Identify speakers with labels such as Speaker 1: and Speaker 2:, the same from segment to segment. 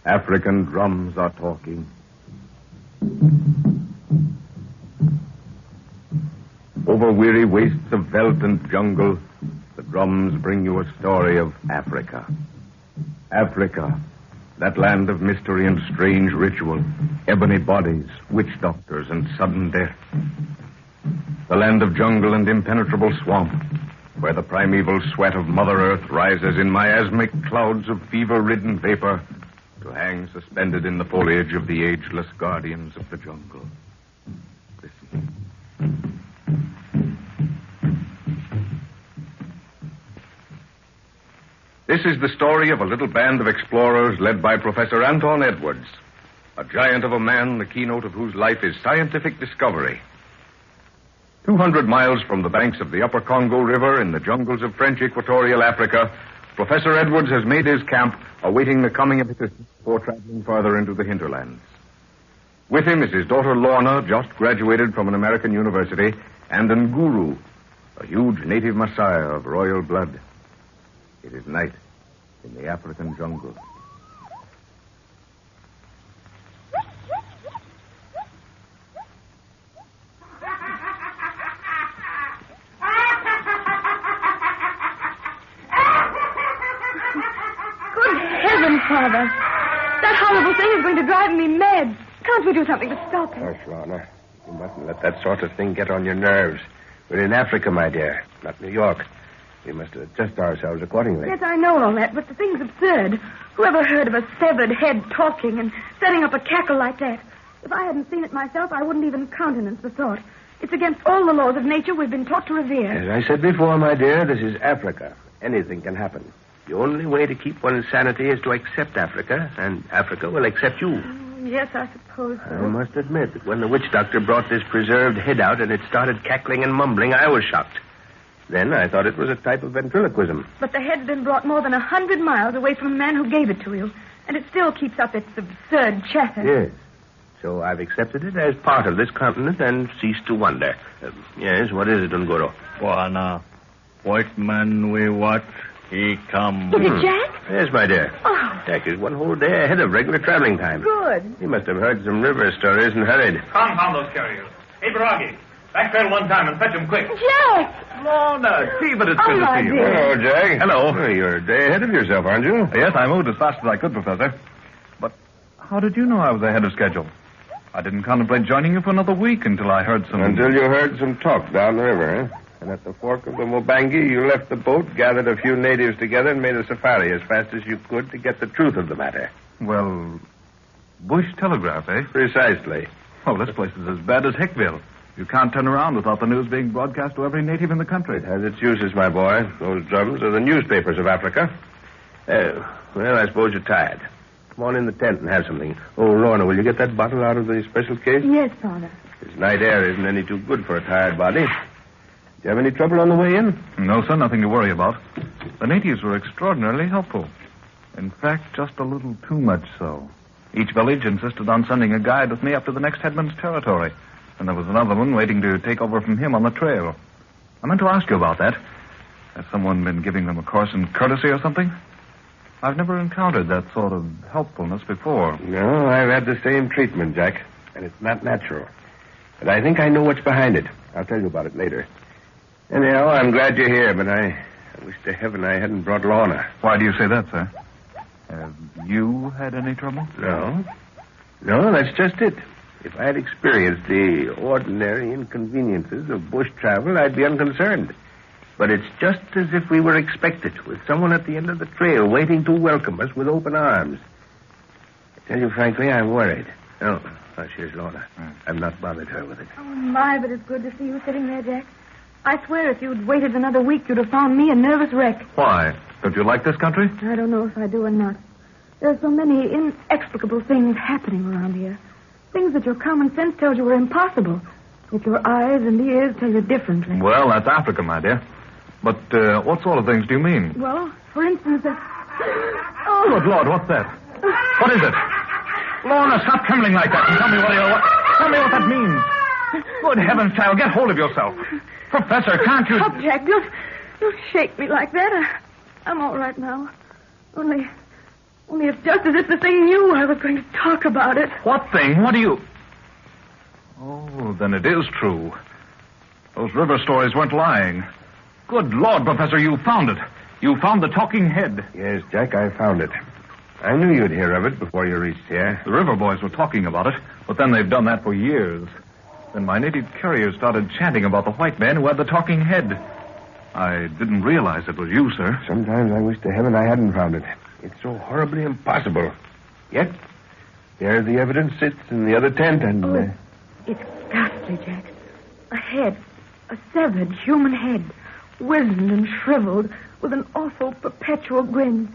Speaker 1: African drums are talking. Over weary wastes of veldt and jungle, the drums bring you a story of Africa. Africa, that land of mystery and strange ritual, ebony bodies, witch doctors, and sudden death. The land of jungle and impenetrable swamp, where the primeval sweat of Mother Earth rises in miasmic clouds of fever-ridden vapor to hang suspended in the foliage of the ageless guardians of the jungle. Listen. This is the story of a little band of explorers led by Professor Anton Edwards, a giant of a man, the keynote of whose life is scientific discovery. 200 miles from the banks of the Upper Congo River in the jungles of French Equatorial Africa, Professor Edwards has made his camp, awaiting the coming of assistance before traveling further into the hinterlands. With him is his daughter Lorna, just graduated from an American university, and Nguru, a huge native Messiah of royal blood. It is night in the African jungle.
Speaker 2: Father, that horrible thing is going to drive me mad. Can't we do something to stop it?
Speaker 3: Hush, Lorna. You mustn't let that sort of thing get on your nerves. We're in Africa, my dear, not New York. We must adjust ourselves accordingly.
Speaker 2: Yes, I know all that, but the thing's absurd. Whoever heard of a severed head talking and setting up a cackle like that? If I hadn't seen it myself, I wouldn't even countenance the thought. It's against all the laws of nature we've been taught to revere.
Speaker 3: As I said before, my dear, this is Africa. Anything can happen. The only way to keep one's sanity is to accept Africa, and Africa will accept you.
Speaker 2: Yes, I suppose so.
Speaker 3: I must admit that when the witch doctor brought this preserved head out and it started cackling and mumbling, I was shocked. Then I thought it was a type of ventriloquism.
Speaker 2: But the head's been brought more than 100 miles away from the man who gave it to you, and it still keeps up its absurd chatter.
Speaker 3: Yes. So I've accepted it as part of this continent and ceased to wonder. Yes, what is it, Ngoro?
Speaker 4: Bwana, white man we watch, he come.
Speaker 2: Is it Jack?
Speaker 3: Yes, my dear.
Speaker 2: Oh.
Speaker 3: Jack is one whole day ahead of regular traveling time.
Speaker 2: Good.
Speaker 3: He must have heard some river stories and hurried.
Speaker 5: Confound those carriers. Hey, Baragi, backtrail one time and fetch them quick.
Speaker 2: Jack!
Speaker 4: Lorna, gee, but it's good to see you.
Speaker 2: dear.
Speaker 3: Hello, Jack.
Speaker 4: Hello.
Speaker 3: Well, you're a day ahead of yourself, aren't you?
Speaker 4: Yes, I moved as fast as I could, Professor. But how did you know I was ahead of schedule? I didn't contemplate joining you for another week until I heard some...
Speaker 3: Until you heard some talk down the river, huh? And at the fork of the Mubangi, you left the boat, gathered a few natives together, and made a safari as fast as you could to get the truth of the matter.
Speaker 4: Well, bush telegraph, eh?
Speaker 3: Precisely.
Speaker 4: Oh, this place is as bad as Hickville. You can't turn around without the news being broadcast to every native in the country.
Speaker 3: It has its uses, my boy. Those drums are the newspapers of Africa. Well, I suppose you're tired. Come on in the tent and have something. Oh, Lorna, will you get that bottle out of the special case?
Speaker 2: Yes, Father.
Speaker 3: This night air isn't any too good for a tired body. Do you have any trouble on the way in?
Speaker 4: No, sir, nothing to worry about. The natives were extraordinarily helpful. In fact, just a little too much so. Each village insisted on sending a guide with me up to the next headman's territory. And there was another one waiting to take over from him on the trail. I meant to ask you about that. Has someone been giving them a course in courtesy or something? I've never encountered that sort of helpfulness before.
Speaker 3: No, I've had the same treatment, Jack. And it's not natural. But I think I know what's behind it. I'll tell you about it later. Anyhow, I'm glad you're here, but I wish to heaven I hadn't brought Lorna.
Speaker 4: Why do you say that, sir? Have you had any trouble?
Speaker 3: No. No, that's just it. If I had experienced the ordinary inconveniences of bush travel, I'd be unconcerned. But it's just as if we were expected, with someone at the end of the trail waiting to welcome us with open arms. I tell you frankly, I'm worried. Oh, here's Lorna. I've not bothered her with it.
Speaker 2: Oh, my, but it's good to see you sitting there, Jack. I swear if you'd waited another week, you'd have found me a nervous wreck.
Speaker 4: Why? Don't you like this country?
Speaker 2: I don't know if I do or not. There's so many inexplicable things happening around here. Things that your common sense tells you are impossible. Yet your eyes and ears tell you differently.
Speaker 4: Well, that's Africa, my dear. But what sort of things do you mean?
Speaker 2: Well, for instance,
Speaker 4: Oh, good Lord, what's that? What is it? Lorna, stop trembling like that and tell me tell me what that means. Good heavens, child, get hold of yourself. Professor, can't you...
Speaker 2: Stop, Jack. Don't shake me like that. I'm all right now. Only Only it's just as if the thing knew I was going to talk about it.
Speaker 4: What thing? What do you... Oh, then it is true. Those river stories weren't lying. Good Lord, Professor, you found it. You found the talking head.
Speaker 3: Yes, Jack, I found it. I knew you'd hear of it before you reached here.
Speaker 4: The river boys were talking about it, but then they've done that for years. Then my native carriers started chanting about the white man who had the talking head. I didn't realize it was you, sir.
Speaker 3: Sometimes I wish to heaven I hadn't found it. It's so horribly impossible. Yet, there the evidence sits in the other tent and...
Speaker 2: Oh, it's ghastly, Jack. A head. A severed human head. Wizened and shriveled, with an awful perpetual grin.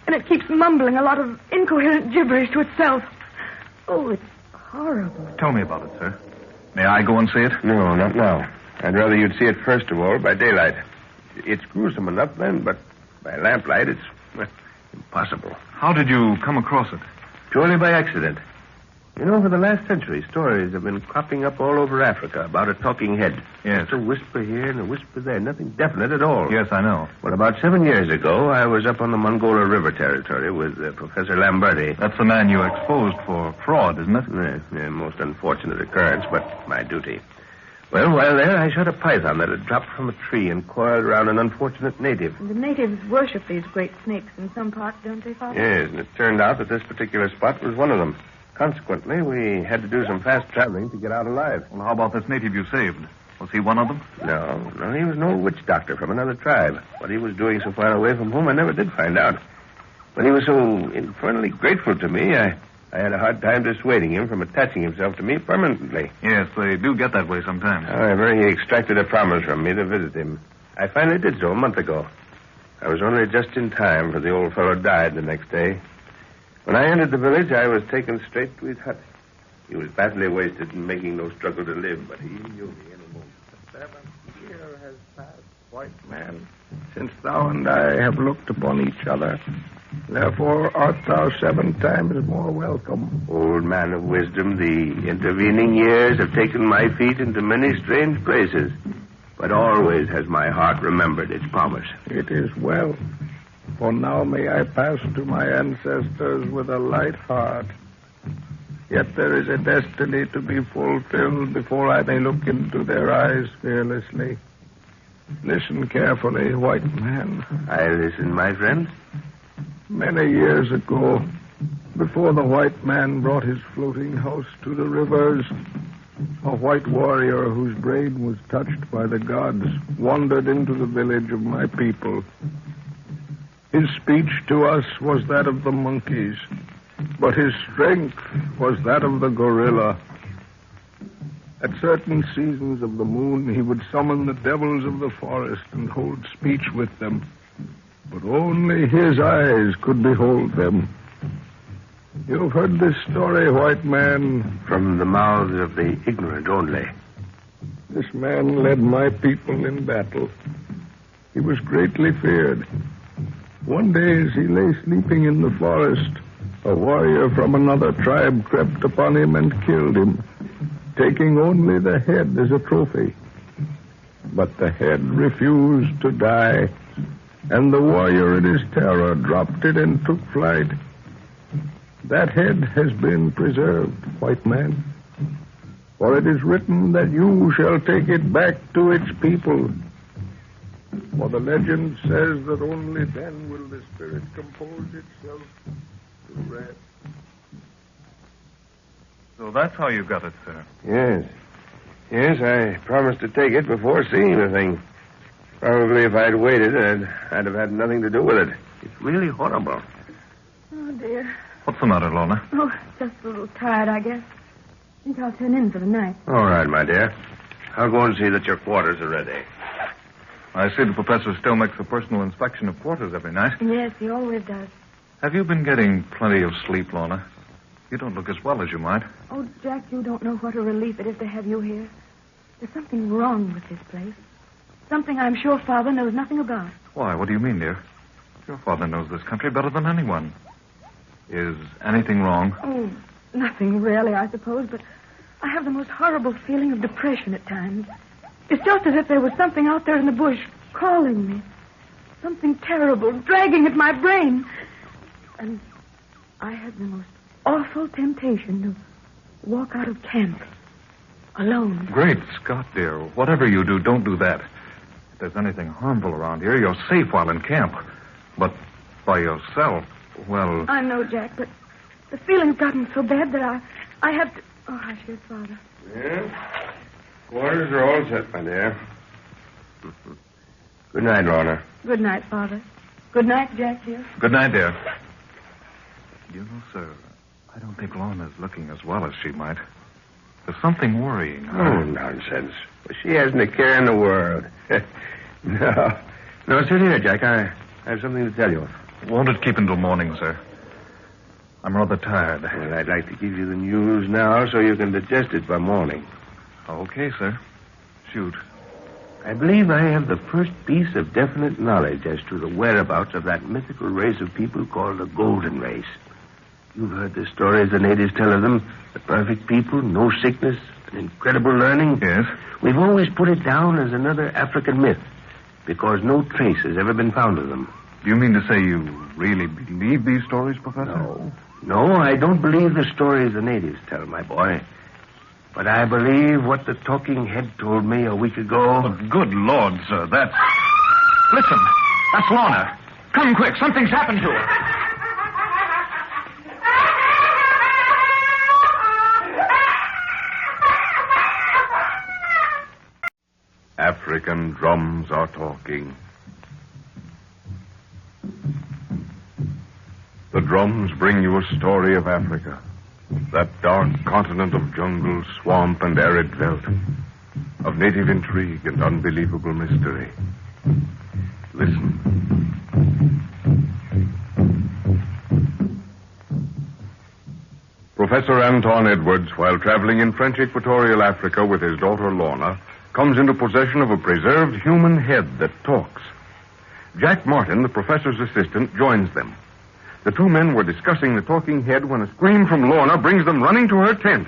Speaker 2: And it keeps mumbling a lot of incoherent gibberish to itself. Oh, it's horrible.
Speaker 4: Tell me about it, sir. May I go and see it?
Speaker 3: No, not now. I'd rather you'd see it first of all by daylight. It's gruesome enough then, but by lamplight it's impossible.
Speaker 4: How did you come across it?
Speaker 3: Purely by accident. You know, for the last century, stories have been cropping up all over Africa about a talking head.
Speaker 4: Yes.
Speaker 3: Just a whisper here and a whisper there. Nothing definite at all.
Speaker 4: Yes, I know.
Speaker 3: Well, about 7 years ago, I was up on the Mongola River territory with Professor Lamberti.
Speaker 4: That's the man you exposed for fraud, isn't it?
Speaker 3: Yeah, most unfortunate occurrence, but my duty. Well, while there, I shot a python that had dropped from a tree and coiled around an unfortunate native.
Speaker 2: And the natives worship these great snakes in some parts, don't they, Father?
Speaker 3: Yes, and it turned out that this particular spot was one of them. Consequently, we had to do some fast traveling to get out alive.
Speaker 4: Well, how about this native you saved? Was he one of them?
Speaker 3: No, he was an old witch doctor from another tribe. What he was doing so far away from home, I never did find out. But he was so infernally grateful to me, I had a hard time dissuading him from attaching himself to me permanently.
Speaker 4: Yes, they do get that way sometimes.
Speaker 3: However, he extracted a promise from me to visit him. I finally did so a month ago. I was only just in time, for the old fellow died the next day. When I entered the village, I was taken straight to his hut. He was badly wasted and making no struggle to live, but he knew me in a moment.
Speaker 6: The 7th year has passed, white man, since thou and I have looked upon each other. Therefore art thou 7 times more welcome.
Speaker 3: Old man of wisdom, the intervening years have taken my feet into many strange places, but always has my heart remembered its promise.
Speaker 6: It is well. For now may I pass to my ancestors with a light heart. Yet there is a destiny to be fulfilled before I may look into their eyes fearlessly. Listen carefully, white man.
Speaker 3: I listen, my friend.
Speaker 6: Many years ago, before the white man brought his floating house to the rivers, a white warrior whose brain was touched by the gods wandered into the village of my people. His speech to us was that of the monkeys, but his strength was that of the gorilla. At certain seasons of the moon, he would summon the devils of the forest and hold speech with them, but only his eyes could behold them. You've heard this story, white man.
Speaker 3: From the mouths of the ignorant only.
Speaker 6: This man led my people in battle. He was greatly feared. One day, as he lay sleeping in the forest, a warrior from another tribe crept upon him and killed him, taking only the head as a trophy. But the head refused to die, and the warrior in his terror dropped it and took flight. That head has been preserved, white man, for it is written that you shall take it back to its people. For the legend says that only then will the spirit compose itself to rest.
Speaker 4: So that's how you got it, sir.
Speaker 3: Yes, I promised to take it before seeing the thing. Probably if I'd waited, I'd have had nothing to do with it. It's really horrible.
Speaker 2: Oh, dear.
Speaker 4: What's the matter, Lorna?
Speaker 2: Oh, just a little tired, I guess. I think I'll turn in for the night.
Speaker 3: All right, my dear. I'll go and see that your quarters are ready.
Speaker 4: I see the professor still makes a personal inspection of quarters every night.
Speaker 2: Yes, he always does.
Speaker 4: Have you been getting plenty of sleep, Lorna? You don't look as well as you might.
Speaker 2: Oh, Jack, you don't know what a relief it is to have you here. There's something wrong with this place. Something I'm sure Father knows nothing about.
Speaker 4: Why, what do you mean, dear? Your father knows this country better than anyone. Is anything wrong?
Speaker 2: Oh, nothing really, I suppose, but I have the most horrible feeling of depression at times. It's just as if there was something out there in the bush calling me. Something terrible, dragging at my brain. And I had the most awful temptation to walk out of camp alone.
Speaker 4: Great Scott, dear. Whatever you do, don't do that. If there's anything harmful around here, you're safe while in camp. But by yourself, well...
Speaker 2: I know, Jack, but the feeling's gotten so bad that I have to... Oh, hush, your father.
Speaker 3: Yeah? Quarters are all set, my dear. Good night, Lorna.
Speaker 2: Good night, Father. Good night, Jack, dear.
Speaker 4: Good night, dear. You know, sir, I don't think Lorna's looking as well as she might. There's something worrying her.
Speaker 3: Oh, nonsense. Well, she hasn't a care in the world. No, sit here, Jack. I have something to tell you.
Speaker 4: Won't it keep until morning, sir? I'm rather tired.
Speaker 3: Well, I'd like to give you the news now so you can digest it by morning.
Speaker 4: Okay, sir. Shoot.
Speaker 3: I believe I have the first piece of definite knowledge as to the whereabouts of that mythical race of people called the Golden Race. You've heard the stories the natives tell of them. The perfect people, no sickness, an incredible learning.
Speaker 4: Yes?
Speaker 3: We've always put it down as another African myth because no trace has ever been found of them.
Speaker 4: Do you mean to say you really believe these stories, Professor?
Speaker 3: No, I don't believe the stories the natives tell, my boy. But I believe what the talking head told me a week ago.
Speaker 4: But good Lord, sir, that's... Listen, that's Lorna. Come quick, something's happened to her.
Speaker 1: African drums are talking. The drums bring you a story of Africa. That dark continent of jungle, swamp, and arid veldt. Of native intrigue and unbelievable mystery. Listen. Professor Anton Edwards, while traveling in French Equatorial Africa with his daughter Lorna, comes into possession of a preserved human head that talks. Jack Martin, the professor's assistant, joins them. The two men were discussing the talking head when a scream from Lorna brings them running to her tent.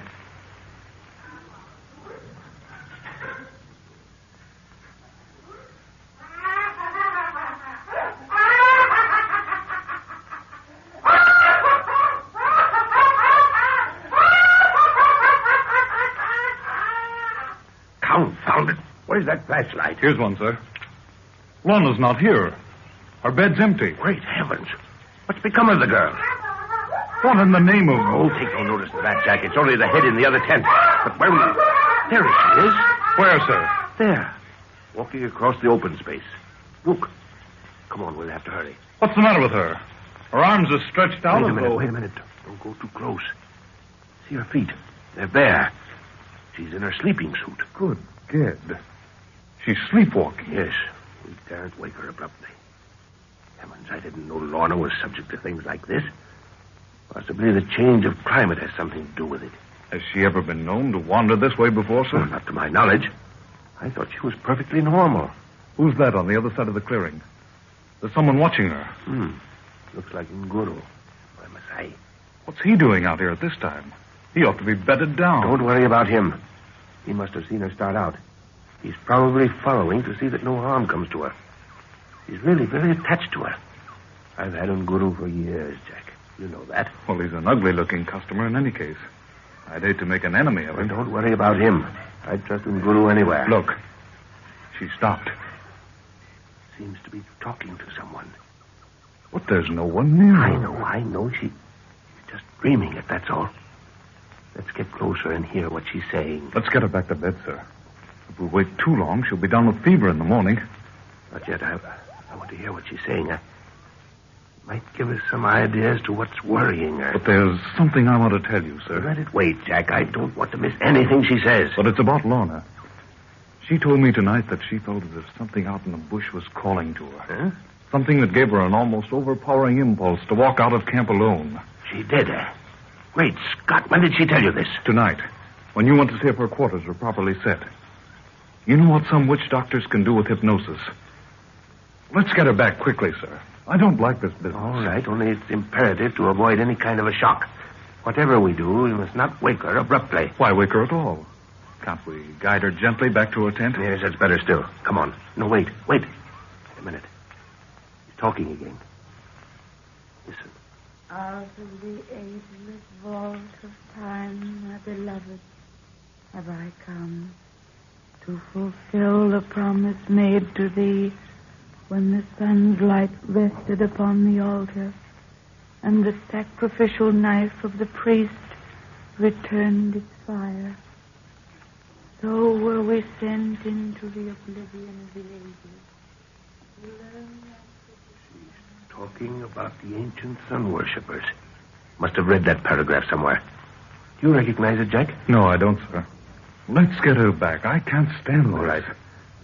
Speaker 3: Confound it. Where's that flashlight?
Speaker 4: Here's one, sir. Lorna's not here. Her bed's empty.
Speaker 3: Great heavens. What's become of the girl?
Speaker 4: What in the name of...
Speaker 3: Oh, take no notice of that, Jack. It's only the head in the other tent. But where... There she is.
Speaker 4: Where, sir?
Speaker 3: There. Walking across the open space. Look. Come on, we'll have to hurry.
Speaker 4: What's the matter with her? Her arms are stretched out
Speaker 3: Wait a minute. Don't go too close. See her feet. They're bare. She's in her sleeping suit.
Speaker 4: Good gid. She's sleepwalking.
Speaker 3: Yes. We daren't wake her abruptly. Heavens, I didn't know Lorna was subject to things like this. Possibly the change of climate has something to do with it.
Speaker 4: Has she ever been known to wander this way before, sir?
Speaker 3: Well, not to my knowledge. I thought she was perfectly normal.
Speaker 4: Who's that on the other side of the clearing? There's someone watching her.
Speaker 3: Looks like Nguru. Why must I?
Speaker 4: What's he doing out here at this time? He ought to be bedded down.
Speaker 3: Don't worry about him. He must have seen her start out. He's probably following to see that no harm comes to her. He's really very attached to her. I've had Nguru for years, Jack. You know that.
Speaker 4: Well, he's an ugly-looking customer in any case. I'd hate to make an enemy of him.
Speaker 3: Don't worry about him. I'd trust Nguru anywhere.
Speaker 4: Look. She stopped.
Speaker 3: Seems to be talking to someone.
Speaker 4: But there's no one near her.
Speaker 3: I know. She's just dreaming it, that's all. Let's get closer and hear what she's saying.
Speaker 4: Let's get her back to bed, sir. If we wait too long, she'll be down with fever in the morning.
Speaker 3: Not yet. I want to hear what she's saying. Might give us some idea as to what's worrying her.
Speaker 4: But there's something I want to tell you, sir.
Speaker 3: Let it wait, Jack. I don't want to miss anything she says.
Speaker 4: But it's about Lorna. She told me tonight that she felt as if something out in the bush was calling to her.
Speaker 3: Huh?
Speaker 4: Something that gave her an almost overpowering impulse to walk out of camp alone.
Speaker 3: She did, Great Scott, when did she tell you this?
Speaker 4: Tonight, when you went to see if her quarters were properly set. You know what some witch doctors can do with hypnosis. Let's get her back quickly, sir. I don't like this business.
Speaker 3: All right, only it's imperative to avoid any kind of a shock. Whatever we do, we must not wake her abruptly.
Speaker 4: Why wake her at all? Can't we guide her gently back to her tent?
Speaker 3: Yes, that's better still. Come on. No, wait. Wait a minute. He's talking again. Listen.
Speaker 7: Out of the ageless vault of time, my beloved, have I come to fulfill the promise made to thee when the sun's light rested upon the altar and the sacrificial knife of the priest returned its fire. So were we sent into the oblivion of the ages to learn
Speaker 3: Talking about the ancient sun worshippers. Must have read that paragraph somewhere. Do you recognize it, Jack?
Speaker 4: No, I don't, sir. Let's get her back. I can't stand this.
Speaker 3: All right.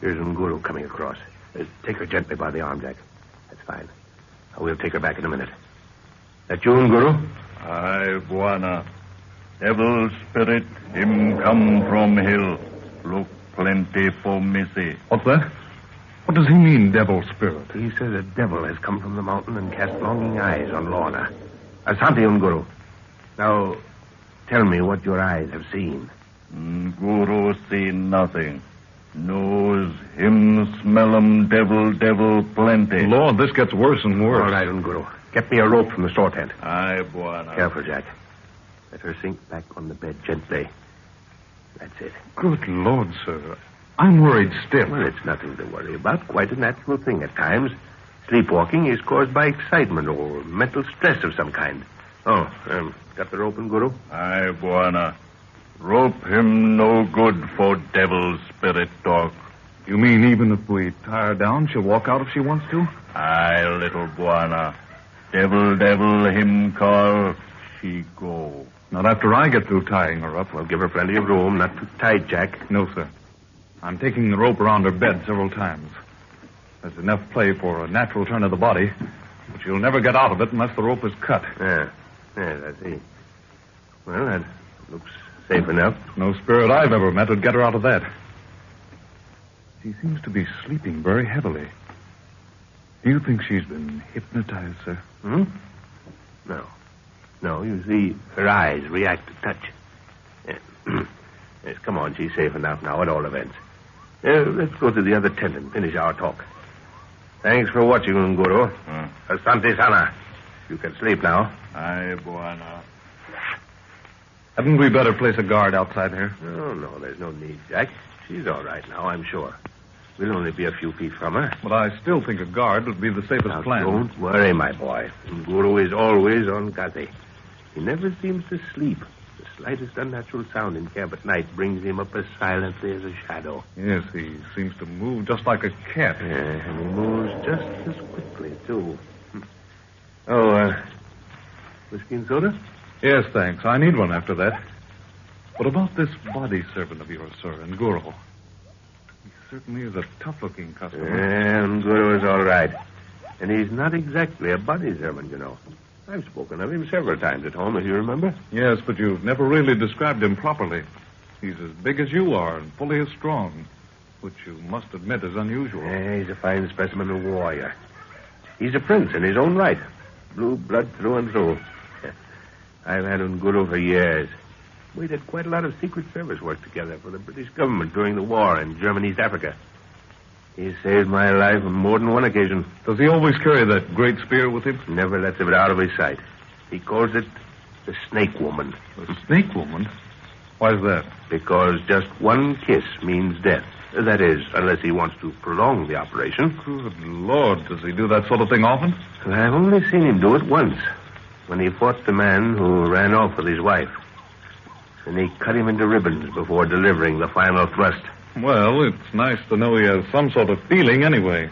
Speaker 3: Here's Nguru coming across. Take her gently by the arm, Jack. That's fine. We'll take her back in a minute. That you, Nguru?
Speaker 8: Aye, Buana. Devil spirit, him come from hill. Look plenty for missy.
Speaker 4: What's that? What does he mean, devil spirit?
Speaker 3: He says a devil has come from the mountain and cast longing eyes on Lorna. Asante, Nguru. Now, tell me what your eyes have seen.
Speaker 8: Guru see nothing. Nose him smell 'em devil plenty.
Speaker 4: Lord, this gets worse and worse.
Speaker 3: All right, Nguru. Get me a rope from the store tent.
Speaker 8: Aye, Buana.
Speaker 3: Careful, Jack. Let her sink back on the bed gently. That's it.
Speaker 4: Good Lord, sir. I'm worried stiff.
Speaker 3: Well, it's nothing to worry about. Quite a natural thing at times. Sleepwalking is caused by excitement or mental stress of some kind. Oh, got the rope, Nguru?
Speaker 8: Aye, Buana. Rope him no good for devil spirit talk.
Speaker 4: You mean even if we tie her down, she'll walk out if she wants to?
Speaker 8: Aye, little Buana. Devil him call, she go.
Speaker 4: Not after I get through tying her up.
Speaker 3: Well, give her plenty of room. Not too tight, Jack.
Speaker 4: No, sir. I'm taking the rope around her bed several times. There's enough play for a natural turn of the body, but she'll never get out of it unless the rope is cut.
Speaker 3: Yes, I see. Well, that looks safe enough.
Speaker 4: No spirit I've ever met would get her out of that. She seems to be sleeping very heavily. Do you think she's been hypnotized, sir?
Speaker 3: No, you see, her eyes react to touch. Yes, come on, she's safe enough now at all events. Let's go to the other tent and finish our talk. Thanks for watching, Nguru. Asante Sana. You can sleep now.
Speaker 8: Aye, Buana.
Speaker 4: Hadn't we better place a guard outside here?
Speaker 3: No, there's no need, Jack. She's all right now, I'm sure. We'll only be a few feet from her.
Speaker 4: But I still think a guard would be the safest plan.
Speaker 3: Don't worry, my boy. Nguru is always on Gazi. He never seems to sleep. The slightest unnatural sound in camp at night brings him up as silently as a shadow.
Speaker 4: Yes, he seems to move just like a cat.
Speaker 3: Yeah, and he moves just as quickly, too. Oh, whiskey and soda?
Speaker 4: Yes, thanks. I need one after that. What about this body servant of yours, sir, Nguru? He certainly is a tough-looking customer.
Speaker 3: Yeah, Nguru is all right. And he's not exactly a body servant, you know. I've spoken of him several times at home, if you remember.
Speaker 4: Yes, but you've never really described him properly. He's as big as you are and fully as strong, which you must admit is unusual.
Speaker 3: Yeah, he's a fine specimen of warrior. He's a prince in his own right. Blue blood through and through. I've had Nguru for years. We did quite a lot of Secret Service work together for the British government during the war in German East Africa. He saved my life on more than one occasion.
Speaker 4: Does he always carry that great spear with him?
Speaker 3: Never lets it out of his sight. He calls it the Snake Woman.
Speaker 4: The Snake Woman? Why is that?
Speaker 3: Because just one kiss means death. That is, unless he wants to prolong the operation.
Speaker 4: Good Lord, does he do that sort of thing often?
Speaker 3: I've only seen him do it once, when he fought the man who ran off with his wife. And he cut him into ribbons before delivering the final thrust.
Speaker 4: Well, it's nice to know he has some sort of feeling anyway.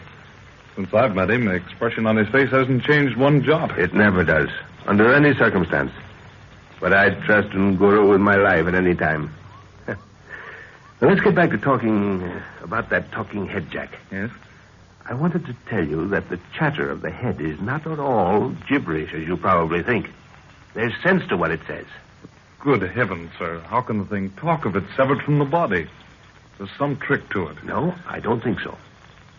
Speaker 4: Since I've met him, the expression on his face hasn't changed one jot.
Speaker 3: It never does, under any circumstance. But I'd trust Nguru with my life at any time. Now, let's get back to talking about that talking head, Jack.
Speaker 4: Yes?
Speaker 3: I wanted to tell you that the chatter of the head is not at all gibberish, as you probably think. There's sense to what it says.
Speaker 4: Good heavens, sir. How can the thing talk if it's severed from the body? There's some trick to it.
Speaker 3: No, I don't think so.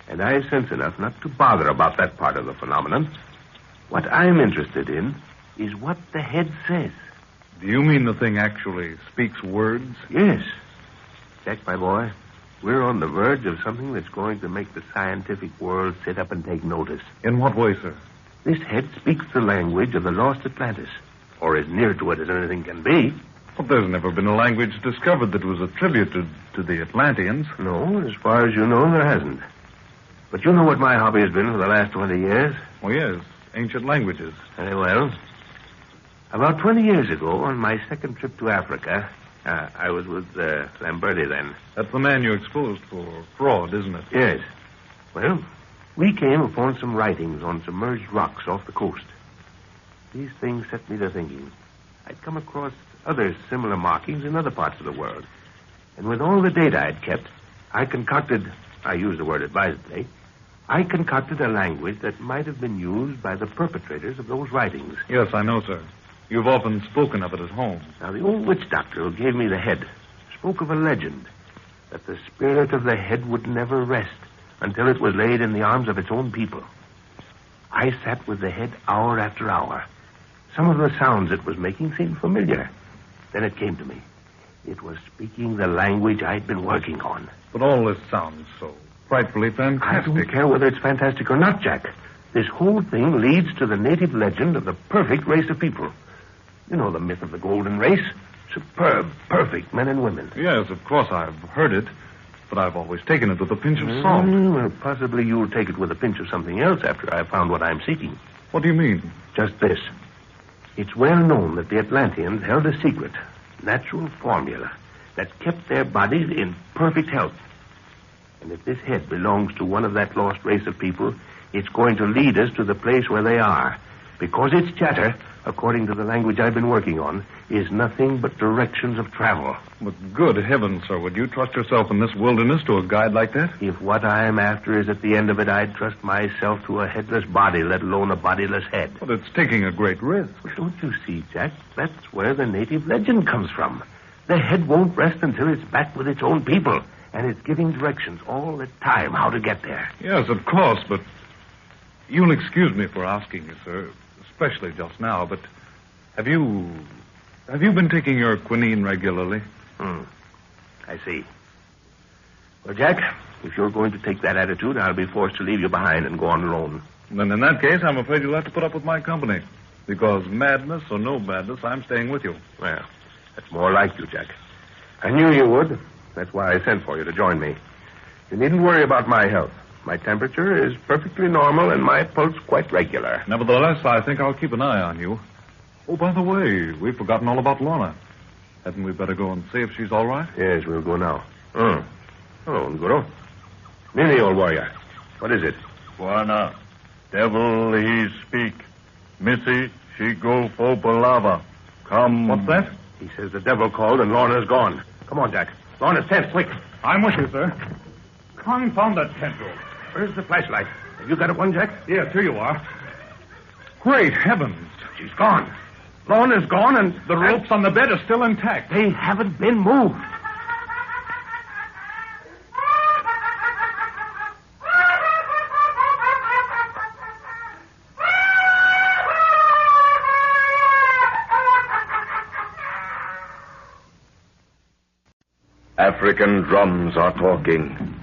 Speaker 3: And I have sense enough not to bother about that part of the phenomenon. What I'm interested in is what the head says.
Speaker 4: Do you mean the thing actually speaks words?
Speaker 3: Yes. Jack, my boy, we're on the verge of something that's going to make the scientific world sit up and take notice.
Speaker 4: In what way, sir?
Speaker 3: This head speaks the language of the lost Atlantis, or as near to it as anything can be.
Speaker 4: But there's never been a language discovered that was attributed to the Atlanteans.
Speaker 3: No, as far as you know, there hasn't. But you know what my hobby has been for the last 20 years?
Speaker 4: Oh, yes. Ancient languages.
Speaker 3: Very well. About 20 years ago, on my second trip to Africa, I was with Lamberti then.
Speaker 4: That's the man you exposed for fraud, isn't it?
Speaker 3: Yes. Well, we came upon some writings on submerged rocks off the coast. These things set me to thinking. I'd come across other similar markings in other parts of the world. And with all the data I'd kept, I use the word advisedly, I concocted a language that might have been used by the perpetrators of those writings.
Speaker 4: Yes, I know, sir. You've often spoken of it at home.
Speaker 3: Now, the old witch doctor who gave me the head spoke of a legend that the spirit of the head would never rest until it was laid in the arms of its own people. I sat with the head hour after hour. Some of the sounds it was making seemed familiar. Then it came to me. It was speaking the language I'd been working on.
Speaker 4: But all this sounds so frightfully fantastic.
Speaker 3: I don't care whether it's fantastic or not, Jack. This whole thing leads to the native legend of the perfect race of people. You know the myth of the golden race? Superb, perfect men and women.
Speaker 4: Yes, of course, I've heard it. But I've always taken it with a pinch of salt.
Speaker 3: Well, possibly you'll take it with a pinch of something else after I've found what I'm seeking.
Speaker 4: What do you mean?
Speaker 3: Just this. It's well known that the Atlanteans held a secret, natural formula, that kept their bodies in perfect health. And if this head belongs to one of that lost race of people, it's going to lead us to the place where they are. Because its chatter, according to the language I've been working on, is nothing but directions of travel.
Speaker 4: But good heavens, sir, would you trust yourself in this wilderness to a guide like that?
Speaker 3: If what I'm after is at the end of it, I'd trust myself to a headless body, let alone a bodiless head.
Speaker 4: But it's taking a great risk.
Speaker 3: Don't you see, Jack? That's where the native legend comes from. The head won't rest until it's back with its own people, and it's giving directions all the time how to get there.
Speaker 4: Yes, of course, but you'll excuse me for asking you, sir, especially just now, but have you been taking your quinine regularly?
Speaker 3: I see. Well, Jack, if you're going to take that attitude, I'll be forced to leave you behind and go on alone.
Speaker 4: Then in that case, I'm afraid you'll have to put up with my company. Because madness or no madness, I'm staying with you.
Speaker 3: Well, that's more like you, Jack. I knew you would. That's why I sent for you to join me. You needn't worry about my health. My temperature is perfectly normal and my pulse quite regular.
Speaker 4: Nevertheless, I think I'll keep an eye on you. Oh, by the way, we've forgotten all about Lorna. Hadn't we better go and see if she's all right?
Speaker 3: Yes, we'll go now. Hello, Nguru. Mili, old warrior. What is it?
Speaker 8: Buana, devil he speak. Missy, she go for Palava. Come.
Speaker 4: What's that?
Speaker 3: He says the devil called and Lorna's gone. Come on, Jack. Lorna's tent, quick.
Speaker 5: I'm with you, sir. Confound that tent rope.
Speaker 3: Where's the flashlight? Have you got it one, Jack?
Speaker 5: Yes, here you are. Great heavens.
Speaker 3: She's gone. Lorna's gone and...
Speaker 5: The ropes on the bed are still intact.
Speaker 3: They haven't been moved.
Speaker 1: African drums are talking.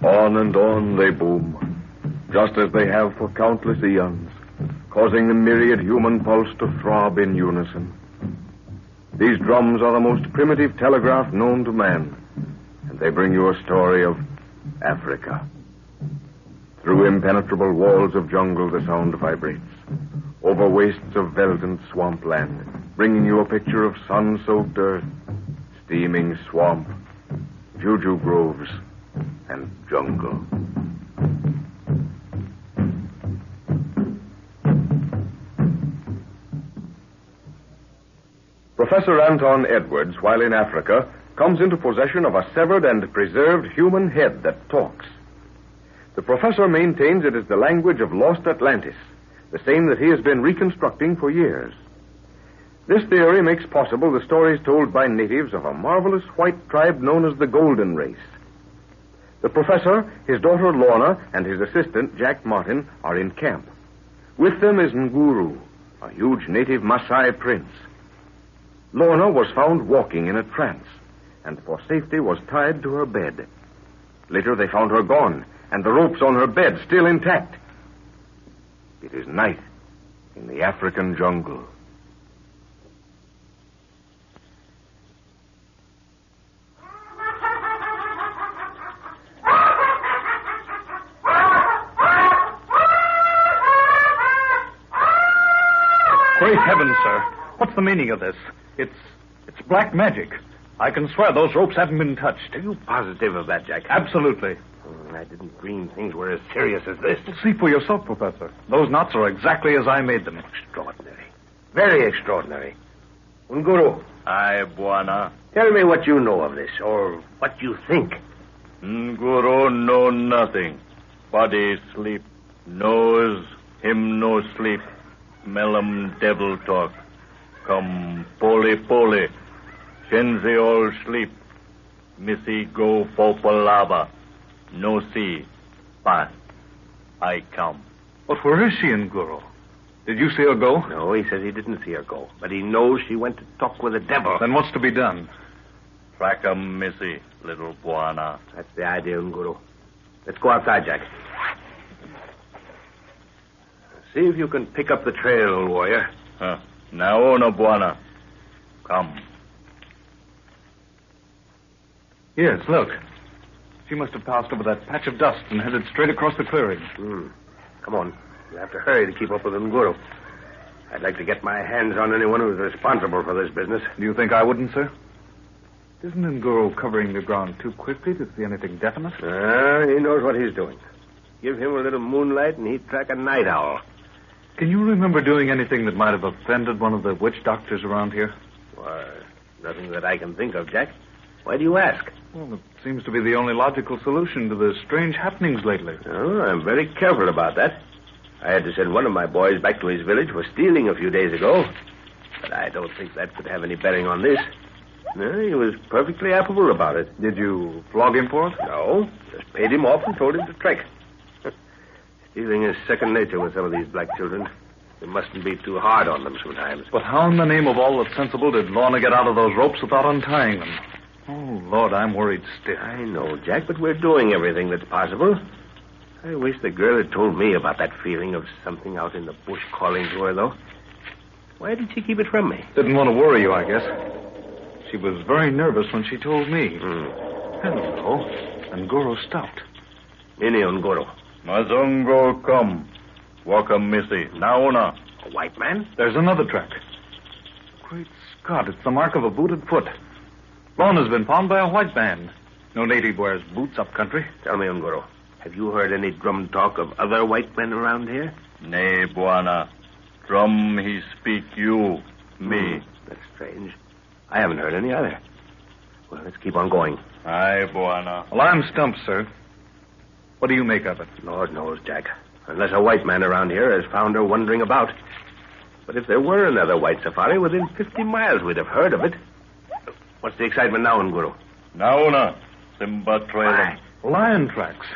Speaker 1: On and on they boom, just as they have for countless eons, causing the myriad human pulse to throb in unison. These drums are the most primitive telegraph known to man, and they bring you a story of Africa. Through impenetrable walls of jungle, the sound vibrates. Over wastes of veldt and swampland, bringing you a picture of sun-soaked earth, steaming swamp, juju groves, and jungle. Professor Anton Edwards, while in Africa, comes into possession of a severed and preserved human head that talks. The professor maintains it is the language of lost Atlantis, the same that he has been reconstructing for years. This theory makes possible the stories told by natives of a marvelous white tribe known as the Golden Race. The professor, his daughter Lorna, and his assistant, Jack Martin, are in camp. With them is Nguru, a huge native Maasai prince. Lorna was found walking in a trance, and for safety was tied to her bed. Later, they found her gone, and the ropes on her bed still intact. It is night in the African jungle.
Speaker 4: Great heavens, sir. What's the meaning of this? It's black magic. I can swear those ropes haven't been touched.
Speaker 3: Are you positive of that, Jack?
Speaker 4: Absolutely.
Speaker 3: I didn't dream things were as serious as this.
Speaker 4: See for yourself, Professor. Those knots are exactly as I made them.
Speaker 3: Extraordinary. Very extraordinary. Unguru,
Speaker 8: Aye, Bwana.
Speaker 3: tell me what you know of this, or what you think.
Speaker 8: Nguru know nothing. Body sleep. Nose, him no sleep. Melum devil talk. Come, pole. Shenzi all sleep. Missy go popalava. No see. Pass. I come.
Speaker 4: But where is she, Nguru? Did you see her go?
Speaker 3: No, he says he didn't see her go, but he knows she went to talk with the devil.
Speaker 4: Then what's to be done?
Speaker 8: Track 'em, Missy, little Bwana.
Speaker 3: That's the idea, Unguru. Let's go outside, Jack. See if you can pick up the trail, old warrior.
Speaker 8: Now, no Bwana. Come.
Speaker 4: Yes, look. She must have passed over that patch of dust and headed straight across the clearing.
Speaker 3: Come on. You'll have to hurry to keep up with Unguru. I'd like to get my hands on anyone who's responsible for this business.
Speaker 4: Do you think I wouldn't, sir? Isn't Nguru covering the ground too quickly to see anything definite?
Speaker 3: He knows what he's doing. Give him a little moonlight and he'd track a night owl.
Speaker 4: Can you remember doing anything that might have offended one of the witch doctors around here?
Speaker 3: Why, nothing that I can think of, Jack. Why do you ask?
Speaker 4: Well, it seems to be the only logical solution to the strange happenings lately.
Speaker 3: Oh, I'm very careful about that. I had to send one of my boys back to his village for stealing a few days ago. But I don't think that could have any bearing on this. No, he was perfectly affable about it.
Speaker 4: Did you flog him for it?
Speaker 3: No, just paid him off and told him to trek. Stealing is second nature with some of these black children. You mustn't be too hard on them sometimes.
Speaker 4: But how in the name of all that's sensible did Lorna get out of those ropes without untying them? Oh, Lord, I'm worried stiff.
Speaker 3: I know, Jack, but we're doing everything that's possible. I wish the girl had told me about that feeling of something out in the bush calling to her, though. Why did she keep it from me?
Speaker 4: Didn't want to worry you, I guess. She was very nervous when she told me. Hello. Nguru stopped.
Speaker 3: Mini Unguru.
Speaker 8: Mazongo come. Welcome, Missy. Nauna.
Speaker 3: A white man?
Speaker 4: There's another track. Great Scott, it's the mark of a booted foot. Lorna's been found by a white man. No native wears boots up country.
Speaker 3: Tell me, Unguru, have you heard any drum talk of other white men around here?
Speaker 8: Nay, Bwana. Drum he speak you. Me.
Speaker 3: That's strange. I haven't heard any other. Well, let's keep on going.
Speaker 8: Aye, Bwana.
Speaker 4: Well, I'm stumped, sir. What do you make of it?
Speaker 3: Lord knows, Jack. Unless a white man around here has found her wandering about. But if there were another white safari within 50 miles, we'd have heard of it. What's the excitement now, Nguru?
Speaker 8: Nauna. Simba trailing.
Speaker 4: Lion tracks.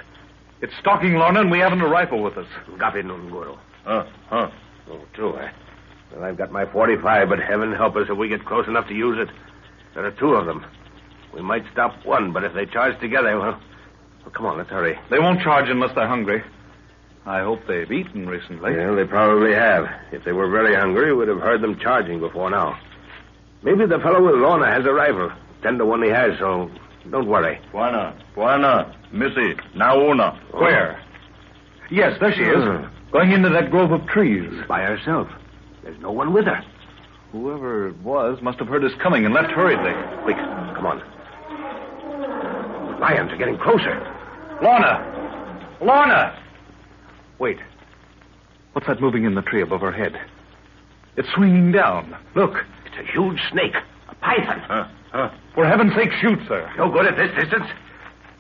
Speaker 4: It's stalking Lorna, and we haven't a rifle with us.
Speaker 3: Gapi Nguru.
Speaker 8: Huh.
Speaker 3: Oh, true. Well, I've got my 45, but heaven help us if we get close enough to use it. There are two of them. We might stop one, but if they charge together, well, come on, let's hurry.
Speaker 4: They won't charge unless they're hungry. I hope they've eaten recently.
Speaker 3: Well, they probably have. If they were very hungry, we'd have heard them charging before now. Maybe the fellow with Lorna has a rifle. 10 to 1 he has, so don't worry.
Speaker 8: Bwana. Missy. Nauna.
Speaker 4: Where? Yes, there she is. Going into that grove of trees.
Speaker 3: By herself. There's no one with her.
Speaker 4: Whoever it was must have heard us coming and left hurriedly.
Speaker 3: Quick, come on. The lions are getting closer.
Speaker 4: Lorna! Wait. What's that moving in the tree above her head? It's swinging down. Look.
Speaker 3: It's a huge snake. A python.
Speaker 4: For heaven's sake, shoot, sir.
Speaker 3: No good at this distance.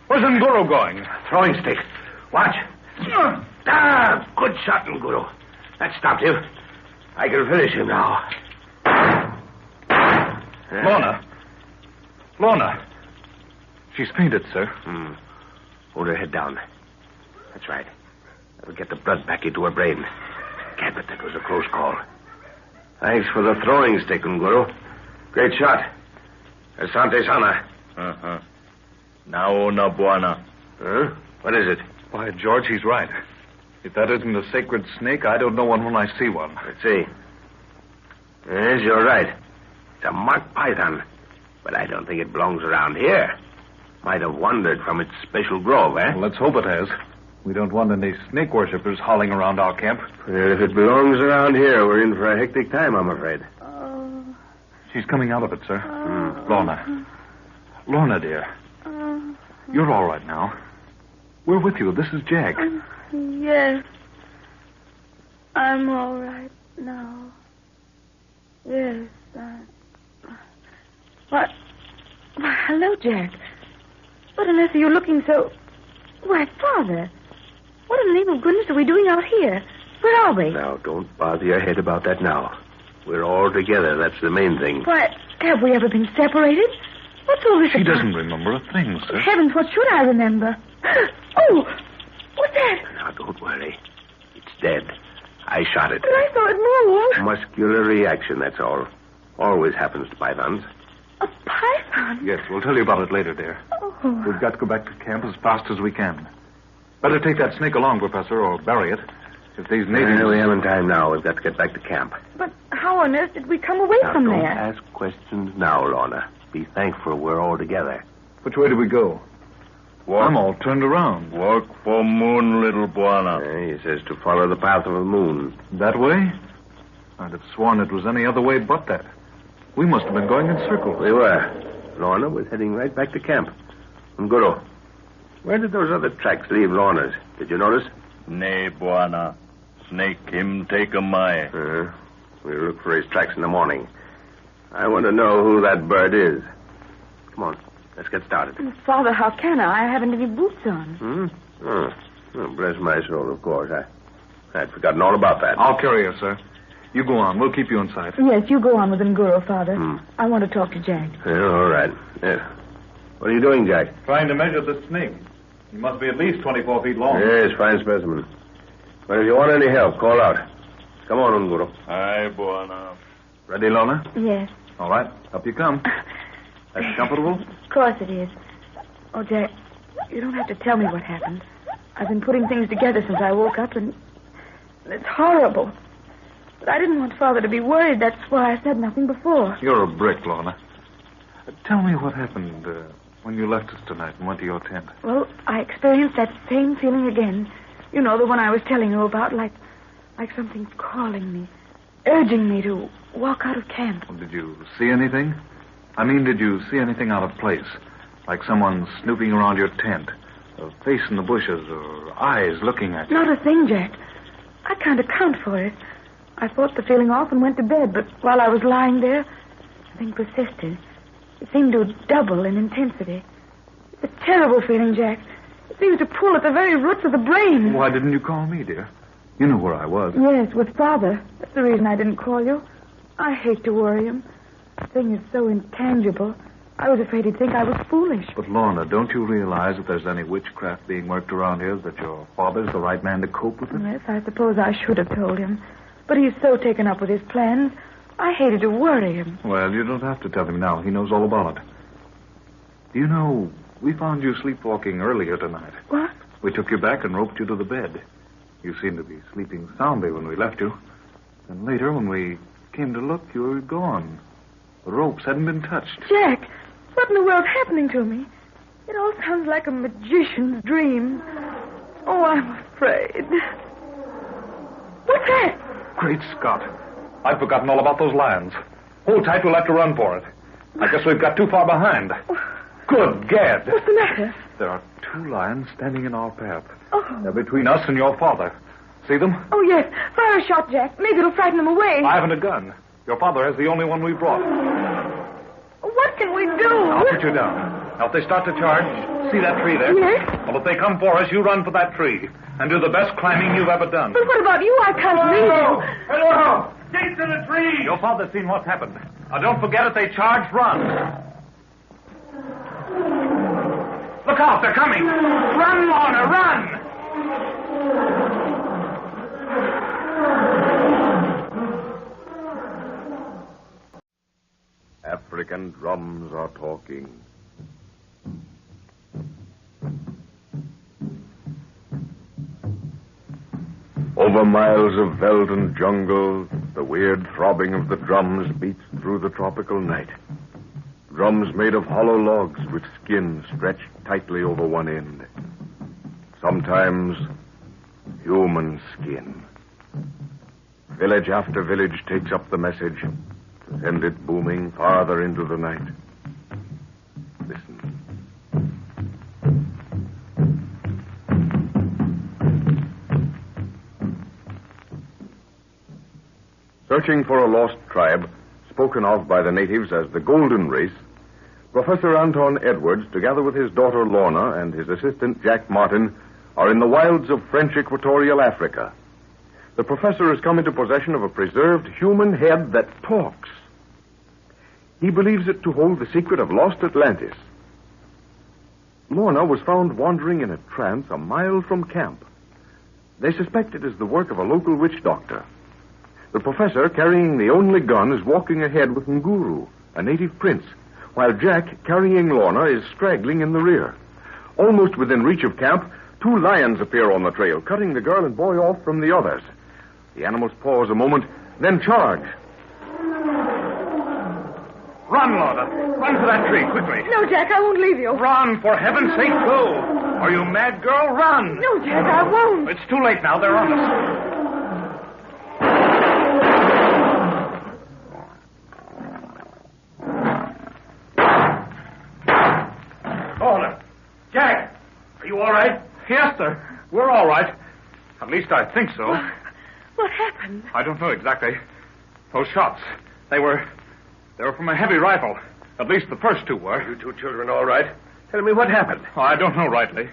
Speaker 4: Where's Nguru going?
Speaker 3: Throwing stick. Watch. Good shot, Nguru. That stopped him. I can finish him now.
Speaker 4: Lorna. She's fainted, sir.
Speaker 3: Hold her head down. That's right. That'll get the blood back into her brain. Gad, but that was a close call. Thanks for the throwing stick, Nguru. Great shot. Asante Sana.
Speaker 8: Nauna, Bwana.
Speaker 3: Huh? What is it?
Speaker 4: By George, he's right. If that isn't a sacred snake, I don't know one when I see one.
Speaker 3: Let's see. Yes, you're right. It's a marked python. But I don't think it belongs around here. Might have wandered from its special grove, eh?
Speaker 4: Well, let's hope it has. We don't want any snake worshippers hauling around our camp.
Speaker 3: Well, if it belongs around here, we're in for a hectic time, I'm afraid.
Speaker 4: She's coming out of it, sir. Lorna. Lorna, dear. You're all right now. We're with you. This is Jack.
Speaker 7: Yes. I'm all right now. Yes. What? Why, hello, Jack. What on earth are you looking so... Why, Father. What in the name of goodness are we doing out here? Where are we?
Speaker 3: Now, don't bother your head about that now. We're all together. That's the main thing.
Speaker 7: Why, have we ever been separated? What's all this
Speaker 4: She
Speaker 7: about?
Speaker 4: doesn't remember a thing, sir.
Speaker 7: Heavens, what should I remember? Oh, what's that?
Speaker 3: Now, don't worry. It's dead. I shot it.
Speaker 7: But I saw it move.
Speaker 3: Muscular reaction, that's all. Always happens to pythons.
Speaker 7: A python?
Speaker 4: Yes, we'll tell you about it later, dear.
Speaker 7: Oh.
Speaker 4: We've got to go back to camp as fast as we can. Better take that snake along, Professor, or bury it. If these natives...
Speaker 3: We haven't time now. We've got to get back to camp.
Speaker 7: But how on earth did we come away
Speaker 3: Now,
Speaker 7: from
Speaker 3: don't
Speaker 7: there?
Speaker 3: ask questions now, Lorna. Be thankful we're all together.
Speaker 4: Which way do we go? I'm all turned around.
Speaker 8: Walk for moon, little Buana.
Speaker 3: He says to follow the path of the moon.
Speaker 4: That way? I'd have sworn it was any other way but that. We must have been going in circles.
Speaker 3: We were. Lorna was heading right back to camp. Nguru, where did those other tracks leave Lorna's? Did you notice?
Speaker 8: Nay, Buana. Snake him take a my.
Speaker 3: We'll look for his tracks in the morning. I want to know who that bird is. Come on, let's get started.
Speaker 7: Father, how can I? I haven't any boots on.
Speaker 3: Oh, bless my soul, of course. I'd forgotten all about that.
Speaker 4: I'll carry her, sir. You go on. We'll keep you in sight.
Speaker 7: Yes, you go on with Nguru, Father. I want to talk to Jack.
Speaker 3: Yeah, all right. Yeah. What are you doing, Jack?
Speaker 4: Trying to measure the snake. He must be at least 24 feet long.
Speaker 3: Yes, fine specimen. But if you want any help, call out. Come on, Nguru.
Speaker 8: Aye, Buana.
Speaker 4: Ready, Lorna?
Speaker 7: Yes.
Speaker 4: All right. Up you come. That's comfortable?
Speaker 7: Of course it is. Oh, Jack, you don't have to tell me what happened. I've been putting things together since I woke up, and it's horrible. But I didn't want Father to be worried. That's why I said nothing before.
Speaker 4: You're a brick, Lorna. Tell me what happened when you left us tonight and went to your tent.
Speaker 7: Well, I experienced that same feeling again. You know, the one I was telling you about, like something calling me, urging me to walk out of camp.
Speaker 4: Well, did you see anything? I mean, did you see anything out of place? Like someone snooping around your tent, a face in the bushes, or eyes looking at you?
Speaker 7: Not a thing, Jack. I can't account for it. I fought the feeling off and went to bed, but while I was lying there, the thing persisted. It seemed to double in intensity. It's a terrible feeling, Jack. It seems to pull at the very roots of the brain.
Speaker 4: Why didn't you call me, dear? You know where I was.
Speaker 7: Yes, with Father. That's the reason I didn't call you. I hate to worry him. The thing is so intangible. I was afraid he'd think I was foolish.
Speaker 4: But, Lorna, don't you realize if there's any witchcraft being worked around here, that your father's the right man to cope with it?
Speaker 7: Yes, I suppose I should have told him. But he's so taken up with his plans, I hated to worry him.
Speaker 4: Well, you don't have to tell him now. He knows all about it. Do you know, we found you sleepwalking earlier tonight.
Speaker 7: What?
Speaker 4: We took you back and roped you to the bed. You seemed to be sleeping soundly when we left you. And later, when we came to look, you were gone. The ropes hadn't been touched.
Speaker 7: Jack, what in the world's happening to me? It all sounds like a magician's dream. Oh, I'm afraid. What's that?
Speaker 4: Great Scott. I'd forgotten all about those lions. Hold tight, we'll have to run for it. I guess we've got too far behind. Good gad.
Speaker 7: What's the matter?
Speaker 4: There are 2 lions standing in our path.
Speaker 7: Oh.
Speaker 4: They're between us and your father. See them?
Speaker 7: Oh, yes. Fire a shot, Jack. Maybe it'll frighten them away.
Speaker 4: I haven't a gun. Your father has the only one we brought.
Speaker 7: What can we do?
Speaker 4: I'll put you down. Now, if they start to charge, see that tree there?
Speaker 7: Yes?
Speaker 4: Well, if they come for us, you run for that tree and do the best climbing you've ever done.
Speaker 7: But what about you? I can't leave you.
Speaker 4: Hello!
Speaker 5: Take to the tree!
Speaker 4: Your father's seen what's happened. Now, don't forget, if they charge, run. Look out, they're coming. Run, Lorna, run!
Speaker 1: African drums are talking. Over miles of veld and jungle, the weird throbbing of the drums beats through the tropical night. Drums made of hollow logs with skin stretched tightly over one end. Sometimes human skin. Village after village takes up the message to send it booming farther into the night. Listen. Searching for a lost tribe, spoken of by the natives as the Golden Race, Professor Anton Edwards, together with his daughter Lorna and his assistant Jack Martin, are in the wilds of French Equatorial Africa. The professor has come into possession of a preserved human head that talks. He believes it to hold the secret of lost Atlantis. Lorna was found wandering in a trance a mile from camp. They suspect it is the work of a local witch doctor. The professor, carrying the only gun, is walking ahead with Nguru, a native prince, while Jack, carrying Lorna, is straggling in the rear. Almost within reach of camp, 2 lions appear on the trail, cutting the girl and boy off from the others. The animals pause a moment, then charge.
Speaker 5: Run, Lorna. Run for that tree, quickly.
Speaker 2: No, Jack, I won't leave you.
Speaker 5: Run, for heaven's sake, go. Are you mad, girl? Run.
Speaker 2: No, Jack, I won't.
Speaker 5: It's too late now. They're on us. Lorna. Jack, are you all right? Yes, sir. We're all right. At least I think so.
Speaker 2: What happened?
Speaker 5: I don't know exactly. Those shots, they were from a heavy rifle. At least the first 2 were.
Speaker 3: You 2 children all right? Tell me what happened.
Speaker 5: Oh, I don't know rightly.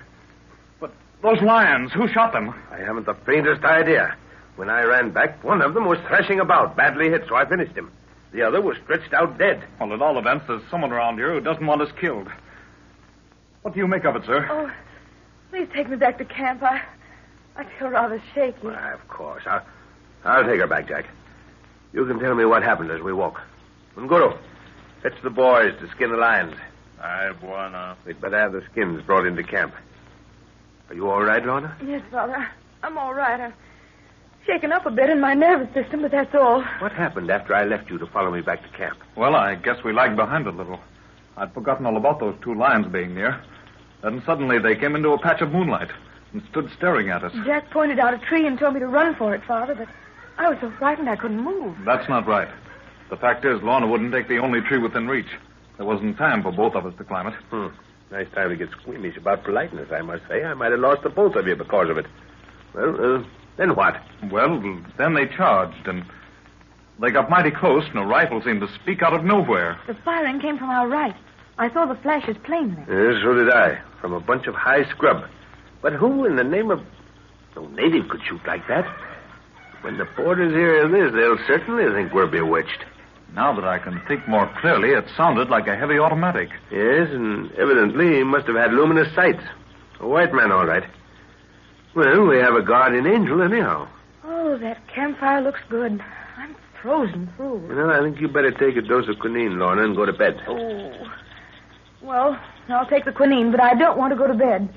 Speaker 5: But those lions, who shot them?
Speaker 3: I haven't the faintest idea. When I ran back, one of them was thrashing about, badly hit, so I finished him. The other was stretched out dead.
Speaker 5: Well, at all events, there's someone around here who doesn't want us killed. What do you make of it, sir?
Speaker 2: Oh, please take me back to camp. I feel rather shaky.
Speaker 3: Why, of course. I'll take her back, Jack. You can tell me what happened as we walk. Nguru, fetch the boys to skin the lions.
Speaker 8: Aye, Buana.
Speaker 3: We'd better have the skins brought into camp. Are you all right, Lorna?
Speaker 2: Yes, Father. I'm all right. I'm shaken up a bit in my nervous system, but that's all.
Speaker 3: What happened after I left you to follow me back to camp?
Speaker 5: Well, I guess we lagged behind a little. I'd forgotten all about those 2 lions being near. Then suddenly they came into a patch of moonlight and stood staring at us.
Speaker 2: Jack pointed out a tree and told me to run for it, Father, but I was so frightened I couldn't move.
Speaker 5: That's not right. The fact is, Lorna wouldn't take the only tree within reach. There wasn't time for both of us to climb it.
Speaker 3: Nice time to get squeamish about politeness, I must say. I might have lost the both of you because of it. Well, then what?
Speaker 5: Well, then they charged, and they got mighty close, and a rifle seemed to speak out of nowhere.
Speaker 2: The firing came from our right. I saw the flashes plainly.
Speaker 3: Yes, so did I. From a bunch of high scrub. But who in the name of... No native could shoot like that. When the porters hear this, they'll certainly think we're bewitched.
Speaker 5: Now that I can think more clearly, it sounded like a heavy automatic.
Speaker 3: Yes, and evidently he must have had luminous sights. A white man, all right. Well, we have a guardian angel anyhow.
Speaker 2: Oh, that campfire looks good. I'm frozen through.
Speaker 3: Well, I think you better take a dose of quinine, Lorna, and go to bed.
Speaker 2: Oh. Well, I'll take the quinine, but I don't want to go to bed.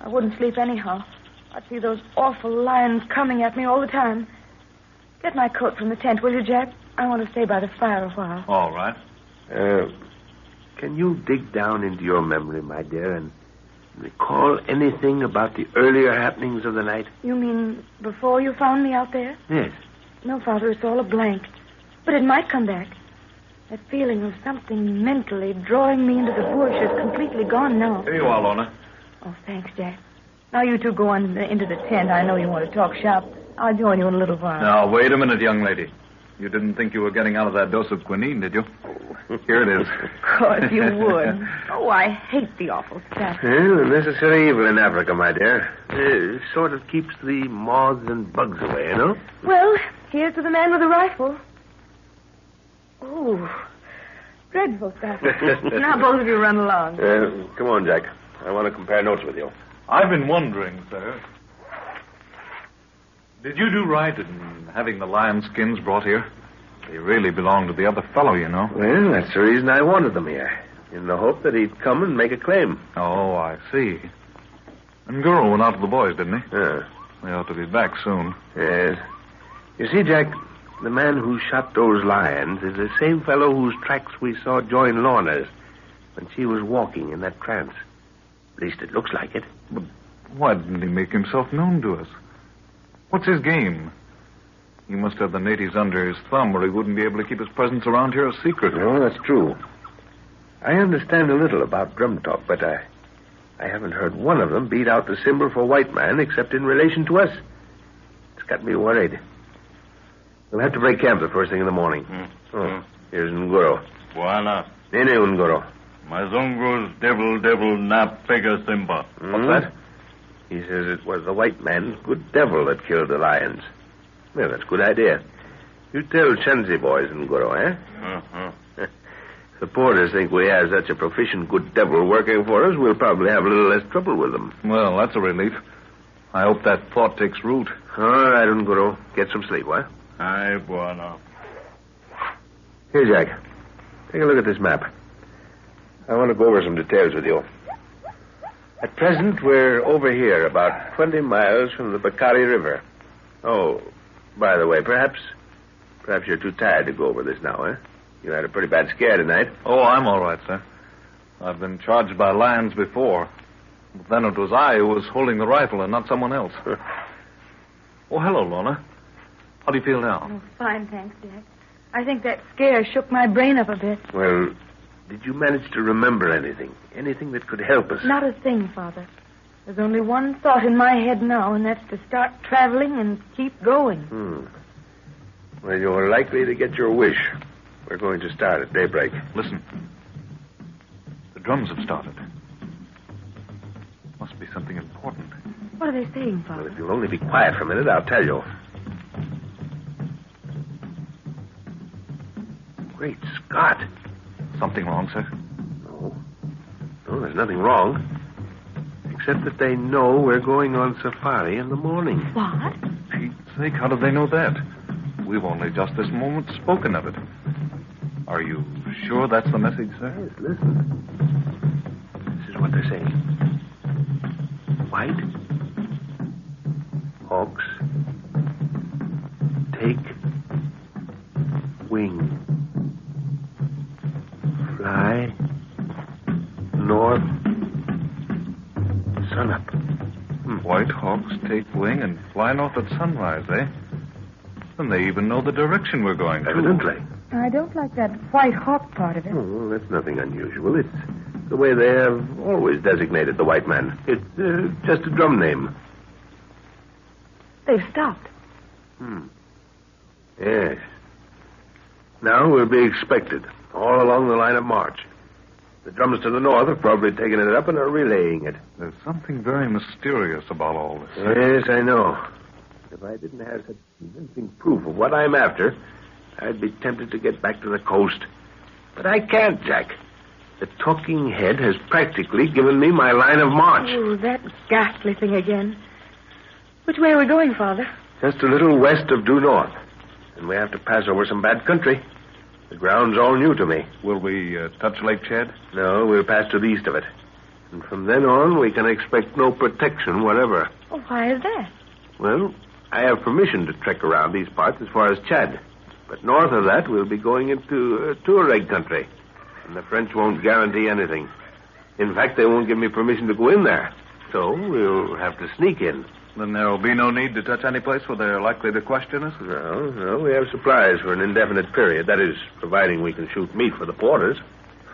Speaker 2: I wouldn't sleep anyhow. I'd see those awful lions coming at me all the time. Get my coat from the tent, will you, Jack? I want to stay by the fire a while.
Speaker 5: All right.
Speaker 3: Can you dig down into your memory, my dear, and recall anything about the earlier happenings of the night?
Speaker 2: You mean before you found me out there?
Speaker 3: Yes.
Speaker 2: No, Father, it's all a blank. But it might come back. That feeling of something mentally drawing me into the bush is completely gone now.
Speaker 5: Here you are, Lorna.
Speaker 2: Oh, thanks, Jack. Now you two go on into the tent. I know you want to talk shop. I'll join you in a little while.
Speaker 5: Now, wait a minute, young lady. You didn't think you were getting out of that dose of quinine, did you? Here it is.
Speaker 2: Of course you would. Oh, I hate the awful stuff.
Speaker 3: Well, a necessary evil in Africa, my dear. It sort of keeps the moths and bugs away, you know?
Speaker 2: Well, here's to the man with the rifle. Oh, dreadful stuff. Now both of you run along.
Speaker 3: Come on, Jack. I want to compare notes with you.
Speaker 5: I've been wondering, sir. Did you do right in having the lion skins brought here? They really belong to the other fellow, you know.
Speaker 3: Well, that's the reason I wanted them here. In the hope that he'd come and make a claim.
Speaker 5: Oh, I see. And Guru went out to the boys, didn't he?
Speaker 3: Yeah.
Speaker 5: They ought to be back soon.
Speaker 3: Yes. You see, Jack, the man who shot those lions is the same fellow whose tracks we saw join Lorna's when she was walking in that trance. At least it looks like it.
Speaker 5: But why didn't he make himself known to us? What's his game? He must have the natives under his thumb, or he wouldn't be able to keep his presence around here a secret.
Speaker 3: No, that's true. I understand a little about drum talk, but I haven't heard one of them beat out the symbol for white man except in relation to us. It's got me worried. We'll have to break camp the first thing in the morning. Oh, here's Nguro.
Speaker 8: Buana.
Speaker 3: Nene Nguro.
Speaker 8: Mazungro's devil na pega simba.
Speaker 3: What's that? He says it was the white man's good devil that killed the lions. Well, that's a good idea. You tell Shenzi boys, Nguro, eh? If the porters think we have such a proficient good devil working for us, we'll probably have a little less trouble with them.
Speaker 5: Well, that's a relief. I hope that thought takes root.
Speaker 3: All right, Nguro. Get some sleep, what?
Speaker 8: Aye, Buana.
Speaker 3: Here, Jack. Take a look at this map. I want to go over some details with you. At present, we're over here, about 20 miles from the Bakari River. Oh, by the way, perhaps you're too tired to go over this now, eh? You had a pretty bad scare tonight.
Speaker 5: Oh, I'm all right, sir. I've been charged by lions before. But then it was I who was holding the rifle and not someone else. Oh, hello, Lorna. How do you feel now?
Speaker 2: Oh, fine, thanks, Jack. I think that scare shook my brain up a bit.
Speaker 3: Well, did you manage to remember anything? Anything that could help us?
Speaker 2: Not a thing, Father. There's only one thought in my head now, and that's to start traveling and keep going.
Speaker 3: Well, you're likely to get your wish. We're going to start at daybreak.
Speaker 5: Listen. The drums have started. Must be something important.
Speaker 2: What are they saying, Father?
Speaker 3: Well, if you'll only be quiet for a minute, I'll tell you. Great Scott.
Speaker 5: Something wrong, sir?
Speaker 3: No, there's nothing wrong. Except that they know we're going on safari in the morning.
Speaker 2: What?
Speaker 5: Pete's sake, how did they know that? We've only just this moment spoken of it. Are you sure that's the message, sir?
Speaker 3: Yes, listen. This is what they're saying. White hawks take wing. Fly north sunup.
Speaker 5: White hawks take wing and fly north at sunrise, eh? And they even know the direction we're going to.
Speaker 3: Evidently.
Speaker 2: I don't like that white hawk part of it.
Speaker 3: Oh, well, that's nothing unusual. It's the way they have always designated the white man. It's just a drum name.
Speaker 2: They've stopped.
Speaker 3: Yes. Now we'll be expected, all along the line of march. The drums to the north have probably taken it up and are relaying it.
Speaker 5: There's something very mysterious about all this.
Speaker 3: Yes, I know. If I didn't have such convincing proof of what I'm after, I'd be tempted to get back to the coast. But I can't, Jack. The talking head has practically given me my line of march.
Speaker 2: Oh, that ghastly thing again. Which way are we going, Father?
Speaker 3: Just a little west of due north. And we have to pass over some bad country. The ground's all new to me.
Speaker 5: Will we touch Lake Chad?
Speaker 3: No, we'll pass to the east of it. And from then on, we can expect no protection whatever.
Speaker 2: Oh, why is that?
Speaker 3: Well, I have permission to trek around these parts as far as Chad. But north of that, we'll be going into Tuareg country. And the French won't guarantee anything. In fact, they won't give me permission to go in there. So we'll have to sneak in.
Speaker 5: Then there'll be no need to touch any place where they're likely to question us?
Speaker 3: No, we have supplies for an indefinite period. That is, providing we can shoot meat for the porters.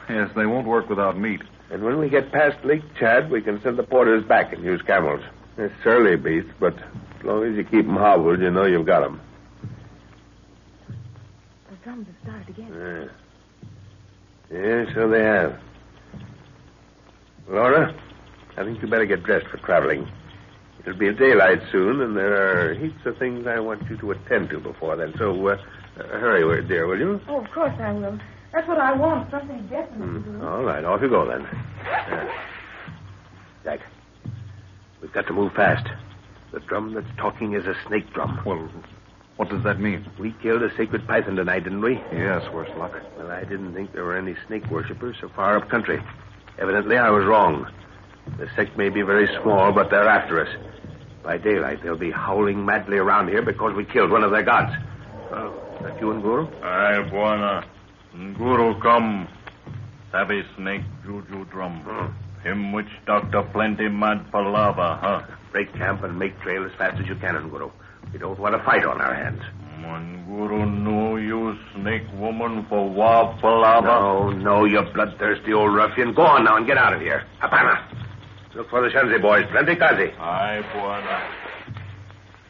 Speaker 5: Yes, they won't work without meat.
Speaker 3: And when we get past Lake Chad, we can send the porters back and use camels. They're surly beasts, but as long as you keep them hobbled, you know you've got them.
Speaker 2: The drums have started again.
Speaker 3: Yeah, so they have. Laura, I think you better get dressed for traveling. It'll be daylight soon, and there are heaps of things I want you to attend to before then. So, hurry, dear, will you?
Speaker 2: Oh, of course I will. That's what I want, something definite to do.
Speaker 3: All right, off you go then. Jack, we've got to move fast. The drum that's talking is a snake drum.
Speaker 5: Well, what does that mean?
Speaker 3: We killed a sacred python tonight, didn't we?
Speaker 5: Yes, worse luck.
Speaker 3: Well, I didn't think there were any snake worshippers so far up country. Evidently, I was wrong. The sect may be very small, but they're after us. By daylight, they'll be howling madly around here because we killed one of their gods. Is that you, Nguru?
Speaker 8: Aye, Buana. Nguru come. Savvy snake juju drum. Him witch doctor plenty mad palava, huh?
Speaker 3: Break camp and make trail as fast as you can, Nguru. We don't want a fight on our hands.
Speaker 8: Nguru know you snake woman for wa palava.
Speaker 3: No, you bloodthirsty old ruffian. Go on now and get out of here. Hapana. Look for the Shanzi boys. Plenty kazi.
Speaker 8: Aye, Buana.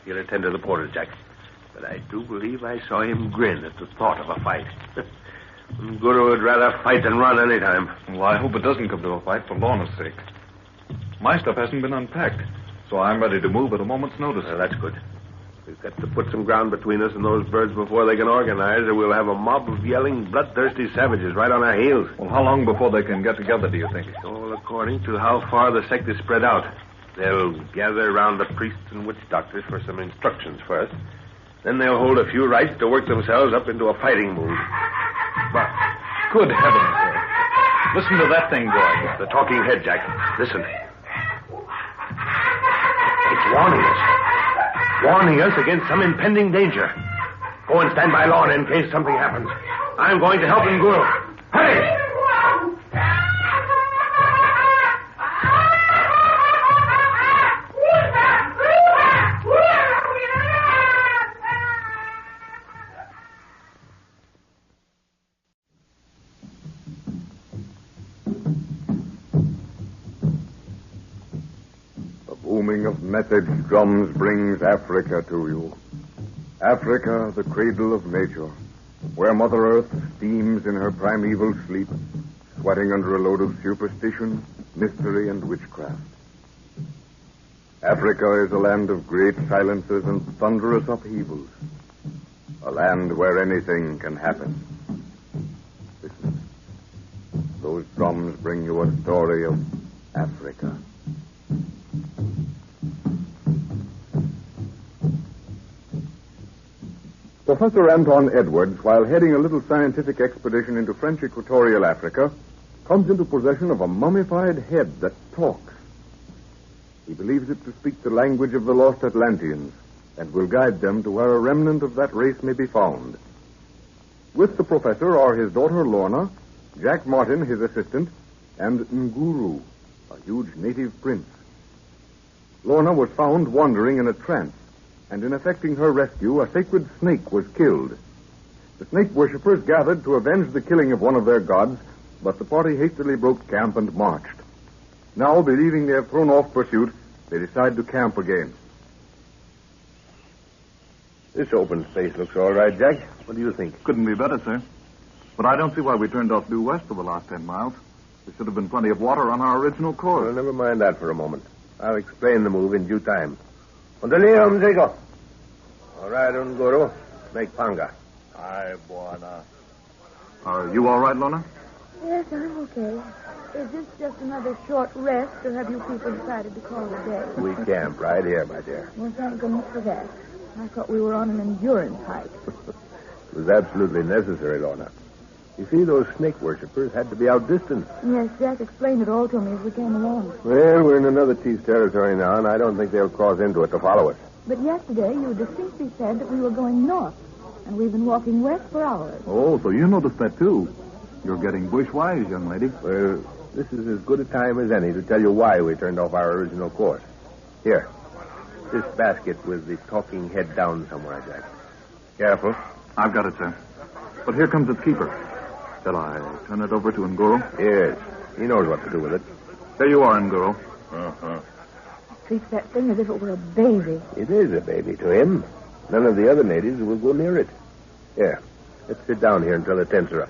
Speaker 3: He'll attend to the porters, Jack. But I do believe I saw him grin at the thought of a fight. Guru would rather fight than run any time.
Speaker 5: Well, I hope it doesn't come to a fight for Lorna's sake. My stuff hasn't been unpacked, so I'm ready to move at a moment's notice.
Speaker 3: Well, that's good. We've got to put some ground between us and those birds before they can organize, or we'll have a mob of yelling, bloodthirsty savages right on our heels.
Speaker 5: Well, how long before they can get together, do you think?
Speaker 3: All according to how far the sect is spread out. They'll gather around the priests and witch doctors for some instructions first. Then they'll hold a few rites to work themselves up into a fighting mood.
Speaker 5: But, good heavens, sir. Listen to that thing going.
Speaker 3: The talking head, Jack. Listen. It's warning us. Warning us against some impending danger. Go and stand by Lorna in case something happens. I'm going to help Nguru. Hurry!
Speaker 1: Booming of message drums brings Africa to you. Africa, the cradle of nature, where Mother Earth steams in her primeval sleep, sweating under a load of superstition, mystery, and witchcraft. Africa is a land of great silences and thunderous upheavals, a land where anything can happen. Listen. Those drums bring you a story of Africa. Professor Anton Edwards, while heading a little scientific expedition into French Equatorial Africa, comes into possession of a mummified head that talks. He believes it to speak the language of the lost Atlanteans and will guide them to where a remnant of that race may be found. With the professor are his daughter Lorna, Jack Martin, his assistant, and Nguru, a huge native prince. Lorna was found wandering in a trance, and in effecting her rescue, a sacred snake was killed. The snake worshippers gathered to avenge the killing of one of their gods, but the party hastily broke camp and marched. Now, believing they have thrown off pursuit, they decide to camp again.
Speaker 3: This open space looks all right, Jack. What do you think?
Speaker 4: Couldn't be better, sir. But I don't see why we turned off due west for the last 10 miles. There should have been plenty of water on our original course.
Speaker 3: Well, never mind that for a moment. I'll explain the move in due time. All right, Nguru. Make panga.
Speaker 8: Aye, Buana.
Speaker 4: Are you all right, Lorna?
Speaker 2: Yes, I'm okay. Is this just another short rest, or have you people decided to call it a day?
Speaker 3: We camp right here, my dear.
Speaker 2: Well, thank goodness for that. I thought we were on an endurance hike.
Speaker 3: It was absolutely necessary, Lorna. You see, those snake worshippers had to be outdistanced.
Speaker 2: Yes, Jack explained it all to me as we came along.
Speaker 3: Well, we're in another chief's territory now, and I don't think they'll cross into it to follow us.
Speaker 2: But yesterday you distinctly said that we were going north, and we've been walking west for hours.
Speaker 4: Oh, so you noticed that, too. You're getting bush-wise, young lady.
Speaker 3: Well, this is as good a time as any to tell you why we turned off our original course. Here, this basket with the talking head down somewhere, Jack. Careful.
Speaker 4: I've got it, sir. But here comes its keeper. Shall I turn it over to Nguru?
Speaker 3: Yes. He knows what to do with it.
Speaker 4: There you are, Nguru.
Speaker 2: Treats that thing as if it were a baby.
Speaker 3: It is a baby to him. None of the other natives will go near it. Here, let's sit down here until the tents are up.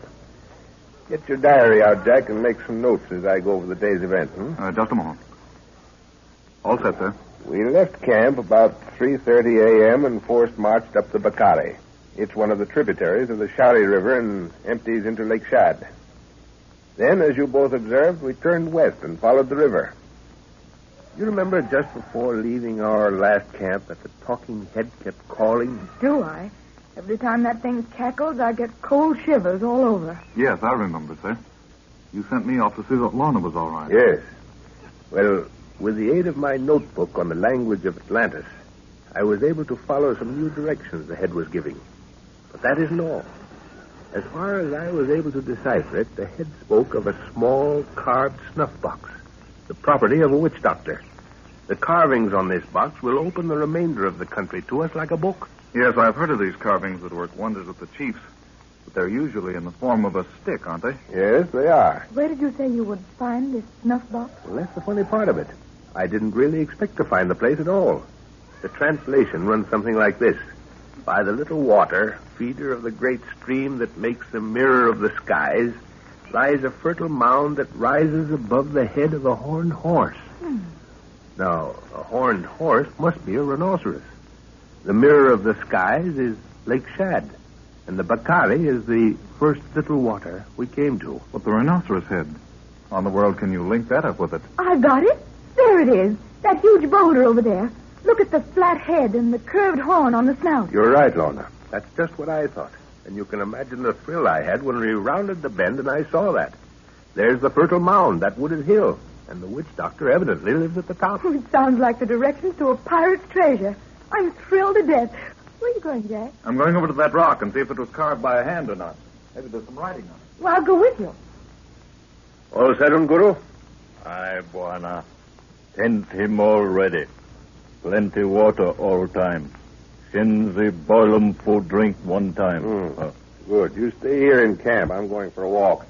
Speaker 3: Get your diary out, Jack, and make some notes as I go over the day's event.
Speaker 4: Just a moment. All set, sir.
Speaker 3: We left camp about 3:30 a.m. and forced marched up the Bakari. It's one of the tributaries of the Shari River and empties into Lake Shad. Then, as you both observed, we turned west and followed the river. You remember just before leaving our last camp that the talking head kept calling?
Speaker 2: Do I? Every time that thing cackles, I get cold shivers all over.
Speaker 4: Yes, I remember, sir. You sent me off to see that Lorna was all right.
Speaker 3: Yes. Well, With the aid of my notebook on the language of Atlantis, I was able to follow some new directions the head was giving. But that isn't all. As far as I was able to decipher it, the head spoke of a small carved snuff box, the property of a witch doctor. The carvings on this box will open the remainder of the country to us like a book.
Speaker 4: Yes, I've heard of these carvings that work wonders with the chiefs. But they're usually in the form of a stick, aren't they?
Speaker 3: Yes, they are.
Speaker 2: Where did you say you would find this snuff box?
Speaker 3: Well, that's the funny part of it. I didn't really expect to find the place at all. The translation runs something like this. By the little water, feeder of the great stream that makes the mirror of the skies, lies a fertile mound that rises above the head of a horned horse. Now, a horned horse must be a rhinoceros. The mirror of the skies is Lake Shad, and the Bakari is the first little water we came to.
Speaker 4: But the rhinoceros head. How in the world can you link that up with it?
Speaker 2: I've got it. There it is. That huge boulder over there. Look at the flat head and the curved horn on the snout.
Speaker 3: You're right, Lorna. That's just what I thought. And you can imagine the thrill I had when we rounded the bend and I saw that. There's the fertile mound, that wooded hill. And the witch doctor evidently lives at the top.
Speaker 2: It sounds like the directions to a pirate's treasure. I'm thrilled to death. Where are you going, Jack?
Speaker 4: I'm going over to that rock and see if it was carved by a hand or not. Maybe there's some writing on it.
Speaker 2: Well, I'll go with you.
Speaker 3: All set, Guru?
Speaker 8: Aye, Buana. Tent him all ready. Plenty water all time. Shinzi boil 'em food drink one time.
Speaker 3: Good. You stay here in camp. I'm going for a walk.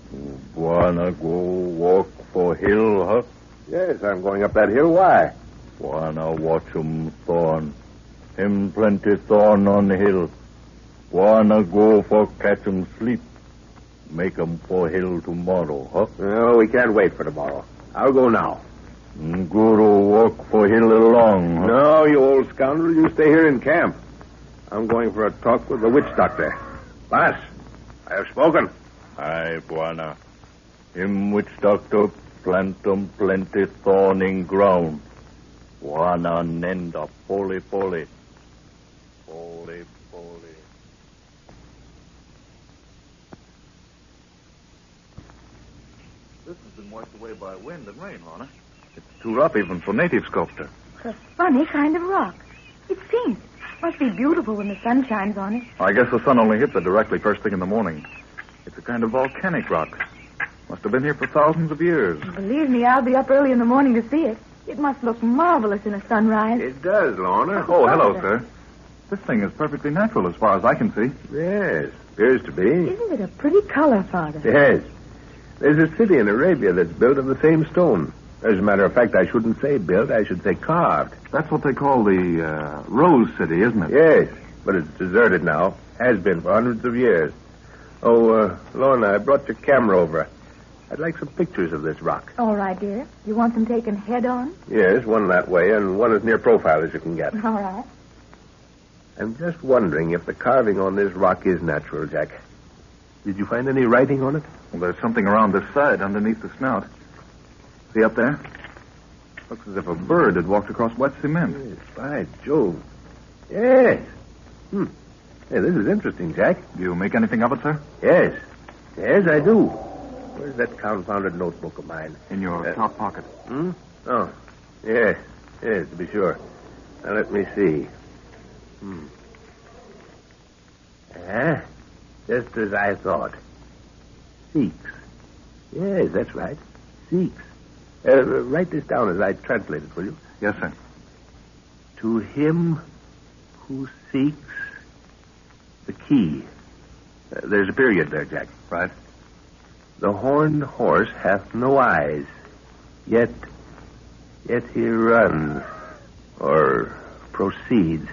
Speaker 8: Buana go walk for hill, huh?
Speaker 3: Yes, I'm going up that hill. Why?
Speaker 8: Buana watch 'em thorn. Him plenty thorn on hill. Buana go for catch 'em sleep. Make 'em for hill tomorrow, huh?
Speaker 3: No, we can't wait for tomorrow. I'll go now.
Speaker 8: Guru walk for hill along, huh?
Speaker 3: No, you old scoundrel. You stay here in camp. I'm going for a talk with the witch doctor. Boss, I have spoken.
Speaker 8: Aye, Buana. Him witch doctor plant 'em plenty thorning ground. Buana nenda poli. Poli.
Speaker 4: This has been washed away by wind and rain, Lorna. It's too rough even for native sculpture.
Speaker 2: It's a funny kind of rock. It's pink. Must be beautiful when the sun shines on it.
Speaker 4: I guess the sun only hits it directly first thing in the morning. It's a kind of volcanic rock. Must have been here for thousands of years.
Speaker 2: Believe me, I'll be up early in the morning to see it. It must look marvelous in a sunrise.
Speaker 3: It does, Lorna.
Speaker 4: Oh, hello, sir. This thing is perfectly natural as far as I can see.
Speaker 3: Yes, appears to be.
Speaker 2: Isn't it a pretty color, Father?
Speaker 3: Yes. There's a city in Arabia that's built of the same stone. As a matter of fact, I shouldn't say built, I should say carved.
Speaker 4: That's what they call the Rose City, isn't it?
Speaker 3: Yes, but it's deserted now. Has been for hundreds of years. Oh, Lorna, I brought your camera over. I'd like some pictures of this rock.
Speaker 2: All right, dear. You want them taken head on?
Speaker 3: Yes, one that way and one as near profile as you can get.
Speaker 2: All right.
Speaker 3: I'm just wondering if the carving on this rock is natural, Jack. Did you find any writing on it?
Speaker 4: Well, there's something around this side underneath the snout. See up there? Looks as if a bird had walked across wet cement.
Speaker 3: Yes, by Jove. Yes. Hey, this is interesting, Jack.
Speaker 4: Do you make anything of it, sir?
Speaker 3: Yes. Yes, I do. Where's that confounded notebook of mine?
Speaker 4: In your top pocket.
Speaker 3: Oh, yes. Yes, to be sure. Now, let me see. Just as I thought. Sikhs. Yes, that's right. Sikhs. Write this down as I translate it, will you?
Speaker 4: Yes, sir.
Speaker 3: To him who seeks the key. There's a period there, Jack.
Speaker 4: Right.
Speaker 3: The horned horse hath no eyes, yet he runs, or proceeds.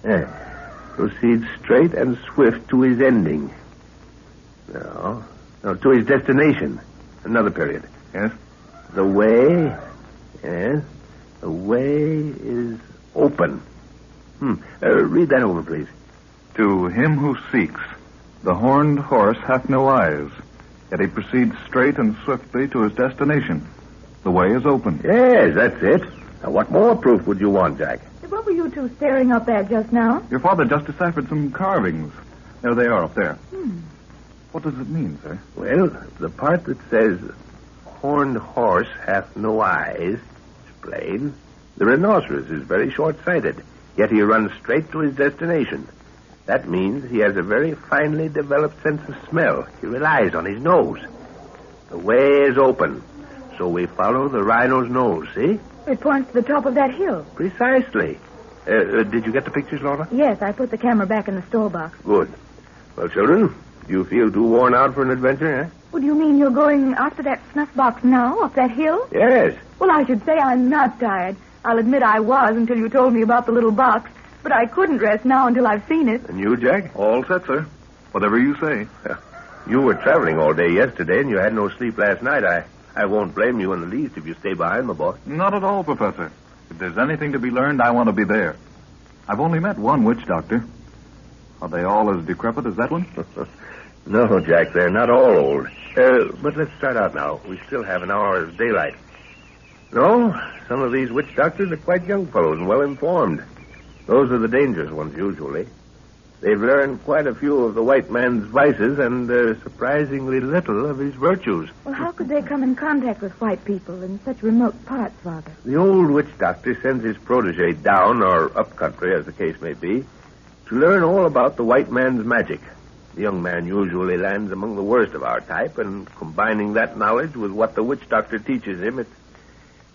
Speaker 3: Proceeds straight and swift to his ending. No, to his destination. Another period.
Speaker 4: Yes?
Speaker 3: The way, the way is open. Read that over, please.
Speaker 4: To him who seeks, the horned horse hath no eyes, yet he proceeds straight and swiftly to his destination. The way is open.
Speaker 3: Yes, that's it. Now, what more proof would you want, Jack?
Speaker 2: What were you two staring up at just now?
Speaker 4: Your father just deciphered some carvings. There they are up there. What does it mean, sir?
Speaker 3: Well, the part that says horned horse hath no eyes explain. The rhinoceros is very short-sighted, yet he runs straight to his destination. That means he has a very finely developed sense of smell. He relies on his nose. The way is open, so we follow the rhino's nose, see?
Speaker 2: It points to the top of that hill.
Speaker 3: Precisely. Did you get the pictures, Laura?
Speaker 2: Yes, I put the camera back in the store box.
Speaker 3: Good. Well, children, do you feel too worn out for an adventure, eh?
Speaker 2: Well, do you mean you're going after that snuff box now, up that hill?
Speaker 3: Yes.
Speaker 2: Well, I should say I'm not tired. I'll admit I was until you told me about the little box, but I couldn't rest now until I've seen it.
Speaker 3: And you, Jack?
Speaker 5: All set, sir. Whatever you say.
Speaker 3: You were traveling all day yesterday, and you had no sleep last night. I won't blame you in the least if you stay behind, my boy.
Speaker 5: Not at all, Professor. If there's anything to be learned, I want to be there. I've only met one witch doctor. Are they all as decrepit as that one?
Speaker 3: No, Jack, they're not all old. But let's start out now. We still have an hour's daylight. No, some of these witch doctors are quite young fellows and well-informed. Those are the dangerous ones, usually. They've learned quite a few of the white man's vices and surprisingly little of his virtues.
Speaker 2: Well, how could they come in contact with white people in such remote parts, Father?
Speaker 3: The old witch doctor sends his protege down, or up country, as the case may be, to learn all about the white man's magic. The young man usually lands among the worst of our type, and combining that knowledge with what the witch doctor teaches him, it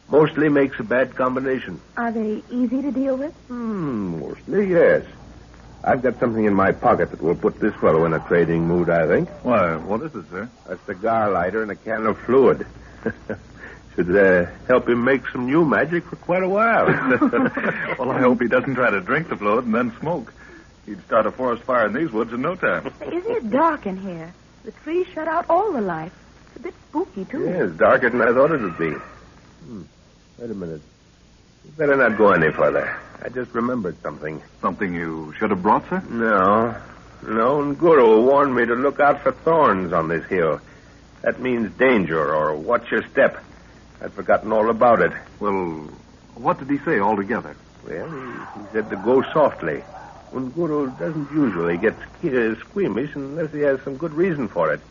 Speaker 3: mostly makes a bad combination.
Speaker 2: Are they easy to deal with?
Speaker 3: Mostly, yes. I've got something in my pocket that will put this fellow in a trading mood, I think.
Speaker 5: Why, what is it, sir?
Speaker 3: A cigar lighter and a can of fluid. Should help him make some new magic for quite a while.
Speaker 5: Well, I hope he doesn't try to drink the fluid and then smoke. He'd start a forest fire in these woods in no time.
Speaker 2: Isn't it dark in here? The trees shut out all the light. It's a bit spooky, too.
Speaker 3: Yeah, it's darker than I thought it would be. Wait a minute. You better not go any further. I just remembered something.
Speaker 5: Something you should have brought, sir?
Speaker 3: No, Guru warned me to look out for thorns on this hill. That means danger, or watch your step. I'd forgotten all about it.
Speaker 5: Well, what did he say altogether?
Speaker 3: Well, he said to go softly. Guru doesn't usually get squeamish unless he has some good reason for it.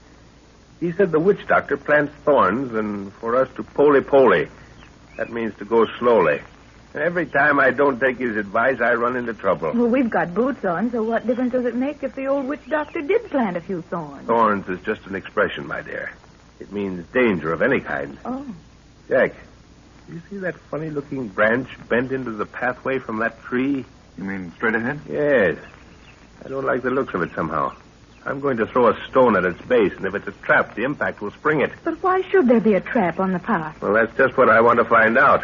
Speaker 3: He said the witch doctor plants thorns, and for us to poly-poly. That means to go slowly. Every time I don't take his advice, I run into trouble.
Speaker 2: Well, we've got boots on, so what difference does it make if the old witch doctor did plant a few thorns?
Speaker 3: Thorns is just an expression, my dear. It means danger of any kind.
Speaker 2: Oh.
Speaker 3: Jack, do you see that funny-looking branch bent into the pathway from that tree?
Speaker 5: You mean straight ahead?
Speaker 3: Yes. I don't like the looks of it somehow. I'm going to throw a stone at its base, and if it's a trap, the impact will spring it.
Speaker 2: But why should there be a trap on the path?
Speaker 3: Well, that's just what I want to find out.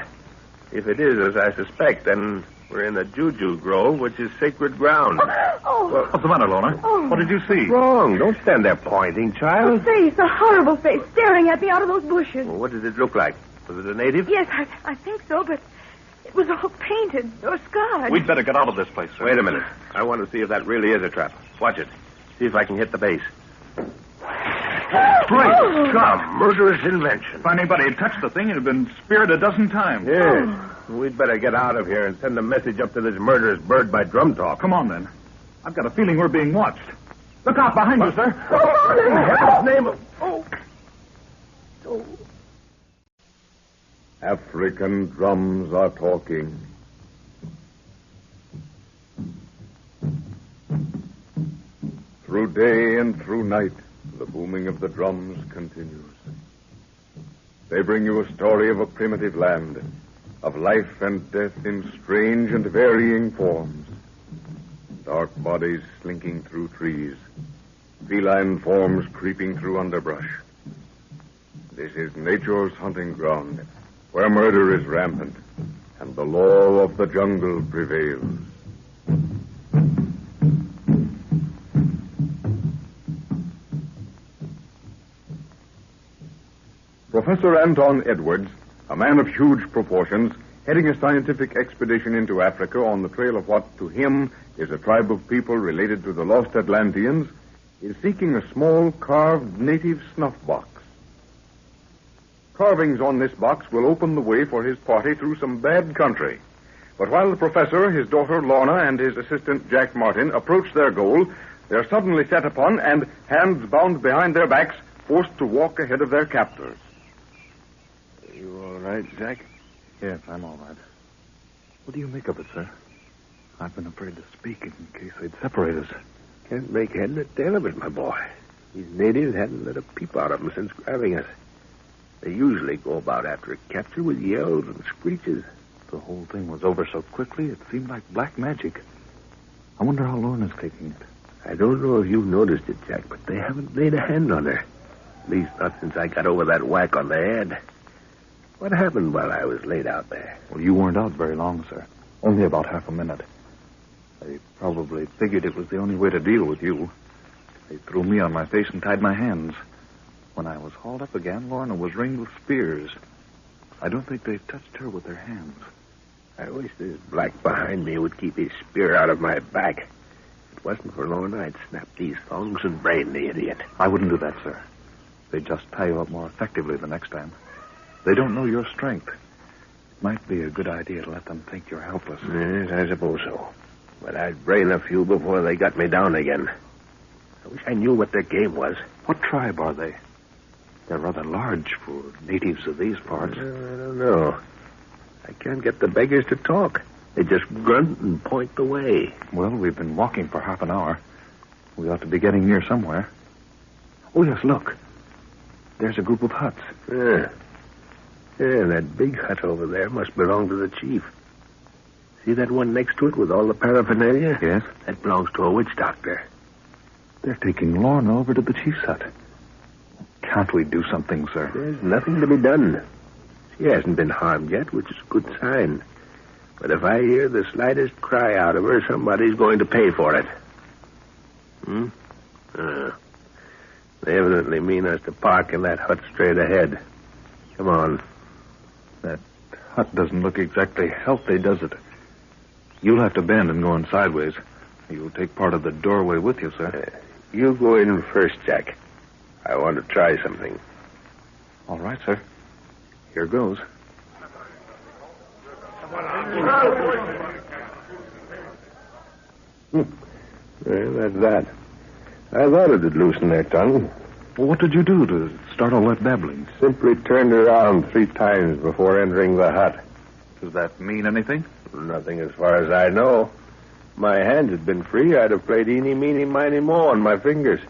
Speaker 3: If it is as I suspect, then we're in the Juju Grove, which is sacred ground.
Speaker 2: Oh.
Speaker 5: What's the matter, Lorna?
Speaker 2: Oh.
Speaker 5: What did you see?
Speaker 3: Wrong. Don't stand there pointing, child.
Speaker 2: A face, a horrible face, staring at me out of those bushes.
Speaker 3: Well, what did it look like? Was it a native?
Speaker 2: Yes, I think so, but it was all painted or scarred.
Speaker 5: We'd better get out of this place, sir.
Speaker 3: Wait a minute. I want to see if that really is a trap. Watch it. See if I can hit the base. Great Scott, murderous invention.
Speaker 5: If anybody had touched the thing, it had been speared a dozen times.
Speaker 3: Yes. We'd better get out of here and send a message up to this murderous bird by drum talk.
Speaker 5: Come on, then. I've got a feeling we're being watched. Look out behind you, sir.
Speaker 3: In heaven's name. Oh.
Speaker 6: African drums are talking. Through day and through night, the booming of the drums continues. They bring you a story of a primitive land, of life and death in strange and varying forms. Dark bodies slinking through trees, feline forms creeping through underbrush. This is nature's hunting ground, where murder is rampant and the law of the jungle prevails. Professor Anton Edwards, a man of huge proportions, heading a scientific expedition into Africa on the trail of what to him is a tribe of people related to the lost Atlanteans, is seeking a small carved native snuff box. Carvings on this box will open the way for his party through some bad country. But while the professor, his daughter Lorna, and his assistant Jack Martin approach their goal, they're suddenly set upon and, hands bound behind their backs, forced to walk ahead of their captors.
Speaker 3: You all right, Jack?
Speaker 4: Yes, I'm all right. What do you make of it, sir? I've been afraid to speak in case they'd separate us.
Speaker 3: Can't make head nor tail of it, my boy. These natives hadn't let a peep out of them since grabbing us. They usually go about after a capture with yells and screeches.
Speaker 4: The whole thing was over so quickly, it seemed like black magic. I wonder how Lorna's taking it.
Speaker 3: I don't know if you've noticed it, Jack, but they haven't laid a hand on her. At least not since I got over that whack on the head. What happened while I was laid out there?
Speaker 4: Well, you weren't out very long, sir. Only about half a minute. They probably figured it was the only way to deal with you. They threw me on my face and tied my hands. When I was hauled up again, Lorna was ringed with spears. I don't think they touched her with their hands.
Speaker 3: I wish this black behind me would keep his spear out of my back. If it wasn't for Lorna, I'd snap these thongs and brain the idiot.
Speaker 4: I wouldn't do that, sir. They'd just tie you up more effectively the next time. They don't know your strength. It might be a good idea to let them think you're helpless.
Speaker 3: Yes, I suppose so. But I'd brain a few before they got me down again. I wish I knew what their game was.
Speaker 4: What tribe are they? They're rather large for natives of these parts.
Speaker 3: I don't know. I can't get the beggars to talk. They just grunt and point the way.
Speaker 4: Well, we've been walking for half an hour. We ought to be getting near somewhere. Oh, yes, look. There's a group of huts.
Speaker 3: Yeah, that big hut over there must belong to the chief. See that one next to it with all the paraphernalia?
Speaker 4: Yes.
Speaker 3: That belongs to a witch doctor.
Speaker 4: They're taking Lorna over to the chief's hut. Can't we do something, sir?
Speaker 3: There's nothing to be done. She hasn't been harmed yet, which is a good sign. But if I hear the slightest cry out of her, somebody's going to pay for it. They evidently mean us to park in that hut straight ahead. Come on.
Speaker 4: That hut doesn't look exactly healthy, does it? You'll have to bend and go in sideways. You'll take part of the doorway with you, sir.
Speaker 3: You go in first, Jack. I want to try something.
Speaker 4: All right, sir. Here goes.
Speaker 3: Well, that's that. I thought it'd loosen their tongue.
Speaker 4: Well, what did you do to start all that babbling?
Speaker 3: Simply turned around 3 times before entering the hut.
Speaker 4: Does that mean anything?
Speaker 3: Nothing as far as I know. My hands had been free, I'd have played eeny, meeny, miny, mo on my fingers.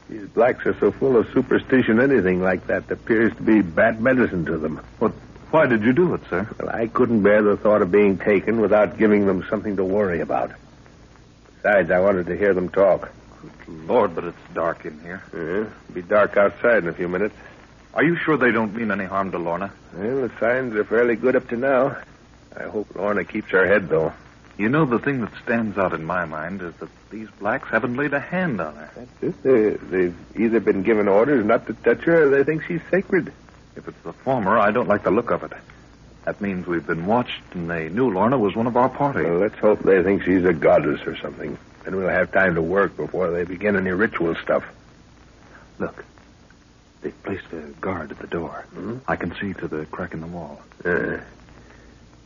Speaker 3: These blacks are so full of superstition, anything like that appears to be bad medicine to them.
Speaker 4: But why did you do it, sir?
Speaker 3: Well, I couldn't bear the thought of being taken without giving them something to worry about. Besides, I wanted to hear them talk.
Speaker 4: Good Lord, but it's dark in here.
Speaker 3: It'll be dark outside in a few minutes.
Speaker 4: Are you sure they don't mean any harm to Lorna?
Speaker 3: Well, the signs are fairly good up to now. I hope Lorna keeps her head, though.
Speaker 4: You know, the thing that stands out in my mind is that these blacks haven't laid a hand on her.
Speaker 3: That's it. They've either been given orders not to touch her or they think she's sacred.
Speaker 4: If it's the former, I don't like the look of it. That means we've been watched and they knew Lorna was one of our party.
Speaker 3: Well, let's hope they think she's a goddess or something. Then we'll have time to work before they begin any ritual stuff.
Speaker 4: Look, they've placed a guard at the door. I can see to the crack in the wall.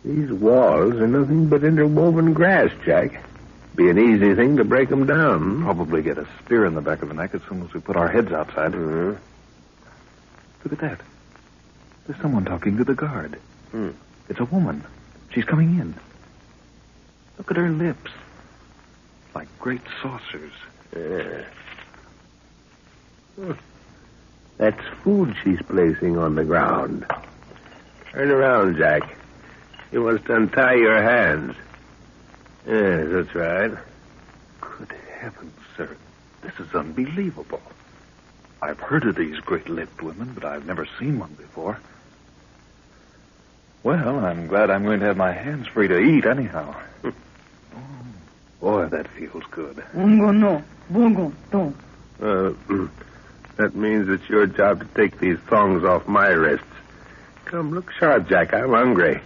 Speaker 3: These walls are nothing but interwoven grass, Jack. Be an easy thing to break them down.
Speaker 4: Probably get a spear in the back of the neck as soon as we put our heads outside. Look at that. There's someone talking to the guard. It's a woman. She's coming in. Look at her lips. Like great saucers.
Speaker 3: That's food she's placing on the ground. Turn around, Jack. You must untie your hands. Yes, that's right.
Speaker 4: Good heavens, sir. This is unbelievable. I've heard of these great-lipped women, but I've never seen one before. Well, I'm glad I'm going to have my hands free to eat anyhow. Boy, that feels good.
Speaker 3: That means it's your job to take these thongs off my wrists. Come, look sharp, Jack. I'm hungry.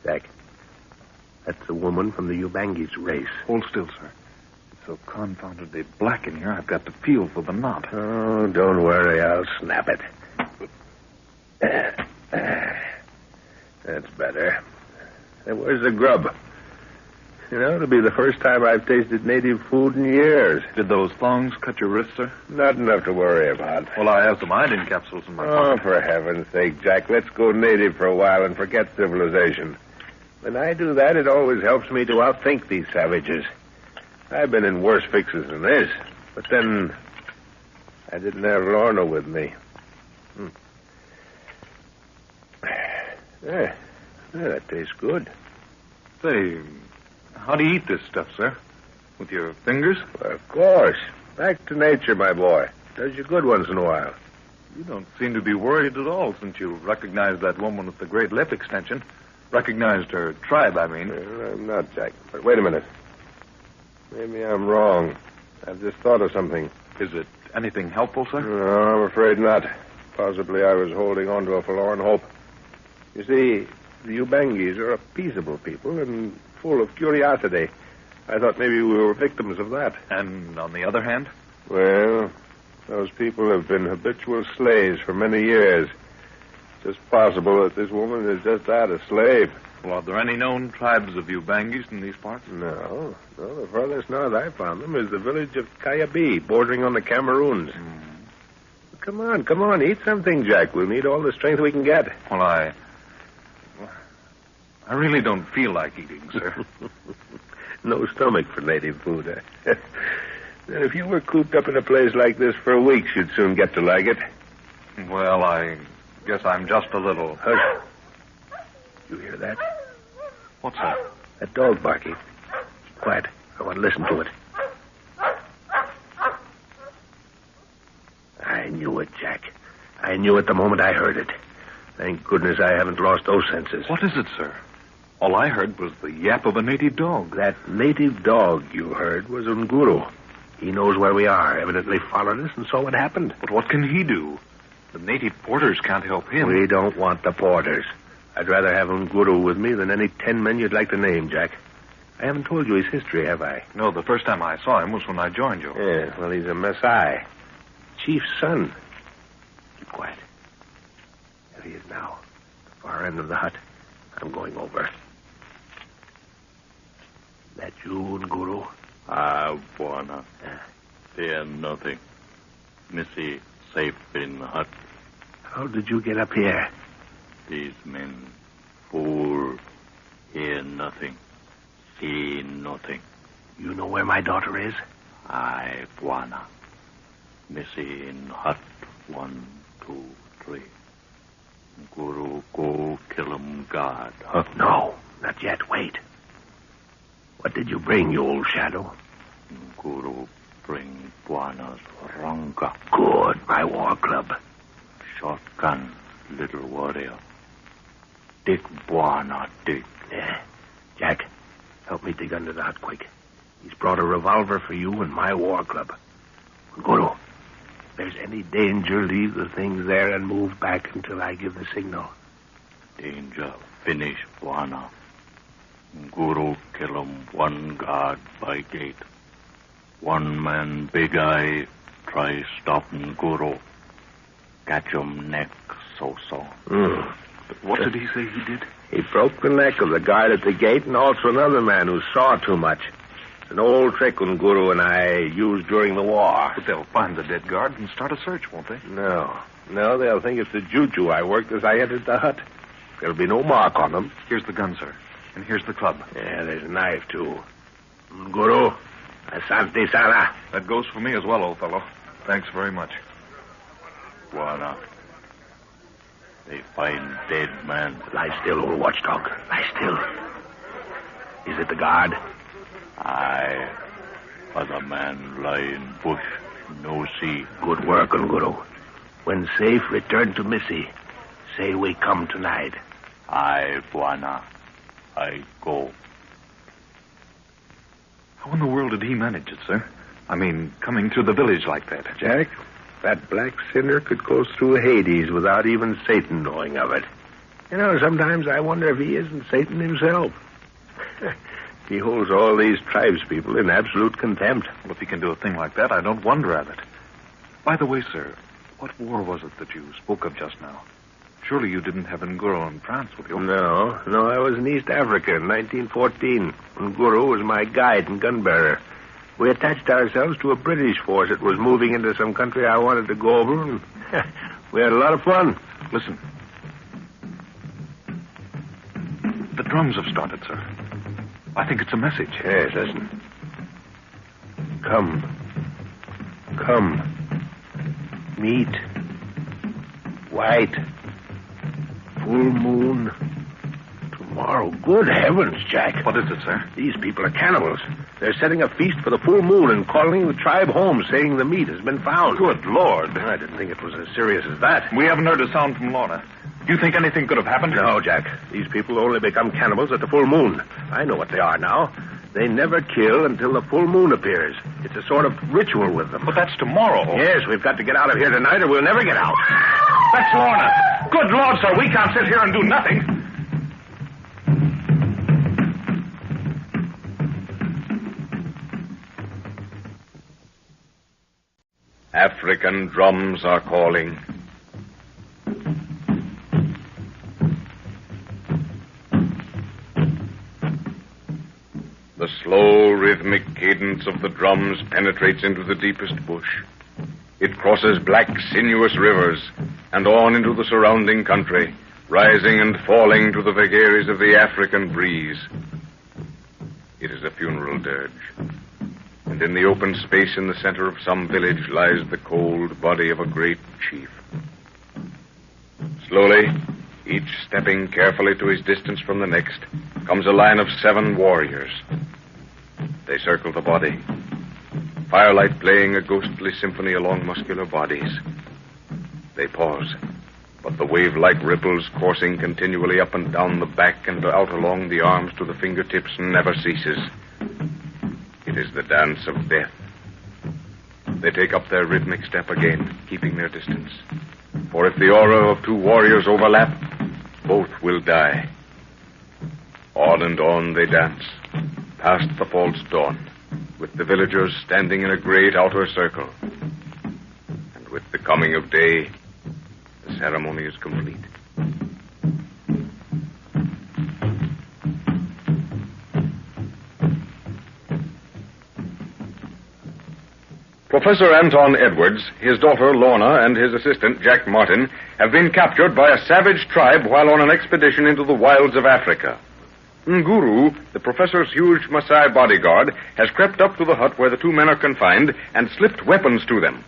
Speaker 3: Jack, that's a woman from the Ubangis race.
Speaker 4: Hold still, sir. It's so confoundedly black in here, I've got to feel for the knot.
Speaker 3: Oh, don't worry. I'll snap it. That's better. Hey, where's the grub? You know, it'll be the first time I've tasted native food in years.
Speaker 5: Did those thongs cut your wrist, sir?
Speaker 3: Not enough to worry about.
Speaker 5: Well, I have some iodine capsules in my
Speaker 3: Oh,
Speaker 5: pocket.
Speaker 3: for heaven's sake, Jack, let's go native for a while and forget civilization. When I do that, it always helps me to outthink these savages. I've been in worse fixes than this, but then I didn't have Lorna with me. Yeah, that tastes good.
Speaker 5: Say, how do you eat this stuff, sir? With your fingers?
Speaker 3: Well, of course. Back to nature, my boy. Does you good once in a while.
Speaker 5: You don't seem to be worried at all since you recognized that woman with the great lip extension. Recognized her tribe, I mean.
Speaker 3: Well, I'm not, Jack. But wait a minute. Maybe I'm wrong. I've just thought of something.
Speaker 5: Is it anything helpful, sir?
Speaker 3: No, I'm afraid not. Possibly I was holding on to a forlorn hope. You see, the Ubangis are a peaceable people and full of curiosity. I thought maybe we were victims of that.
Speaker 5: And on the other hand?
Speaker 3: Well, those people have been habitual slaves for many years. It's possible that this woman is just that, a slave.
Speaker 5: Well, are there any known tribes of Ubangis in these parts?
Speaker 3: No. The furthest north I found them is the village of Kayabi, bordering on the Cameroons. Come on, eat something, Jack. We'll need all the strength we can get.
Speaker 5: Well, I really don't feel like eating, sir.
Speaker 3: No stomach for native food, eh? Then if you were cooped up in a place like this for weeks, you'd soon get to like it.
Speaker 5: Well, I guess I'm just a little...
Speaker 3: Hush. You hear that?
Speaker 5: What's that?
Speaker 3: That dog barking. Quiet. I want to listen to it. I knew it, Jack. I knew it the moment I heard it. Thank goodness I haven't lost those senses.
Speaker 5: What is it, sir? All I heard was the yap of a native dog.
Speaker 3: That native dog you heard was Nguru. He knows where we are, evidently followed us and saw what happened.
Speaker 5: But what can he do? The native porters can't help him.
Speaker 3: We don't want the porters. I'd rather have Nguru with me than any 10 men you'd like to name, Jack. I haven't told you his history, have I?
Speaker 5: No, the first time I saw him was when I joined you.
Speaker 3: Yeah, well, he's a Maasai. Chief's son. Keep quiet. There he is now. The far end of the hut. I'm going over. That you, Nguru?
Speaker 8: Bwana. Fear nothing. Missy safe in the hut.
Speaker 3: How did you get up here?
Speaker 8: These men, fool, hear nothing, see nothing.
Speaker 3: You know where my daughter is?
Speaker 8: Aye, Bwana. Missy in hut 1, 2, 3. Guru, go kill him, God. Huh?
Speaker 3: No, not yet. Wait. What did you bring, you old shadow?
Speaker 8: Guru, bring Bwana's ranga.
Speaker 3: Good, my war club.
Speaker 8: Shotgun, little warrior. Dig, Bwana, dig.
Speaker 3: Yeah. Jack, help me dig under the hut quick. He's brought a revolver for you and my war club. Guru, if there's any danger, leave the things there and move back until I give the signal.
Speaker 8: Danger, finish, Bwana. Guru kill him, one guard by gate. One man, big eye, try stopping Guru. Catch him neck, so-so.
Speaker 5: What did he say he did?
Speaker 3: He broke the neck of the guard at the gate and also another man who saw too much. It's an old trick Nguru and I used during the war.
Speaker 5: But they'll find the dead guard and start a search, won't they?
Speaker 3: No, they'll think it's the juju I worked as I entered the hut. There'll be no mark on them.
Speaker 5: Here's the gun, sir. And here's the club.
Speaker 3: Yeah, there's a knife, too. Nguru, asante sana.
Speaker 5: That goes for me as well, old fellow. Thanks very much.
Speaker 8: Bwana. They find dead man.
Speaker 3: Lie still, old watchdog. Lie still. Is it the guard?
Speaker 8: Aye. Other man lie in bush. No see.
Speaker 3: Good work, Nguru. When safe, return to Missy. Say we come tonight.
Speaker 8: Aye, Bwana. I go.
Speaker 5: How in the world did he manage it, sir? I mean, coming through the village like that.
Speaker 3: Jack, that black sinner could go through Hades without even Satan knowing of it. You know, sometimes I wonder if he isn't Satan himself. He holds all these tribespeople in absolute contempt.
Speaker 5: Well, if he can do a thing like that, I don't wonder at it. By the way, sir, what war was it that you spoke of just now? Surely you didn't have Nguru in France with you?
Speaker 3: No, I was in East Africa in 1914. Nguru was my guide and gun bearer. We attached ourselves to a British force that was moving into some country I wanted to go over, and we had a lot of fun.
Speaker 5: Listen. The drums have started, sir. I think it's a message.
Speaker 3: Yes, listen. Come. Meet. White. Full moon. Tomorrow. Good heavens, Jack.
Speaker 5: What is it, sir?
Speaker 3: These people are cannibals. They're setting a feast for the full moon and calling the tribe home, saying the meat has been found.
Speaker 5: Good Lord.
Speaker 3: I didn't think it was as serious as that.
Speaker 5: We haven't heard a sound from Lorna. Do you think anything could have happened?
Speaker 3: No, Jack. These people only become cannibals at the full moon. I know what they are now. They never kill until the full moon appears. It's a sort of ritual with them.
Speaker 5: But that's tomorrow.
Speaker 3: Yes, we've got to get out of here tonight or we'll never get out.
Speaker 5: That's Lorna. Good Lord, sir, we can't sit here and do nothing.
Speaker 1: African drums are calling. The slow, rhythmic cadence of the drums penetrates into the deepest bush. It crosses black, sinuous rivers and on into the surrounding country, rising and falling to the vagaries of the African breeze. It is a funeral dirge. And in the open space in the center of some village lies the cold body of a great chief. Slowly, each stepping carefully to his distance from the next, comes a line of 7 warriors. They circle the body, firelight playing a ghostly symphony along muscular bodies. They pause, but the wave-like ripples coursing continually up and down the back and out along the arms to the fingertips never ceases. It is the dance of death. They take up their rhythmic step again, keeping their distance. For if the aura of 2 warriors overlap, both will die. On and on they dance, past the false dawn, with the villagers standing in a great outer circle. And with the coming of day, the ceremony is complete. Professor Anton Edwards, his daughter Lorna, and his assistant Jack Martin have been captured by a savage tribe while on an expedition into the wilds of Africa. Nguru, the professor's huge Maasai bodyguard, has crept up to the hut where the 2 men are confined and slipped weapons to them.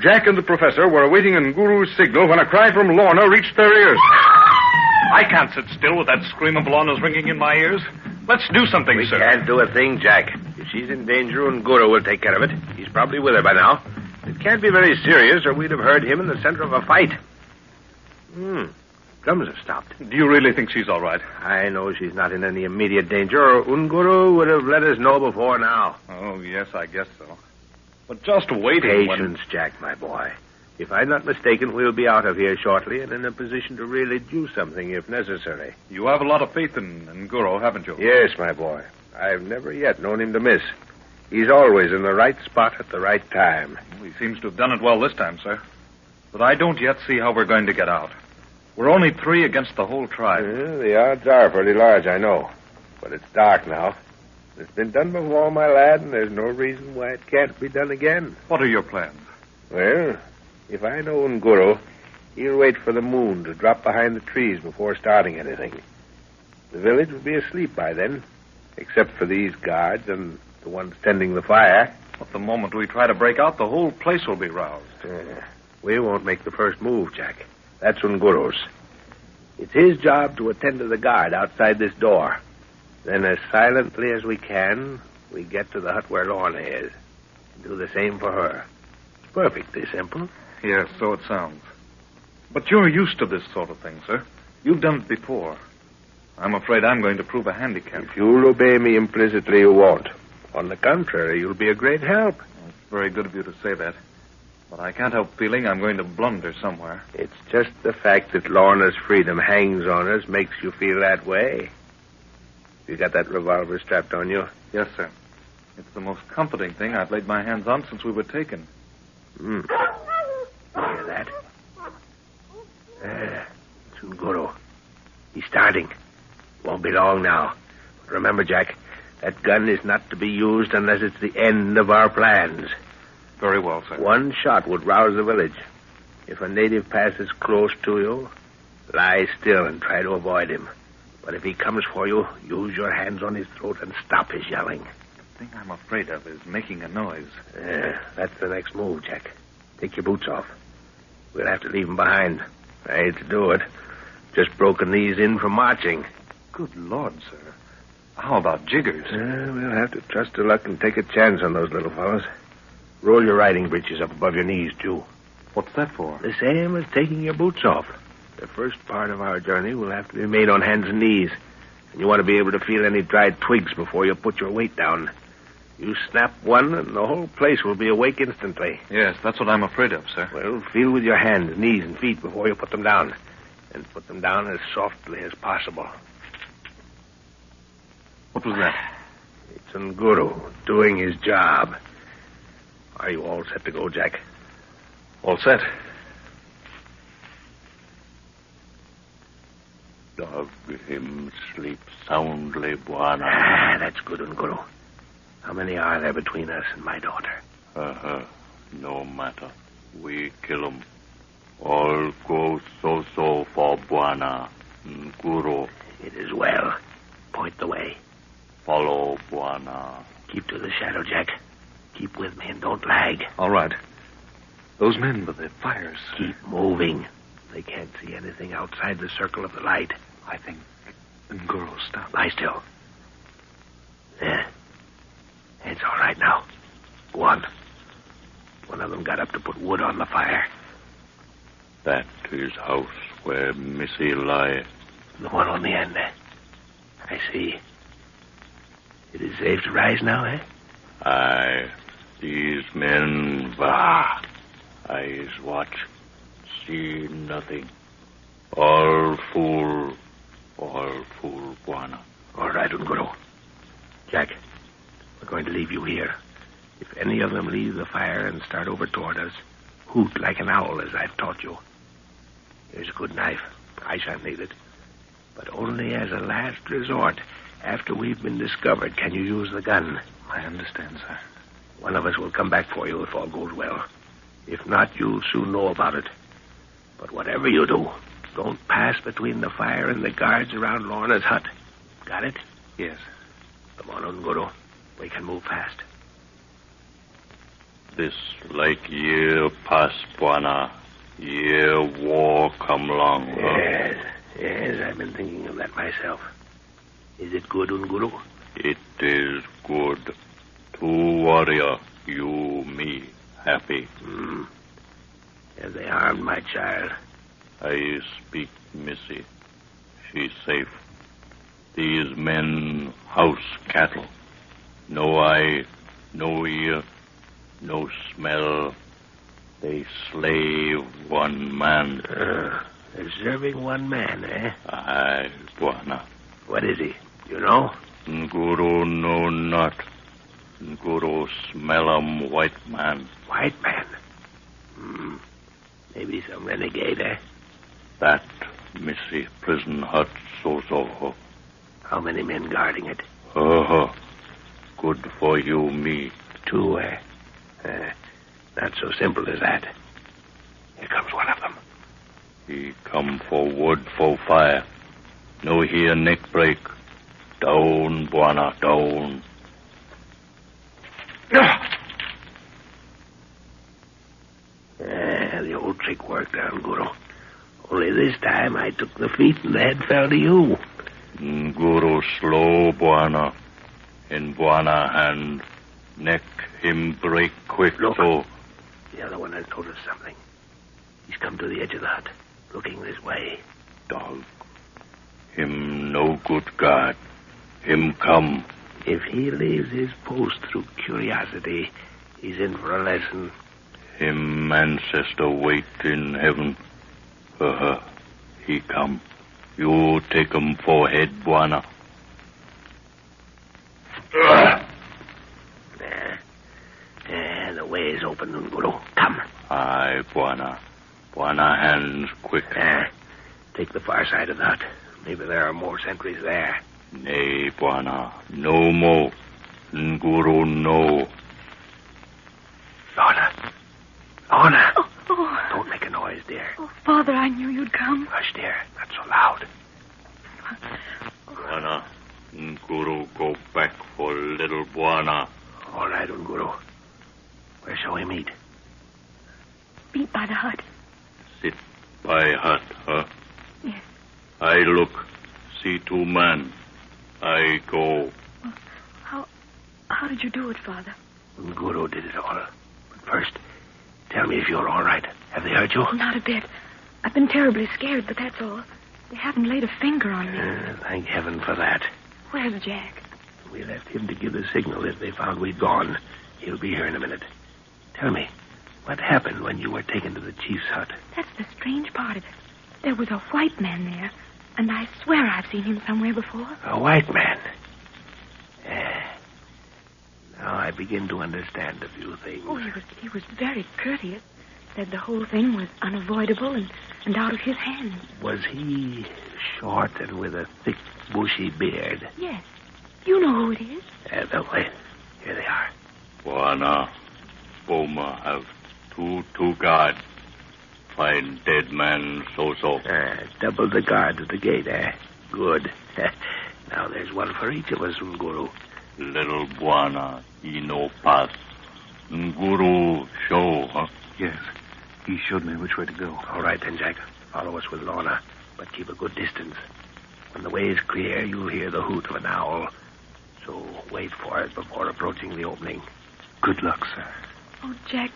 Speaker 1: Jack and the professor were awaiting Nguru's signal when a cry from Lorna reached their ears.
Speaker 5: I can't sit still with that scream of Lorna's ringing in my ears. Let's do something, sir.
Speaker 3: We can't do a thing, Jack. If she's in danger, Nguru will take care of it. He's probably with her by now. It can't be very serious, or we'd have heard him in the center of a fight. Drums have stopped.
Speaker 5: Do you really think she's all right?
Speaker 3: I know she's not in any immediate danger, or Nguru would have let us know before now.
Speaker 5: Oh, yes, I guess so. But just waiting
Speaker 3: Patience, Jack, my boy. If I'm not mistaken, we'll be out of here shortly and in a position to really do something if necessary.
Speaker 5: You have a lot of faith in Nguru, haven't you?
Speaker 3: Yes, my boy. I've never yet known him to miss. He's always in the right spot at the right time.
Speaker 5: He seems to have done it well this time, sir. But I don't yet see how we're going to get out. We're only 3 against the whole tribe.
Speaker 3: The odds are pretty large, I know. But it's dark now. It's been done before, my lad, and there's no reason why it can't be done again.
Speaker 5: What are your plans?
Speaker 3: Well, if I know Nguru, he'll wait for the moon to drop behind the trees before starting anything. The village will be asleep by then, except for these guards and the ones tending the fire.
Speaker 5: But the moment we try to break out, the whole place will be roused.
Speaker 3: We won't make the first move, Jack. That's Nguru's. It's his job to attend to the guard outside this door. Then, as silently as we can, we get to the hut where Lorna is. Do the same for her. It's perfectly simple.
Speaker 5: Yes, so it sounds. But you're used to this sort of thing, sir. You've done it before. I'm afraid I'm going to prove a handicap.
Speaker 3: If you'll obey me implicitly, you won't. On the contrary, you'll be a great help.
Speaker 5: It's very good of you to say that. But I can't help feeling I'm going to blunder somewhere.
Speaker 3: It's just the fact that Lorna's freedom hangs on us makes you feel that way. You got that revolver strapped on you?
Speaker 5: Yes, sir. It's the most comforting thing I've laid my hands on since we were taken.
Speaker 3: You hear that? Guru. He's starting. Won't be long now. Remember, Jack, that gun is not to be used unless it's the end of our plans.
Speaker 5: Very well, sir.
Speaker 3: One shot would rouse the village. If a native passes close to you, lie still and try to avoid him. But if he comes for you, use your hands on his throat and stop his yelling.
Speaker 5: The thing I'm afraid of is making a noise.
Speaker 3: That's the next move, Jack. Take your boots off. We'll have to leave them behind. I hate to do it. Just broken these in from marching.
Speaker 5: Good Lord, sir. How about jiggers?
Speaker 3: We'll have to trust to luck and take a chance on those little fellows. Roll your riding breeches up above your knees, too.
Speaker 5: What's that for?
Speaker 3: The same as taking your boots off. The first part of our journey will have to be made on hands and knees. And you want to be able to feel any dried twigs before you put your weight down. You snap one, and the whole place will be awake instantly.
Speaker 5: Yes, that's what I'm afraid of, sir.
Speaker 3: Well, feel with your hands, knees, and feet before you put them down. And put them down as softly as possible.
Speaker 5: What was that?
Speaker 3: It's Nguru doing his job. Are you all set to go, Jack?
Speaker 5: All set.
Speaker 8: Dog him sleep soundly, Bwana.
Speaker 3: That's good, Nguru. How many are there between us and my daughter?
Speaker 8: No matter. We kill 'em. All go so for Bwana. Nguru.
Speaker 3: It is well. Point the way.
Speaker 8: Follow Bwana.
Speaker 3: Keep to the shadow, Jack. Keep with me and don't lag.
Speaker 5: All right. Those men with their fires.
Speaker 3: Keep moving. They can't see anything outside the circle of the light.
Speaker 5: I think Nguru stopped.
Speaker 3: Lie still. There. It's all right now. Go on. One of them got up to put wood on the fire.
Speaker 8: That is house where Missy lie.
Speaker 3: The one on the end there. I see. It is safe to rise now, eh?
Speaker 8: Aye. These men, bah. Eyes watch. See nothing. All fool, Bwana.
Speaker 3: All right, Nguru. Jack, we're going to leave you here. If any of them leave the fire and start over toward us, hoot like an owl, as I've taught you. Here's a good knife. I shan't need it. But only as a last resort. After we've been discovered, can you use the gun?
Speaker 5: I understand, sir.
Speaker 3: One of us will come back for you if all goes well. If not, you'll soon know about it. But whatever you do, don't pass between the fire and the guards around Lorna's hut. Got it?
Speaker 5: Yes.
Speaker 3: Come on, Nguru. We can move fast.
Speaker 8: This like year past, Bwana. Year war come long.
Speaker 3: Yes, I've been thinking of that myself. Is it good, Nguru?
Speaker 8: It is good. Two warrior, you, me, happy.
Speaker 3: Have they harmed my child?
Speaker 8: I speak Missy. She's safe. These men house cattle. No eye, no ear, no smell. They slave one man.
Speaker 3: They're serving one man, eh?
Speaker 8: Aye, Bwana.
Speaker 3: What is he? You know?
Speaker 8: Nguru know not. Nguru smell 'em white man.
Speaker 3: White man? Maybe some renegade, eh?
Speaker 8: That Missy prison hut so.
Speaker 3: How many men guarding it?
Speaker 8: Good for you, me.
Speaker 3: Two, eh? Not so simple as that. Here comes one of them.
Speaker 8: He come for wood, for fire. No here neck break. Down, Bwana, down.
Speaker 3: The old trick worked out, Nguru. Only this time I took the feet and the head fell to you.
Speaker 8: Nguru slow, Bwana. In Bwana hand. Neck him break quick,
Speaker 3: Look.
Speaker 8: so.
Speaker 3: The other one has noticed something. He's come to the edge of the hut, looking this way.
Speaker 8: Dog. Him no good guard. Him come.
Speaker 3: If he leaves his post through curiosity, he's in for a lesson.
Speaker 8: Him ancestor wait in heaven. He come. You take him for head, Bwana.
Speaker 3: The way is open, Nguru. Come.
Speaker 8: Aye, Bwana. Bwana hands quick.
Speaker 3: take the far side of the hut. Maybe there are more sentries there.
Speaker 8: Nay, Bwana. No more. Nguru, no.
Speaker 3: Lorna!
Speaker 2: Oh.
Speaker 3: Don't make a noise, dear.
Speaker 2: Oh, Father, I knew you'd come.
Speaker 3: Hush, dear. Not so loud.
Speaker 8: Bwana. Nguru, go back for little Bwana.
Speaker 3: All right, Unguru. Where shall we meet?
Speaker 2: Meet by the hut.
Speaker 8: Sit by hut, huh?
Speaker 2: Yes.
Speaker 8: I look. See two men. I go.
Speaker 2: How did you do it, Father?
Speaker 3: Unguru did it all. But first, tell me if you're all right. Have they hurt you?
Speaker 2: Not a bit. I've been terribly scared, but that's all. They haven't laid a finger on me.
Speaker 3: Thank heaven for that.
Speaker 2: Where's Jack?
Speaker 3: We left him to give the signal if they found we'd gone. He'll be here in a minute. Tell me, what happened when you were taken to the chief's hut?
Speaker 2: That's the strange part of it. There was a white man there, and I swear I've seen him somewhere before.
Speaker 3: A white man? Now I begin to understand a few things.
Speaker 2: Oh, he was very courteous. Said the whole thing was unavoidable and out of his hands.
Speaker 3: Was he short and with a thick, bushy beard?
Speaker 2: Yes. You know who it is?
Speaker 3: They'll wait. Here they are.
Speaker 8: Bwana. Boma have two guards. Find dead man so.
Speaker 3: Double the guard at the gate, Good. Now there's one for each of us, Nguru.
Speaker 8: Little Bwana, he no pass. Nguru show, huh?
Speaker 4: Yes. He showed me which way to go.
Speaker 3: All right, then, Jack. Follow us with Lorna, but keep a good distance. When the way is clear, you'll hear the hoot of an owl. So wait for it before approaching the opening.
Speaker 4: Good luck, sir.
Speaker 2: Oh, Jack,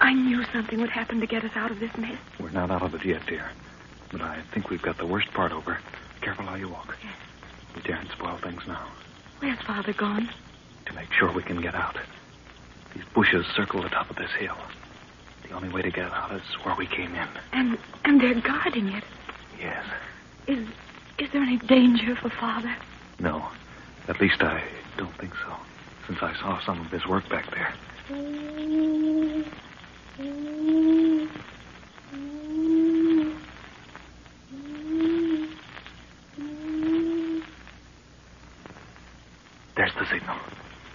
Speaker 2: I knew something would happen to get us out of this mess.
Speaker 4: We're not out of it yet, dear. But I think we've got the worst part over. Careful how you walk.
Speaker 2: Yes.
Speaker 4: We daren't spoil things now.
Speaker 2: Where's Father gone?
Speaker 4: To make sure we can get out. These bushes circle the top of this hill. The only way to get out is where we came in.
Speaker 2: And they're guarding it.
Speaker 4: Yes.
Speaker 2: Is there any danger for Father?
Speaker 4: No. At least I don't think so, since I saw some of his work back there. There's the signal.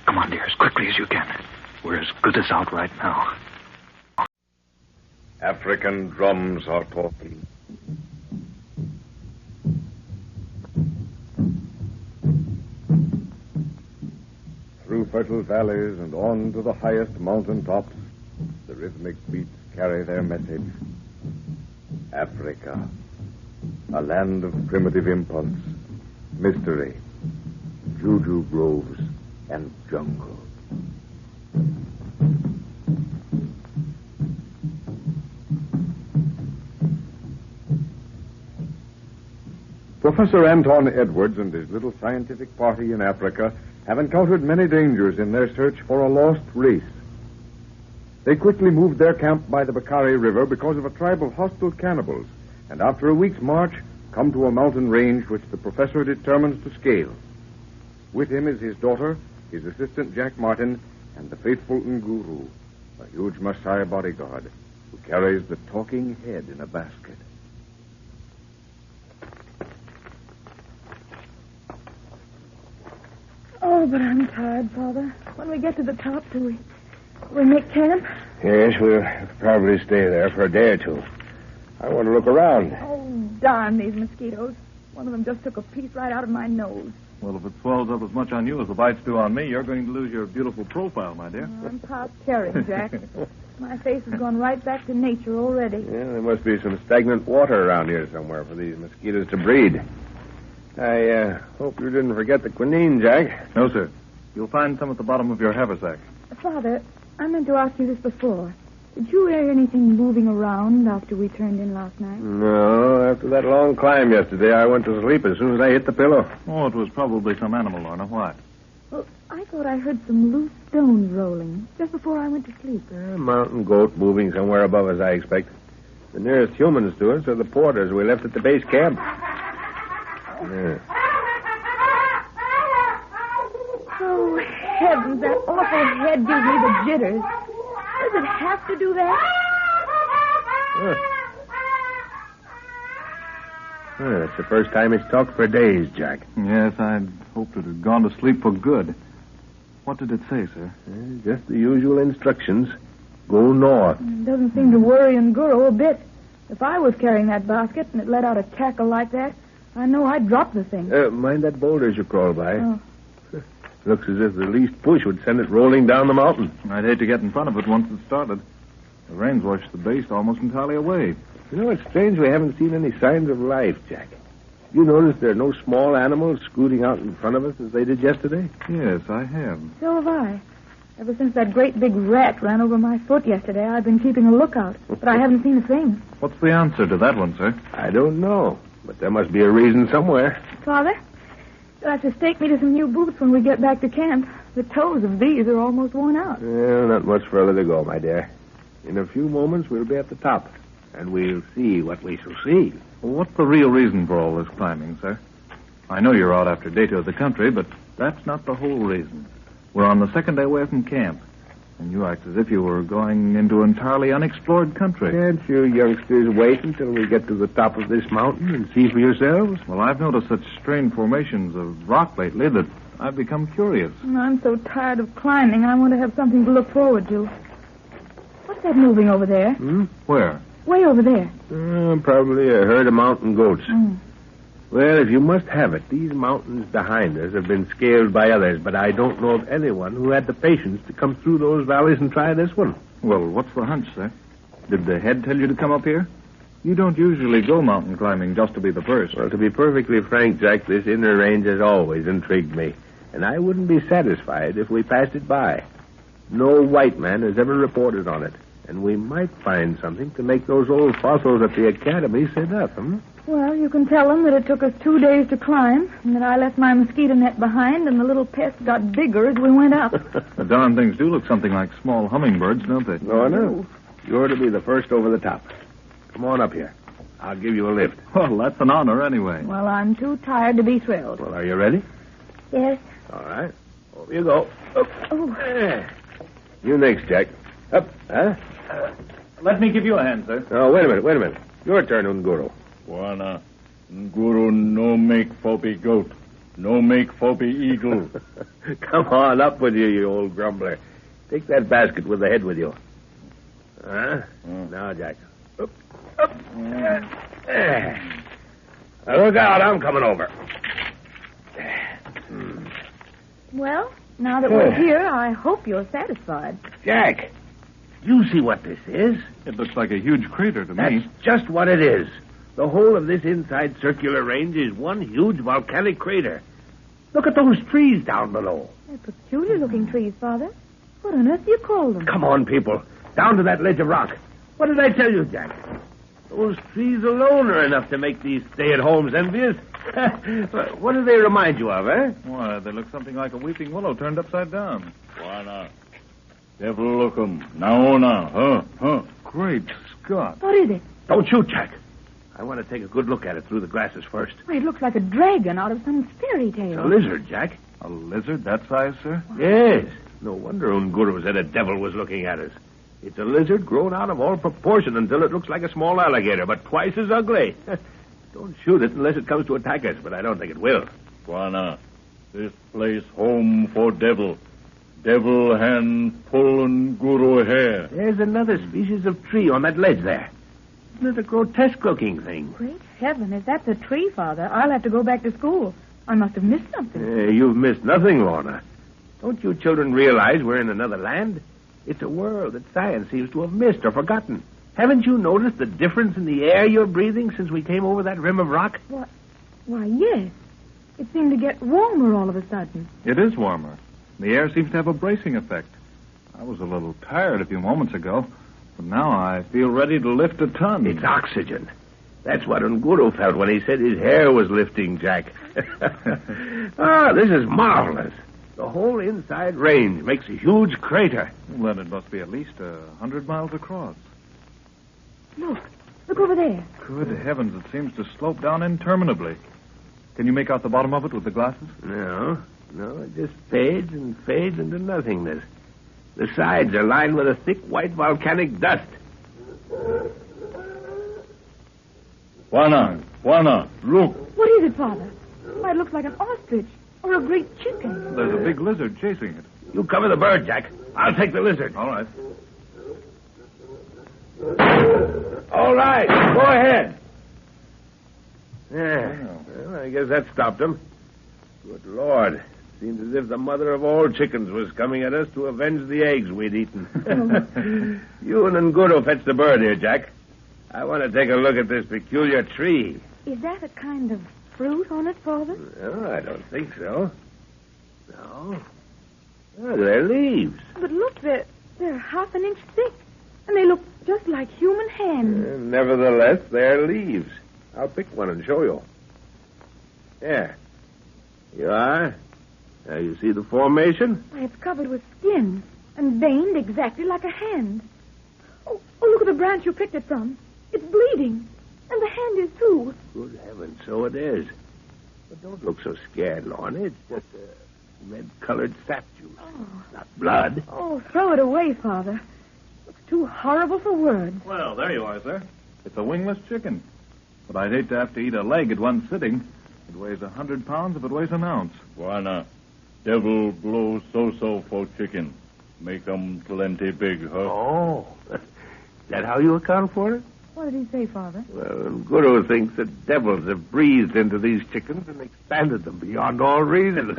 Speaker 4: Come on, dear, as quickly as you can. We're as good as out right now.
Speaker 1: African drums are talking. Through fertile valleys and on to the highest mountain tops, the rhythmic beats carry their message. Africa, a land of primitive impulse, mystery, juju groves, and jungle. Professor Anton Edwards and his little scientific party in Africa have encountered many dangers in their search for a lost race. They quickly moved their camp by the Bakari River because of a tribe of hostile cannibals, and after a week's march, come to a mountain range which the professor determines to scale. With him is his daughter, his assistant Jack Martin, and the faithful Nguru, a huge Maasai bodyguard, who carries the talking head in a basket.
Speaker 2: Oh, but I'm tired, Father. When we get to the top, do we make camp?
Speaker 3: Yes, we'll probably stay there for a day or two. I want to look around.
Speaker 2: Oh, darn these mosquitoes. One of them just took a piece right out of my nose.
Speaker 5: Well, if it swells up as much on you as the bites do on me, you're going to lose your beautiful profile, my dear.
Speaker 2: I'm past caring, Jack. My face has gone right back to nature already.
Speaker 3: Yeah, there must be some stagnant water around here somewhere for these mosquitoes to breed. I hope you didn't forget the quinine, Jack.
Speaker 5: No, sir. You'll find some at the bottom of your haversack.
Speaker 2: Father, I meant to ask you this before. Did you hear anything moving around after we turned in last night?
Speaker 3: No, after that long climb yesterday, I went to sleep as soon as I hit the pillow.
Speaker 5: Oh, it was probably some animal, Lorna. Why?
Speaker 2: Well, I thought I heard some loose stones rolling just before I went to sleep.
Speaker 3: A mountain goat moving somewhere above us, I expect. The nearest humans to us are the porters we left at the base camp. Yeah.
Speaker 2: Oh, heavens, that awful head gives me the jitters. Does it have to do that?
Speaker 3: It's the first time it's talked for days, Jack.
Speaker 4: Yes, I'd hoped it had gone to sleep for good. What did it say, sir?
Speaker 3: Just the usual instructions. Go north.
Speaker 2: It doesn't seem to worry Nguru a bit. If I was carrying that basket and it let out a cackle like that, I know I'd drop the thing.
Speaker 3: Mind that boulder as you crawl by.
Speaker 2: Oh.
Speaker 3: Looks as if the least push would send it rolling down the mountain.
Speaker 4: I'd hate to get in front of it once it started. The rain's washed the base almost entirely away.
Speaker 3: You know, it's strange we haven't seen any signs of life, Jack. You notice there are no small animals scooting out in front of us as they did yesterday?
Speaker 4: Yes, I have.
Speaker 2: So have I. Ever since that great big rat ran over my foot yesterday, I've been keeping a lookout, but I haven't seen a thing.
Speaker 4: What's the answer to that one, sir?
Speaker 3: I don't know, but there must be a reason somewhere.
Speaker 2: Father, you'll have to stake me to some new boots when we get back to camp. The toes of these are almost worn out.
Speaker 3: Well, not much further to go, my dear. In a few moments, we'll be at the top, and we'll see what we shall see.
Speaker 4: Well, what's the real reason for all this climbing, sir? I know you're out after data of the country, but that's not the whole reason. We're on the second day away from camp, and you act as if you were going into entirely unexplored country.
Speaker 3: Can't you youngsters wait until we get to the top of this mountain and see for yourselves?
Speaker 4: Well, I've noticed such strange formations of rock lately that I've become curious.
Speaker 2: I'm so tired of climbing, I want to have something to look forward to. What's that moving over there?
Speaker 4: Where?
Speaker 2: Way over there.
Speaker 3: Probably a herd of mountain goats.
Speaker 2: Mm.
Speaker 3: Well, if you must have it, these mountains behind us have been scaled by others, but I don't know of anyone who had the patience to come through those valleys and try this one.
Speaker 4: Well, what's the hunch, sir? Did the head tell you to come up here? You don't usually go mountain climbing just to be the first.
Speaker 3: Well, to be perfectly frank, Jack, this inner range has always intrigued me, and I wouldn't be satisfied if we passed it by. No white man has ever reported on it, and we might find something to make those old fossils at the academy sit up,
Speaker 2: Well, you can tell them that it took us 2 days to climb, and that I left my mosquito net behind, and the little pest got bigger as we went up.
Speaker 4: The darn things do look something like small hummingbirds, don't they?
Speaker 3: No. You're to be the first over the top. Come on up here. I'll give you a lift.
Speaker 4: Well, that's an honor anyway.
Speaker 2: Well, I'm too tired to be thrilled.
Speaker 3: Well, are you ready?
Speaker 2: Yes.
Speaker 3: All right. Over you go. Up.
Speaker 2: Oh.
Speaker 3: There. You next, Jack. Up. Huh?
Speaker 4: Let me give you a hand, sir.
Speaker 3: Oh, wait a minute. Your turn, Nguru.
Speaker 8: Wana, Nguru no make Fobi goat, no make Fobi eagle.
Speaker 3: Come on up with you old grumbler. Take that basket with the head with you. Now, Jack. Up. There. Now, look out, I'm coming over.
Speaker 2: Well, now that we're here, I hope you're satisfied.
Speaker 3: Jack, you see what this is?
Speaker 4: It looks like a huge crater to
Speaker 3: That's
Speaker 4: me.
Speaker 3: just what it is. The whole of this inside circular range is one huge volcanic crater. Look at those trees down below.
Speaker 2: They're peculiar-looking trees, Father. What on earth do you call them?
Speaker 3: Come on, people. Down to that ledge of rock. What did I tell you, Jack? Those trees alone are enough to make these stay-at-homes envious. What do they remind you of, eh?
Speaker 4: Why, they look something like a weeping willow turned upside down.
Speaker 8: Wana, devil look 'em. Now, huh?
Speaker 4: Great Scott.
Speaker 2: What is it?
Speaker 3: Don't shoot, Jack. I want to take a good look at it through the glasses first.
Speaker 2: Why, it looks like a dragon out of some fairy
Speaker 3: It's a
Speaker 2: tale.
Speaker 3: lizard, Jack.
Speaker 4: A lizard that size, sir?
Speaker 3: Yes. No wonder Nguru said a devil was looking at us. It's a lizard grown out of all proportion until it looks like a small alligator, but twice as ugly. Don't shoot it unless it comes to attack us, but I don't think it will.
Speaker 8: Wana, this place home for devil. Devil hand pull Nguru hair.
Speaker 3: There's another species of tree on that ledge there. Isn't it a grotesque-looking thing?
Speaker 2: Great heaven, if that's a tree, Father, I'll have to go back to school. I must have missed something.
Speaker 3: You've missed nothing, Lorna. Don't you children realize we're in another land? It's a world that science seems to have missed or forgotten. Haven't you noticed the difference in the air you're breathing since we came over that rim of rock?
Speaker 2: Why, yes. It seemed to get warmer all of a sudden.
Speaker 4: It is warmer. The air seems to have a bracing effect. I was a little tired a few moments ago, but now I feel ready to lift a ton.
Speaker 3: It's oxygen. That's what Nguru felt when he said his hair was lifting, Jack. This is marvelous. The whole inside range makes a huge crater.
Speaker 4: Well, then it must be at least 100 miles across.
Speaker 2: Look over there.
Speaker 4: Good heavens, it seems to slope down interminably. Can you make out the bottom of it with the glasses?
Speaker 3: No, it just fades and fades into nothingness. The sides are lined with a thick white volcanic dust.
Speaker 8: Wana, Juana, look.
Speaker 2: What is it, Father? Why, it looks like an ostrich or a great chicken.
Speaker 4: There's a big lizard chasing it.
Speaker 3: You cover the bird, Jack. I'll take the lizard.
Speaker 4: All right.
Speaker 3: All right, go ahead. Yeah, well, I guess that stopped him. Good Lord. Seems as if the mother of all chickens was coming at us to avenge the eggs we'd eaten. You and Ngudo fetch the bird here, Jack. I want to take a look at this peculiar tree.
Speaker 2: Is that a kind of fruit on it, Father?
Speaker 3: No, I don't think so. No. Oh, they're leaves.
Speaker 2: But look, they're half an inch thick, and they look just like human hands.
Speaker 3: Nevertheless, they're leaves. I'll pick one and show you. There. You are. Now, you see the formation?
Speaker 2: Why, it's covered with skin and veined exactly like a hand. Oh, look at the branch you picked it from. It's bleeding. And the hand is, too.
Speaker 3: Good heavens, so it is. But don't look so scared, Lorna. It's just a red-colored sap juice.
Speaker 2: Oh.
Speaker 3: Not blood.
Speaker 2: Oh, throw it away, Father. Looks too horrible for words.
Speaker 4: Well, there you are, sir. It's a wingless chicken. But I'd hate to have to eat a leg at one sitting. It weighs 100 pounds if it weighs an ounce.
Speaker 8: Juana, devil blow so-so for chicken. Make 'em plenty big, huh?
Speaker 3: Oh. Is that how you account for it?
Speaker 2: What did he say, Father?
Speaker 3: Well, Guru thinks that devils have breathed into these chickens and expanded them beyond all reason.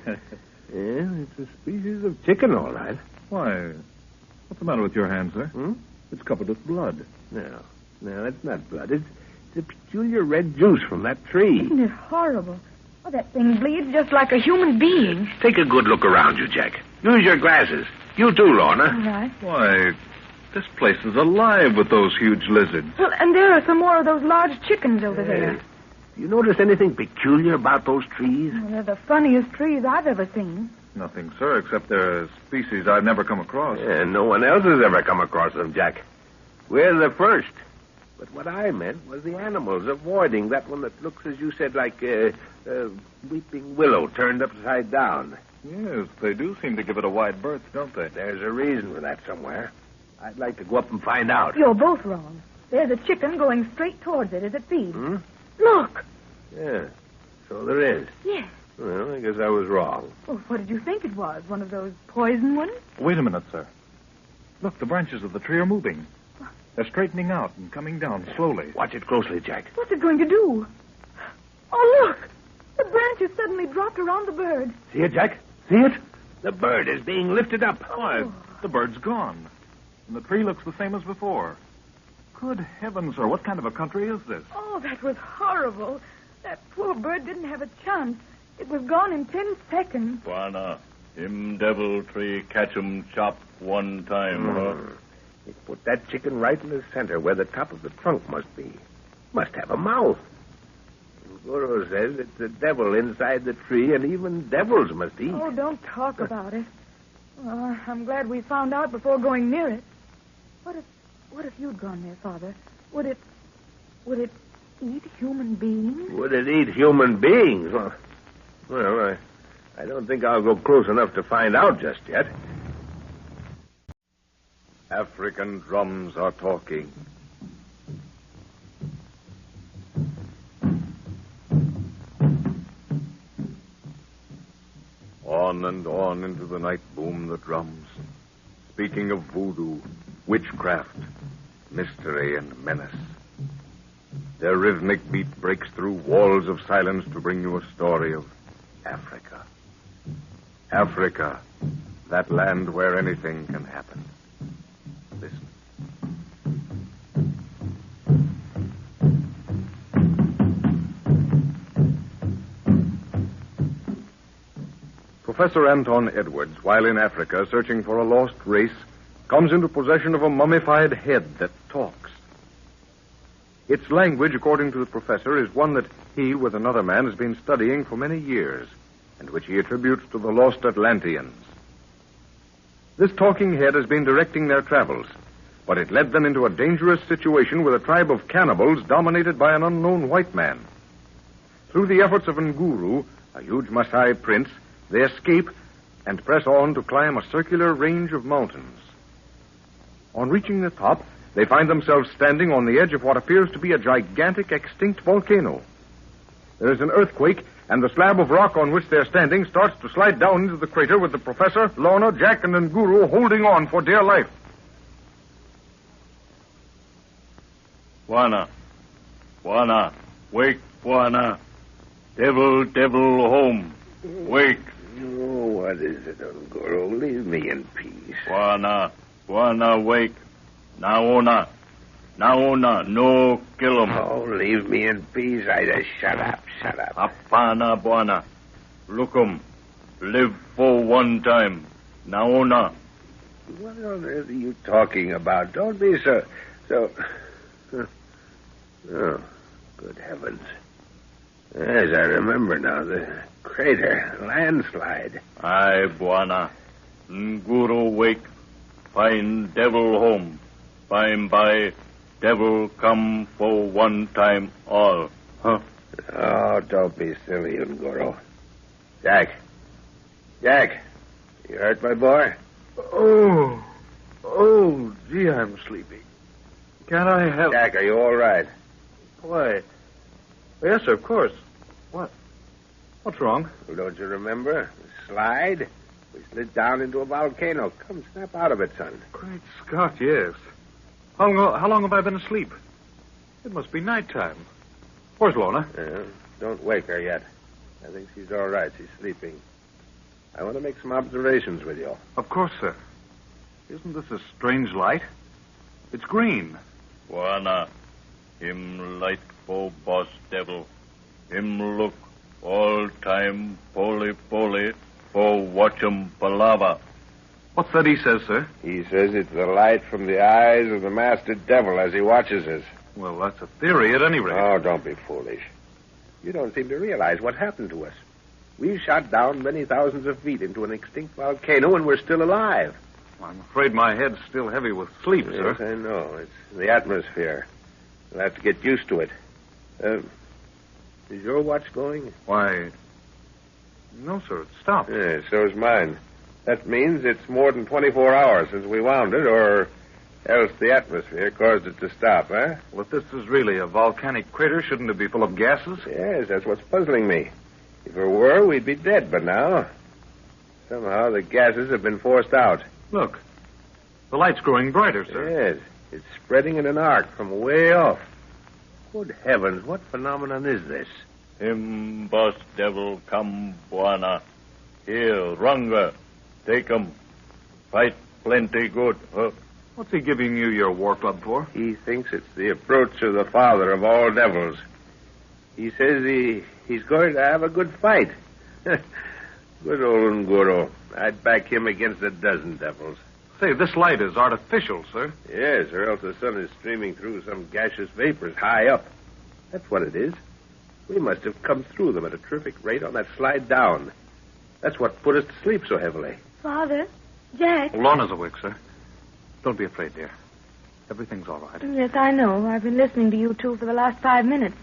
Speaker 3: Yeah, it's a species of chicken, all right.
Speaker 4: Why, what's the matter with your hand, sir? It's covered with blood.
Speaker 3: No, that's not blood. It's a peculiar red juice from that tree.
Speaker 2: Isn't it horrible? Oh, that thing bleeds just like a human being.
Speaker 3: Take a good look around you, Jack. Use your glasses. You too, Lorna.
Speaker 2: All right.
Speaker 5: Why, this place is alive with those huge lizards.
Speaker 2: Well, and there are some more of those large chickens over there.
Speaker 3: Do you notice anything peculiar about those trees?
Speaker 2: Well, they're the funniest trees I've ever seen.
Speaker 5: Nothing, sir, except they're a species I've never come across.
Speaker 3: Yeah, no one else has ever come across them, Jack. We're the first. But what I meant was the animals avoiding that one that looks, as you said, like a weeping willow turned upside down.
Speaker 5: Yes, they do seem to give it a wide berth, don't they?
Speaker 3: There's a reason for that somewhere. I'd like to go up and find out.
Speaker 2: You're both wrong. There's a chicken going straight towards it as it feeds. Look.
Speaker 3: Yeah, so there is.
Speaker 2: Yes.
Speaker 3: Well, I guess I was wrong.
Speaker 2: Well, what did you think it was? One of those poison ones?
Speaker 4: Wait a minute, sir. Look, the branches of the tree are moving. They're straightening out and coming down slowly.
Speaker 3: Watch it closely, Jack.
Speaker 2: What's it going to do? Oh, look. The branch has suddenly dropped around the bird.
Speaker 3: See it, Jack? See it? The bird is being lifted up.
Speaker 4: Why, the bird's gone. And the tree looks the same as before. Good heavens, sir, what kind of a country is this?
Speaker 2: Oh, that was horrible. That poor bird didn't have a chance. It was gone in 10 seconds.
Speaker 8: Juana, him devil tree catch 'em chop one time, huh?
Speaker 3: It put that chicken right in the center where the top of the trunk must be. Must have a mouth. Guru says it's the devil inside the tree, and even devils must eat.
Speaker 2: Oh, don't talk about it. Well, I'm glad we found out before going near it. What if you'd gone there, Father? Would it eat human beings?
Speaker 3: Would it eat human beings? Well, I don't think I'll go close enough to find out just yet.
Speaker 1: African drums are talking. On and on into the night boom the drums, speaking of voodoo, witchcraft, mystery, and menace. Their rhythmic beat breaks through walls of silence to bring you a story of Africa. Africa, that land where anything can happen. Listen. Professor Anton Edwards, while in Africa searching for a lost race, comes into possession of a mummified head that talks. Its language, according to the professor, is one that he, with another man, has been studying for many years, and which he attributes to the lost Atlanteans. This talking head has been directing their travels, but it led them into a dangerous situation with a tribe of cannibals dominated by an unknown white man. Through the efforts of Nguru, a huge Maasai prince, they escape and press on to climb a circular range of mountains. On reaching the top, they find themselves standing on the edge of what appears to be a gigantic extinct volcano. There is an earthquake, and the slab of rock on which they're standing starts to slide down into the crater with the Professor, Lorna, Jack, and Nguru holding on for dear life.
Speaker 8: Bwana, wake, Bwana. Devil, home. Wake.
Speaker 3: Oh, what is it, Nguru? Leave me in peace.
Speaker 8: Bwana, wake. Naona, no kill him.
Speaker 3: Oh, leave me in peace. I just shut up.
Speaker 8: Apana, Bwana. Look live for one time. Naona.
Speaker 3: What on earth are you talking about? Don't be so... Oh, good heavens. Yes, I remember now. The crater, landslide.
Speaker 8: Aye, Bwana. Nguru wake. Find devil home. By devil come for one time all. Huh?
Speaker 3: Oh, don't be silly, Nguru. Jack, you hurt my boy?
Speaker 5: Oh, gee, I'm sleepy. Can't I help?
Speaker 3: Jack, are you all right?
Speaker 5: Why? Yes, of course. What's wrong?
Speaker 3: Well, don't you remember? The slide? We slid down into a volcano. Come, snap out of it, son.
Speaker 5: Great Scott, yes. How long have I been asleep? It must be nighttime. Where's Lorna?
Speaker 3: Don't wake her yet. I think she's all right. She's sleeping. I want to make some observations with you.
Speaker 5: Of course, sir. Isn't this a strange light? It's green.
Speaker 8: Bwana, him light for boss devil. Him look all time poli for watch him palava.
Speaker 5: What's that he says, sir?
Speaker 3: He says it's the light from the eyes of the master devil as he watches us.
Speaker 5: Well, that's a theory at any rate.
Speaker 3: Oh, don't be foolish. You don't seem to realize what happened to us. We shot down many thousands of feet into an extinct volcano, and we're still alive.
Speaker 5: I'm afraid my head's still heavy with sleep, sir.
Speaker 3: Yes, I know. It's the atmosphere. We'll have to get used to it. Is your watch going?
Speaker 5: Why, no, sir. It stopped.
Speaker 3: Yeah, so is mine. That means it's more than 24 hours since we wound it, or else the atmosphere caused it to stop, huh?
Speaker 5: Well, if this is really a volcanic crater, shouldn't it be full of gases?
Speaker 3: Yes, that's what's puzzling me. If it were, we'd be dead by now. Somehow the gases have been forced out.
Speaker 5: Look, the light's growing brighter, sir.
Speaker 3: Yes, it's spreading in an arc from way off. Good heavens, what phenomenon is this?
Speaker 8: Him boss devil come, Bwana. Here, Runga. Take him. Fight plenty good, huh?
Speaker 5: What's he giving you your war club for?
Speaker 3: He thinks it's the approach of the father of all devils. He says he's going to have a good fight. Good old Nguru. I'd back him against a dozen devils.
Speaker 5: Say, this light is artificial, sir.
Speaker 3: Yes, or else the sun is streaming through some gaseous vapors high up. That's what it is. We must have come through them at a terrific rate on that slide down. That's what put us to sleep so heavily.
Speaker 2: Father, Jack.
Speaker 5: Lorna's awake, sir. Don't be afraid, dear. Everything's all right.
Speaker 2: Yes, I know. I've been listening to you two for the last 5 minutes.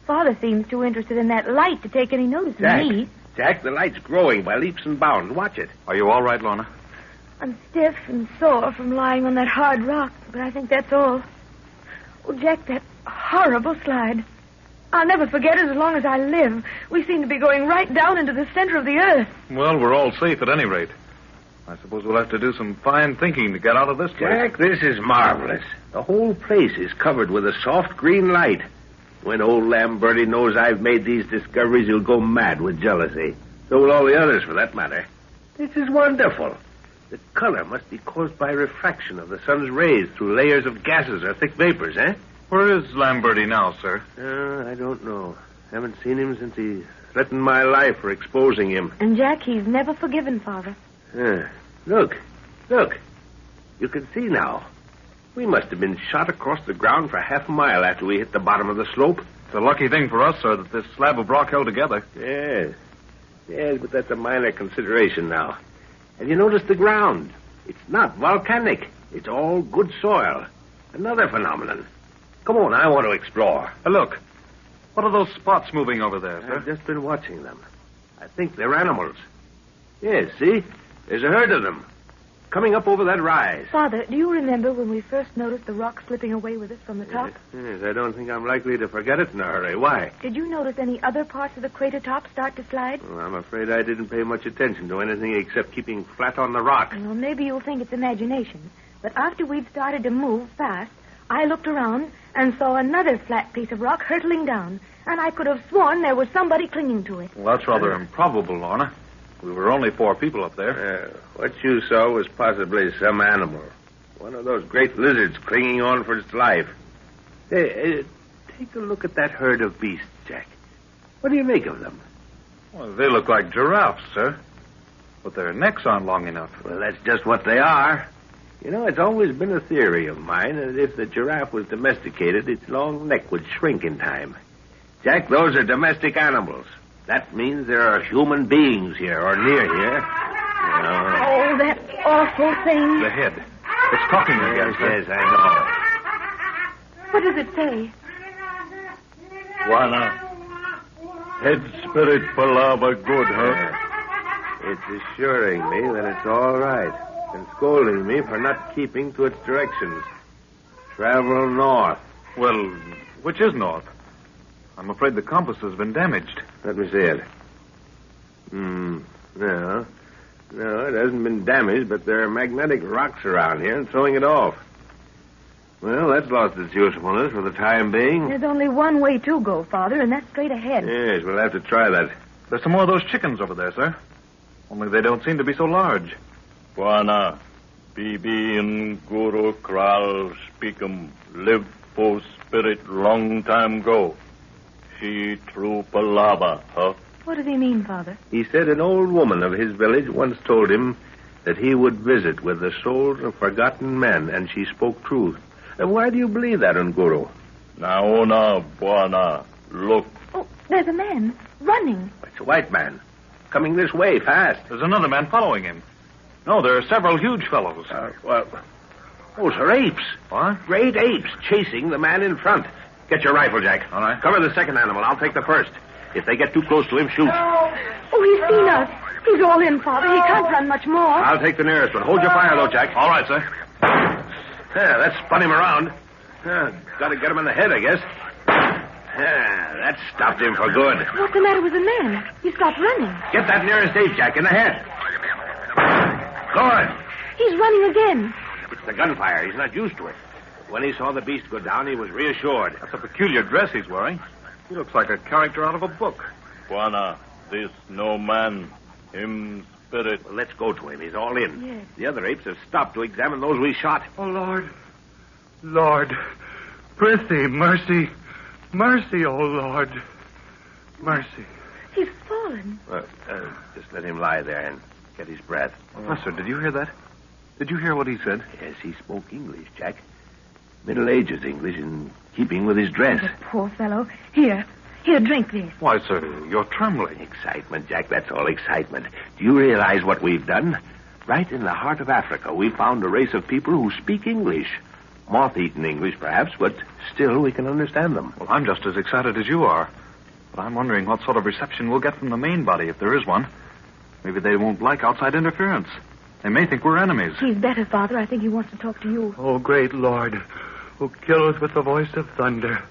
Speaker 2: Father seems too interested in that light to take any notice of me.
Speaker 3: Jack, the light's growing by leaps and bounds. Watch it.
Speaker 5: Are you all right, Lorna?
Speaker 2: I'm stiff and sore from lying on that hard rock, but I think that's all. Oh, Jack, that horrible slide. I'll never forget it as long as I live. We seem to be going right down into the center of the earth.
Speaker 5: Well, we're all safe at any rate. I suppose we'll have to do some fine thinking to get out of this place.
Speaker 3: Jack, this is marvelous. The whole place is covered with a soft green light. When old Lamberti knows I've made these discoveries, he'll go mad with jealousy. So will all the others, for that matter. This is wonderful. The color must be caused by refraction of the sun's rays through layers of gases or thick vapors, eh?
Speaker 5: Where is Lamberti now, sir?
Speaker 3: I don't know. Haven't seen him since he threatened my life for exposing him.
Speaker 2: And Jack, he's never forgiven Father.
Speaker 3: Look. You can see now. We must have been shot across the ground for half a mile after we hit the bottom of the slope.
Speaker 5: It's a lucky thing for us, sir, that this slab of rock held together.
Speaker 3: Yes, but that's a minor consideration now. Have you noticed the ground? It's not volcanic. It's all good soil. Another phenomenon. Come on, I want to explore.
Speaker 5: Look. What are those spots moving over there, sir?
Speaker 3: I've just been watching them. I think they're animals. Yes, see? There's a herd of them. coming up over that rise.
Speaker 2: Father, do you remember when we first noticed the rock slipping away with us from the top?
Speaker 3: Yes, I don't think I'm likely to forget it in a hurry. Why?
Speaker 2: Did you notice any other parts of the crater top start to slide?
Speaker 3: Well, I'm afraid I didn't pay much attention to anything except keeping flat on the rock.
Speaker 2: Well, maybe you'll think it's imagination. But after we'd started to move fast, I looked around and saw another flat piece of rock hurtling down. And I could have sworn there was somebody clinging to it.
Speaker 5: Well, that's rather improbable, Lorna. We were only 4 people up there.
Speaker 3: What you saw was possibly some animal. One of those great lizards clinging on for its life. Hey, take a look at that herd of beasts, Jack. What do you make of them?
Speaker 5: Well, they look like giraffes, sir. But their necks aren't long enough.
Speaker 3: Well, that's just what they are. You know, it's always been a theory of mine that if the giraffe was domesticated, its long neck would shrink in time. Jack, those are domestic animals. That means there are human beings here or near here.
Speaker 2: Oh, that awful thing.
Speaker 5: The head. It's talking again, sir.
Speaker 3: Yes, I
Speaker 2: know. What does it say?
Speaker 8: Juana, head spirit Palava good, huh?
Speaker 3: It's assuring me that it's all right and scolding me for not keeping to its directions. Travel north.
Speaker 5: Well, which is north? I'm afraid the compass has been damaged.
Speaker 3: Let me see it. No, it hasn't been damaged, but there are magnetic rocks around here and throwing it off. Well, that's lost its usefulness for the time being.
Speaker 2: There's only one way to go, Father, and that's straight ahead.
Speaker 3: Yes, we'll have to try that.
Speaker 5: There's some more of those chickens over there, sir. Only they don't seem to be so large.
Speaker 8: Juana, Bibi and Guru Kral speak 'em. Live for spirit long time go. She true Palava, huh?
Speaker 2: What does he mean, Father?
Speaker 3: He said an old woman of his village once told him that he would visit with the souls of forgotten men, and she spoke truth. And why do you believe that, Nguru?
Speaker 8: Naona, Buana, look.
Speaker 2: Oh, there's a man running.
Speaker 3: It's a white man. Coming this way, fast.
Speaker 5: There's another man following him. No, there are several huge fellows.
Speaker 3: Those are apes.
Speaker 5: What?
Speaker 3: Great apes chasing the man in front. Get your rifle, Jack.
Speaker 5: All right.
Speaker 3: Cover the second animal. I'll take the first. If they get too close to him, shoot.
Speaker 2: Oh, he's seen us. He's all in, Father. He can't run much more.
Speaker 3: I'll take the nearest one. Hold your fire, though, Jack.
Speaker 5: All right, sir.
Speaker 3: Yeah, that spun him around. Got to get him in the head, I guess. That stopped him for good.
Speaker 2: What's the matter with the man? He stopped running.
Speaker 3: Get that nearest ape, Jack, in the head. Good.
Speaker 2: He's running again.
Speaker 3: It's the gunfire. He's not used to it. When he saw the beast go down, he was reassured.
Speaker 5: That's a peculiar dress he's wearing. He looks like a character out of a book.
Speaker 8: Juana, this no man. Him spirit.
Speaker 3: Well, let's go to him. He's all in.
Speaker 2: Yes.
Speaker 3: The other apes have stopped to examine those we shot.
Speaker 6: Oh, Lord, prithee, mercy. Mercy, oh, Lord. Mercy.
Speaker 2: He's fallen.
Speaker 3: Just let him lie there and get his breath.
Speaker 5: Professor, did you hear that? Did you hear what he said?
Speaker 3: Yes, he spoke English, Jack. Middle Ages English in keeping with his dress.
Speaker 2: The poor fellow. Here, drink this.
Speaker 5: Why, sir, you're trembling.
Speaker 3: Excitement, Jack, that's all excitement. Do you realize what we've done? Right in the heart of Africa, we found a race of people who speak English. Moth-eaten English, perhaps, but still we can understand them.
Speaker 5: Well, I'm just as excited as you are. But I'm wondering what sort of reception we'll get from the main body, if there is one. Maybe they won't like outside interference. They may think we're enemies.
Speaker 2: He's better, Father. I think he wants to talk to you.
Speaker 6: O great Lord, who killeth with the voice of thunder,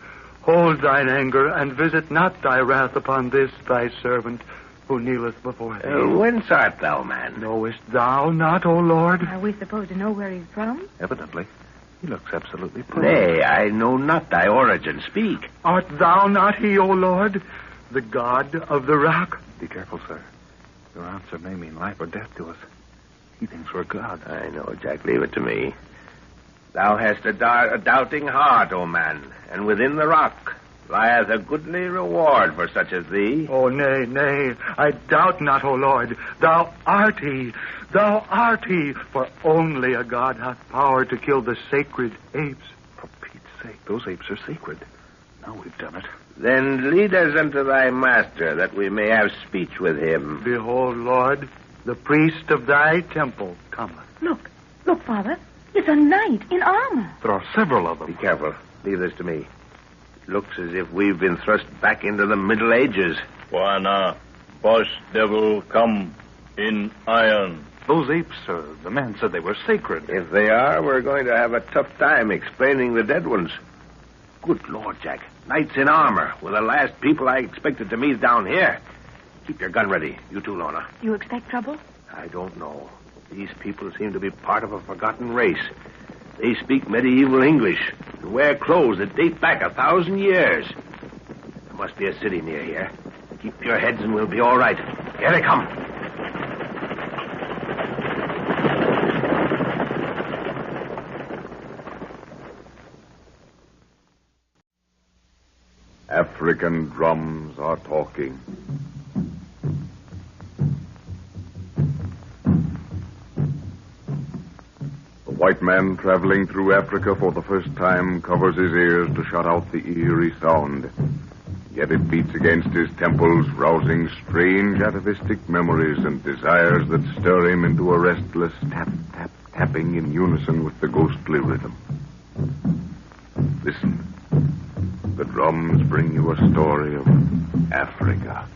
Speaker 6: hold thine anger and visit not thy wrath upon this thy servant who kneeleth before thee.
Speaker 3: Whence art thou, man?
Speaker 6: Knowest thou not, O Lord?
Speaker 2: Are we supposed to know where he's from?
Speaker 5: Evidently. He looks absolutely poor.
Speaker 3: Nay, I know not thy origin. Speak.
Speaker 6: Art thou not he, O Lord, the God of the rock?
Speaker 5: Be careful, sir. Your answer may mean life or death to us. He thinks we're gods.
Speaker 3: I know, Jack. Leave it to me. Thou hast a doubting heart, O man, and within the rock lieth a goodly reward for such as thee.
Speaker 6: Oh, nay, I doubt not, O Lord. Thou art he, for only a god hath power to kill the sacred apes.
Speaker 5: For Pete's sake, those apes are sacred. Now we've done it.
Speaker 3: Then lead us unto thy master, that we may have speech with him.
Speaker 6: Behold, Lord, the priest of thy temple cometh.
Speaker 2: Look, Father. It's a knight in armor.
Speaker 5: There are several of them.
Speaker 3: Be careful. Leave this to me. It looks as if we've been thrust back into the Middle Ages.
Speaker 8: Juana, boss devil come in iron.
Speaker 5: Those apes, sir, the man said they were sacred.
Speaker 3: If they are, we're going to have a tough time explaining the dead ones. Good Lord, Jack. Knights in armor were the last people I expected to meet down here. Keep your gun ready. You too, Lorna.
Speaker 2: You expect trouble?
Speaker 3: I don't know. These people seem to be part of a forgotten race. They speak medieval English and wear clothes that date back 1,000 years. There must be a city near here. Keep your heads and we'll be all right. Here they come.
Speaker 1: African drums are talking. The white man traveling through Africa for the first time covers his ears to shut out the eerie sound. Yet it beats against his temples, rousing strange atavistic memories and desires that stir him into a restless tap, tap, tapping in unison with the ghostly rhythm. Listen. The drums bring you a story of Africa.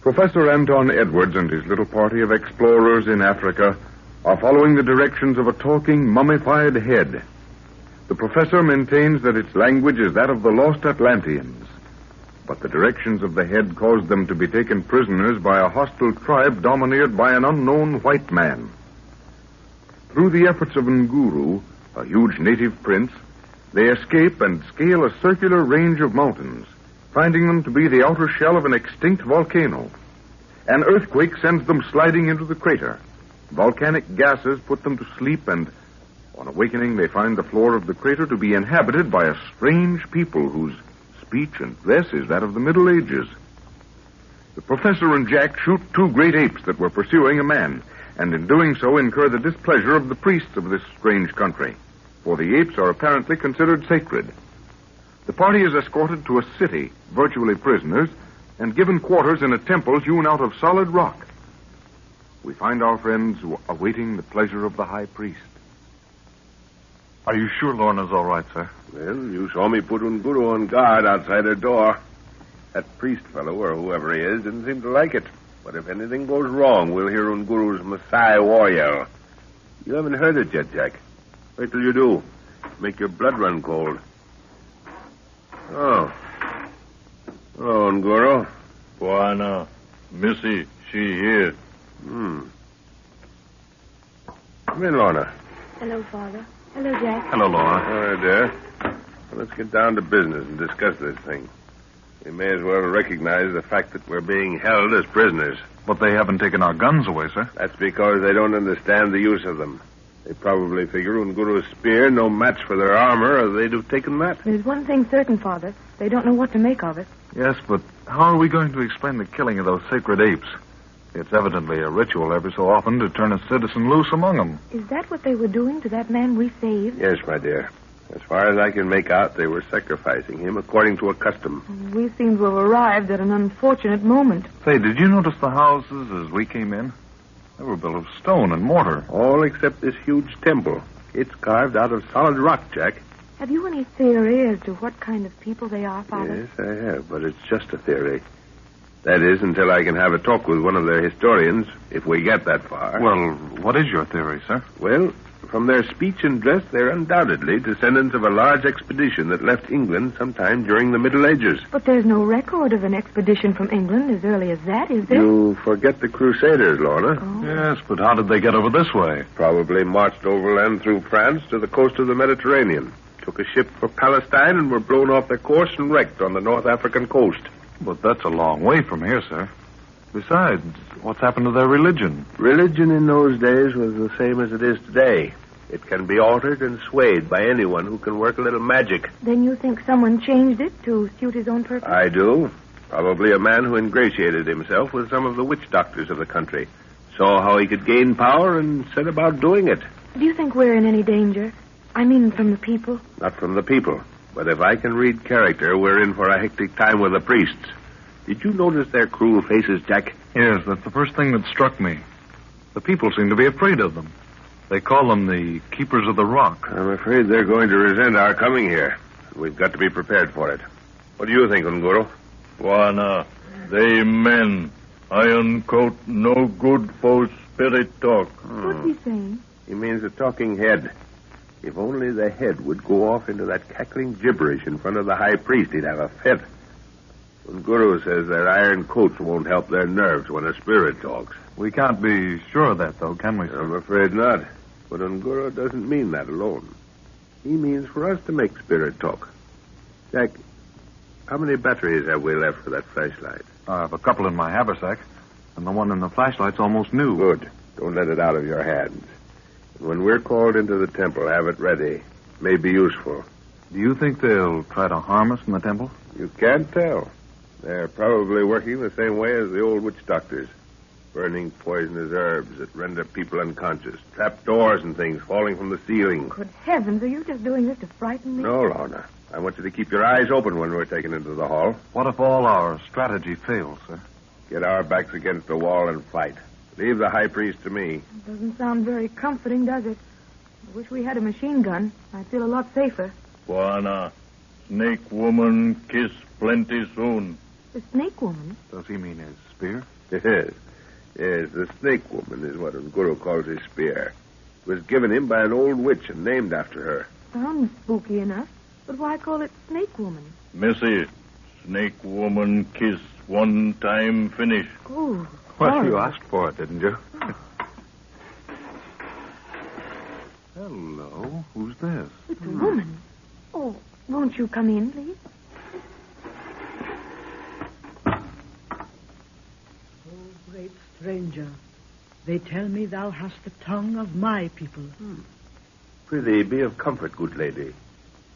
Speaker 1: Professor Anton Edwards and his little party of explorers in Africa are following the directions of a talking, mummified head. The professor maintains that its language is that of the lost Atlanteans, but the directions of the head caused them to be taken prisoners by a hostile tribe domineered by an unknown white man. Through the efforts of Nguru, a huge native prince, they escape and scale a circular range of mountains, finding them to be the outer shell of an extinct volcano. An earthquake sends them sliding into the crater. Volcanic gases put them to sleep, and on awakening they find the floor of the crater to be inhabited by a strange people whose speech and dress is that of the Middle Ages. The professor and Jack shoot two great apes that were pursuing a man, and in doing so incur the displeasure of the priests of this strange country, for the apes are apparently considered sacred. The party is escorted to a city, virtually prisoners, and given quarters in a temple hewn out of solid rock. We find our friends awaiting the pleasure of the high priest.
Speaker 5: Are you sure Lorna's all right, sir?
Speaker 3: Well, you saw me put Nguru on guard outside her door. That priest fellow, or whoever he is, didn't seem to like it. But if anything goes wrong, we'll hear Nguru's Maasai war yell. You haven't heard it yet, Jack. Wait till you do. Make your blood run cold. Oh. Hello, Nguru.
Speaker 8: Bwana, Missy, she here.
Speaker 3: Come in, Lorna.
Speaker 2: Hello, Father. Hello, Jack.
Speaker 5: Hello, Laura.
Speaker 3: All right, dear. Well, let's get down to business and discuss this thing. We may as well recognize the fact that we're being held as prisoners.
Speaker 5: But they haven't taken our guns away, sir.
Speaker 3: That's because they don't understand the use of them. They probably figure Nguru's spear no match for their armor, or they'd have taken that.
Speaker 2: There's one thing certain, Father. They don't know what to make of it.
Speaker 5: Yes, but how are we going to explain the killing of those sacred apes? It's evidently a ritual every so often to turn a citizen loose among them.
Speaker 2: Is that what they were doing to that man we saved?
Speaker 3: Yes, my dear. As far as I can make out, they were sacrificing him according to a custom.
Speaker 2: We seem to have arrived at an unfortunate moment.
Speaker 5: Say, did you notice the houses as we came in? They were built of stone and mortar.
Speaker 3: All except this huge temple. It's carved out of solid rock, Jack.
Speaker 2: Have you any theory as to what kind of people they are, Father?
Speaker 3: Yes, I have, but it's just a theory. That is, until I can have a talk with one of their historians, if we get that far.
Speaker 5: Well, what is your theory, sir?
Speaker 3: Well, from their speech and dress, they're undoubtedly descendants of a large expedition that left England sometime during the Middle Ages.
Speaker 2: But there's no record of an expedition from England as early as that, is there?
Speaker 3: You forget the Crusaders, Lorna.
Speaker 2: Oh.
Speaker 5: Yes, but how did they get over this way?
Speaker 3: Probably marched overland through France to the coast of the Mediterranean, took a ship for Palestine, and were blown off their course and wrecked on the North African coast.
Speaker 5: But that's a long way from here, sir. Besides, what's happened to their religion?
Speaker 3: Religion in those days was the same as it is today. It can be altered and swayed by anyone who can work a little magic.
Speaker 2: Then you think someone changed it to suit his own purpose?
Speaker 3: I do. Probably a man who ingratiated himself with some of the witch doctors of the country, saw how he could gain power, and set about doing it.
Speaker 2: Do you think we're in any danger? I mean, from the people?
Speaker 3: Not from the people. But if I can read character, we're in for a hectic time with the priests. Did you notice their cruel faces, Jack?
Speaker 5: Yes, that's the first thing that struck me. The people seem to be afraid of them. They call them the Keepers of the Rock.
Speaker 3: I'm afraid they're going to resent our coming here. We've got to be prepared for it. What do you think, Nguru?
Speaker 8: Wana, they men. Iron coat no good for spirit talk.
Speaker 2: What's he saying?
Speaker 3: He means a talking head. If only the head would go off into that cackling gibberish in front of the high priest, he'd have a fit. Guru says their iron coats won't help their nerves when a spirit talks.
Speaker 4: We can't be sure of that, though, can we, sir?
Speaker 3: I'm afraid not. But Unguro doesn't mean that alone. He means for us to make spirit talk. Jack, how many batteries have we left for that flashlight?
Speaker 4: I have a couple in my haversack, and the one in the flashlight's almost new.
Speaker 3: Good. Don't let it out of your hands. And when we're called into the temple, have it ready. It may be useful.
Speaker 4: Do you think they'll try to harm us in the temple?
Speaker 3: You can't tell. They're probably working the same way as the old witch doctors. Burning poisonous herbs that render people unconscious. Trap doors and things falling from the ceiling.
Speaker 2: Good heavens, are you just doing this to frighten me?
Speaker 3: No, Lorna. I want you to keep your eyes open when we're taken into the hall.
Speaker 4: What if all our strategy fails, sir?
Speaker 3: Get our backs against the wall and fight. Leave the high priest to me.
Speaker 2: It doesn't sound very comforting, does it? I wish we had a machine gun. I'd feel a lot safer.
Speaker 8: Wana, snake woman kiss plenty soon.
Speaker 2: The snake woman?
Speaker 4: Does he mean his spear?
Speaker 3: Yes. Yes, the snake woman is what Unguro calls his spear. It was given him by an old witch and named after her.
Speaker 2: Sounds spooky enough. But why call it snake woman?
Speaker 8: Missy, snake woman kiss one time finish.
Speaker 2: Oh,
Speaker 4: Well, you asked for it, didn't you? Hello. Who's this?
Speaker 2: it's a woman. Oh, won't you come in, please?
Speaker 9: O great stranger, they tell me thou hast the tongue of my people.
Speaker 3: Prithee, be of comfort, good lady.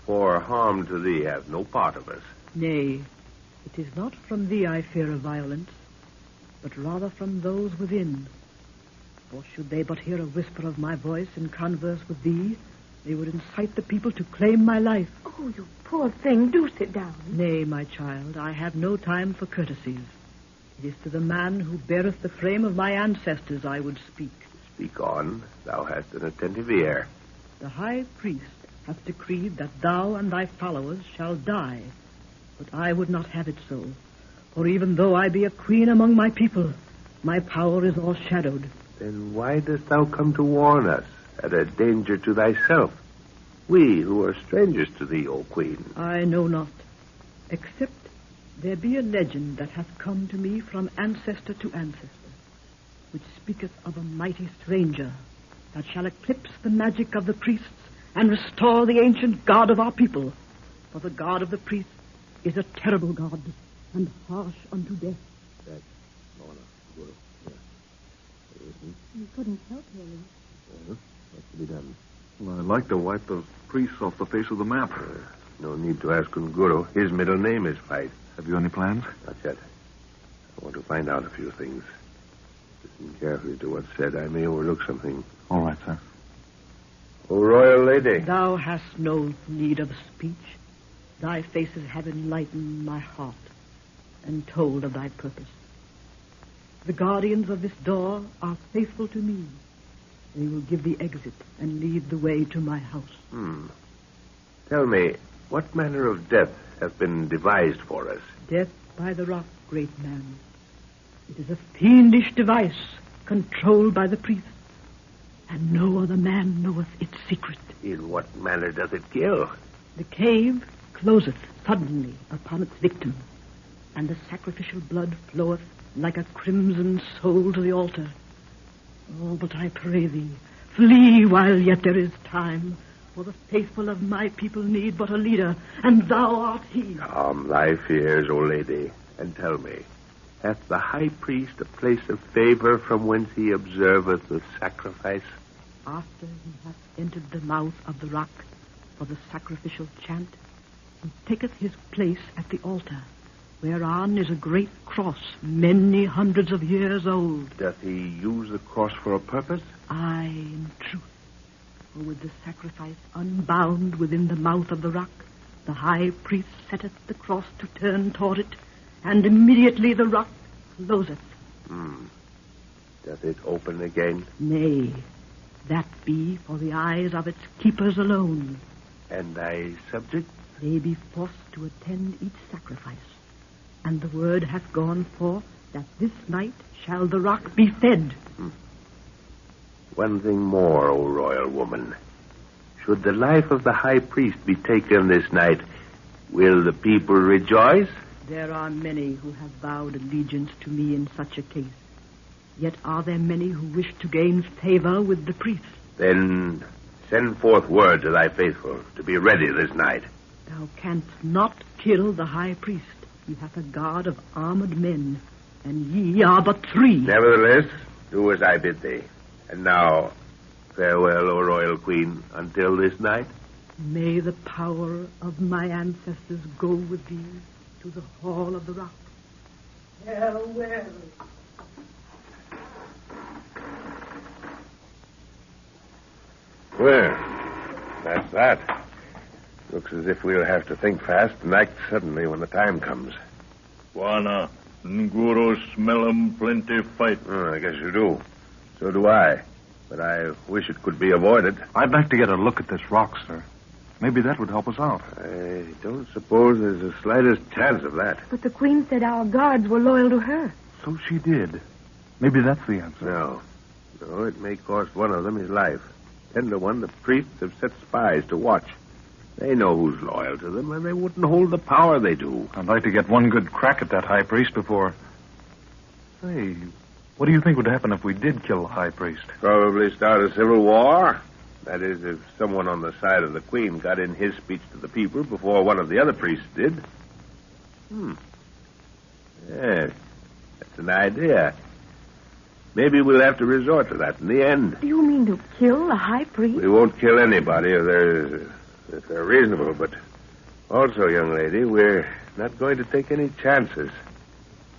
Speaker 3: For harm to thee hath no part of us.
Speaker 9: Nay, it is not from thee I fear a violence, but rather from those within. For should they but hear a whisper of my voice and converse with thee, they would incite the people to claim my life.
Speaker 2: Oh, you poor thing. Do sit down.
Speaker 9: Nay, my child, I have no time for courtesies. It is to the man who beareth the frame of my ancestors I would speak.
Speaker 3: Speak on. Thou hast an attentive ear.
Speaker 9: The high priest hath decreed that thou and thy followers shall die. But I would not have it so. For even though I be a queen among my people, my power is o'ershadowed.
Speaker 3: Then why dost thou come to warn us at a danger to thyself? We who are strangers to thee, O queen.
Speaker 9: I know not, except there be a legend that hath come to me from ancestor to ancestor, which speaketh of a mighty stranger that shall eclipse the magic of the priests and restore the ancient god of our people. For the god of the priests is a terrible god and harsh unto death.
Speaker 2: You couldn't help hearing.
Speaker 3: What's to be done?
Speaker 4: Well, I'd like to wipe those priests off the face of the map.
Speaker 3: No need to ask Unguro. His middle name is Fight.
Speaker 4: Have you any plans?
Speaker 3: Not yet. I want to find out a few things. Listen carefully to what's said. I may overlook something.
Speaker 4: All right, sir.
Speaker 3: O royal lady.
Speaker 9: Thou hast no need of speech. Thy faces have enlightened my heart and told of thy purpose. The guardians of this door are faithful to me. They will give the exit and lead the way to my house.
Speaker 3: Tell me, what manner of death hath been devised for us?
Speaker 9: Death by the rock, great man. It is a fiendish device controlled by the priests, and no other man knoweth its secret.
Speaker 3: In what manner doth it kill?
Speaker 9: The cave closeth suddenly upon its victim, and the sacrificial blood floweth like a crimson soul to the altar. Oh, but I pray thee, flee while yet there is time, for the faithful of my people need but a leader, and thou art he.
Speaker 3: Calm thy fears, O lady, and tell me, hath the high priest a place of favor from whence he observeth the sacrifice?
Speaker 9: After he hath entered the mouth of the rock for the sacrificial chant, he taketh his place at the altar, whereon is a great cross many hundreds of years old.
Speaker 3: Doth he use the cross for a purpose?
Speaker 9: Aye, in truth. For with the sacrifice unbound within the mouth of the rock, the high priest setteth the cross to turn toward it, and immediately the rock closeth.
Speaker 3: Doth it open again?
Speaker 9: Nay, that be for the eyes of its keepers alone.
Speaker 3: And thy subjects?
Speaker 9: They be forced to attend each sacrifice, and the word hath gone forth that this night shall the rock be fed.
Speaker 3: One thing more, O royal woman. Should the life of the high priest be taken this night, will the people rejoice?
Speaker 9: There are many who have vowed allegiance to me in such a case. Yet are there many who wish to gain favor with the priest.
Speaker 3: Then send forth word to thy faithful to be ready this night.
Speaker 9: Thou canst not kill the high priest. He hath a guard of armored men, and ye are but 3.
Speaker 3: Nevertheless, do as I bid thee. And now, farewell, O royal queen, until this night.
Speaker 9: May the power of my ancestors go with thee to the Hall of the Rock. Farewell.
Speaker 3: Well, that's that. Looks as if we'll have to think fast and act suddenly when the time comes.
Speaker 8: Wana, Nguru smell 'em plenty fight.
Speaker 3: I guess you do. So do I. But I wish it could be avoided.
Speaker 4: I'd like to get a look at this rock, sir. Maybe that would help us out.
Speaker 3: I don't suppose there's the slightest chance of that.
Speaker 2: But the Queen said our guards were loyal to her.
Speaker 4: So she did. Maybe that's the answer.
Speaker 3: No, it may cost one of them his life. 10 to 1, the priests have set spies to watch. They know who's loyal to them, and they wouldn't hold the power they do.
Speaker 4: I'd like to get one good crack at that high priest before... Hey, what do you think would happen if we did kill the high priest?
Speaker 3: Probably start a civil war. That is, if someone on the side of the Queen got in his speech to the people before one of the other priests did. Yes, that's an idea. Maybe we'll have to resort to that in the end.
Speaker 2: Do you mean to kill the high priest?
Speaker 3: We won't kill anybody if they're reasonable, but also, young lady, we're not going to take any chances.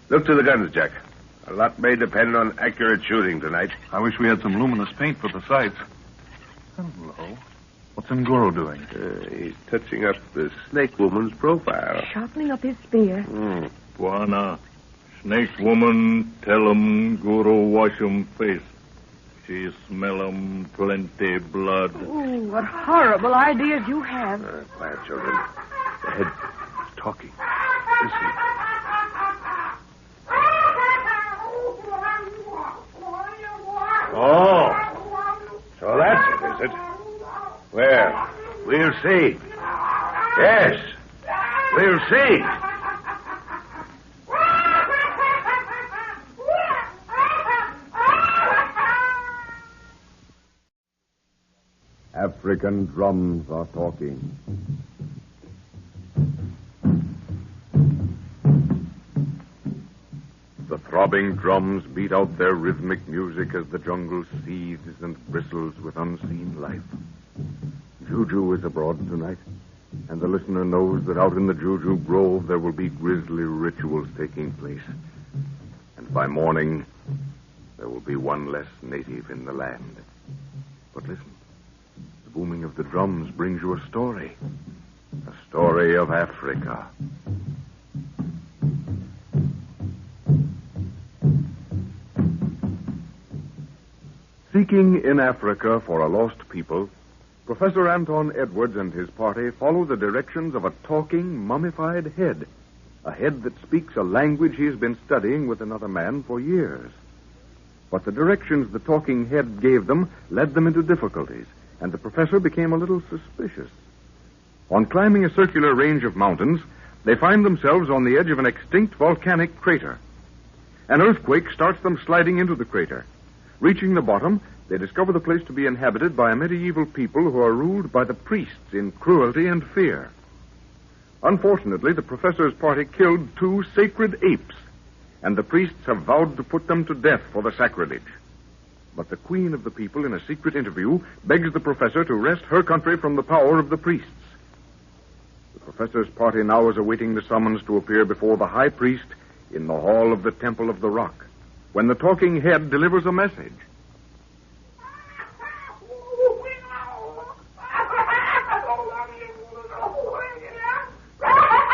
Speaker 3: Look to the guns, Jack. A lot may depend on accurate shooting tonight.
Speaker 4: I wish we had some luminous paint for the sights. Hello. What's Ngoro doing?
Speaker 3: He's touching up the snake woman's profile.
Speaker 2: Sharpening up his spear.
Speaker 8: Wana, snake woman, tell 'em Guru wash 'em face. She smell 'em plenty blood.
Speaker 2: Oh, what horrible ideas you have.
Speaker 3: Quiet, children. The head is talking. Listen. Oh, so that's it, is it? Well, we'll see. Yes, we'll see.
Speaker 1: African drums are talking. The throbbing drums beat out their rhythmic music as the jungle seethes and bristles with unseen life. Juju is abroad tonight, and the listener knows that out in the Juju Grove there will be grisly rituals taking place. And by morning, there will be one less native in the land. But listen. The booming of the drums brings you a story of Africa. Seeking in Africa for a lost people, Professor Anton Edwards and his party follow the directions of a talking, mummified head, a head that speaks a language he's been studying with another man for years. But the directions the talking head gave them led them into difficulties, and the professor became a little suspicious. On climbing a circular range of mountains, they find themselves on the edge of an extinct volcanic crater. An earthquake starts them sliding into the crater. Reaching the bottom, they discover the place to be inhabited by a medieval people who are ruled by the priests in cruelty and fear. Unfortunately, the professor's party killed 2 sacred apes, and the priests have vowed to put them to death for the sacrilege. But the queen of the people, in a secret interview, begs the professor to wrest her country from the power of the priests. The professor's party now is awaiting the summons to appear before the high priest in the hall of the Temple of the Rock, when the talking head delivers a message.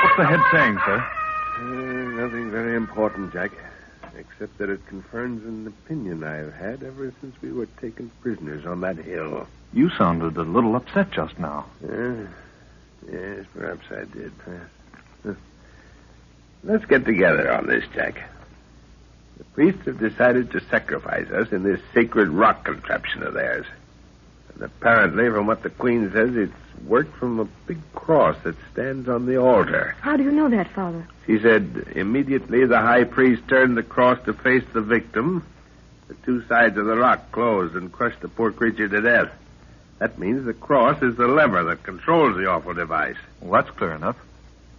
Speaker 4: What's the head saying, sir?
Speaker 3: Nothing very important, Jack, except that it confirms an opinion I've had ever since we were taken prisoners on that hill.
Speaker 4: You sounded a little upset just now.
Speaker 3: Yes, perhaps I did. Let's get together on this, Jack. The priests have decided to sacrifice us in this sacred rock contraption of theirs. And apparently, from what the Queen says, it's worked from a big cross that stands on the altar.
Speaker 2: How do you know that, Father?
Speaker 3: She said immediately the high priest turned the cross to face the victim, the two sides of the rock closed and crushed the poor creature to death. That means the cross is the lever that controls the awful device.
Speaker 4: Well, that's clear enough.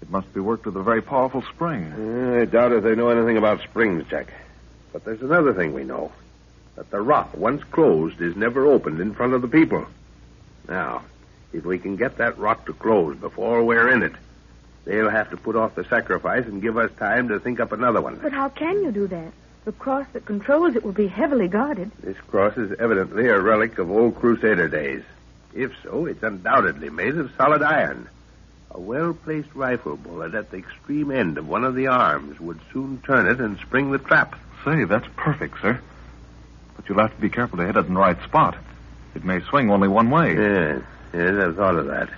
Speaker 4: It must be worked with a very powerful spring.
Speaker 3: I doubt if they know anything about springs, Jack. But there's another thing we know. That the rock, once closed, is never opened in front of the people. Now, if we can get that rock to close before we're in it, they'll have to put off the sacrifice and give us time to think up another one.
Speaker 2: But how can you do that? The cross that controls it will be heavily guarded.
Speaker 3: This cross is evidently a relic of old Crusader days. If so, it's undoubtedly made of solid iron. A well-placed rifle bullet at the extreme end of one of the arms would soon turn it and spring the trap.
Speaker 4: Say, that's perfect, sir. But you'll have to be careful to hit it in the right spot. It may swing only one way.
Speaker 3: Yes, I've thought of that.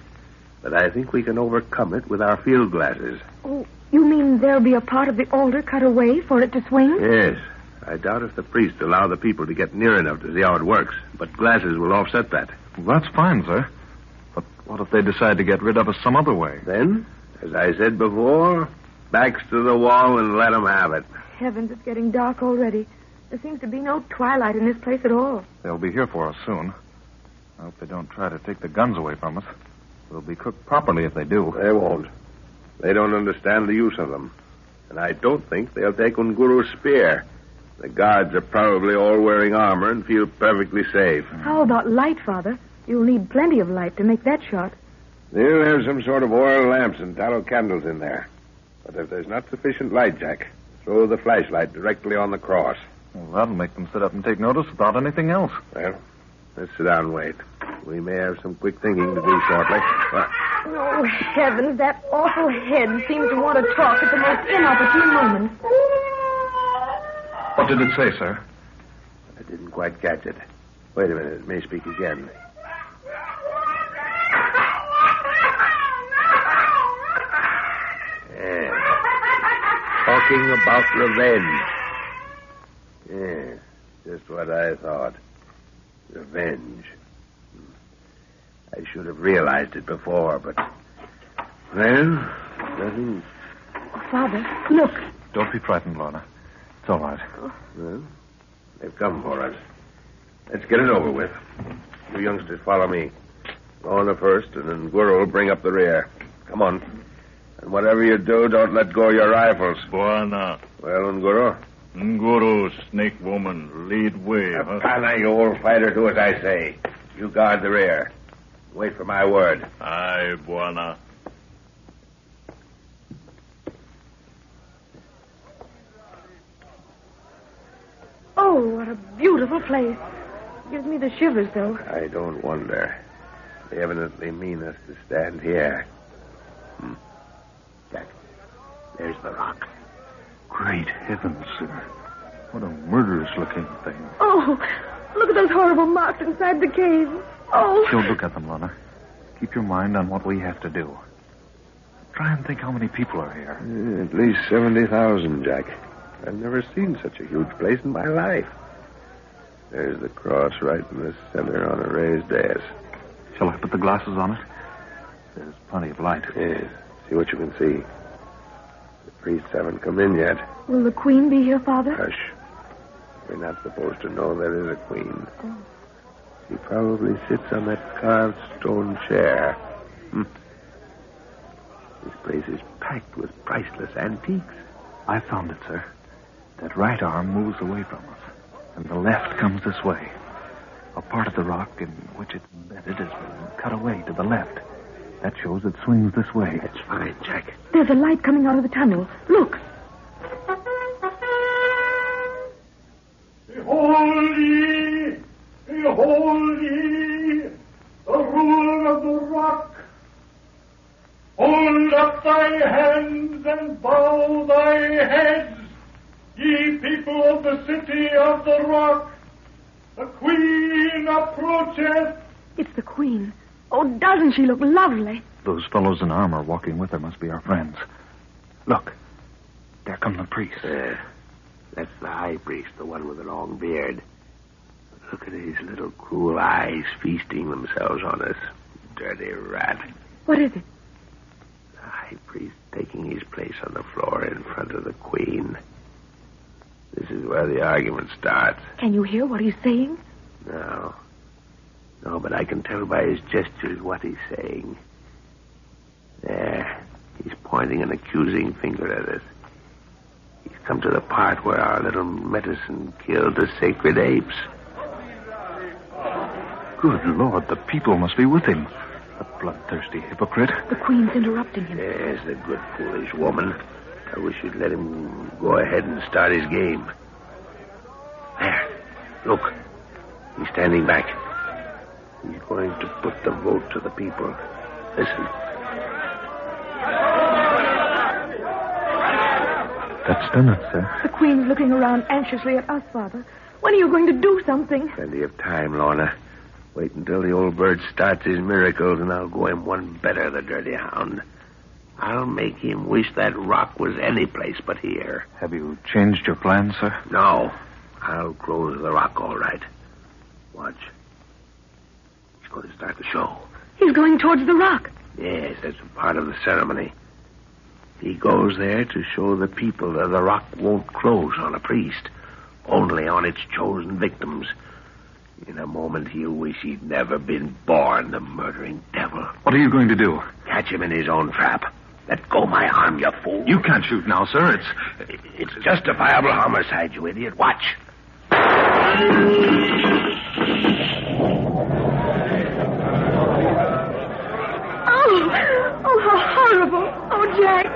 Speaker 3: But I think we can overcome it with our field glasses.
Speaker 2: Oh, you mean there'll be a part of the altar cut away for it to swing?
Speaker 3: Yes. I doubt if the priests allow the people to get near enough to see how it works. But glasses will offset that.
Speaker 4: Well, that's fine, sir. But what if they decide to get rid of us some other way?
Speaker 3: Then, as I said before, backs to the wall and let them have it.
Speaker 2: Heavens, it's getting dark already. There seems to be no twilight in this place at all.
Speaker 4: They'll be here for us soon. I hope they don't try to take the guns away from us. They'll be cooked properly if they do.
Speaker 3: They won't. They don't understand the use of them. And I don't think they'll take Unguru's spear. The guards are probably all wearing armor and feel perfectly safe.
Speaker 2: How about light, Father? You'll need plenty of light to make that shot.
Speaker 3: They'll have some sort of oil lamps and tallow candles in there. But if there's not sufficient light, Jack, throw the flashlight directly on the cross.
Speaker 4: Well, that'll make them sit up and take notice without anything else.
Speaker 3: Well, let's sit down and wait. We may have some quick thinking to do shortly.
Speaker 2: Oh, heavens, that awful head seems to want to talk at the most inopportune moment.
Speaker 4: What did it say, sir?
Speaker 3: I didn't quite catch it. Wait a minute, it may speak again. Yeah. Talking about revenge. Yes, just what I thought. Revenge. I should have realized it before, but... Well, nothing...
Speaker 2: Father, look.
Speaker 4: Don't be frightened, Lorna. It's all right.
Speaker 3: Well, they've come for us. Let's get it over with. You youngsters follow me. Lorna first, and then Guru will bring up the rear. Come on. And whatever you do, don't let go of your rifles.
Speaker 8: Buana.
Speaker 3: Well, Nguru?
Speaker 8: Nguru, Snake Woman, lead way, huh?
Speaker 3: Pana, you old fighter, do as I say. You guard the rear. Wait for my word.
Speaker 8: Aye, Buana.
Speaker 2: Oh, what a beautiful place. Gives me the shivers, though.
Speaker 3: I don't wonder. They evidently mean us to stand here. Jack, there's the rock.
Speaker 4: Great heavens, sir. What a murderous-looking thing.
Speaker 2: Oh, look at those horrible marks inside the cave. Oh.
Speaker 4: Don't look at them, Lorna. Keep your mind on what we have to do. Try and think how many people are here.
Speaker 3: At least 70,000, Jack. I've never seen such a huge place in my life. There's the cross right in the center on a raised dais.
Speaker 4: Shall I put the glasses on it? There's plenty of light.
Speaker 3: Yes. See what you can see. The priests haven't come in yet.
Speaker 2: Will the Queen be here, Father?
Speaker 3: Hush. We're not supposed to know there is a queen. Oh. She probably sits on that carved stone chair. This place is packed with priceless antiques.
Speaker 4: I found it, sir. That right arm moves away from us, and the left comes this way. A part of the rock in which it's embedded has been cut away to the left. That shows it swings this way.
Speaker 3: That's fine, Jack.
Speaker 2: There's a light coming out of the tunnel. Look.
Speaker 10: Behold ye, the ruler of the rock. Hold up thy hands and bow thy heads, ye people of the city of the rock. The Queen approacheth.
Speaker 2: It's the Queen. Oh, doesn't she look lovely?
Speaker 4: Those fellows in armor walking with her must be our friends. Look, There come the priests.
Speaker 3: That's the high priest, the one with the long beard. Look at his little cruel eyes feasting themselves on us. Dirty rat.
Speaker 2: What is it?
Speaker 3: The high priest taking his place on the floor in front of the queen. This is where the argument starts.
Speaker 2: Can you hear what he's saying?
Speaker 3: No, but I can tell by his gestures what he's saying. There, he's pointing an accusing finger at us. He's come to the part where our little medicine killed the sacred apes.
Speaker 4: Good Lord, the people must be with him. The bloodthirsty hypocrite.
Speaker 2: The Queen's interrupting him.
Speaker 3: Yes, the good foolish woman. I wish you'd let him go ahead and start his game. There, look. He's standing back. He's going to put the vote to the people. Listen.
Speaker 4: That's done it, sir.
Speaker 2: The Queen's looking around anxiously at us, Father. When are you going to do something?
Speaker 3: Plenty of time, Lorna. Wait until the old bird starts his miracles, and I'll go him one better, the dirty hound. I'll make him wish that rock was any place but here.
Speaker 4: Have you changed your plans, sir?
Speaker 3: No. I'll close the rock all right. Watch. He's going to start the show.
Speaker 2: He's going towards the rock.
Speaker 3: Yes, that's part of the ceremony. He goes there to show the people that the rock won't close on a priest, only on its chosen victims. In a moment, he'll wish he'd never been born, the murdering devil.
Speaker 4: What are you going to do?
Speaker 3: Catch him in his own trap. Let go my arm, you fool.
Speaker 4: You can't shoot now, sir.
Speaker 3: It's justifiable homicide, you idiot. Watch.
Speaker 2: Oh, how horrible. Oh, Jack.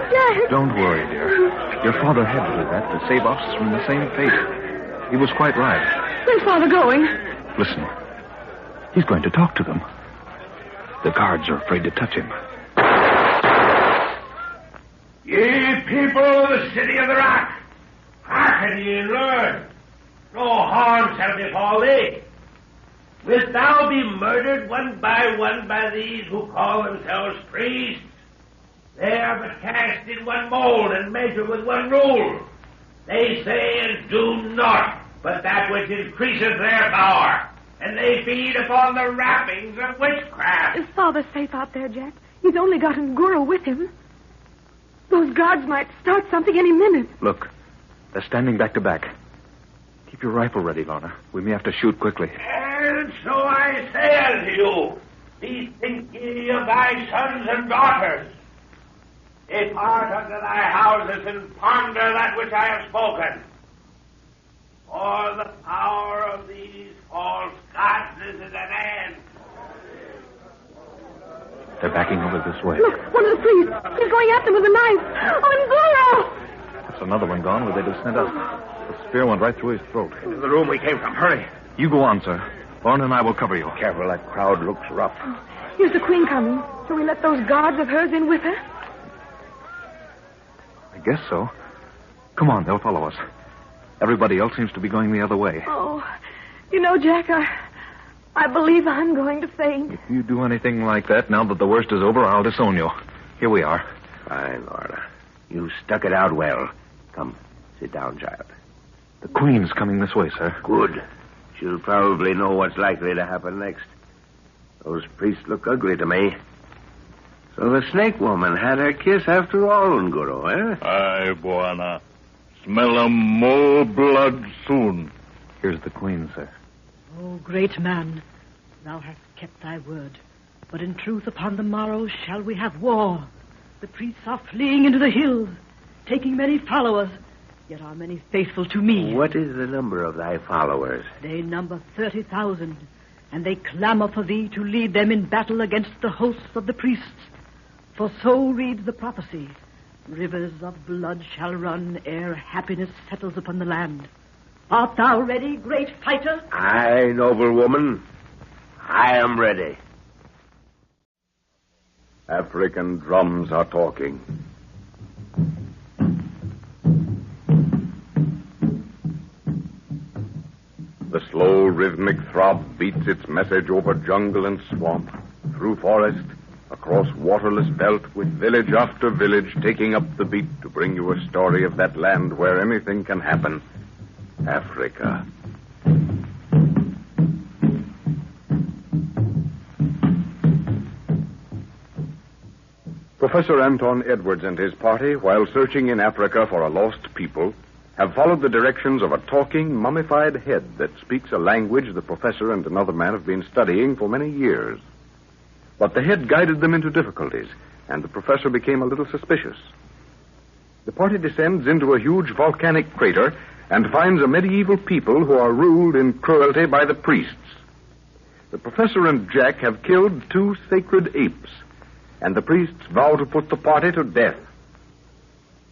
Speaker 4: Don't worry, dear. Your father had to do that to save us from the same fate. He was quite right.
Speaker 2: Where's Father going?
Speaker 4: Listen. He's going to talk to them. The guards are afraid to touch him.
Speaker 10: Ye people of the city of the rock, hearken ye and learn. No harm shall befall thee. Wilt thou be murdered one by these who call themselves priests? They are but cast in one mold and measure with one rule. They say and do naught but that which increases their power, and they feed upon the wrappings of witchcraft.
Speaker 2: Is Father safe out there, Jack? He's only got Nguru with him. Those guards might start something any minute.
Speaker 4: Look, they're standing back to back. Keep your rifle ready, Lorna. We may have to shoot quickly.
Speaker 10: And so I say unto you, bethink ye of thy sons and daughters. Depart unto thy houses and ponder that which I have spoken. For the power of these false gods is at an end.
Speaker 4: They're backing over this way.
Speaker 2: Look, one of the priests. He's going at them with a knife. Oh, Nguru!
Speaker 4: That's another one gone where they just sent us. The spear went right through his throat.
Speaker 3: Into the room we came from. Hurry.
Speaker 4: You go on, sir. Lorna and I will cover you.
Speaker 3: Careful, that crowd looks rough.
Speaker 2: Here's the Queen coming. Shall we let those guards of hers in with her?
Speaker 4: I guess so. Come on, they'll follow us. Everybody else seems to be going the other way.
Speaker 2: Oh, you know, Jack, I believe I'm going to faint.
Speaker 4: If you do anything like that, now that the worst is over, I'll disown you. Here we are.
Speaker 3: Fine, Lorna. You stuck it out well. Come, sit down, child.
Speaker 4: The Queen's coming this way, sir.
Speaker 3: Good. She'll probably know what's likely to happen next. Those priests look ugly to me. So the snake woman had her kiss after all, Nguru, eh?
Speaker 8: Aye, Buana. Smell more blood soon.
Speaker 4: Here's the Queen, sir.
Speaker 9: O great man, thou hast kept thy word. But in truth, upon the morrow shall we have war. The priests are fleeing into the hills, taking many followers, yet are many faithful to me.
Speaker 3: What is the number of thy followers?
Speaker 9: They number 30,000, and they clamor for thee to lead them in battle against the hosts of the priests. For so reads the prophecy. Rivers of blood shall run ere happiness settles upon the land. Art thou ready, great fighter?
Speaker 3: Aye, noble woman. I am ready.
Speaker 1: African drums are talking. The slow, rhythmic throb beats its message over jungle and swamp, through forest, across waterless belt with village after village taking up the beat to bring you a story of that land where anything can happen. Africa. Professor Anton Edwards and his party, while searching in Africa for a lost people, have followed the directions of a talking, mummified head that speaks a language the professor and another man have been studying for many years. But the head guided them into difficulties, and the professor became a little suspicious. The party descends into a huge volcanic crater and finds a medieval people who are ruled in cruelty by the priests. The professor and Jack have killed 2 sacred apes, and the priests vow to put the party to death.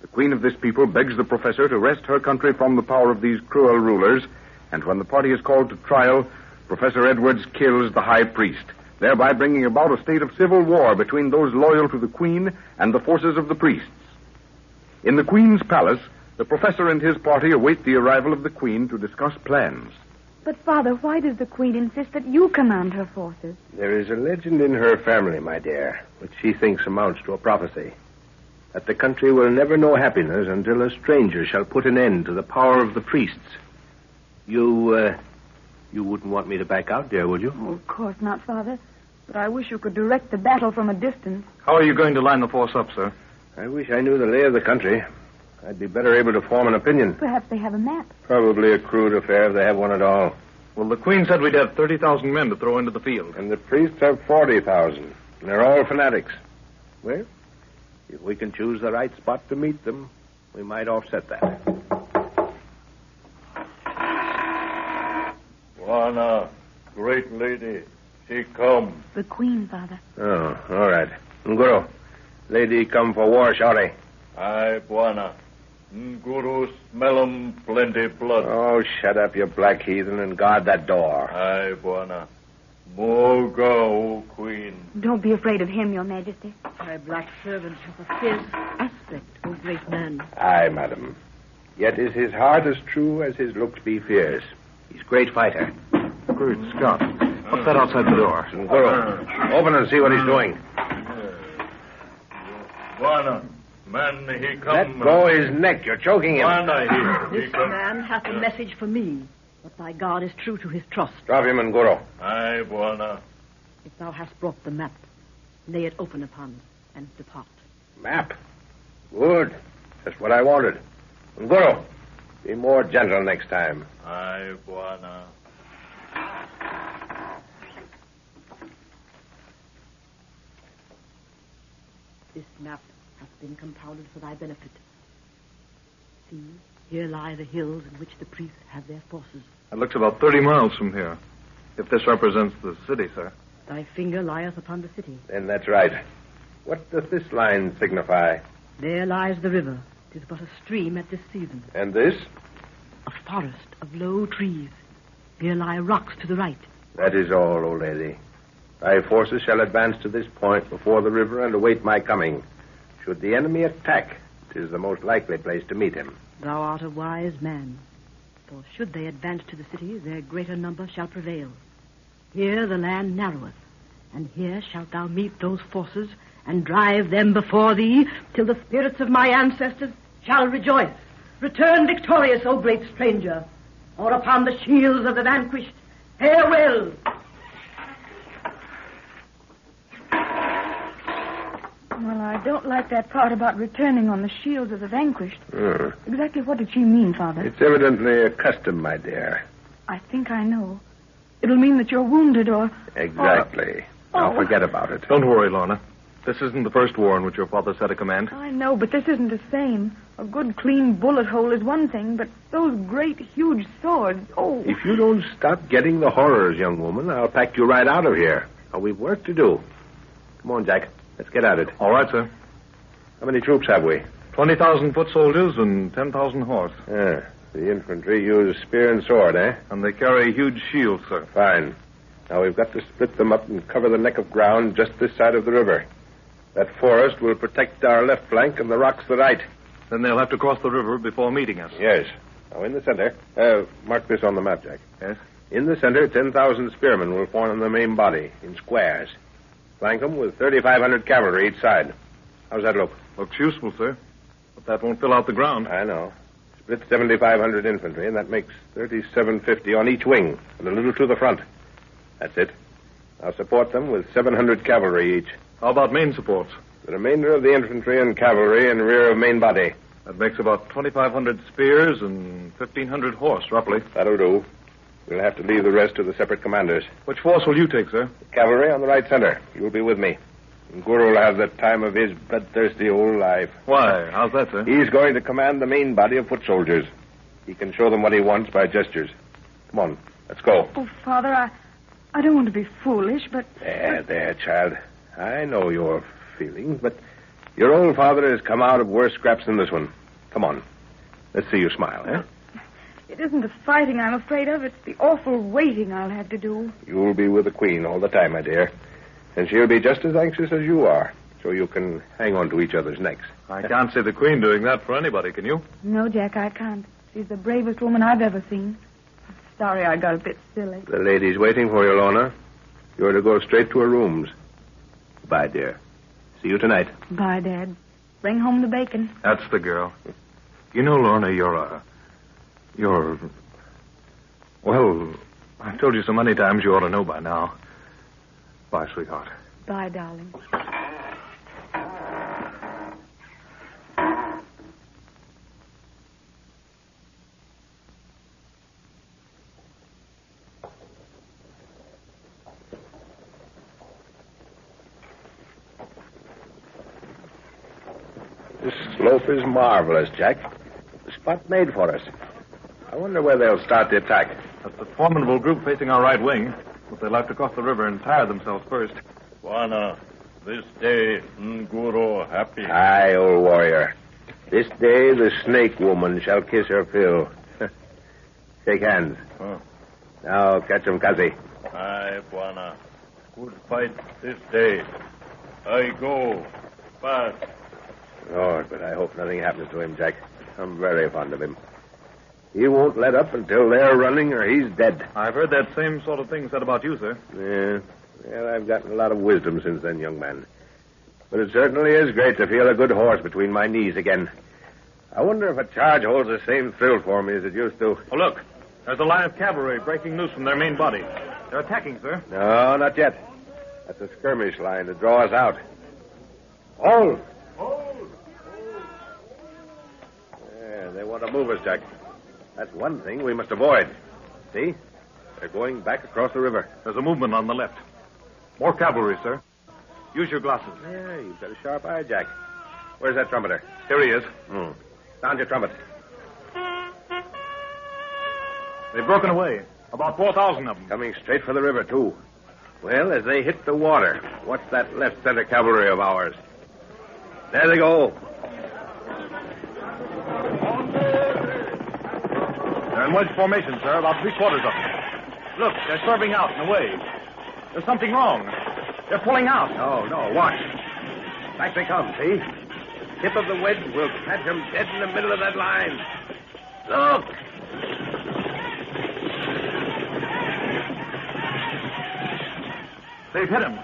Speaker 1: The queen of this people begs the professor to wrest her country from the power of these cruel rulers, and when the party is called to trial, Professor Edwards kills the high priest, thereby bringing about a state of civil war between those loyal to the queen and the forces of the priests. In the queen's palace, the professor and his party await the arrival of the queen to discuss plans.
Speaker 2: But, Father, why does the Queen insist that you command her forces?
Speaker 3: There is a legend in her family, my dear, which she thinks amounts to a prophecy. That the country will never know happiness until a stranger shall put an end to the power of the priests. You wouldn't want me to back out, dear, would you?
Speaker 2: Oh, of course not, Father. But I wish you could direct the battle from a distance.
Speaker 5: How are you going to line the force up, sir?
Speaker 3: I wish I knew the lay of the country. I'd be better able to form an opinion.
Speaker 2: Perhaps they have a map.
Speaker 3: Probably a crude affair if they have one at all.
Speaker 5: Well, the Queen said we'd have 30,000 men to throw into the field.
Speaker 3: And the priests have 40,000. And they're all fanatics. Well, if we can choose the right spot to meet them, we might offset that.
Speaker 8: Juana, great lady, she come.
Speaker 2: The Queen, Father.
Speaker 3: Oh, all right. Nguru, lady come for war, shorty.
Speaker 8: Aye, Buana. Guru smell 'em plenty blood.
Speaker 3: Oh, shut up, you black heathen, and guard that door.
Speaker 8: Aye, Buana. Moga, O Queen.
Speaker 2: Don't be afraid of him, Your Majesty.
Speaker 9: My black servant has a fierce aspect, O great man.
Speaker 3: Aye, madam. Yet is his heart as true as his looks be fierce. He's a great fighter.
Speaker 5: Great Scott. What's that outside the door?
Speaker 3: Nguru, open and see what he's doing.
Speaker 8: Buana, man, he come.
Speaker 3: Let go his neck. You're choking him.
Speaker 8: Buana, he
Speaker 9: This
Speaker 8: come.
Speaker 9: man hath a message for me, but thy God is true to his trust.
Speaker 3: Drop him, Nguru.
Speaker 8: Aye, Buana.
Speaker 9: If thou hast brought the map, lay it open upon and depart.
Speaker 3: Map. Good. Just what I wanted. Nguru, be more gentle next time.
Speaker 8: Aye, Buana.
Speaker 9: This map hath been compounded for thy benefit. See, here lie the hills in which the priests have their forces.
Speaker 5: It looks about 30 miles from here. If this represents the city, sir.
Speaker 9: Thy finger lieth upon the city.
Speaker 3: Then that's right. What does this line signify?
Speaker 9: There lies the river. 'Tis but a stream at this season.
Speaker 3: And this?
Speaker 9: A forest of low trees. Here lie rocks to the right.
Speaker 3: That is all, old lady. Thy forces shall advance to this point before the river and await my coming. Should the enemy attack, 'tis the most likely place to meet him.
Speaker 9: Thou art a wise man. For should they advance to the city, their greater number shall prevail. Here the land narroweth, and here shalt thou meet those forces and drive them before thee till the spirits of my ancestors shall rejoice. Return victorious, O great stranger, or upon the shields of the vanquished, farewell.
Speaker 2: Well, I don't like that part about returning on the shields of the vanquished. Exactly what did she mean, Father?
Speaker 3: It's evidently a custom, my dear.
Speaker 2: I think I know. It'll mean that you're wounded or...
Speaker 3: Exactly. Now forget about it.
Speaker 5: Don't worry, Lorna. This isn't the first war in which your father set a command.
Speaker 2: I know, but this isn't the same. A good, clean bullet hole is one thing, but those great, huge swords, oh...
Speaker 3: If you don't stop getting the horrors, young woman, I'll pack you right out of here. Now, we've work to do. Come on, Jack. Let's get at it.
Speaker 5: All right, sir.
Speaker 3: How many troops have we?
Speaker 5: 20,000 foot soldiers and 10,000 horse.
Speaker 3: Yeah. The infantry use spear and sword, eh?
Speaker 5: And they carry huge shields, sir.
Speaker 3: Fine. Now, we've got to split them up and cover the neck of ground just this side of the river. That forest will protect our left flank and the rocks the right.
Speaker 5: Then they'll have to cross the river before meeting us.
Speaker 3: Yes. Now, in the center, mark this on the map, Jack.
Speaker 5: Yes?
Speaker 3: In the center, 10,000 spearmen will form the main body in squares. Flank them with 3,500 cavalry each side. How's that look?
Speaker 5: Looks useful, sir. But that won't fill out the ground.
Speaker 3: I know. Split 7,500 infantry, and that makes 3,750 on each wing, and a little to the front. That's it. I'll support them with 700 cavalry each.
Speaker 5: How about main supports?
Speaker 3: The remainder of the infantry and cavalry in rear of main body.
Speaker 5: That makes about 2,500 spears and 1,500 horse, roughly.
Speaker 3: That'll do. We'll have to leave the rest to the separate commanders.
Speaker 5: Which force will you take, sir?
Speaker 3: The cavalry on the right center. You'll be with me. And Guru will have the time of his bloodthirsty old life.
Speaker 5: Why? How's that, sir?
Speaker 3: He's going to command the main body of foot soldiers. He can show them what he wants by gestures. Come on, let's go.
Speaker 2: Oh, Father, I don't want to be foolish, but...
Speaker 3: There, child. I know your feelings, but your old father has come out of worse scraps than this one. Come on. Let's see you smile, eh?
Speaker 2: It isn't the fighting I'm afraid of. It's the awful waiting I'll have to do.
Speaker 3: You'll be with the Queen all the time, my dear. And she'll be just as anxious as you are, so you can hang on to each other's necks.
Speaker 5: I can't see the Queen doing that for anybody, can you?
Speaker 2: No, Jack, I can't. She's the bravest woman I've ever seen. Sorry I got a bit silly.
Speaker 3: The lady's waiting for you, Lorna. You're to go straight to her rooms. Bye, dear. See you tonight.
Speaker 2: Bye, Dad. Bring home the bacon.
Speaker 5: That's the girl. You know, Lorna, well, I've told you so many times you ought to know by now. Bye, sweetheart.
Speaker 2: Bye, darling.
Speaker 3: This slope is marvelous, Jack. The spot made for us. I wonder where they'll start the attack.
Speaker 5: That's a formidable group facing our right wing. But they'll have to cross the river and tire themselves first.
Speaker 8: Wana, this day, Nguro happy.
Speaker 3: Aye, old warrior. This day the snake woman shall kiss her fill. Shake hands.
Speaker 8: Huh.
Speaker 3: Now catch him, Kazi.
Speaker 8: Aye, Wana. Good fight this day. I go. Fast.
Speaker 3: Lord, but I hope nothing happens to him, Jack. I'm very fond of him. He won't let up until they're running or he's dead.
Speaker 5: I've heard that same sort of thing said about you, sir.
Speaker 3: Yeah. Well, I've gotten a lot of wisdom since then, young man. But it certainly is great to feel a good horse between my knees again. I wonder if a charge holds the same thrill for me as it used to.
Speaker 5: Oh, look. There's a line of cavalry breaking loose from their main body. They're attacking, sir.
Speaker 3: No, not yet. That's a skirmish line to draw us out. Hold! Yeah, they want to move us, Jack. That's one thing we must avoid. See? They're going back across the river.
Speaker 5: There's a movement on the left. More cavalry, sir. Use your glasses.
Speaker 3: Yeah, you've got a sharp eye, Jack. Where's that trumpeter?
Speaker 5: Here he is.
Speaker 3: Sound your trumpet.
Speaker 5: They've broken away. About 4,000 of them.
Speaker 3: Coming straight for the river, too. Well, as they hit the water, what's that left center cavalry of ours? There they go.
Speaker 5: They're in wedge formation, sir, about three-quarters of them. Look, they're swerving out and away. There's something wrong. They're pulling out.
Speaker 3: No, watch. Back they come, see? Tip of the wedge will catch them dead in the middle of that line. Look!
Speaker 5: They've hit him.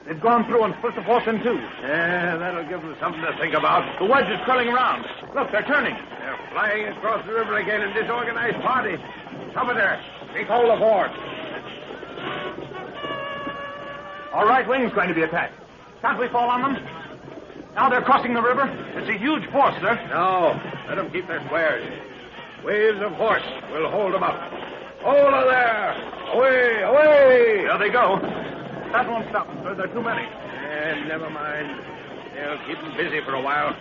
Speaker 5: They've gone through and split the force in two.
Speaker 3: Yeah, that'll give them something to think about.
Speaker 5: The wedge is curling around. Look, they're turning.
Speaker 3: They're flying across the river again in disorganized parties. Cover there. Take hold of horse.
Speaker 5: Our right wing's going to be attacked. Can't we fall on them? Now they're crossing the river. It's a huge force, sir.
Speaker 3: No, let them keep their squares. Waves of horse will hold them up. Hold her there! Away, away!
Speaker 5: There they go. That won't stop them, sir. There are too many.
Speaker 3: Never mind. They'll keep them busy for a while.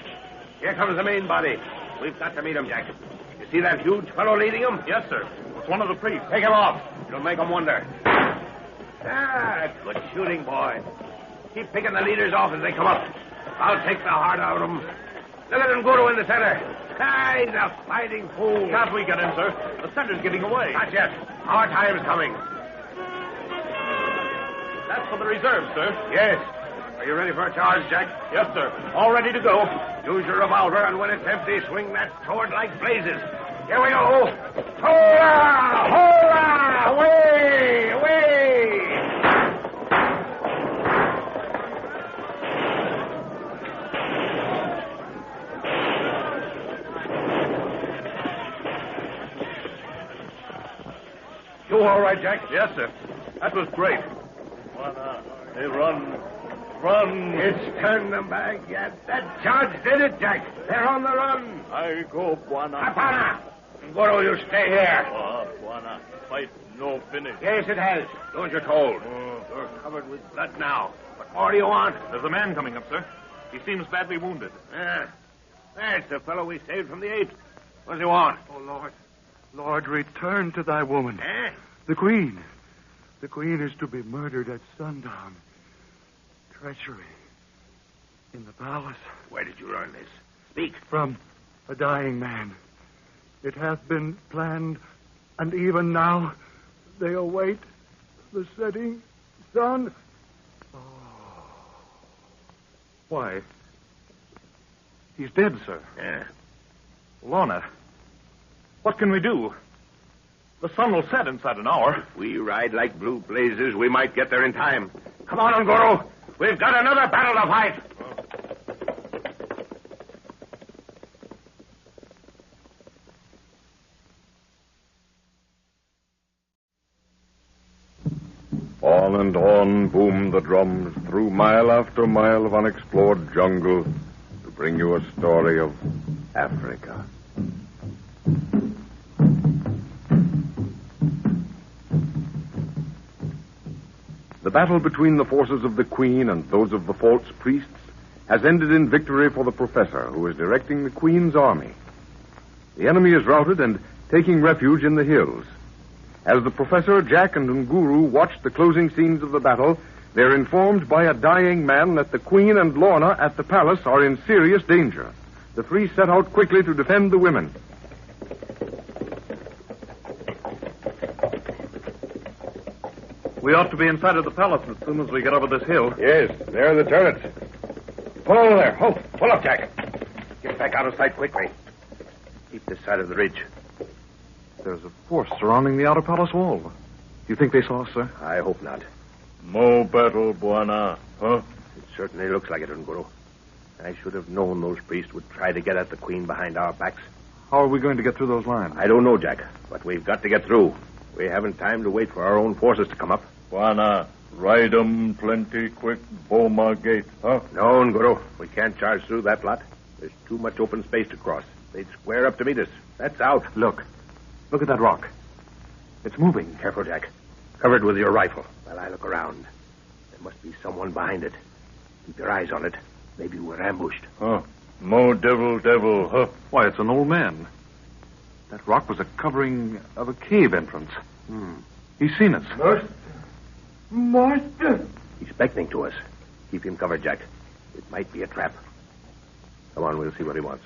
Speaker 3: Here comes the main body. We've got to meet them, Jack. You see that huge fellow leading them?
Speaker 5: Yes, sir. It's one of the priests.
Speaker 3: Take him off. It'll make them wonder. Good shooting, boy. Keep picking the leaders off as they come up. I'll take the heart out of them. Look at Nguru in the center. He's a fighting fool.
Speaker 5: Can't we get in, sir? The center's getting away.
Speaker 3: Not yet. Our time's coming.
Speaker 5: That's for the reserve, sir.
Speaker 3: Yes. Are you ready for a charge, Jack?
Speaker 5: Yes, sir. All ready to go.
Speaker 3: Use your revolver, and when it's empty, swing that sword like blazes. Here we go. Hola! Hola! Away! Away! through all right, Jack?
Speaker 5: Yes, sir. That was great.
Speaker 8: They run. Run.
Speaker 3: It's turned them back yet. That charge did it, Jack. They're on the run.
Speaker 8: I go, Buana.
Speaker 3: Hapana! Goro, you stay here.
Speaker 8: Buana. Fight no finish.
Speaker 3: Yes, it has. Don't you told. You're covered with blood now. What more do you want?
Speaker 5: There's a man coming up, sir. He seems badly wounded.
Speaker 3: Yeah. That's the fellow we saved from the apes. What does he want?
Speaker 6: Oh, Lord. Lord, return to thy woman.
Speaker 3: Eh?
Speaker 6: The queen. The queen is to be murdered at sundown. Treachery. In the palace.
Speaker 3: Where did you learn this? Speak.
Speaker 6: From a dying man. It hath been planned, and even now they await the setting sun.
Speaker 5: Why? He's dead, sir.
Speaker 3: Yeah.
Speaker 5: Lorna, what can we do? The sun will set inside an hour.
Speaker 3: If we ride like blue blazes, we might get there in time. Come on, Goro. We've got another battle to fight.
Speaker 1: On and on boomed the drums through mile after mile of unexplored jungle to bring you a story of Africa. The battle between the forces of the Queen and those of the false priests has ended in victory for the Professor, who is directing the Queen's army. The enemy is routed and taking refuge in the hills. As the Professor, Jack, and Nguru watch the closing scenes of the battle, they're informed by a dying man that the Queen and Lorna at the palace are in serious danger. The three set out quickly to defend the women.
Speaker 5: We ought to be inside of the palace as soon as we get over this hill.
Speaker 3: Yes, there are the turrets. Pull over there. Oh, pull up, Jack. Get back out of sight quickly. Keep this side of the ridge.
Speaker 5: There's a force surrounding the outer palace wall. Do you think they saw us, sir?
Speaker 3: I hope not.
Speaker 8: Mo battle, Buana. Huh?
Speaker 3: It certainly looks like it, Nguru. I should have known those priests would try to get at the Queen behind our backs.
Speaker 5: How are we going to get through those lines?
Speaker 3: I don't know, Jack, but we've got to get through. We haven't time to wait for our own forces to come up.
Speaker 8: Buana, ride 'em plenty quick, Boma Gate, huh?
Speaker 3: No, Nguru. We can't charge through that lot. There's too much open space to cross. They'd square up to meet us. That's out.
Speaker 5: Look at that rock. It's moving.
Speaker 3: Careful, Jack. Covered with your rifle while I look around. There must be someone behind it. Keep your eyes on it. Maybe we're ambushed.
Speaker 8: Huh? Mo devil, huh?
Speaker 5: Why, it's an old man. That rock was a covering of a cave entrance. He's seen us.
Speaker 6: Master!
Speaker 3: He's beckoning to us. Keep him covered, Jack. It might be a trap. Come on, we'll see what he wants.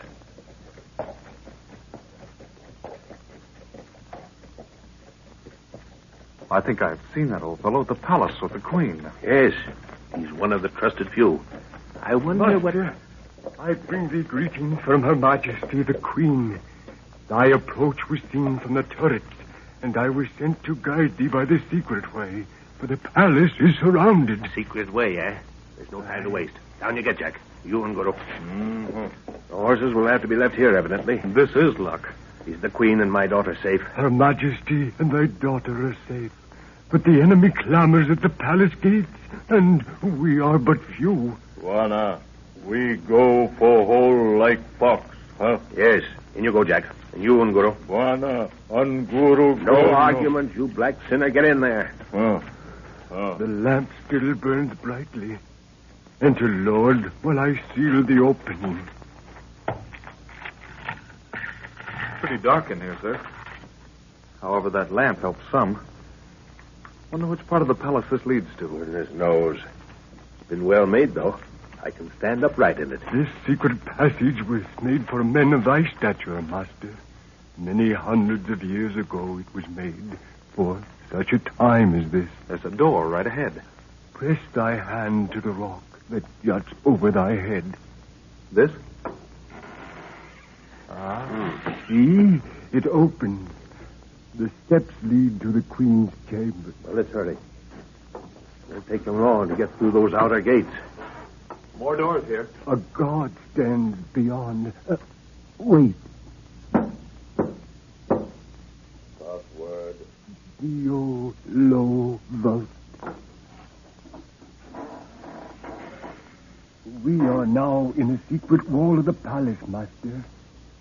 Speaker 5: I think I've seen that old fellow at the palace with the Queen.
Speaker 3: Yes, he's one of the trusted few. I wonder what...
Speaker 6: I bring thee greeting from Her Majesty the Queen. Thy approach was seen from the turrets, and I was sent to guide thee by the secret way, for the palace is surrounded.
Speaker 3: Secret way, eh? There's no time to waste. Down you get, Jack. You and Guru. The horses will have to be left here, evidently.
Speaker 5: This is luck.
Speaker 3: Is the Queen and my daughter safe?
Speaker 6: Her Majesty and thy daughter are safe. But the enemy clamors at the palace gates, and we are but few.
Speaker 8: Buana, we go for whole like fox, huh?
Speaker 3: Yes. In you go, Jack. And you, Nguru.
Speaker 8: Buana, Nguru.
Speaker 3: No argument, you black sinner. Get in there.
Speaker 6: The lamp still burns brightly. Enter, Lord, while I seal the opening.
Speaker 5: Pretty dark in here, sir. However, that lamp helps some. Wonder which part of the palace this leads to.
Speaker 3: Goodness knows. It's been well made, though. I can stand upright in it.
Speaker 6: This secret passage was made for men of thy stature, Master. Many hundreds of years ago it was made for such a time as this.
Speaker 5: There's a door right ahead.
Speaker 6: Press thy hand to the rock that juts over thy head.
Speaker 5: This?
Speaker 6: See? It opens. The steps lead to the Queen's chamber.
Speaker 3: Well, let's hurry. It won't take them long to get through those outer gates.
Speaker 5: More doors here.
Speaker 6: A guard stands beyond. Wait.
Speaker 8: word.
Speaker 11: Dio lo vult. We are now in a secret wall of the palace, Master.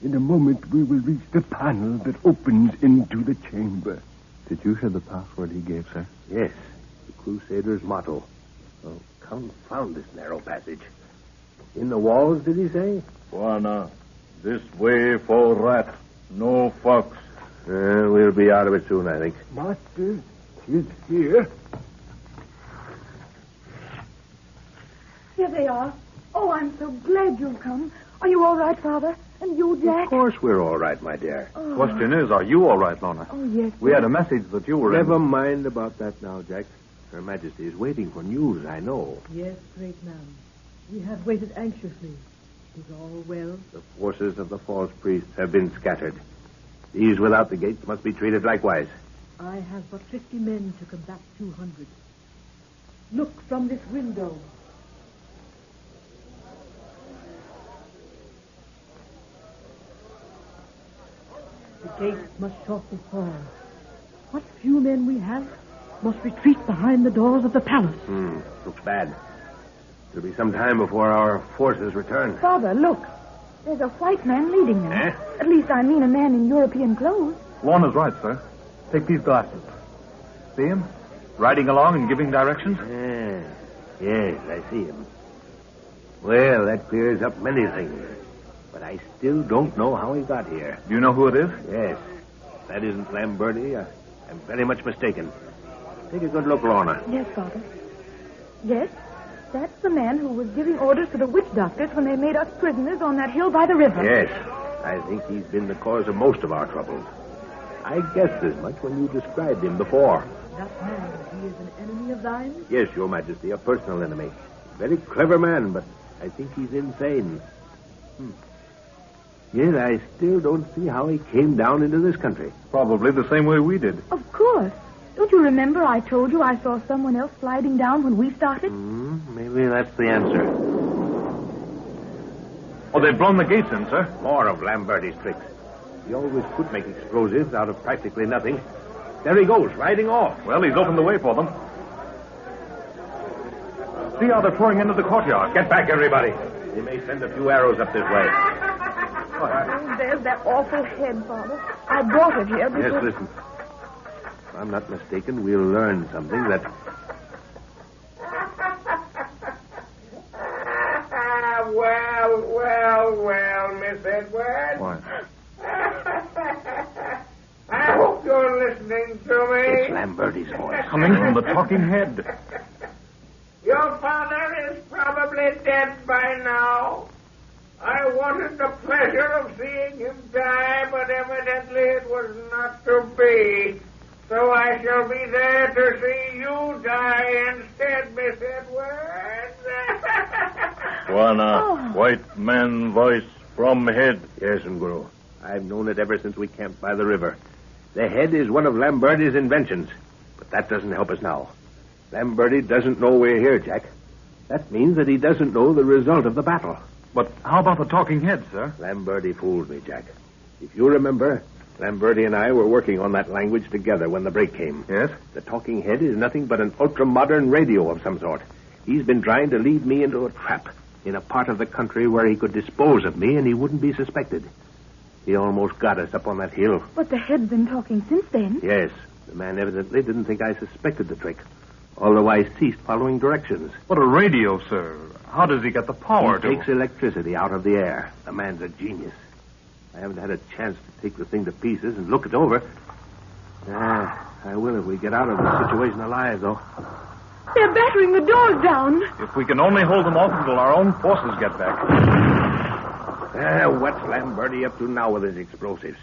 Speaker 11: In a moment we will reach the panel that opens into the chamber.
Speaker 4: Did you hear the password he gave, sir?
Speaker 3: Yes, the Crusader's motto. Oh, confound this narrow passage. In the walls, did he say?
Speaker 8: Juana, this way for rat, no fox.
Speaker 3: We'll be out of it soon, I think.
Speaker 11: Master, he's here.
Speaker 2: Here they are. Oh, I'm so glad you've come. Are you all right, Father? And you, Jack?
Speaker 3: Of course we're all right, my dear.
Speaker 5: The question is, are you all right, Lorna?
Speaker 2: Oh, yes.
Speaker 5: We had a message that you were
Speaker 3: Never mind about that now, Jack. Her Majesty is waiting for news, I know.
Speaker 9: Yes, great man. We have waited anxiously. Is all well?
Speaker 3: The forces of the false priests have been scattered. These without the gates must be treated likewise.
Speaker 9: I have but 50 men to combat 200. Look from this window. The gates must shortly fall. What few men we have must retreat behind the doors of the palace.
Speaker 3: Looks bad. It'll be some time before our forces return.
Speaker 2: Father, look. There's a white man leading them.
Speaker 3: Eh?
Speaker 2: At least I mean a man in European clothes.
Speaker 4: Lorna's right, sir. Take these glasses. See him? Riding along and giving directions?
Speaker 3: Yes, I see him. Well, that clears up many things. But I still don't know how he got here.
Speaker 4: Do you know who it is?
Speaker 3: Yes. If that isn't Lamberti, I'm very much mistaken. Take a good look, Lorna.
Speaker 2: Yes, Father. Yes, that's the man who was giving orders to the witch doctors when they made us prisoners on that hill by the river.
Speaker 3: Yes. I think he's been the cause of most of our troubles. I guessed as much when you described him before.
Speaker 9: That man, he is an enemy of thine?
Speaker 3: Yes, Your Majesty, a personal enemy. Very clever man, but I think he's insane. Yet I still don't see how he came down into this country.
Speaker 4: Probably the same way we did.
Speaker 2: Of course. Don't you remember I told you I saw someone else sliding down when we started?
Speaker 3: Maybe that's the answer.
Speaker 4: Oh, they've blown the gates in, sir.
Speaker 3: More of Lamberti's tricks. He always could make explosives out of practically nothing. There he goes, riding off.
Speaker 4: Well, he's opened the way for them. See how they're pouring into the courtyard.
Speaker 3: Get back, everybody. They may send a few arrows up this way.
Speaker 2: Oh, there's that awful head, Father. I brought it here because...
Speaker 3: Yes, listen. If I'm not mistaken, we'll learn something that...
Speaker 10: Well, Miss Edwards.
Speaker 4: What?
Speaker 10: I hope you're listening to me.
Speaker 3: It's Lamberti's voice.
Speaker 4: Coming from the talking head.
Speaker 10: Your father is probably dead by now. I wanted the pleasure of seeing him die, but evidently it was not to be. So I shall be there to see you die instead, Miss Edwards.
Speaker 8: Juana, white man voice from head.
Speaker 3: Yes, Guru. I've known it ever since we camped by the river. The head is one of Lamberti's inventions, but that doesn't help us now. Lamberti doesn't know we're here, Jack. That means that he doesn't know the result of the battle.
Speaker 4: But how about the talking head, sir?
Speaker 3: Lamberti fooled me, Jack. If you remember, Lamberti and I were working on that language together when the break came.
Speaker 4: Yes?
Speaker 3: The talking head is nothing but an ultra-modern radio of some sort. He's been trying to lead me into a trap in a part of the country where he could dispose of me and he wouldn't be suspected. He almost got us up on that hill.
Speaker 2: But the head's been talking since then.
Speaker 3: Yes. The man evidently didn't think I suspected the trick, although I ceased following directions.
Speaker 4: What a radio, sir. How does he get the power
Speaker 3: He takes electricity out of the air. The man's a genius. I haven't had a chance to take the thing to pieces and look it over. I will if we get out of this situation alive, though.
Speaker 2: They're battering the doors down.
Speaker 4: If we can only hold them off until our own forces get back.
Speaker 3: What's Lamberti up to now with his explosives?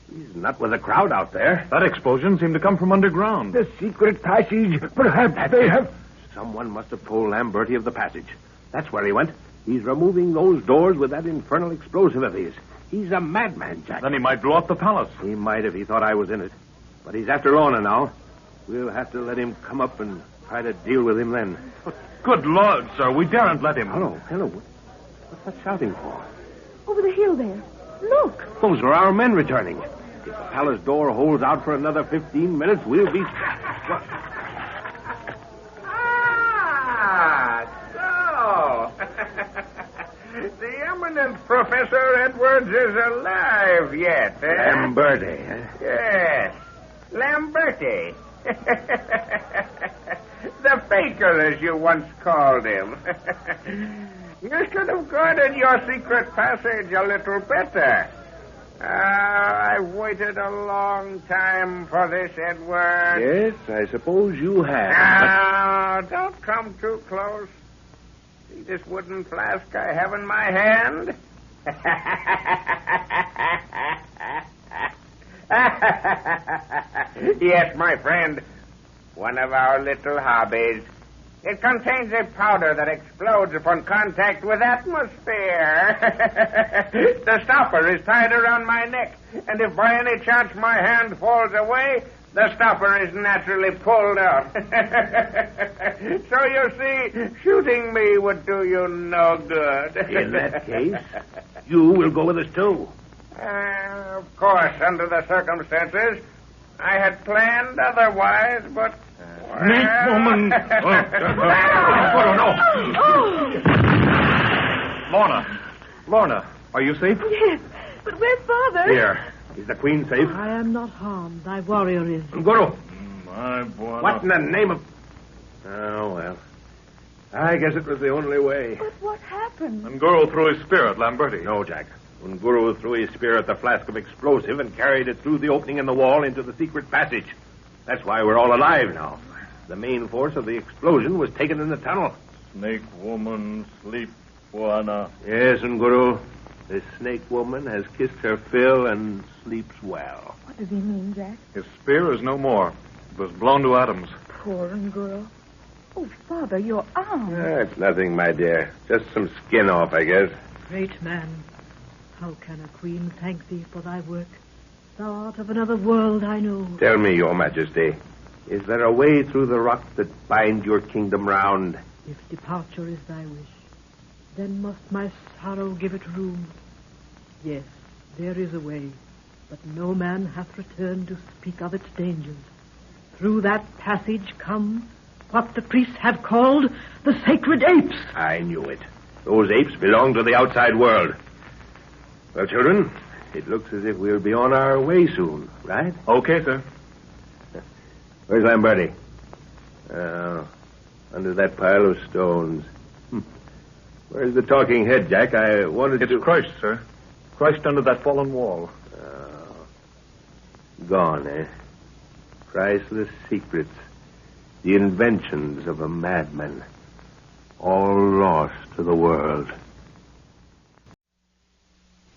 Speaker 3: He's not with the crowd out there.
Speaker 4: That explosion seemed to come from underground.
Speaker 11: The secret passage. Perhaps they have...
Speaker 3: Someone must have told Lamberti of the passage. That's where he went. He's removing those doors with that infernal explosive of his. He's a madman, Jack.
Speaker 4: Then he might blow up the palace.
Speaker 3: He might if he thought I was in it. But he's after Lorna now. We'll have to let him come up and try to deal with him then.
Speaker 4: But good Lord, sir, we daren't let him.
Speaker 3: Hello. What's that shouting for?
Speaker 2: Over the hill there. Look.
Speaker 3: Those are our men returning. If the palace door holds out for another 15 minutes, we'll be...
Speaker 10: So. The eminent Professor Edwards is alive yet, eh?
Speaker 3: Lamberti, eh?
Speaker 10: Yes. Lamberti. The faker, as you once called him. You should have guarded your secret passage a little better. I've waited a long time for this, Edward.
Speaker 3: Yes, I suppose you have.
Speaker 10: Now, don't come too close. See this wooden flask I have in my hand? Yes, my friend. One of our little hobbies. It contains a powder that explodes upon contact with atmosphere. The stopper is tied around my neck, and if by any chance my hand falls away, the stopper is naturally pulled out. So you see, shooting me would do you no good.
Speaker 3: In that case, you will go with us, too.
Speaker 10: Of course, under the circumstances. I had planned otherwise, but...
Speaker 5: Snake woman! Lorna, are you safe?
Speaker 2: Yes, but where's Father?
Speaker 3: Here. Is the Queen safe?
Speaker 9: I am not harmed. Thy warrior is.
Speaker 3: Guru.
Speaker 5: My boy.
Speaker 3: What in the name of... Oh, well. I guess it was the only way.
Speaker 2: But what happened?
Speaker 5: Nguru threw his spear at Lamberti.
Speaker 3: No, Jack. Guru threw his spear at the flask of explosive and carried it through the opening in the wall into the secret passage. That's why we're all alive now. The main force of the explosion was taken in the tunnel.
Speaker 8: Snake woman sleep, Buana.
Speaker 3: Yes, Guru. This snake woman has kissed her fill and sleeps well.
Speaker 2: What does he mean, Jack?
Speaker 5: His spear is no more. It was blown to atoms.
Speaker 2: Poor girl. Oh, Father, your arm.
Speaker 3: It's nothing, my dear. Just some skin off, I guess.
Speaker 9: Great man, how can a queen thank thee for thy work? Thou art of another world, I know.
Speaker 3: Tell me, your majesty, is there a way through the rock that binds your kingdom round?
Speaker 9: If departure is thy wish, then must my sorrow give it room. Yes, there is a way, but no man hath returned to speak of its dangers. Through that passage come what the priests have called the sacred apes.
Speaker 3: I knew it. Those apes belong to the outside world. Well, children, it looks as if we'll be on our way soon, right?
Speaker 5: Okay, sir.
Speaker 3: Where's Lamberti? Oh, under that pile of stones. Where's the talking head, Jack? I wanted
Speaker 5: It's crushed, sir. Crushed under that fallen wall.
Speaker 3: Gone, eh? Priceless secrets. The inventions of a madman. All lost to the world.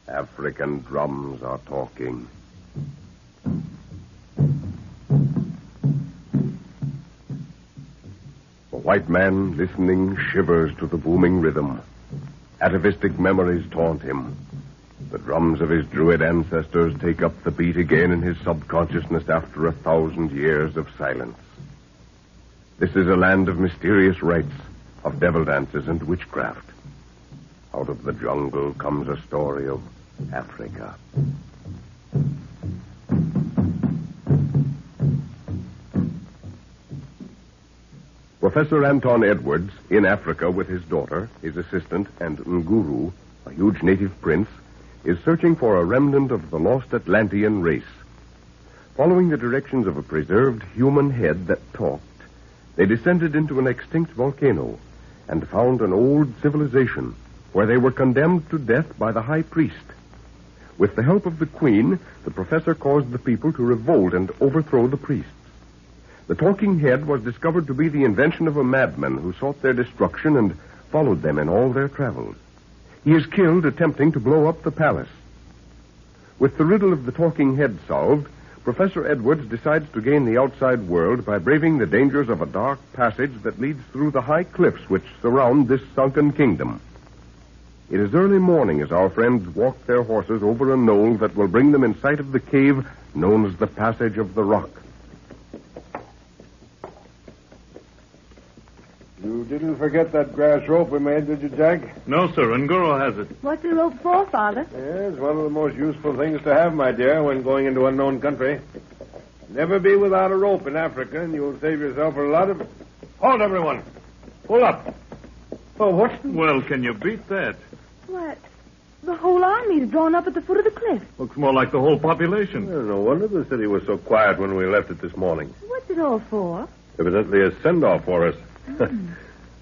Speaker 6: African drums are talking. The white man, listening, shivers to the booming rhythm. Atavistic memories taunt him. The drums of his druid ancestors take up the beat again in his subconsciousness after 1,000 years of silence. This is a land of mysterious rites, of devil dances and witchcraft. Out of the jungle comes a story of Africa. Professor Anton Edwards, in Africa with his daughter, his assistant, and Nguru, a huge native prince, is searching for a remnant of the lost Atlantean race. Following the directions of a preserved human head that talked, they descended into an extinct volcano and found an old civilization where they were condemned to death by the high priest. With the help of the queen, the professor caused the people to revolt and overthrow the priests. The talking head was discovered to be the invention of a madman who sought their destruction and followed them in all their travels. He is killed attempting to blow up the palace. With the riddle of the talking head solved, Professor Edwards decides to gain the outside world by braving the dangers of a dark passage that leads through the high cliffs which surround this sunken kingdom. It is early morning as our friends walk their horses over a knoll that will bring them in sight of the cave known as the Passage of the Rock.
Speaker 3: You didn't forget that grass rope we made, did you, Jack?
Speaker 5: No, sir. Nguro has it.
Speaker 2: What's the rope for, Father?
Speaker 3: Yes, one of the most useful things to have, my dear, when going into unknown country. Never be without a rope in Africa, and you'll save yourself a lot of... Halt, everyone. Pull up. Oh, what's...
Speaker 5: Well, can you beat that?
Speaker 2: What? The whole army's drawn up at the foot of the cliff.
Speaker 5: Looks more like the whole population.
Speaker 3: Well, no wonder the city was so quiet when we left it this morning.
Speaker 2: What's it all for?
Speaker 3: Evidently a send-off for us. I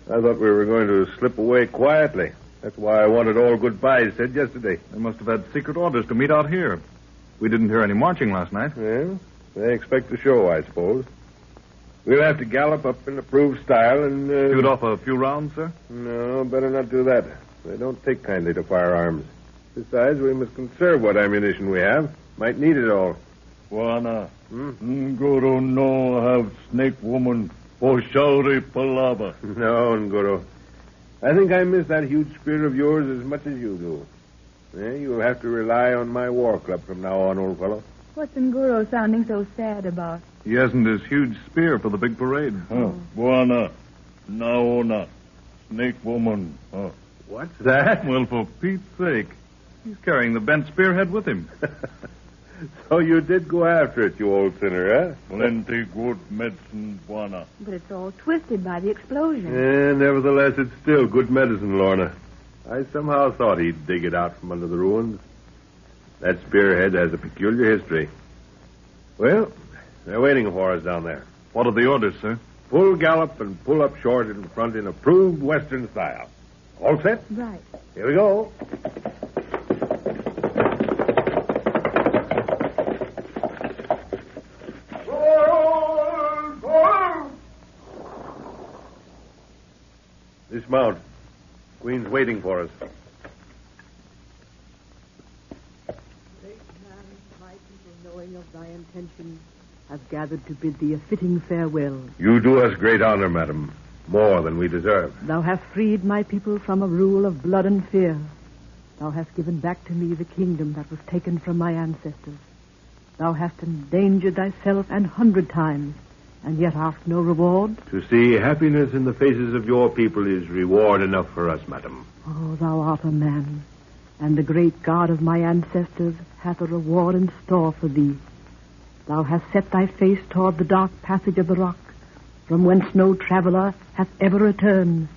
Speaker 3: thought we were going to slip away quietly. That's why I wanted all goodbyes said yesterday.
Speaker 5: They must have had secret orders to meet out here. We didn't hear any marching last night.
Speaker 3: Well, they expect a show, I suppose. We'll have to gallop up in approved style and...
Speaker 5: Shoot off a few rounds, sir?
Speaker 3: No, better not do that. They don't take kindly to firearms. Besides, we must conserve what ammunition we have. Might need it all.
Speaker 8: Wana, Nguru no have Snake Woman for Shauri Palava.
Speaker 3: No, Nguru. I think I miss that huge spear of yours as much as you do. You'll have to rely on my war club from now on, old fellow.
Speaker 2: What's Nguro sounding so sad about?
Speaker 5: He hasn't his huge spear for the big parade.
Speaker 8: Wana, Naona, Snake Woman.
Speaker 3: What's that?
Speaker 5: Well, for Pete's sake. He's carrying the bent spearhead with him.
Speaker 3: So you did go after it, you old sinner, eh?
Speaker 8: Plenty good medicine, Wana.
Speaker 2: But it's all twisted by the explosion.
Speaker 3: Nevertheless, it's still good medicine, Lorna. I somehow thought he'd dig it out from under the ruins. That spearhead has a peculiar history. Well, they're waiting for us down there.
Speaker 5: What are the orders, sir?
Speaker 3: Full gallop and pull up short in front in approved Western style. All set?
Speaker 2: Right.
Speaker 3: Here we go. Dismount. Queen's waiting for us.
Speaker 9: Great man, my people, knowing of thy intention, have gathered to bid thee a fitting farewell.
Speaker 3: You do us great honor, madam. More than we deserve.
Speaker 9: Thou hast freed my people from a rule of blood and fear. Thou hast given back to me the kingdom that was taken from my ancestors. Thou hast endangered thyself 100 times, and yet asked no reward.
Speaker 3: To see happiness in the faces of your people is reward enough for us, madam.
Speaker 9: Oh, thou art a man, and the great God of my ancestors hath a reward in store for thee. Thou hast set thy face toward the dark passage of the rock, from whence no traveler hath ever returned.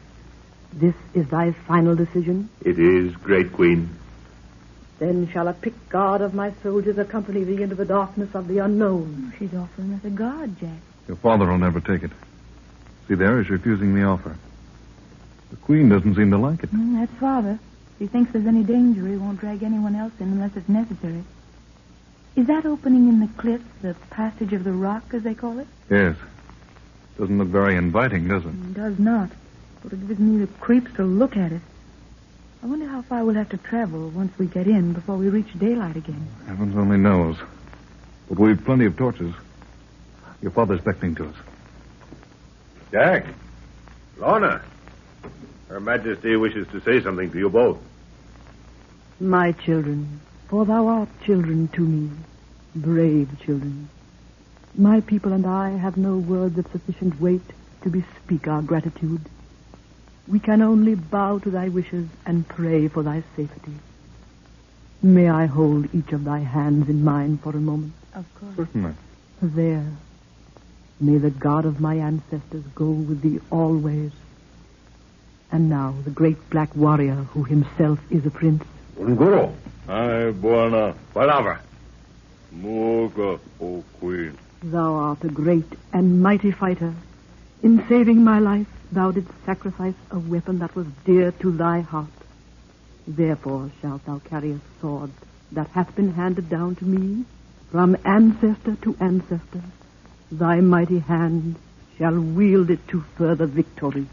Speaker 9: This is thy final decision?
Speaker 3: It is, great queen.
Speaker 9: Then shall a picked guard of my soldiers accompany thee into the darkness of the unknown.
Speaker 2: She's offering us a guard, Jack.
Speaker 5: Your father will never take it. See, there he's refusing the offer. The Queen doesn't seem to like it.
Speaker 2: That's Father. If he thinks there's any danger, he won't drag anyone else in unless it's necessary. Is that opening in the cliff the passage of the rock, as they call it?
Speaker 5: Yes. Doesn't look very inviting, does it?
Speaker 2: It does not. But it gives me the creeps to look at it. I wonder how far we'll have to travel once we get in before we reach daylight again.
Speaker 5: Heavens only knows. But we've plenty of torches. Your father's beckoning to us.
Speaker 3: Jack. Lorna. Her Majesty wishes to say something to you both.
Speaker 9: My children, for thou art children to me, brave children. My people and I have no words of sufficient weight to bespeak our gratitude. We can only bow to thy wishes and pray for thy safety. May I hold each of thy hands in mine for a moment?
Speaker 2: Of course.
Speaker 5: Certainly.
Speaker 9: There. May the God of my ancestors go with thee always. And now the great black warrior who himself is a prince.
Speaker 3: Nguru.
Speaker 8: Aye, Buana.
Speaker 3: Palava.
Speaker 8: Muga, O Queen.
Speaker 9: Thou art a great and mighty fighter. In saving my life, thou didst sacrifice a weapon that was dear to thy heart. Therefore shalt thou carry a sword that hath been handed down to me from ancestor to ancestor. Thy mighty hand shall wield it to further victory.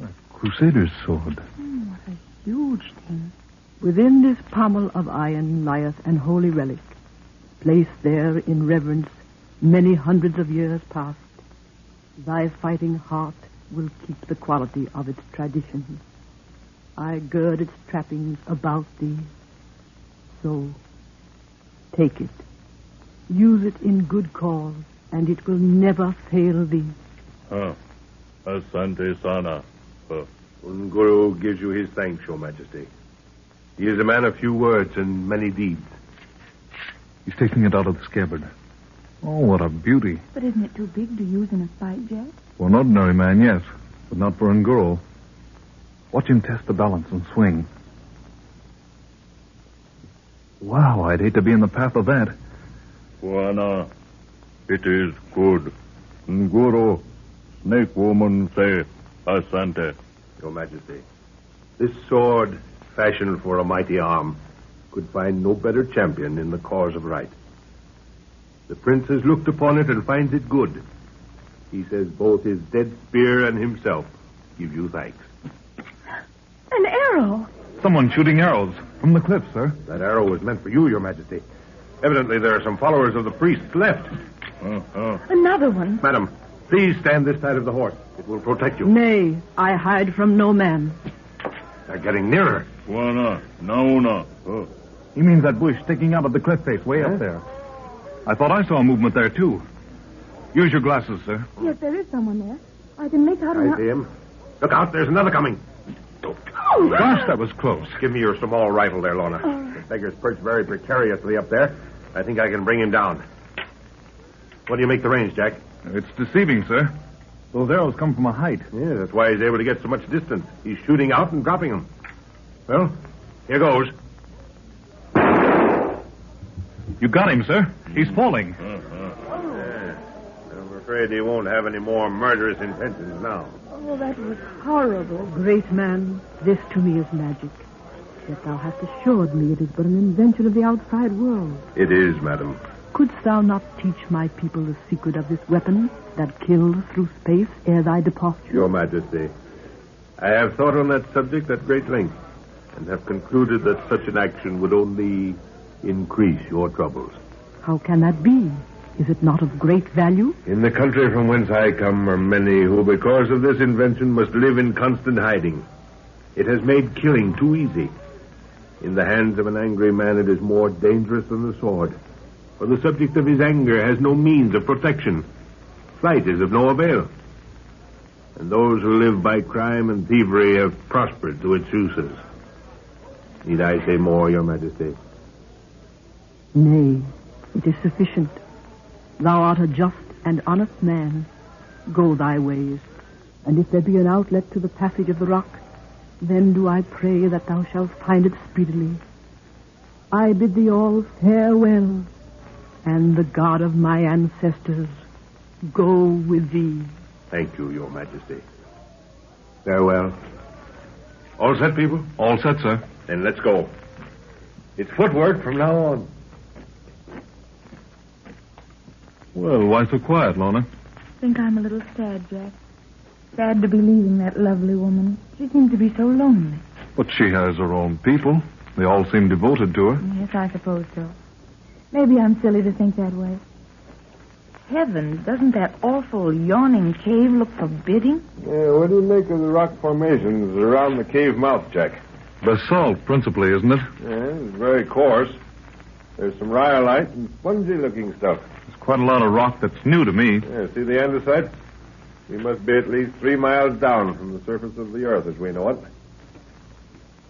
Speaker 5: A crusader's sword.
Speaker 2: What a huge thing.
Speaker 9: Within this pommel of iron lieth an holy relic, placed there in reverence many hundreds of years past. Thy fighting heart will keep the quality of its tradition. I gird its trappings about thee. So, take it. Use it in good cause, and it will never fail thee.
Speaker 8: Asante Sana.
Speaker 3: Unguru gives you his thanks, Your Majesty. He is a man of few words and many deeds.
Speaker 4: He's taking it out of the scabbard. Oh, what a beauty.
Speaker 7: But isn't it too big to use in a fight, Jack?
Speaker 4: For an ordinary man, yes, but not for Unguru. Watch him test the balance and swing. Wow, I'd hate to be in the path of that.
Speaker 8: Buana, it is good. Nguru, Snake Woman say, Asante.
Speaker 3: Your Majesty, this sword, fashioned for a mighty arm, could find no better champion in the cause of right. The prince has looked upon it and finds it good. He says both his dead spear and himself give you thanks.
Speaker 2: An arrow.
Speaker 4: Someone shooting arrows from the cliff, sir.
Speaker 3: That arrow was meant for you, Your Majesty. Evidently, there are some followers of the priests left.
Speaker 2: Another one.
Speaker 3: Madam, please stand this side of the horse. It will protect you.
Speaker 9: Nay, I hide from no man.
Speaker 3: They're getting nearer.
Speaker 8: Buana, Nauna.
Speaker 4: He means that bush sticking out of the cliff face way up there. I thought I saw a movement there, too. Use your glasses, sir.
Speaker 2: Yes, there is someone there. I can make out
Speaker 3: I see him. Look out, there's another coming.
Speaker 2: Oh!
Speaker 4: Gosh, that was close.
Speaker 3: Give me your small rifle there, Lorna. The beggar's perched very precariously up there. I think I can bring him down. What do you make the range, Jack?
Speaker 4: It's deceiving, sir. Those arrows come from a height.
Speaker 3: Yeah, that's why he's able to get so much distance. He's shooting out and dropping them. Well, here goes.
Speaker 4: You got him, sir. He's falling.
Speaker 3: I'm afraid he won't have any more murderous intentions now.
Speaker 9: Oh, that was horrible. Great man, this to me is magic. Yet thou hast assured me it is but an invention of the outside world.
Speaker 3: It is, madam.
Speaker 9: Couldst thou not teach my people the secret of this weapon that kills through space ere thy departure?
Speaker 3: Your Majesty, I have thought on that subject at great length, and have concluded that such an action would only increase your troubles.
Speaker 9: How can that be? Is it not of great value?
Speaker 3: In the country from whence I come are many who, because of this invention, must live in constant hiding. It has made killing too easy. In the hands of an angry man, it is more dangerous than the sword. For the subject of his anger has no means of protection. Flight is of no avail. And those who live by crime and thievery have prospered to its uses. Need I say more, Your Majesty?
Speaker 9: Nay, it is sufficient. Thou art a just and honest man. Go thy ways. And if there be an outlet to the passage of the rock, then do I pray that thou shalt find it speedily. I bid thee all farewell, and the God of my ancestors go with thee.
Speaker 3: Thank you, Your Majesty. Farewell. All set, people?
Speaker 4: All set, sir.
Speaker 3: Then let's go. It's footwork from now on.
Speaker 4: Well, why so quiet, Lorna?
Speaker 7: I think I'm a little sad, Jack. Sad to be leaving that lovely woman. She seems to be so lonely.
Speaker 4: But she has her own people. They all seem devoted to her.
Speaker 7: Yes, I suppose so. Maybe I'm silly to think that way. Heavens, doesn't that awful yawning cave look forbidding?
Speaker 3: Yeah, what do you make of the rock formations around the cave mouth, Jack?
Speaker 4: Basalt, principally, isn't it?
Speaker 3: Yeah, it's very coarse. There's some rhyolite and spongy-looking stuff.
Speaker 4: There's quite a lot of rock that's new to me.
Speaker 3: Yeah, see the andesite? We must be at least 3 miles down from the surface of the earth as we know it.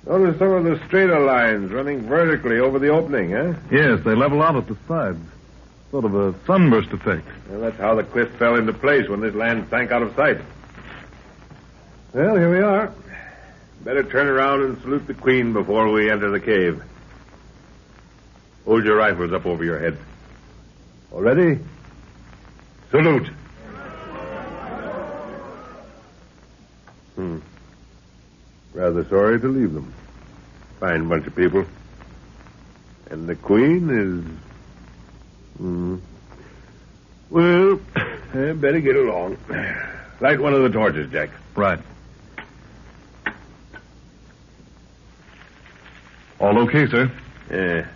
Speaker 3: Notice some of the strata lines running vertically over the opening, eh?
Speaker 4: Yes, they level out at the sides. Sort of a sunburst effect.
Speaker 3: Well, that's how the cliff fell into place when this land sank out of sight. Well, here we are. Better turn around and salute the Queen before we enter the cave. Hold your rifles up over your head. All ready? Salute. Rather sorry to leave them. Fine bunch of people. And the Queen is... Well, better get along. Light one of the torches, Jack.
Speaker 4: Right. All okay, sir?
Speaker 3: Yeah.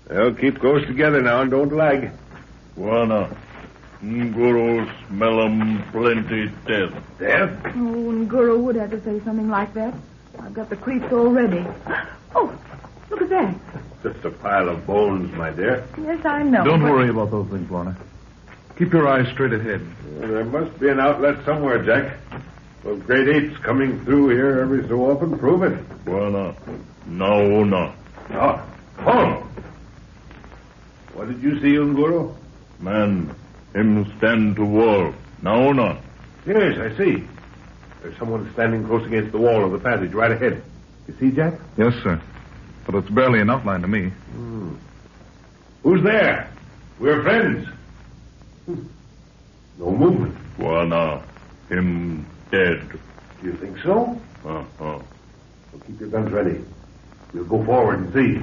Speaker 3: Well, keep close together now and don't lag.
Speaker 8: Buana, Nguru smell 'em plenty death.
Speaker 3: Death?
Speaker 7: Oh, and Guru would have to say something like that. I've got the creeps already. Oh, look at that.
Speaker 3: Just a pile of bones, my dear.
Speaker 7: Yes, I know.
Speaker 4: Don't worry about those things, Lorna. Keep your eyes straight ahead.
Speaker 3: There must be an outlet somewhere, Jack. Those great apes coming through here every so often prove it.
Speaker 8: Buona. No.
Speaker 3: Oh! What did you see, Unguro?
Speaker 8: Man, him stand to wall. No.
Speaker 3: Yes, I see. There's someone standing close against the wall of the passage right ahead. You see, Jack?
Speaker 4: Yes, sir. But it's barely an outline to me.
Speaker 3: Who's there? We're friends. No movement.
Speaker 8: Buona. Him dead.
Speaker 3: Do you think so?
Speaker 8: Uh-huh.
Speaker 3: Well, keep your guns ready. We'll go forward and see.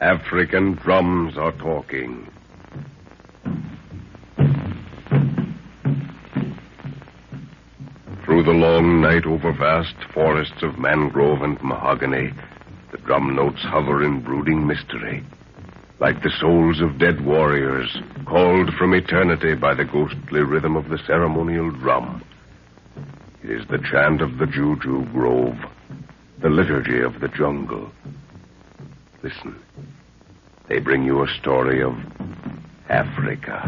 Speaker 12: African drums are talking. Through the long night over vast forests of mangrove and mahogany, the drum notes hover in brooding mystery, like the souls of dead warriors called from eternity by the ghostly rhythm of the ceremonial drum. It is the chant of the Juju Grove, the liturgy of the jungle. Listen. They bring you a story of Africa.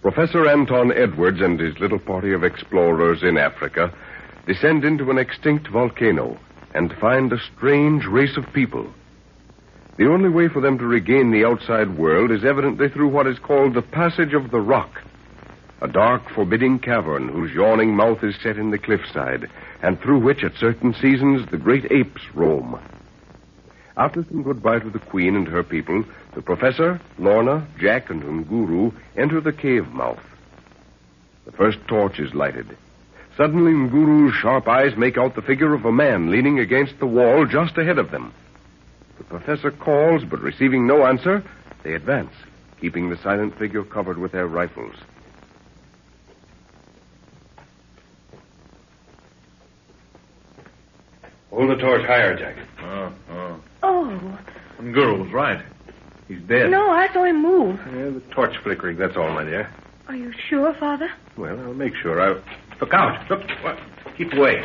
Speaker 12: Professor Anton Edwards and his little party of explorers in Africa descend into an extinct volcano and find a strange race of people. The only way for them to regain the outside world is evidently through what is called the Passage of the Rock, a dark, forbidding cavern whose yawning mouth is set in the cliffside, and through which at certain seasons the great apes roam. After saying goodbye to the Queen and her people, the Professor, Lorna, Jack, and Nguru enter the cave mouth. The first torch is lighted. Suddenly, Nguru's sharp eyes make out the figure of a man leaning against the wall just ahead of them. The Professor calls, but receiving no answer, they advance, keeping the silent figure covered with their rifles.
Speaker 3: Hold the torch higher, Jack.
Speaker 2: Oh.
Speaker 5: Nguru was right. He's dead.
Speaker 2: No, I saw him move.
Speaker 3: Yeah, the torch flickering, that's all, my dear.
Speaker 2: Are you sure, Father?
Speaker 3: Well, I'll make sure. Look out. Look. What? Keep away.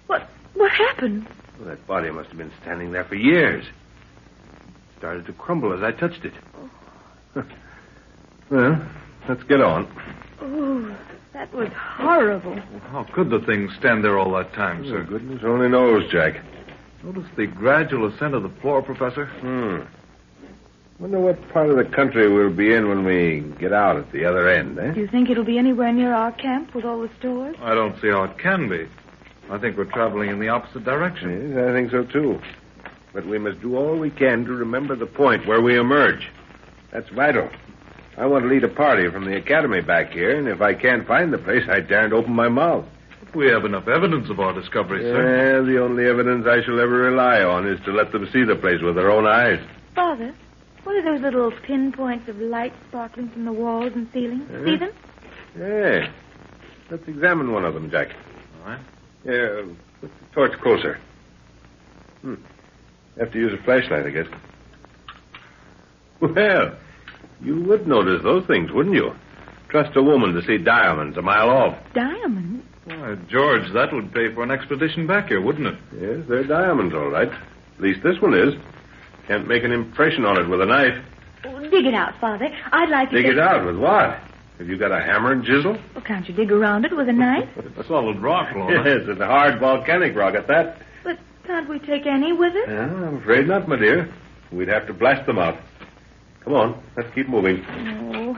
Speaker 2: What happened?
Speaker 3: Well, that body must have been standing there for years. It started to crumble as I touched it. Oh. Well, let's get on.
Speaker 2: Oh, that was horrible.
Speaker 5: How could the thing stand there all that time, sir?
Speaker 3: Goodness only knows, Jack.
Speaker 5: Notice the gradual ascent of the floor, Professor?
Speaker 3: Wonder what part of the country we'll be in when we get out at the other end, eh?
Speaker 2: Do you think it'll be anywhere near our camp with all the stores?
Speaker 5: I don't see how it can be. I think we're traveling in the opposite direction.
Speaker 3: Yes, I think so, too. But we must do all we can to remember the point where we emerge. That's vital. I want to lead a party from the academy back here, and if I can't find the place, I daren't open my mouth.
Speaker 5: We have enough evidence of our discovery, sir.
Speaker 3: Yeah, the only evidence I shall ever rely on is to let them see the place with their own eyes.
Speaker 2: Father, what are those little pinpoints of light sparkling from the walls and ceiling? See them?
Speaker 3: Yeah. Let's examine one of them, Jack.
Speaker 5: All right.
Speaker 3: Yeah, put the torch closer. Have to use a flashlight, I guess. Well, you would notice those things, wouldn't you? Trust a woman to see diamonds a mile off.
Speaker 2: Diamonds?
Speaker 5: Why, George, that would pay for an expedition back here, wouldn't it?
Speaker 3: Yes, they're diamonds, all right. At least this one is. Can't make an impression on it with a knife.
Speaker 2: Dig it out, Father. I'd like to...
Speaker 3: Dig it out with what? Have you got a hammer and chisel?
Speaker 2: Well, can't you dig around it with a knife?
Speaker 5: It's solid rock, Lorna.
Speaker 3: Yes, it's a hard volcanic rock at that.
Speaker 2: But can't we take any with us?
Speaker 3: I'm afraid not, my dear. We'd have to blast them out. Come on, let's keep moving.
Speaker 2: Oh,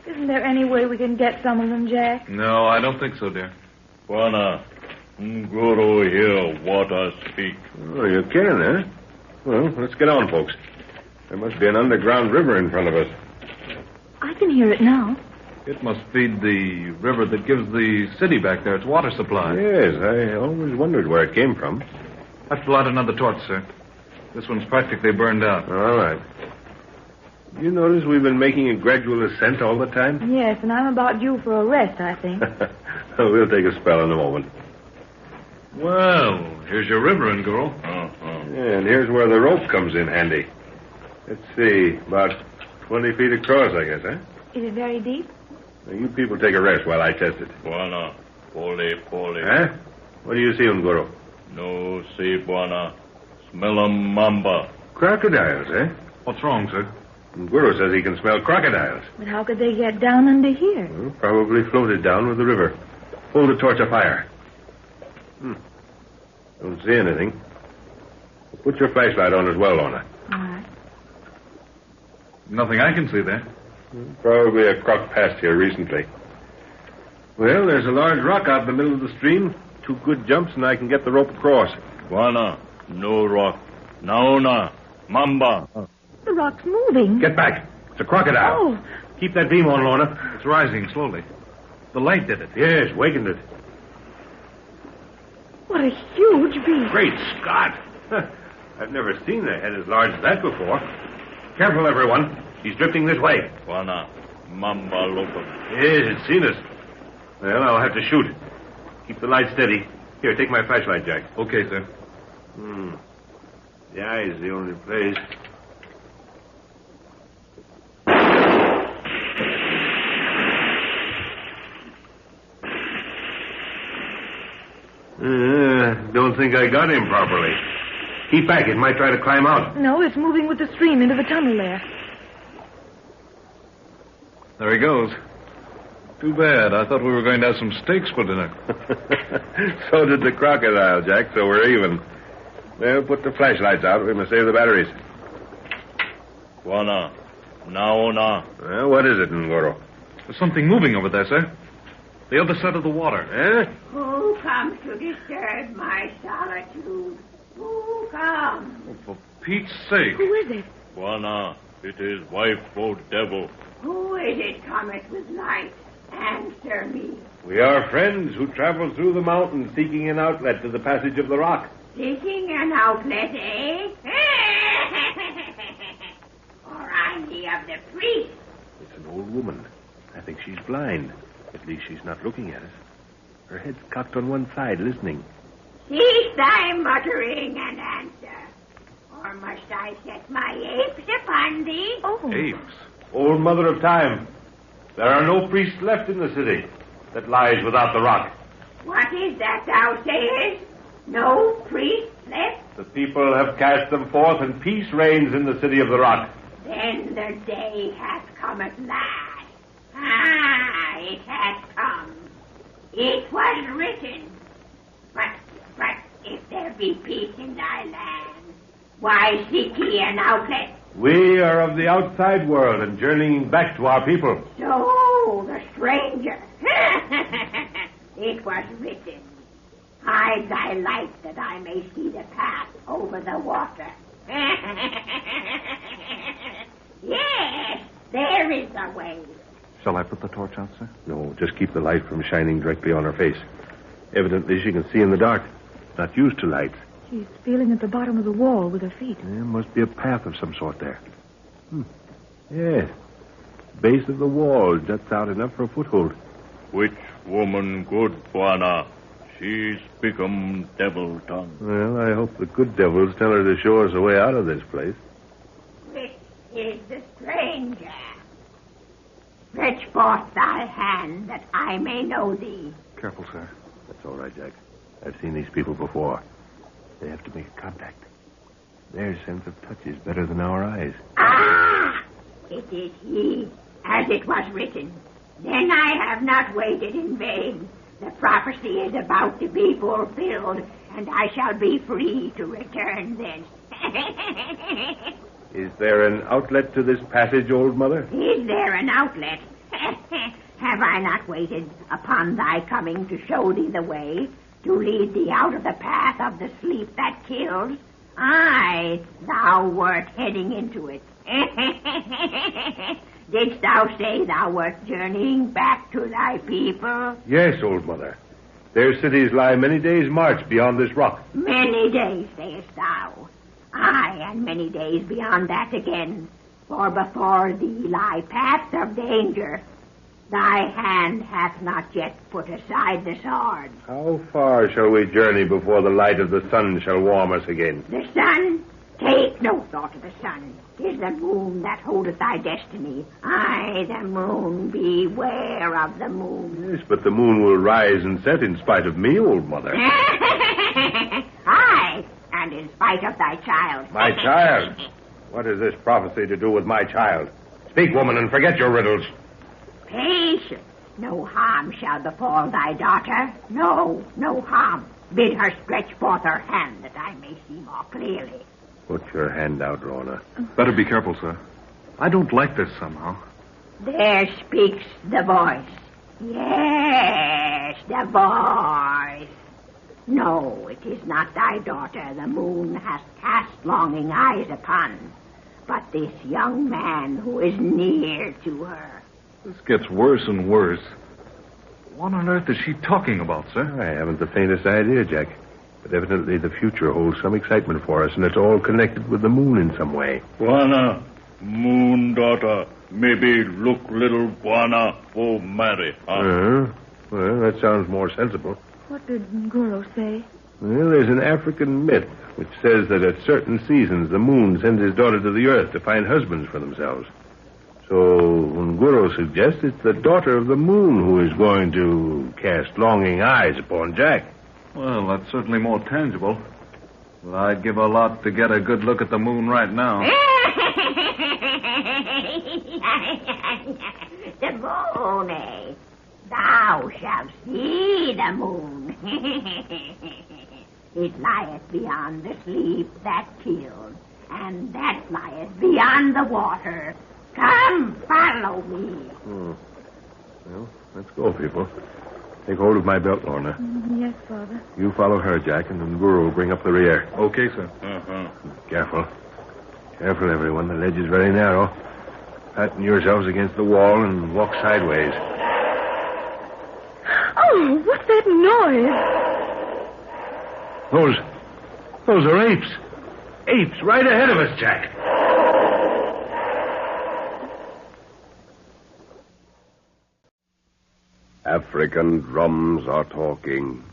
Speaker 2: isn't there any way we can get some of them, Jack?
Speaker 5: No, I don't think so, dear.
Speaker 8: Buona. Nguru here, water speak.
Speaker 3: Oh, you can, eh? Well, let's get on, folks. There must be an underground river in front of us.
Speaker 2: I can hear it now.
Speaker 5: It must feed the river that gives the city back there its water supply.
Speaker 3: Yes, I always wondered where it came from.
Speaker 5: I have to light another torch, sir. This one's practically burned out.
Speaker 3: All right. You notice we've been making a gradual ascent all the time?
Speaker 2: Yes, and I'm about due for a rest, I think.
Speaker 3: We'll take a spell in a moment.
Speaker 5: Well, here's your river, Nguru.
Speaker 3: Yeah, and here's where the rope comes in handy. Let's see, about 20 feet across, I guess, huh?
Speaker 2: Is it very deep?
Speaker 3: Now, you people take a rest while I test it.
Speaker 8: Buona. Pole.
Speaker 3: Huh? What do you see, Ungoro?
Speaker 8: No see, Buana. Smell a mamba.
Speaker 3: Crocodiles, eh?
Speaker 5: What's wrong, sir?
Speaker 3: Ungoro says he can smell crocodiles.
Speaker 7: But how could they get down under here?
Speaker 3: Well, probably floated down with the river. Hold the torch afire. Don't see anything. Put your flashlight on as well, Lorna.
Speaker 7: All right.
Speaker 5: Nothing I can see there.
Speaker 3: Probably a croc passed here recently. Well, there's a large rock out in the middle of the stream. 2 good jumps, and I can get the rope across.
Speaker 8: Buana. No rock. Naona. Mamba.
Speaker 2: The rock's moving.
Speaker 3: Get back. It's a crocodile.
Speaker 2: Oh.
Speaker 3: Keep that beam on, Lorna.
Speaker 5: It's rising slowly. The light did it.
Speaker 3: Yes, wakened it.
Speaker 2: What a huge beast.
Speaker 3: Great Scott. I've never seen a head as large as that before. Careful, everyone. He's drifting this way.
Speaker 8: Buana. Mamba loco.
Speaker 3: Yes, it's seen us. Well, I'll have to shoot. Keep the light steady. Here, take my flashlight, Jack.
Speaker 5: Okay, sir.
Speaker 3: The eye is the only place. Don't think I got him properly. Keep back. It might try to climb out.
Speaker 2: No, it's moving with the stream into the tunnel there.
Speaker 5: There he goes. Too bad. I thought we were going to have some steaks for dinner.
Speaker 3: So did the crocodile, Jack, so we're even. Well, put the flashlights out. We must save the batteries.
Speaker 8: Buana. Naona.
Speaker 3: Well, what is it, Ngoro?
Speaker 5: There's something moving over there, sir. The other side of the water.
Speaker 3: Eh?
Speaker 13: Who comes to disturb my solitude? Who comes?
Speaker 5: Oh, for Pete's sake.
Speaker 2: Who is it?
Speaker 8: Buana. It is wife o' devil.
Speaker 13: Who is it cometh with light? Answer me.
Speaker 3: We are friends who travel through the mountains seeking an outlet to the passage of the rock.
Speaker 13: Seeking an outlet, eh? Or I'm the of the priest.
Speaker 3: It's an old woman. I think she's blind. At least she's not looking at us. Her head's cocked on one side, listening.
Speaker 13: Cease thy muttering and answer. Or must I set my apes upon thee?
Speaker 2: Oh.
Speaker 3: Apes? Old mother of time. There are no priests left in the city that lies without the rock.
Speaker 13: What is that thou sayest? No priest left?
Speaker 3: The people have cast them forth, and peace reigns in the city of the rock.
Speaker 13: Then the day hath come at last. Ah, it hath come. It was written. But if there be peace in thy land, why seek ye an outlet?
Speaker 3: We are of the outside world and journeying back to our people.
Speaker 13: So, the stranger. It was written. Hide thy light that I may see the path over the water. Yes, there is a way.
Speaker 5: Shall I put the torch out, sir?
Speaker 3: No, just keep the light from shining directly on her face. Evidently, she can see in the dark. Not used to lights.
Speaker 2: She's feeling at the bottom of the wall with her feet.
Speaker 3: There must be a path of some sort there. Yes. Base of the wall juts out enough for a foothold.
Speaker 8: Which woman good, Buana? She speak devil tongue.
Speaker 3: Well, I hope the good devils tell her to show us a way out of this place.
Speaker 13: Which is the stranger? Stretch forth thy hand that I may know thee.
Speaker 5: Careful, sir.
Speaker 3: That's all right, Jack. I've seen these people before. They have to make contact. Their sense of touch is better than our eyes.
Speaker 13: Ah! It is he, as it was written. Then I have not waited in vain. The prophecy is about to be fulfilled, and I shall be free to return thence.
Speaker 3: Is there an outlet to this passage, old mother?
Speaker 13: Is there an outlet? Have I not waited upon thy coming to show thee the way, to lead thee out of the path of the sleep that kills? Aye, thou wert heading into it. Didst thou say thou wert journeying back to thy people?
Speaker 3: Yes, old mother. Their cities lie many days' march beyond this rock.
Speaker 13: Many days, sayest thou. Aye, and many days beyond that again. For before thee lie paths of danger. Thy hand hath not yet put aside the sword.
Speaker 3: How far shall we journey before the light of the sun shall warm us again?
Speaker 13: The sun? Take no thought of the sun. 'Tis the moon that holdeth thy destiny. Aye, the moon. Beware of the moon.
Speaker 3: Yes, but the moon will rise and set in spite of me, old mother.
Speaker 13: Aye, and in spite of thy child.
Speaker 3: My child? What has this prophecy to do with my child? Speak, woman, and forget your riddles.
Speaker 13: Patience. No harm shall befall thy daughter. No harm. Bid her stretch forth her hand that I may see more clearly.
Speaker 3: Put your hand out, Lorna.
Speaker 5: Better be careful, sir. I don't like this somehow.
Speaker 13: There speaks the voice. Yes, the voice. No, it is not thy daughter the moon has cast longing eyes upon, but this young man who is near to her.
Speaker 5: This gets worse and worse. What on earth is she talking about, sir?
Speaker 3: I haven't the faintest idea, Jack. But evidently the future holds some excitement for us, and it's all connected with the moon in some way.
Speaker 8: Buana, moon daughter, maybe look little Buana for marry, huh?
Speaker 3: Well, that sounds more sensible.
Speaker 2: What did Nguro say?
Speaker 3: Well, there's an African myth which says that at certain seasons the moon sends his daughter to the earth to find husbands for themselves. So Nguro suggests it's the daughter of the moon who is going to cast longing eyes upon Jack.
Speaker 5: Well, that's certainly more tangible. Well, I'd give a lot to get a good look at the moon right now.
Speaker 13: The moon, eh? Thou shalt see the moon. It lieth beyond the sleep that kills, and that lieth beyond the water. Come, follow me.
Speaker 3: Well, let's go, people. Take hold of my belt, Lorna.
Speaker 2: Yes, Father.
Speaker 3: You follow her, Jack, and then Nguro will bring up the rear.
Speaker 5: Okay, sir.
Speaker 3: Careful. Careful, everyone. The ledge is very narrow. Fasten yourselves against the wall and walk sideways.
Speaker 2: Oh, what's that noise?
Speaker 3: Those are apes. Apes right ahead of us, Jack.
Speaker 12: African drums are talking.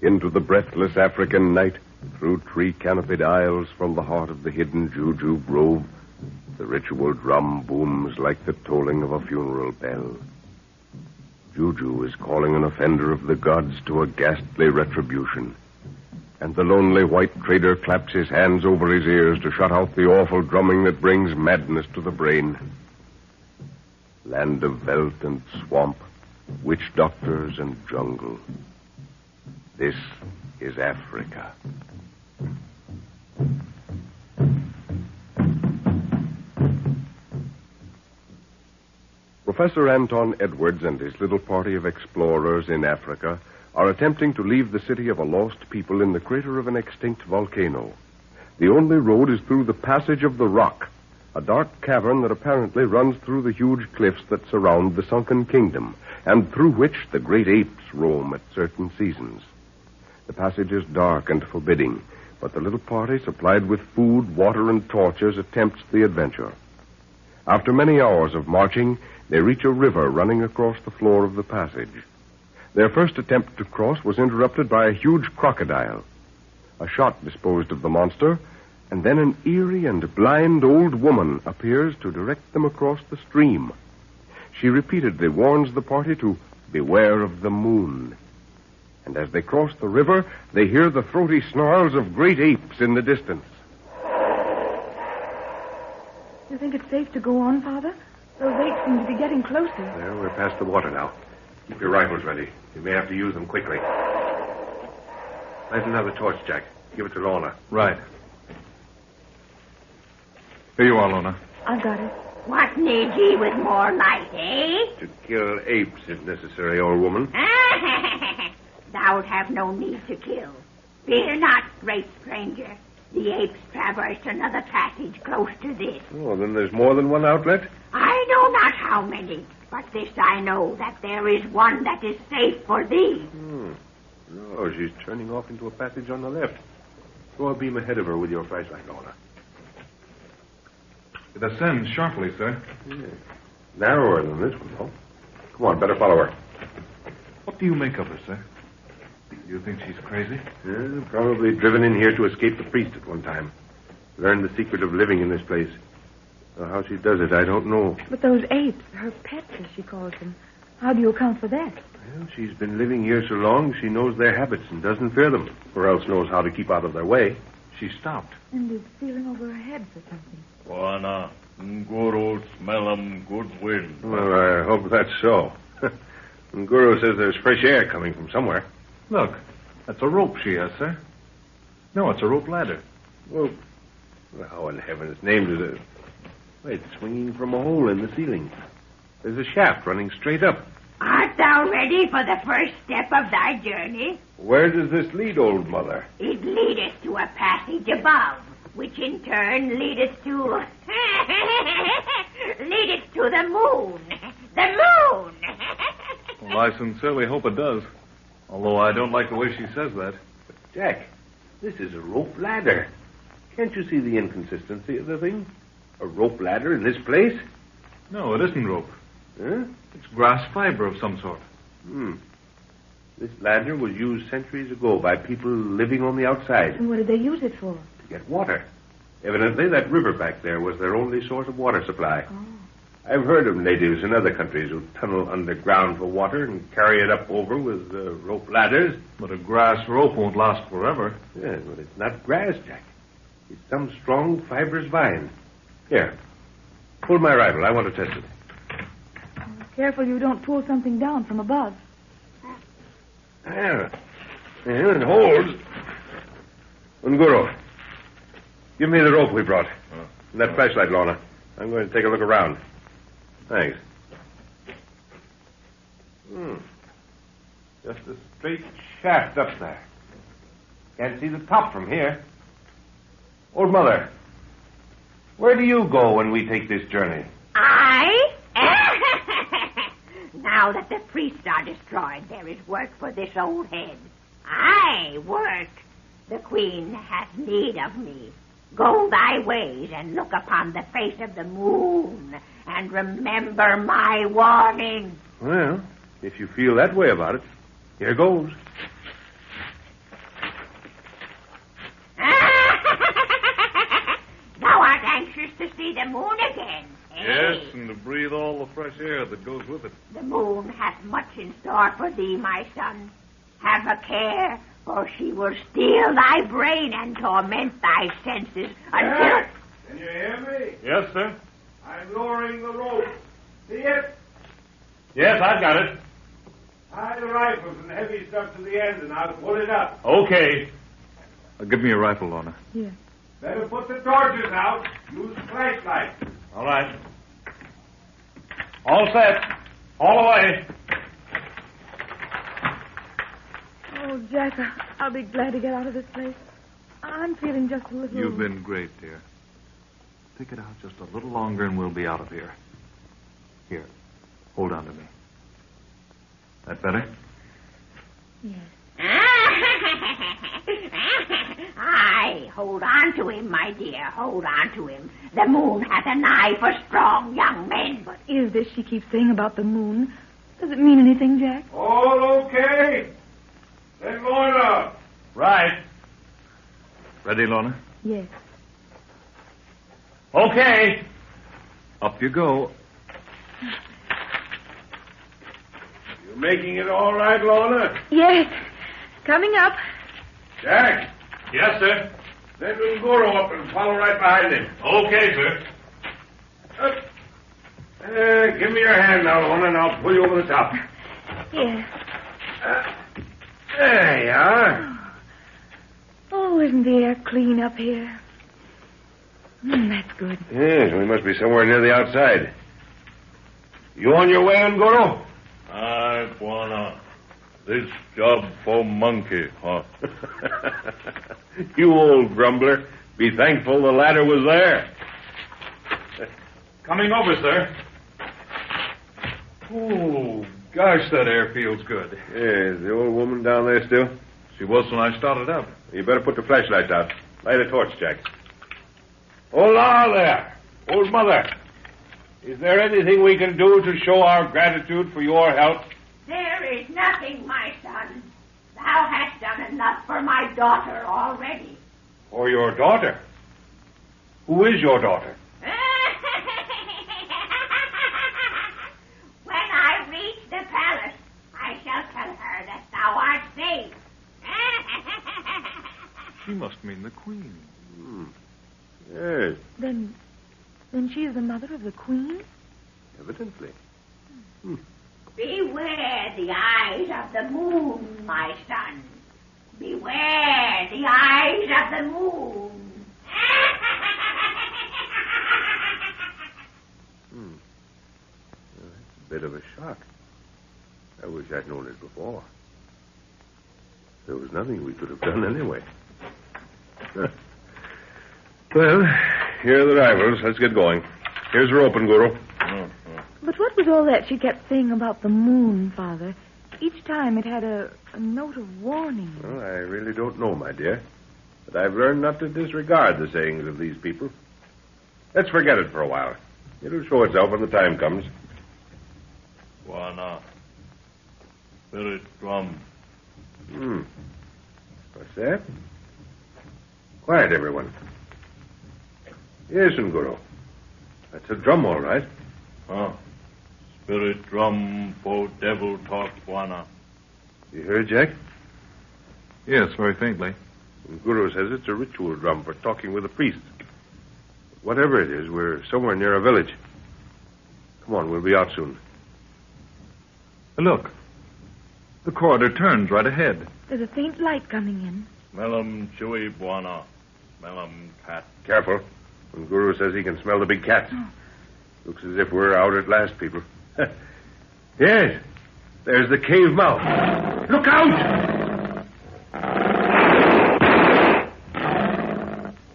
Speaker 12: Into the breathless African night, through tree-canopied aisles from the heart of the hidden Juju Grove, the ritual drum booms like the tolling of a funeral bell. Juju is calling an offender of the gods to a ghastly retribution. And the lonely white trader claps his hands over his ears to shut out the awful drumming that brings madness to the brain. Land of veldt and swamp, witch doctors and jungle. This is Africa. Professor Anton Edwards and his little party of explorers in Africa are attempting to leave the city of a lost people in the crater of an extinct volcano. The only road is through the Passage of the Rock, a dark cavern that apparently runs through the huge cliffs that surround the sunken kingdom, and through which the great apes roam at certain seasons. The passage is dark and forbidding, but the little party, supplied with food, water, and torches, attempts the adventure. After many hours of marching, they reach a river running across the floor of the passage. Their first attempt to cross was interrupted by a huge crocodile. A shot disposed of the monster, and then an eerie and blind old woman appears to direct them across the stream. She repeatedly warns the party to beware of the moon. And as they cross the river, they hear the throaty snarls of great apes in the distance.
Speaker 2: You think it's safe to go on, Father? Those apes seem to be getting closer.
Speaker 3: There, we're past the water now. Keep your rifles ready. You may have to use them quickly. Light another torch, Jack. Give it to Lorna.
Speaker 5: Right. Here you are, Lorna.
Speaker 2: I've got it.
Speaker 13: What need ye with more light, eh?
Speaker 3: To kill apes, if necessary, old woman.
Speaker 13: Thou'lt have no need to kill. Fear not, great stranger. The apes traversed another passage close to this.
Speaker 3: Oh, then there's more than one outlet?
Speaker 13: I know not how many, but this I know, that there is one that is safe for thee.
Speaker 3: Oh, she's turning off into a passage on the left. Throw a beam ahead of her with your flashlight, Lorna.
Speaker 5: It ascends sharply, sir.
Speaker 3: Yeah. Narrower than this one, though. Come on, better follow her.
Speaker 5: What do you make of her, sir?
Speaker 4: You think she's crazy?
Speaker 3: Yeah, probably driven in here to escape the priest at one time. Learned the secret of living in this place. How she does it, I don't know.
Speaker 2: But those apes, her pets, as she calls them, how do you account for that?
Speaker 3: Well, she's been living here so long, she knows their habits and doesn't fear them, or else knows how to keep out of their way.
Speaker 4: She stopped.
Speaker 2: And is feeling over her head for something.
Speaker 8: Wana, Nguru, smell 'em good wind.
Speaker 3: Well, I hope that's so. Guru says there's fresh air coming from somewhere.
Speaker 4: Look, that's a rope she has, sir. No, it's a rope ladder.
Speaker 3: Well, how in heaven's name does it... Wait, it's swinging from a hole in the ceiling. There's a shaft running straight up.
Speaker 13: Art thou ready for the first step of thy journey?
Speaker 3: Where does this lead, old mother?
Speaker 13: It leadeth to a passage above, which in turn leadeth to... leadeth to the moon. The moon!
Speaker 5: Well, I sincerely hope it does. Although I don't like the way she says that.
Speaker 3: But, Jack, this is a rope ladder. Can't you see the inconsistency of the thing? A rope ladder in this place?
Speaker 5: No, it isn't rope.
Speaker 3: Huh?
Speaker 5: It's grass fiber of some sort.
Speaker 3: This ladder was used centuries ago by people living on the outside.
Speaker 2: And what did they use it for?
Speaker 3: To get water. Evidently, that river back there was their only source of water supply.
Speaker 2: Oh.
Speaker 3: I've heard of natives in other countries who tunnel underground for water and carry it up over with rope ladders.
Speaker 5: But a grass rope won't last forever.
Speaker 3: Yeah, but it's not grass, Jack. It's some strong, fibrous vine. Here, pull my rifle. I want to test it.
Speaker 2: Careful you don't pull something down from above.
Speaker 3: Yeah, it holds. Unguro, give me the rope we brought. And that flashlight, Lorna. I'm going to take a look around. Thanks. Just a straight shaft up there. Can't see the top from here. Old Mother, where do you go when we take this journey?
Speaker 13: I? Now that the priests are destroyed, there is work for this old head. I work. The queen has need of me. Go thy ways and look upon the face of the moon and remember my warning.
Speaker 3: Well, if you feel that way about it, here goes.
Speaker 13: Thou art anxious to see the moon again.
Speaker 5: Yes, and to breathe all the fresh air that goes with it.
Speaker 13: The moon hath much in store for thee, my son. Have a care, for she will steal thy brain and torment thy senses until...
Speaker 10: Can you hear me?
Speaker 5: Yes, sir.
Speaker 10: I'm lowering the rope. See it?
Speaker 5: Yes, I've got it.
Speaker 10: Tie the rifles and heavy stuff to the end, and I'll pull it up.
Speaker 5: Okay. Give me your rifle, Lorna.
Speaker 2: Here.
Speaker 10: Better put the torches out. Use flashlight.
Speaker 5: All right. All set. All away.
Speaker 2: Oh, Jack, I'll be glad to get out of this place. I'm feeling just a little...
Speaker 5: You've been great, dear. Stick it out just a little longer and we'll be out of here. Here. Hold on to me. That better?
Speaker 2: Yes.
Speaker 13: Aye, hold on to him, my dear. Hold on to him. The moon hath an eye for strong young men.
Speaker 2: What is this she keeps saying about the moon? Does it mean anything, Jack?
Speaker 10: All okay? Then Lorna.
Speaker 5: Right. Ready, Lorna?
Speaker 2: Yes.
Speaker 5: Okay. Up you go.
Speaker 10: You making it all right, Lorna?
Speaker 2: Yes. Coming up.
Speaker 10: Jack.
Speaker 5: Yes, sir.
Speaker 10: Send Unguro up and follow right behind him.
Speaker 5: Okay, sir.
Speaker 10: Give me your hand now, Lorna, and I'll pull you over the top.
Speaker 2: Yes.
Speaker 10: There you are.
Speaker 2: Oh, isn't the air clean up here? That's good.
Speaker 3: Yes, we must be somewhere near the outside. You on your way, Unguro?
Speaker 8: I wanna. This job for monkey, huh?
Speaker 3: You old grumbler. Be thankful the ladder was there.
Speaker 5: Coming over, sir. Oh, gosh, that air feels good.
Speaker 3: Is the old woman down there still?
Speaker 5: She was when I started up.
Speaker 3: You better put the flashlights out. Light a torch, Jack. Hola there, old mother. Is there anything we can do to show our gratitude for your help?
Speaker 13: There is nothing, my son. Thou thou hast done enough for my daughter already.
Speaker 3: For your daughter? Who is your daughter?
Speaker 13: When I reach the palace, I shall tell her that thou art safe.
Speaker 5: She must mean the queen.
Speaker 3: Yes,
Speaker 7: Then she is the mother of the queen?
Speaker 3: evidently.
Speaker 13: Beware the eyes of the moon, my son. Beware the eyes of the moon.
Speaker 3: Well, that's a bit of a shock. I wish I'd known it before. There was nothing we could have done anyway. Well, here are the rivals. Let's get going. Here's your open, Guru.
Speaker 7: But what was all that she kept saying about the moon, Father? Each time it had a note of warning.
Speaker 3: Well, I really don't know, my dear. But I've learned not to disregard the sayings of these people. Let's forget it for a while. It'll show itself when the time comes.
Speaker 8: Wana. Spirit drum.
Speaker 3: What's that? Quiet, everyone. Yes, Guru. That's a drum, all right.
Speaker 8: Huh? Spirit drum for devil talk, Wana.
Speaker 3: You heard, Jack?
Speaker 5: Yes, very faintly.
Speaker 3: The Guru says it's a ritual drum for talking with a priest. Whatever it is, we're somewhere near a village. Come on, we'll be out soon.
Speaker 5: Look. The corridor turns right ahead.
Speaker 7: There's a faint light coming in.
Speaker 8: Smell 'em chewy, Bwana. Smell 'em cat.
Speaker 3: Careful. The Guru says he can smell the big cats. Looks as if we're out at last, people. Yes. There's the cave mouth. Look out!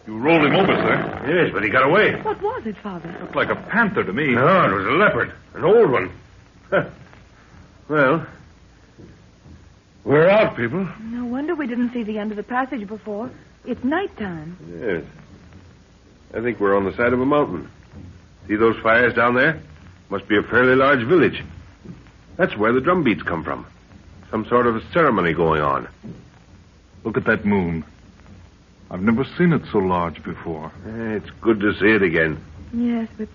Speaker 5: You rolled him over, sir.
Speaker 3: Yes, but he got away.
Speaker 7: What was it, Father?
Speaker 5: Looked like a panther to me.
Speaker 3: No, it was a leopard. An old one. Well, we're out, people.
Speaker 7: No wonder we didn't see the end of the passage before. It's nighttime.
Speaker 3: Yes. I think we're on the side of a mountain. See those fires down there? Must be a fairly large village. That's where the drum beats come from. Some sort of a ceremony going on.
Speaker 5: Look at that moon. I've never seen it so large before.
Speaker 3: It's good to see it again.
Speaker 7: Yes, but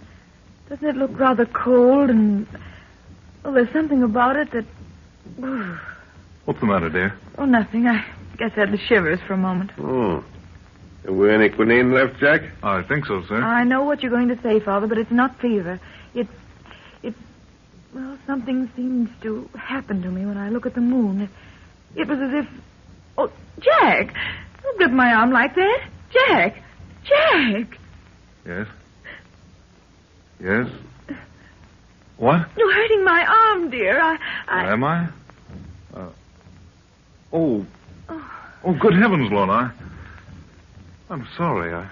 Speaker 7: doesn't it look rather cold and... Well, there's something about it that...
Speaker 5: What's the matter, dear?
Speaker 7: Oh, nothing. I guess I had the shivers for a moment.
Speaker 3: Oh. Have we any quinine left, Jack?
Speaker 5: I think so, sir.
Speaker 7: I know what you're going to say, Father, but it's not fever. Well, something seems to happen to me when I look at the moon. It was as if... Oh, Jack! Don't grip my arm like that. Jack! Jack!
Speaker 5: Yes? Yes? What?
Speaker 7: You're hurting my arm, dear.
Speaker 5: Am I? Oh, good heavens, Lorna. I'm sorry.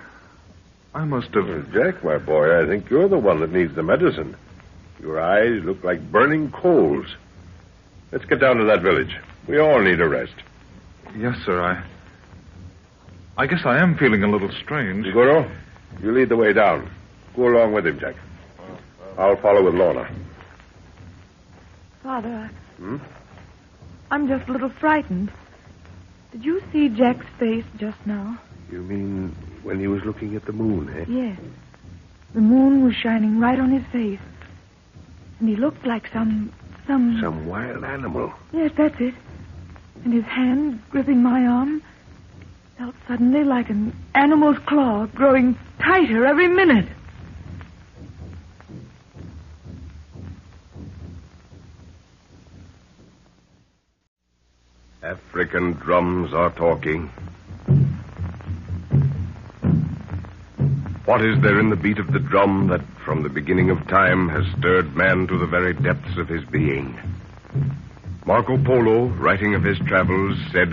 Speaker 5: I must have...
Speaker 3: Well, Jack, my boy, I think you're the one that needs the medicine. Your eyes look like burning coals. Let's get down to that village. We all need a rest.
Speaker 5: Yes, sir. I guess I am feeling a little strange.
Speaker 3: Guru, you lead the way down. Go along with him, Jack. I'll follow with Lorna.
Speaker 7: Father, I'm just a little frightened. Did you see Jack's face just now?
Speaker 3: You mean when he was looking at the moon, eh?
Speaker 7: Yes. The moon was shining right on his face. And he looked like some
Speaker 3: wild animal.
Speaker 7: Yes, that's it. And his hand gripping my arm felt suddenly like an animal's claw growing tighter every minute.
Speaker 12: African drums are talking. What is there in the beat of the drum that from the beginning of time has stirred man to the very depths of his being? Marco Polo, writing of his travels, said,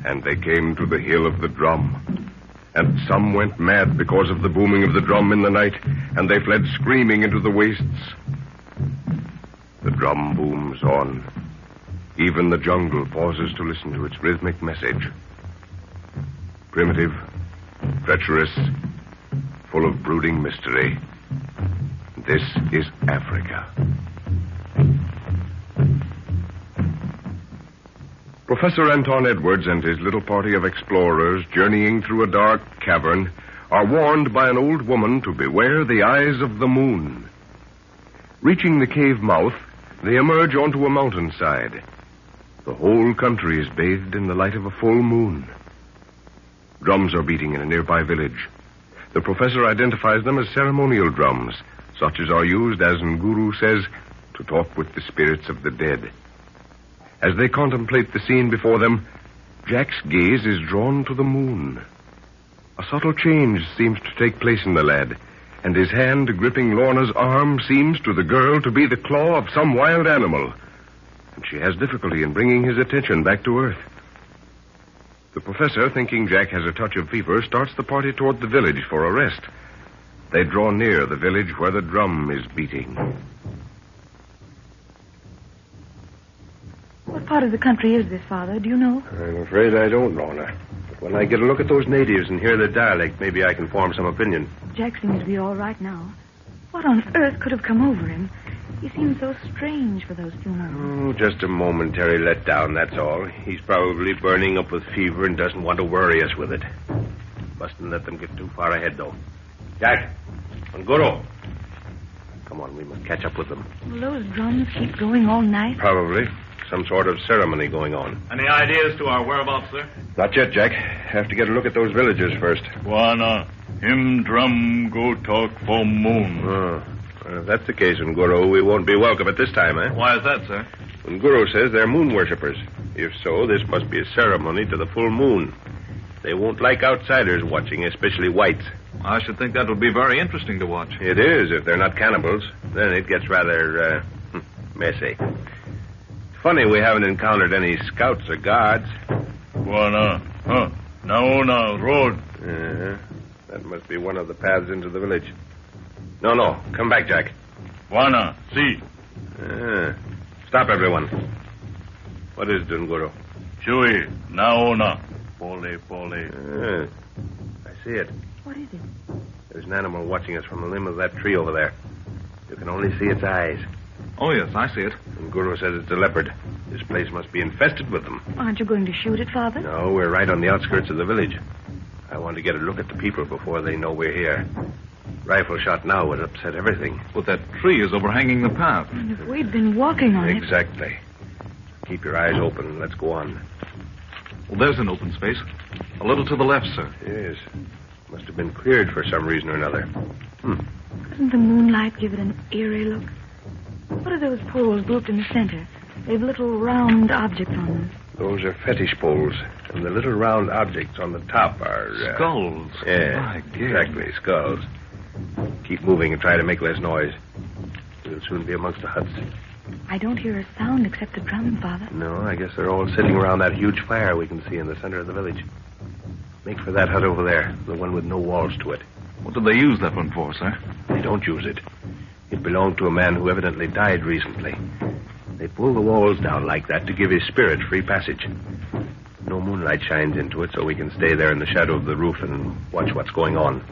Speaker 12: "And they came to the hill of the drum. And some went mad because of the booming of the drum in the night, and they fled screaming into the wastes." The drum booms on. Even the jungle pauses to listen to its rhythmic message. Primitive, treacherous, full of brooding mystery. This is Africa. Professor Anton Edwards and his little party of explorers, journeying through a dark cavern, are warned by an old woman to beware the eyes of the moon. Reaching the cave mouth, they emerge onto a mountainside. The whole country is bathed in the light of a full moon. Drums are beating in a nearby village. The professor identifies them as ceremonial drums, such as are used, as Nguru says, to talk with the spirits of the dead. As they contemplate the scene before them, Jack's gaze is drawn to the moon. A subtle change seems to take place in the lad, and his hand gripping Lorna's arm seems to the girl to be the claw of some wild animal, and she has difficulty in bringing his attention back to earth. The professor, thinking Jack has a touch of fever, starts the party toward the village for a rest. They draw near the village where the drum is beating.
Speaker 7: What part of the country is this, Father? Do you know?
Speaker 3: I'm afraid I don't, Lorna. But when I get a look at those natives and hear their dialect, maybe I can form some opinion.
Speaker 7: Jack seems to be all right now. What on earth could have come over him? He seemed so strange for those few moments.
Speaker 3: Oh, just a momentary letdown, that's all. He's probably burning up with fever and doesn't want to worry us with it. Mustn't let them get too far ahead, though. Jack, Nguru. Come on, we must catch up with them.
Speaker 7: Will those drums keep going all night?
Speaker 3: Probably. Some sort of ceremony going on.
Speaker 5: Any ideas to our whereabouts, sir?
Speaker 3: Not yet, Jack. Have to get a look at those villagers first.
Speaker 8: Wana, him drum go talk for moon.
Speaker 3: Oh. Well, if that's the case, Nguru, we won't be welcome at this time, eh?
Speaker 5: Why is that, sir?
Speaker 3: Nguru says they're moon worshippers. If so, this must be a ceremony to the full moon. They won't like outsiders watching, especially whites.
Speaker 5: I should think that would be very interesting to watch.
Speaker 3: It is, if they're not cannibals. Then it gets rather, messy. Funny we haven't encountered any scouts or guards.
Speaker 8: Wana, Naona road.
Speaker 3: That must be one of the paths into the village. No, come back, Jack.
Speaker 8: Wana, see.
Speaker 3: Stop, everyone. What is Nguru?
Speaker 8: Chui, Naona. Pole.
Speaker 3: I see it.
Speaker 7: What is it?
Speaker 3: There's an animal watching us from the limb of that tree over there. You can only see its eyes.
Speaker 5: Oh, yes, I see it.
Speaker 3: Nguru says it's a leopard. This place must be infested with them.
Speaker 7: Aren't you going to shoot it, Father?
Speaker 3: No, we're right on the outskirts of the village. I want to get a look at the people before they know we're here. Rifle shot now would upset everything.
Speaker 5: But that tree is overhanging the path.
Speaker 7: And if we'd been walking on it...
Speaker 3: Exactly. Keep your eyes open. Let's go on.
Speaker 5: Well, there's an open space. A little to the left, sir.
Speaker 3: Yes. Must have been cleared for some reason or another.
Speaker 7: Doesn't the moonlight give it an eerie look? What are those poles grouped in the center? They've little round objects on them.
Speaker 3: Those are fetish poles. And the little round objects on the top are...
Speaker 5: Skulls.
Speaker 3: Yeah, exactly, skulls. Keep moving and try to make less noise. We'll soon be amongst the huts.
Speaker 7: I don't hear a sound except the drum, Father.
Speaker 3: No, I guess they're all sitting around that huge fire we can see in the center of the village. Make for that hut over there, the one with no walls to it.
Speaker 5: What did they use that one for, sir?
Speaker 3: They don't use it. It belonged to a man who evidently died recently. They pull the walls down like that to give his spirit free passage. No moonlight shines into it, so we can stay there in the shadow of the roof and watch what's going on.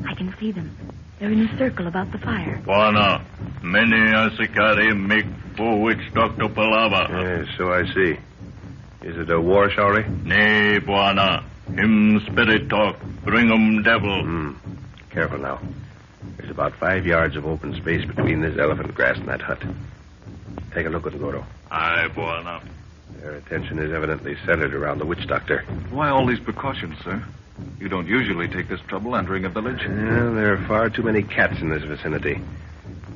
Speaker 7: I can see them. They're in a circle about the fire.
Speaker 8: Wana, many asikari make for witch Dr. Palava.
Speaker 3: Yes, so I see. Is it a war, Shauri?
Speaker 8: Nay, Bwana. Him spirit talk. Bring 'em devil.
Speaker 3: Careful now. There's about 5 yards of open space between this elephant grass and that hut. Take a look at Nguru.
Speaker 8: Aye, Bwana.
Speaker 3: Their attention is evidently centered around the witch doctor.
Speaker 5: Why all these precautions, sir? You don't usually take this trouble entering a village.
Speaker 3: There are far too many cats in this vicinity.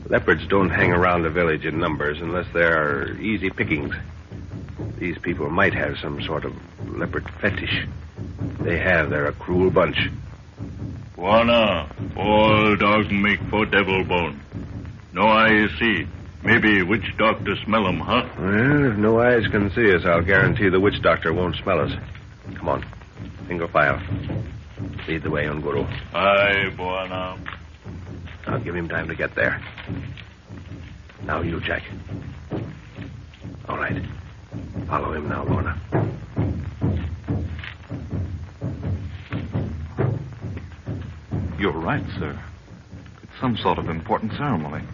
Speaker 3: Leopards don't hang around a village in numbers unless they are easy pickings. These people might have some sort of leopard fetish. They have. They're a cruel bunch.
Speaker 8: Wana, all dog make for devil bone. No eye see. Maybe witch doctor smell 'em, huh?
Speaker 3: Well, if no eyes can see us, I'll guarantee the witch doctor won't smell us. Come on. Single file. Lead the way, Nguru.
Speaker 8: Aye, Bwana.
Speaker 3: I'll give him time to get there. Now you, Jack. All right. Follow him now, Lorna.
Speaker 5: You're right, sir. It's some sort of important ceremony.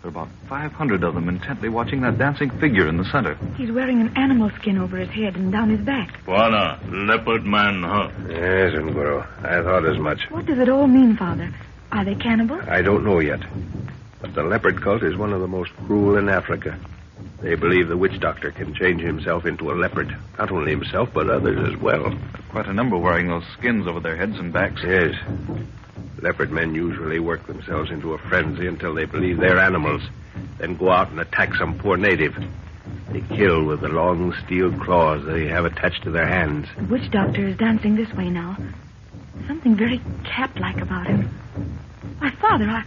Speaker 5: They're
Speaker 4: about 500 of them intently watching that dancing figure in the center.
Speaker 2: He's wearing an animal skin over his head and down his back.
Speaker 8: Bwana, leopard man, huh?
Speaker 3: Yes, Nguru. I thought as much.
Speaker 2: What does it all mean, Father? Are they cannibals?
Speaker 3: I don't know yet. But the Leopard Cult is one of the most cruel in Africa. They believe the witch doctor can change himself into a leopard. Not only himself, but others as well.
Speaker 4: Quite a number wearing those skins over their heads and backs.
Speaker 3: Yes. Leopard men usually work themselves into a frenzy until they believe they're animals, then go out and attack some poor native. They kill with the long steel claws they have attached to their hands.
Speaker 2: The witch doctor is dancing this way now. Something very cat-like about him. Why, Father,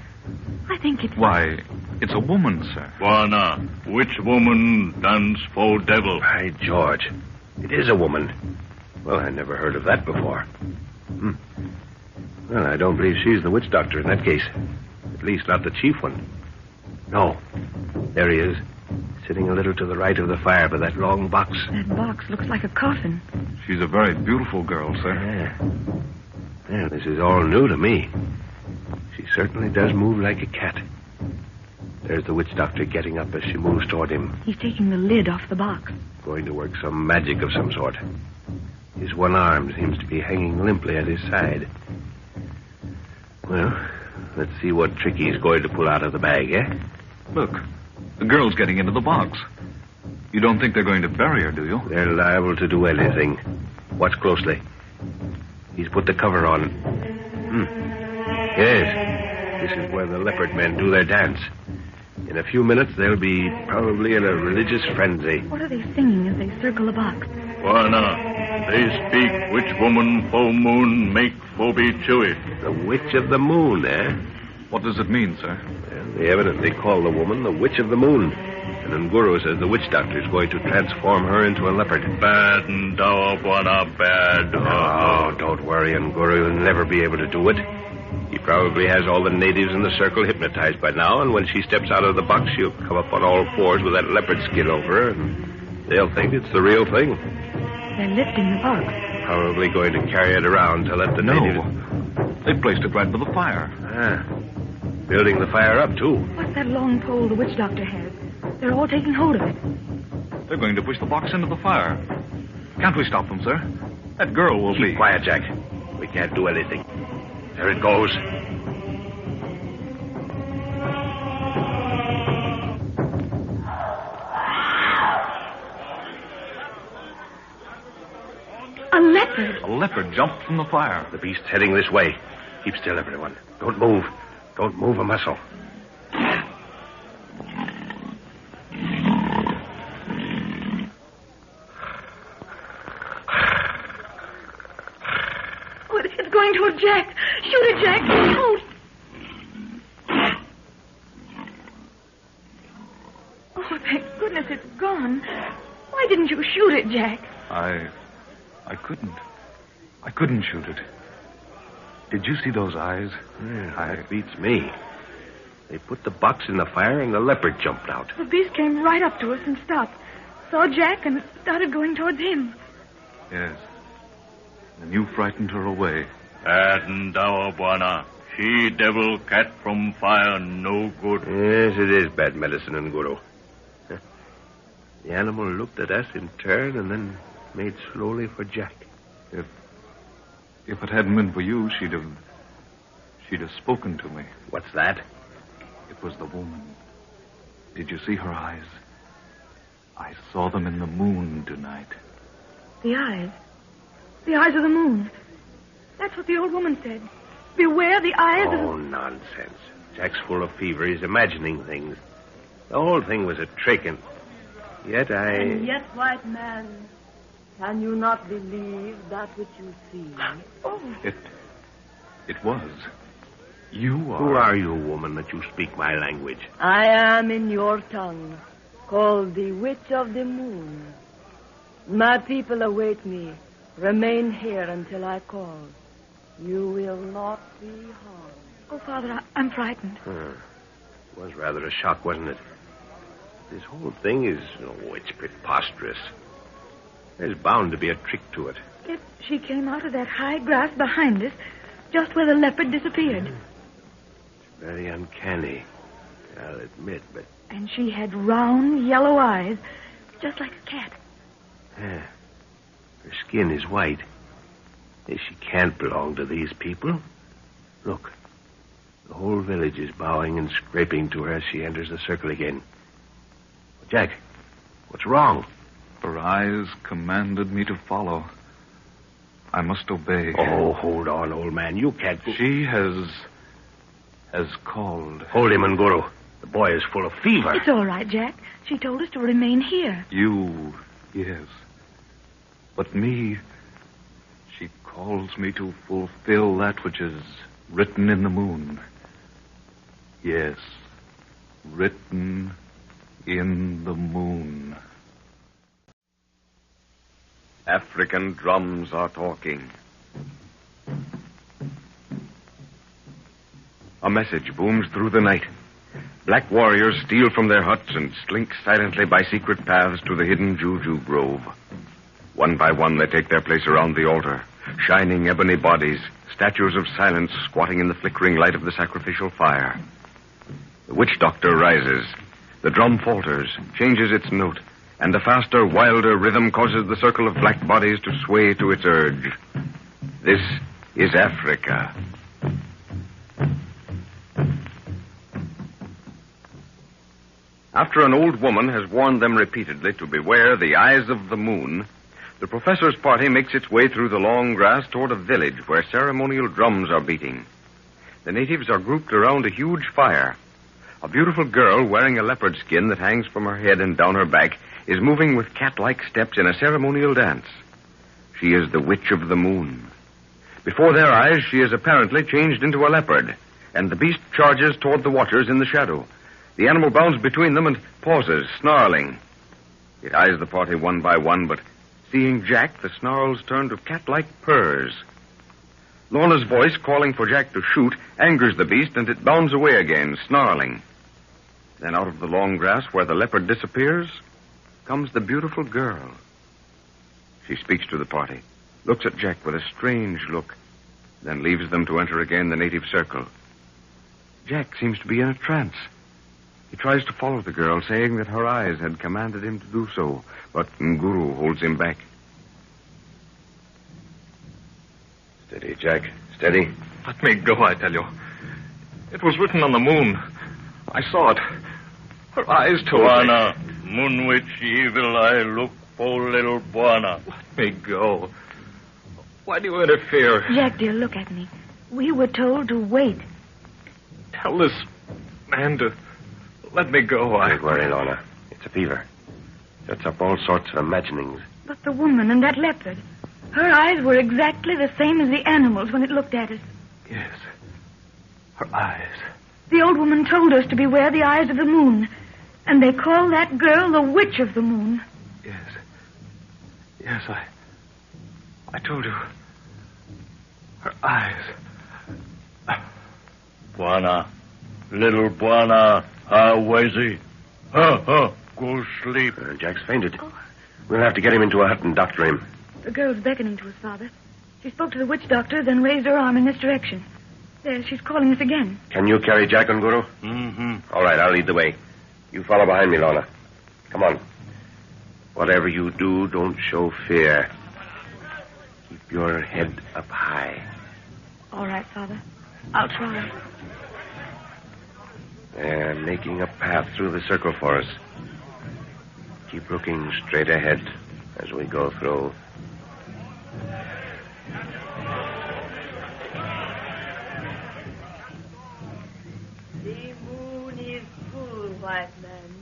Speaker 2: I think it's...
Speaker 4: Why, it's a woman, sir.
Speaker 8: Bwana, which woman dance for devil?
Speaker 3: By George, it is a woman. Well, I never heard of that before. Well, I don't believe she's the witch doctor in that case. At least not the chief one. No. There he is, sitting a little to the right of the fire by that long box.
Speaker 2: That box looks like a coffin.
Speaker 4: She's a very beautiful girl, sir.
Speaker 3: Yeah, this is all new to me. She certainly does move like a cat. There's the witch doctor getting up as she moves toward him.
Speaker 2: He's taking the lid off the box.
Speaker 3: Going to work some magic of some sort. His one arm seems to be hanging limply at his side. Well, let's see what trick he's going to pull out of the bag, eh?
Speaker 4: Look, the girl's getting into the box. You don't think they're going to bury her, do you?
Speaker 3: They're liable to do anything. Watch closely. He's put the cover on. Yes, this is where the leopard men do their dance. In a few minutes, they'll be probably in a religious frenzy.
Speaker 2: What are they singing as they circle the box?
Speaker 8: Bwana, they speak which woman full moon make Phoebe chewy.
Speaker 3: The Witch of the Moon, eh?
Speaker 4: What does it mean, sir?
Speaker 3: Well, they evidently call the woman the Witch of the Moon. And Nguru says the witch doctor is going to transform her into a leopard.
Speaker 8: Bad and dour, Bwana, bad.
Speaker 3: Oh, don't worry, Nguru will never be able to do it. He probably has all the natives in the circle hypnotized by now, and when she steps out of the box, she'll come up on all fours with that leopard skin over her, and they'll think it's the real thing.
Speaker 2: They're lifting the box.
Speaker 3: Probably going to carry it around to let the natives...
Speaker 4: They placed it right by the fire.
Speaker 3: Building the fire up, too.
Speaker 2: What's that long pole the witch doctor has? They're all taking hold of it.
Speaker 4: They're going to push the box into the fire. Can't we stop them, sir? That girl will be...
Speaker 3: Keep quiet, Jack. We can't do anything. There it goes.
Speaker 2: A leopard.
Speaker 4: A leopard jumped from the fire.
Speaker 3: The beast's heading this way. Keep still, everyone. Don't move. Don't move a muscle.
Speaker 2: It's going toward Jack. Shoot it, Jack. Shoot. Oh, thank goodness it's gone. Why didn't you shoot it, Jack?
Speaker 4: I couldn't. I couldn't shoot it. Did you see those eyes?
Speaker 3: That beats me. They put the box in the fire and the leopard jumped out.
Speaker 2: The beast came right up to us and stopped. Saw Jack and started going towards him.
Speaker 4: Yes. And you frightened her away.
Speaker 8: Bad and dour, Bwana. She devil cat from fire, no good.
Speaker 3: Yes, it is bad medicine, Nguru. The animal looked at us in turn and then made slowly for Jack.
Speaker 4: If it hadn't been for you, she'd have spoken to me.
Speaker 3: What's that?
Speaker 4: It was the woman. Did you see her eyes? I saw them in the moon tonight.
Speaker 2: The eyes? The eyes of the moon. That's what the old woman said. Beware the eyes of...
Speaker 3: Oh, nonsense. Jack's full of fever. He's imagining things. The whole thing was a trick, and yet
Speaker 7: And yet, white man, can you not believe that which you see?
Speaker 2: Oh.
Speaker 4: It was. You are...
Speaker 3: Who are you, woman, that you speak my language?
Speaker 7: I am in your tongue, called the Witch of the Moon. My people await me. Remain here until I call. You will not be harmed.
Speaker 2: Oh, Father, I'm frightened.
Speaker 3: It was rather a shock, wasn't it? This whole thing is, it's preposterous. There's bound to be a trick to it.
Speaker 2: Yet she came out of that high grass behind us, just where the leopard disappeared.
Speaker 3: It's very uncanny. I'll admit, but...
Speaker 2: And she had round, yellow eyes, just like a cat.
Speaker 3: Yeah. Her skin is white. She can't belong to these people. Look. The whole village is bowing and scraping to her as she enters the circle again. Jack, what's wrong?
Speaker 5: Her eyes commanded me to follow. I must obey.
Speaker 3: Oh, hold on, old man. You can't...
Speaker 5: She has called.
Speaker 3: Hold him, Nguru. The boy is full of fever.
Speaker 2: It's all right, Jack. She told us to remain here.
Speaker 5: You, yes. But me, she calls me to fulfill that which is written in the moon. Yes, written in the moon.
Speaker 1: African drums are talking. A message booms through the night. Black warriors steal from their huts and slink silently by secret paths to the hidden Juju Grove. One by one, they take their place around the altar, shining ebony bodies, statues of silence squatting in the flickering light of the sacrificial fire. The witch doctor rises. The drum falters, changes its note, and a faster, wilder rhythm causes the circle of black bodies to sway to its urge. This is Africa. After an old woman has warned them repeatedly to beware the eyes of the moon, the professor's party makes its way through the long grass toward a village where ceremonial drums are beating. The natives are grouped around a huge fire. A beautiful girl wearing a leopard skin that hangs from her head and down her back is moving with cat-like steps in a ceremonial dance. She is the Witch of the Moon. Before their eyes, she is apparently changed into a leopard, and the beast charges toward the watchers in the shadow. The animal bounds between them and pauses, snarling. It eyes the party one by one, but seeing Jack, the snarls turn to cat-like purrs. Lorna's voice, calling for Jack to shoot, angers the beast, and it bounds away again, snarling. Then out of the long grass, where the leopard disappears, comes the beautiful girl. She speaks to the party, looks at Jack with a strange look, then leaves them to enter again the native circle. Jack seems to be in a trance. He tries to follow the girl, saying that her eyes had commanded him to do so, but Nguru holds him back.
Speaker 3: Steady, Jack. Steady.
Speaker 5: Let me go, I tell you. It was written on the moon. I saw it. Her eyes told
Speaker 8: Bwana, moon witch evil, I look for little Bwana.
Speaker 5: Let me go. Why do you interfere?
Speaker 2: Jack, dear, look at me. We were told to wait.
Speaker 5: Tell this man to let me go.
Speaker 3: Don't worry, Lorna. It's a fever. Sets up all sorts of imaginings.
Speaker 2: But the woman and that leopard, her eyes were exactly the same as the animals when it looked at us.
Speaker 5: Yes. Her eyes.
Speaker 2: The old woman told us to beware the eyes of the moon. And they call that girl the Witch of the Moon.
Speaker 5: Yes. Yes, I told you. Her eyes.
Speaker 8: Bwana, little Bwana, how is he? Go sleep.
Speaker 3: Jack's fainted. Oh. We'll have to get him into a hut and doctor him.
Speaker 2: The girl's beckoning to us, Father. She spoke to the witch doctor, then raised her arm in this direction. There, she's calling us again.
Speaker 3: Can you carry Jack and Guru?
Speaker 8: Mm-hmm.
Speaker 3: All right, I'll lead the way. You follow behind me, Lorna. Come on. Whatever you do, don't show fear. Keep your head up high.
Speaker 2: All right, Father. I'll try.
Speaker 3: They're making a path through the circle for us. Keep looking straight ahead as we go through.
Speaker 7: The moon is full, white man,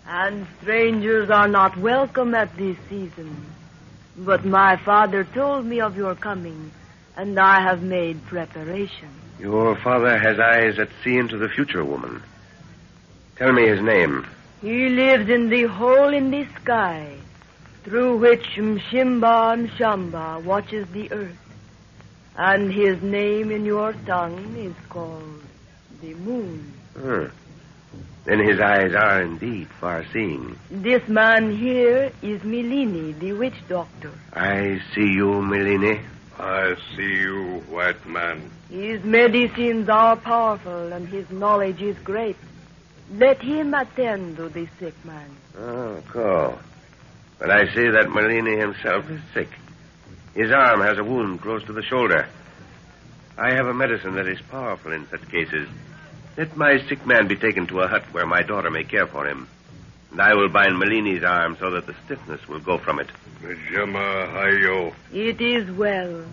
Speaker 7: and strangers are not welcome at this season. But my father told me of your coming, and I have made preparations.
Speaker 3: Your father has eyes that see into the future, woman. Tell me his name.
Speaker 7: He lives in the hole in the sky, through which Mshimba Mshamba watches the earth. And his name in your tongue is called the moon.
Speaker 3: Then his eyes are indeed far-seeing.
Speaker 7: This man here is Milini, the witch doctor.
Speaker 3: I see you, Milini.
Speaker 6: I see you, white man.
Speaker 7: His medicines are powerful, and his knowledge is great. Let him attend to the sick man.
Speaker 3: Oh, cool. But I see that Merlini himself is sick. His arm has a wound close to the shoulder. I have a medicine that is powerful in such cases. Let my sick man be taken to a hut where my daughter may care for him. And I will bind Merlini's arm so that the stiffness will go from it.
Speaker 7: It is well.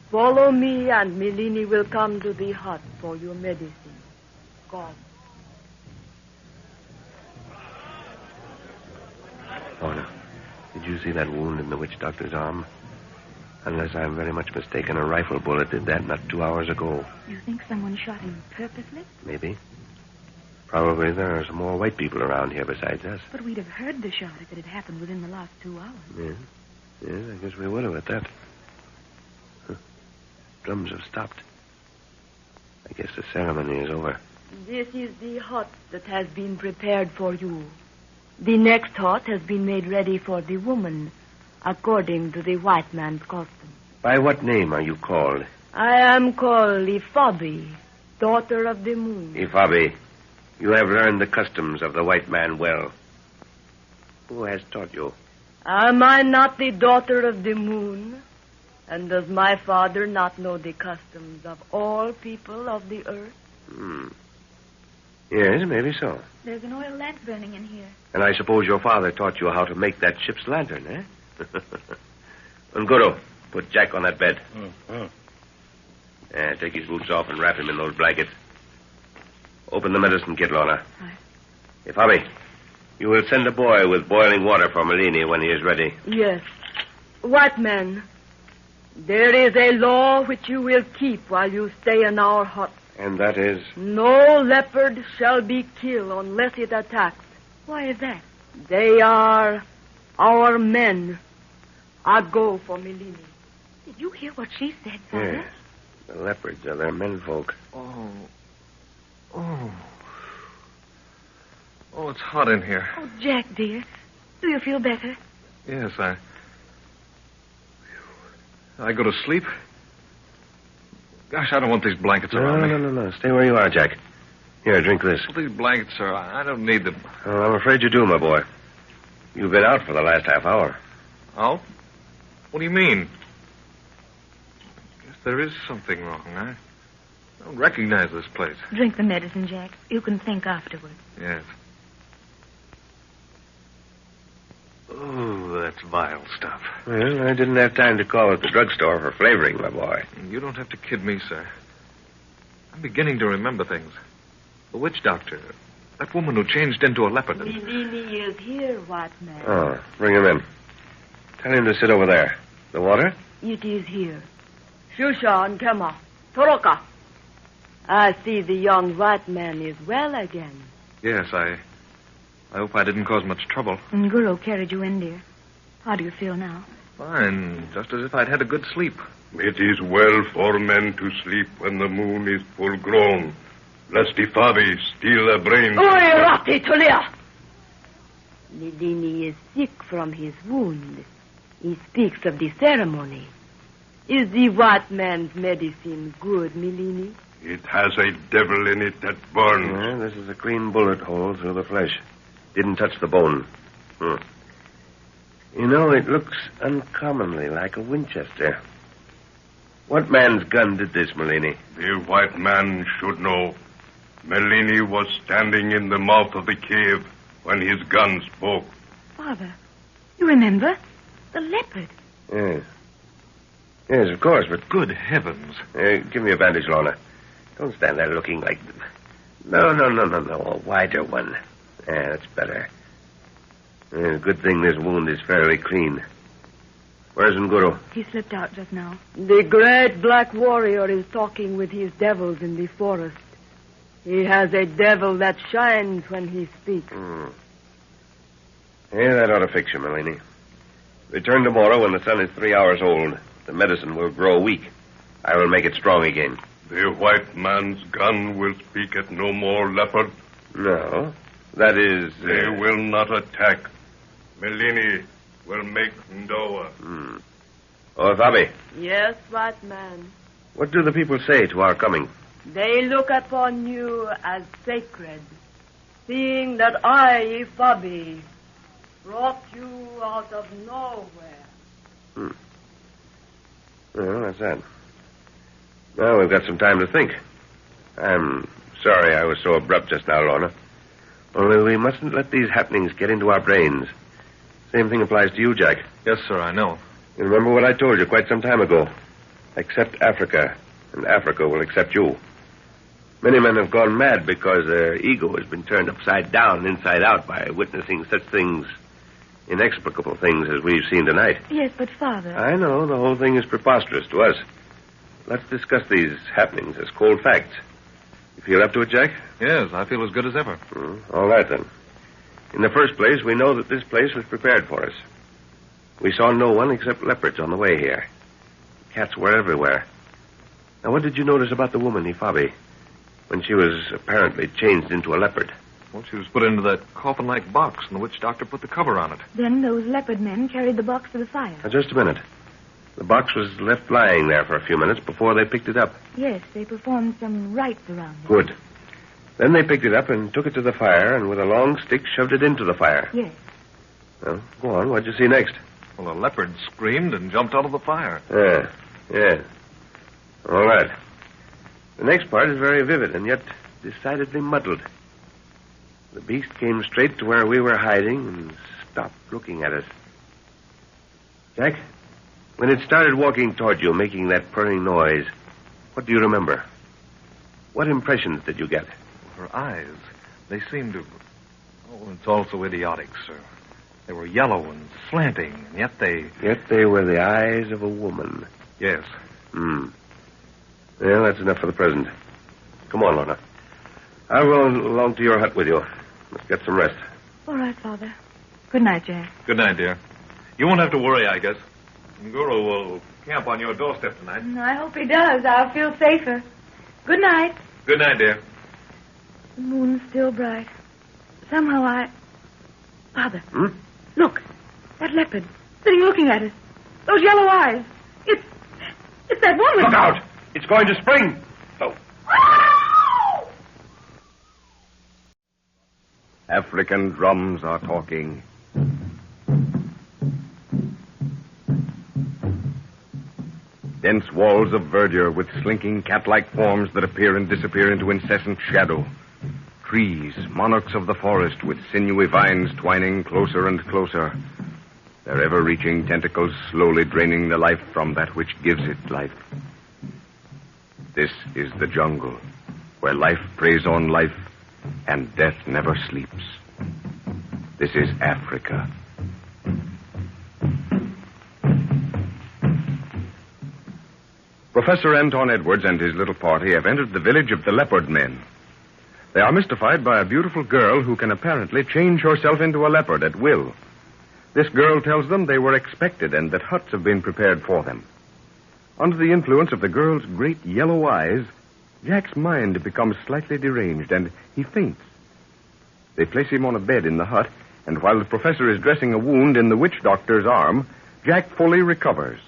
Speaker 7: Follow me, and Merlini will come to the hut for your medicine. Go.
Speaker 3: Lorna, did you see that wound in the witch doctor's arm? Unless I'm very much mistaken, a rifle bullet did that not 2 hours ago.
Speaker 2: You think someone shot him purposely?
Speaker 3: Maybe. Probably there are some more white people around here besides us.
Speaker 2: But we'd have heard the shot if it had happened within the last 2 hours.
Speaker 3: Yes, I guess we would have at that. Huh. Drums have stopped. I guess the ceremony is over.
Speaker 7: This is the hut that has been prepared for you. The next hut has been made ready for the woman, according to the white man's custom.
Speaker 3: By what name are you called?
Speaker 7: I am called Ifabi, daughter of the moon.
Speaker 3: Ifabi, you have learned the customs of the white man well. Who has taught you?
Speaker 7: Am I not the daughter of the moon? And does my father not know the customs of all people of the earth?
Speaker 3: Yes, maybe so.
Speaker 2: There's an oil lamp burning in here.
Speaker 3: And I suppose your father taught you how to make that ship's lantern, eh? Unguru, put Jack on that bed. Take his boots off and wrap him in those blankets. Open the medicine kit, Lorna. Ifabi, you will send a boy with boiling water for Merlini when he is ready.
Speaker 7: Yes. White man, there is a law which you will keep while you stay in our hut.
Speaker 3: And that is?
Speaker 7: No leopard shall be killed unless it attacks.
Speaker 2: Why is that?
Speaker 7: They are our men. I go for Merlini.
Speaker 2: Did you hear what she said, Father?
Speaker 3: Yes. The leopards are their menfolk.
Speaker 5: Oh, it's hot in here.
Speaker 2: Oh, Jack, dear. Do you feel better?
Speaker 5: Yes, I go to sleep? Gosh, I don't want these blankets around me.
Speaker 3: No. Stay where you are, Jack. Here, drink this.
Speaker 5: Well, these blankets, sir, I don't need them.
Speaker 3: Oh, I'm afraid you do, my boy. You've been out for the last half hour.
Speaker 5: Out? What do you mean? Guess there is something wrong. I don't recognize this place.
Speaker 2: Drink the medicine, Jack. You can think afterward.
Speaker 5: Yes. Oh, that's vile stuff.
Speaker 3: Well, I didn't have time to call at the drugstore for flavoring, my boy.
Speaker 5: You don't have to kid me, sir. I'm beginning to remember things. The witch doctor. That woman who changed into a leopard.
Speaker 7: Merlini is here, white man.
Speaker 3: Oh, bring him in. Tell him to sit over there. The water?
Speaker 7: It is here. Shusha and Kema. Toroka. I see the young white man is well again.
Speaker 5: Yes, I hope I didn't cause much trouble.
Speaker 2: Nguru carried you in, dear. How do you feel now?
Speaker 5: Fine, just as if I'd had a good sleep.
Speaker 6: It is well for men to sleep when the moon is full grown, lest Ifabi steal their brains.
Speaker 7: Oi, Rati Tulia! Merlini is sick from his wound. He speaks of the ceremony. Is the white man's medicine good, Merlini?
Speaker 6: It has a devil in it that burns.
Speaker 3: Yeah, this is a clean bullet hole through the flesh. Didn't touch the bone. You know, it looks uncommonly like a Winchester. What man's gun did this, Merlini?
Speaker 6: The white man should know. Merlini was standing in the mouth of the cave when his gun spoke.
Speaker 2: Father, you remember? The leopard.
Speaker 3: Yes. Yes, of course, but...
Speaker 5: Good heavens.
Speaker 3: Give me a bandage, Lorna. Don't stand there looking like... No. A wider one. Yeah, that's better. Good thing this wound is fairly clean. Where's Nguru?
Speaker 2: He slipped out just now.
Speaker 7: The great black warrior is talking with his devils in the forest. He has a devil that shines when he speaks.
Speaker 3: Yeah, that ought to fix you, Merlini. Return tomorrow when the sun is 3 hours old. The medicine will grow weak. I will make it strong again.
Speaker 6: The white man's gun will speak at no more, leopard.
Speaker 3: No. That is...
Speaker 6: They will not attack. Merlini will make Ndoa.
Speaker 3: Oh, Fabi.
Speaker 7: Yes, white man.
Speaker 3: What do the people say to our coming?
Speaker 7: They look upon you as sacred.
Speaker 9: seeing that I, Ifabi, brought you out of nowhere.
Speaker 3: Well, that's that. Now we've got some time to think. I'm sorry I was so abrupt just now, Lorna. Only we mustn't let these happenings get into our brains. Same thing applies to you, Jack.
Speaker 5: Yes, sir, I know.
Speaker 3: You remember what I told you quite some time ago. Accept Africa, and Africa will accept you. Many men have gone mad because their ego has been turned upside down and inside out by witnessing such things, inexplicable things as we've seen tonight.
Speaker 2: Yes, but Father...
Speaker 3: I know, the whole thing is preposterous to us. Let's discuss these happenings as cold facts. You feel up to it, Jack?
Speaker 5: Yes, I feel as good as ever.
Speaker 3: All right, then. In the first place, we know that this place was prepared for us. We saw no one except leopards on the way here. Cats were everywhere. Now, what did you notice about the woman, Ifabi, when she was apparently changed into a leopard?
Speaker 5: Well, she was put into that coffin-like box, and the witch doctor put the cover on it.
Speaker 2: Then those leopard men carried the box to the fire.
Speaker 3: Now, just a minute. The box was left lying there for a few minutes before they picked it up.
Speaker 2: Yes, they performed some rites around it.
Speaker 3: Good. Then they picked it up and took it to the fire, and with a long stick shoved it into the fire.
Speaker 2: Yes.
Speaker 3: Well, go on. What'd you see next?
Speaker 5: Well, a leopard screamed and jumped out of the fire.
Speaker 3: Yeah. All right. The next part is very vivid and yet decidedly muddled. The beast came straight to where we were hiding and stopped looking at us. Jack, when it started walking toward you, making that purring noise, what do you remember? What impressions did you get?
Speaker 5: Her eyes, they seemed to... Oh, it's all so idiotic, sir. They were yellow and slanting, and yet they...
Speaker 3: Yet they were the eyes of a woman.
Speaker 5: Yes.
Speaker 3: Well, that's enough for the present. Come on, Lorna. I'll go along to your hut with you. Let's get some rest.
Speaker 2: All right, Father. Good night, Jack.
Speaker 5: Good night, dear. You won't have to worry, I guess. Nguru will camp on your doorstep tonight.
Speaker 2: I hope he does. I'll feel safer. Good night.
Speaker 5: Good night, dear.
Speaker 2: The moon's still bright. Somehow Father. Look. That leopard. Sitting looking at us. Those yellow eyes. It's that woman.
Speaker 3: Look out! It's going to spring. Oh.
Speaker 1: African drums are talking. Dense walls of verdure with slinking cat-like forms that appear and disappear into incessant shadow. Trees, monarchs of the forest with sinewy vines twining closer and closer. Their ever-reaching tentacles slowly draining the life from that which gives it life. This is the jungle, where life preys on life and death never sleeps. This is Africa. Professor Anton Edwards and his little party have entered the village of the Leopard Men. They are mystified by a beautiful girl who can apparently change herself into a leopard at will. This girl tells them they were expected and that huts have been prepared for them. Under the influence of the girl's great yellow eyes, Jack's mind becomes slightly deranged and he faints. They place him on a bed in the hut, and while the professor is dressing a wound in the witch doctor's arm, Jack fully recovers.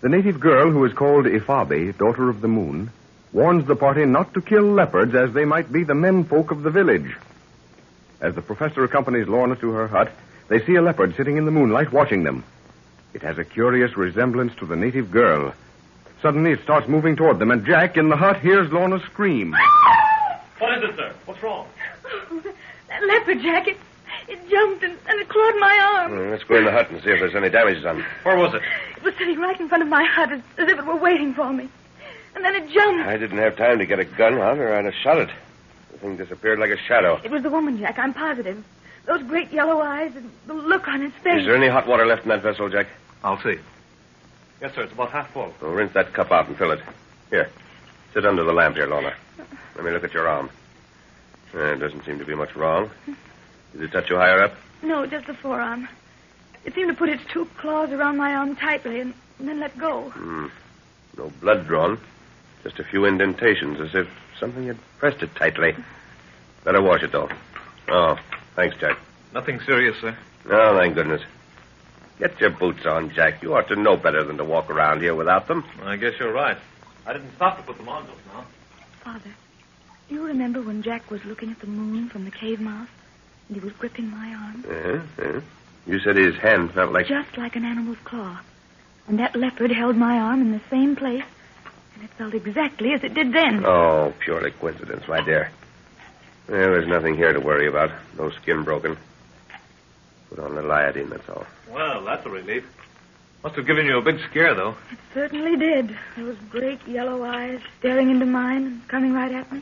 Speaker 1: The native girl, who is called Ifabi, daughter of the moon, warns the party not to kill leopards as they might be the menfolk of the village. As the professor accompanies Lorna to her hut, they see a leopard sitting in the moonlight watching them. It has a curious resemblance to the native girl. Suddenly it starts moving toward them, and Jack, in the hut, hears Lorna scream.
Speaker 10: What is it, sir? What's wrong?
Speaker 2: That leopard, Jack, it jumped and it clawed my arm.
Speaker 3: Let's go in the hut and see if there's any damage done.
Speaker 10: Where was it?
Speaker 2: It was sitting right in front of my hut as if it were waiting for me. And then it jumped.
Speaker 3: I didn't have time to get a gun out or I'd have shot it. The thing disappeared like a shadow.
Speaker 2: It was the woman, Jack, I'm positive. Those great yellow eyes and the look on his face.
Speaker 3: Is there any hot water left in that vessel, Jack?
Speaker 5: I'll see.
Speaker 10: Yes, sir. It's about half full.
Speaker 3: Well, rinse that cup out and fill it. Here. Sit under the lamp here, Lorna. Let me look at your arm. There doesn't seem to be much wrong. Did it touch you higher up?
Speaker 2: No, just the forearm. It seemed to put its two claws around my arm tightly and then let go.
Speaker 3: No blood drawn. Just a few indentations, as if something had pressed it tightly. Better wash it, though. Oh, thanks, Jack.
Speaker 5: Nothing serious, sir.
Speaker 3: No, thank goodness. Get your boots on, Jack. You ought to know better than to walk around here without them.
Speaker 5: I guess you're right. I didn't stop to put them on just now.
Speaker 2: Father, Do you remember when Jack was looking at the moon from the cave mouth? And he was gripping my arm?
Speaker 3: Yeah. You said his hand felt like...
Speaker 2: Just like an animal's claw. And that leopard held my arm in the same place, and it felt exactly as it did then.
Speaker 3: Oh, purely coincidence, my dear. Well, there's nothing here to worry about. No skin broken. Put on a little iodine, that's all.
Speaker 5: Well, that's a relief. Must have given you a big scare, though.
Speaker 2: It certainly did. Those great yellow eyes staring into mine and coming right at me.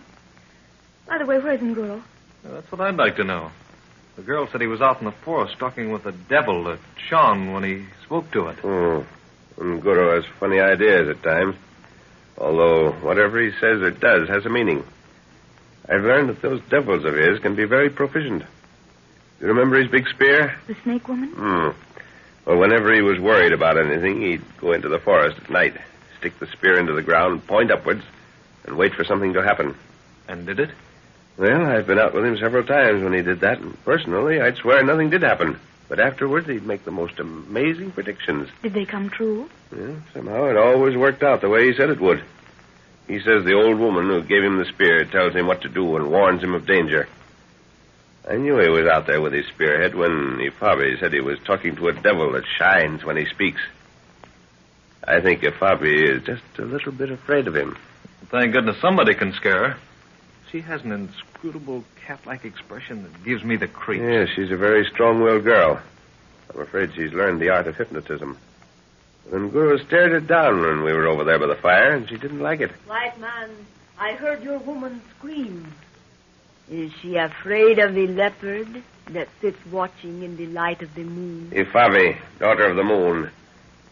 Speaker 2: By the way, where's Nguro?
Speaker 5: Well, that's what I'd like to know. The girl said he was out in the forest talking with the devil that shone when he spoke to it.
Speaker 3: Oh, Nguro has funny ideas at times. Although whatever he says or does has a meaning. I've learned that those devils of his can be very proficient. You remember his big spear?
Speaker 2: The snake woman?
Speaker 3: Well, whenever he was worried about anything, he'd go into the forest at night, stick the spear into the ground, point upwards, and wait for something to happen.
Speaker 5: And did it?
Speaker 3: Well, I've been out with him several times when he did that, and personally, I'd swear nothing did happen. But afterwards, he'd make the most amazing predictions.
Speaker 2: Did they come true?
Speaker 3: Yeah, somehow it always worked out the way he said it would. He says the old woman who gave him the spear tells him what to do and warns him of danger. I knew he was out there with his spearhead when Ifabi said he was talking to a devil that shines when he speaks. I think Ifabi is just a little bit afraid of him.
Speaker 5: Thank goodness somebody can scare her. She has an inscrutable cat-like expression that gives me the creeps.
Speaker 3: Yeah, she's a very strong-willed girl. I'm afraid she's learned the art of hypnotism. And Guru stared her down when we were over there by the fire, and she didn't like it.
Speaker 14: White man, I heard your woman scream. Is she afraid of the leopard that sits watching in the light of the moon?
Speaker 3: Ifabi, daughter of the moon.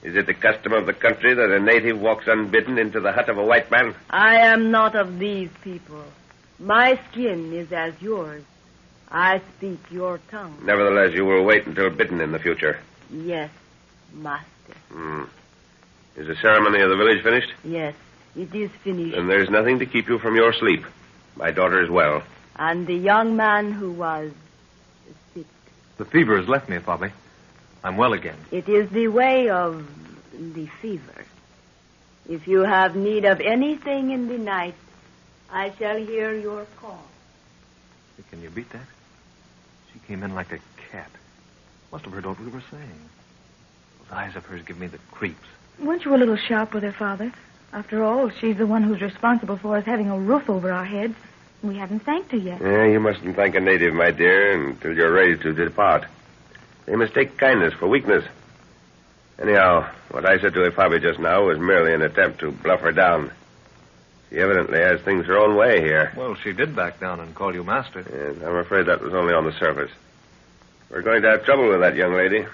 Speaker 3: Is it the custom of the country that a native walks unbidden into the hut of a white man?
Speaker 14: I am not of these people. My skin is as yours. I speak your tongue.
Speaker 3: Nevertheless, you will wait until bidden in the future.
Speaker 14: Yes, master.
Speaker 3: Is the ceremony of the village finished?
Speaker 14: Yes, it is finished.
Speaker 3: Then there's nothing to keep you from your sleep. My daughter is well.
Speaker 14: And the young man who was sick.
Speaker 5: The fever has left me, Bobby. I'm well again.
Speaker 14: It is the way of the fever. If you have need of anything in the night, I shall hear your call.
Speaker 5: Can you beat that? She came in like a cat. Must have heard what we were saying. Those eyes of hers give me the creeps.
Speaker 2: Weren't you a little sharp with her, Father? After all, she's the one who's responsible for us having a roof over our heads. We haven't thanked her yet.
Speaker 3: Yeah, you mustn't thank a native, my dear, until you're ready to depart. They mistake kindness for weakness. Anyhow, what I said to Ifabi just now was merely an attempt to bluff her down. She evidently has things her own way here.
Speaker 5: Well, she did back down and call you master.
Speaker 3: Yes, I'm afraid that was only on the surface. We're going to have trouble with that young lady.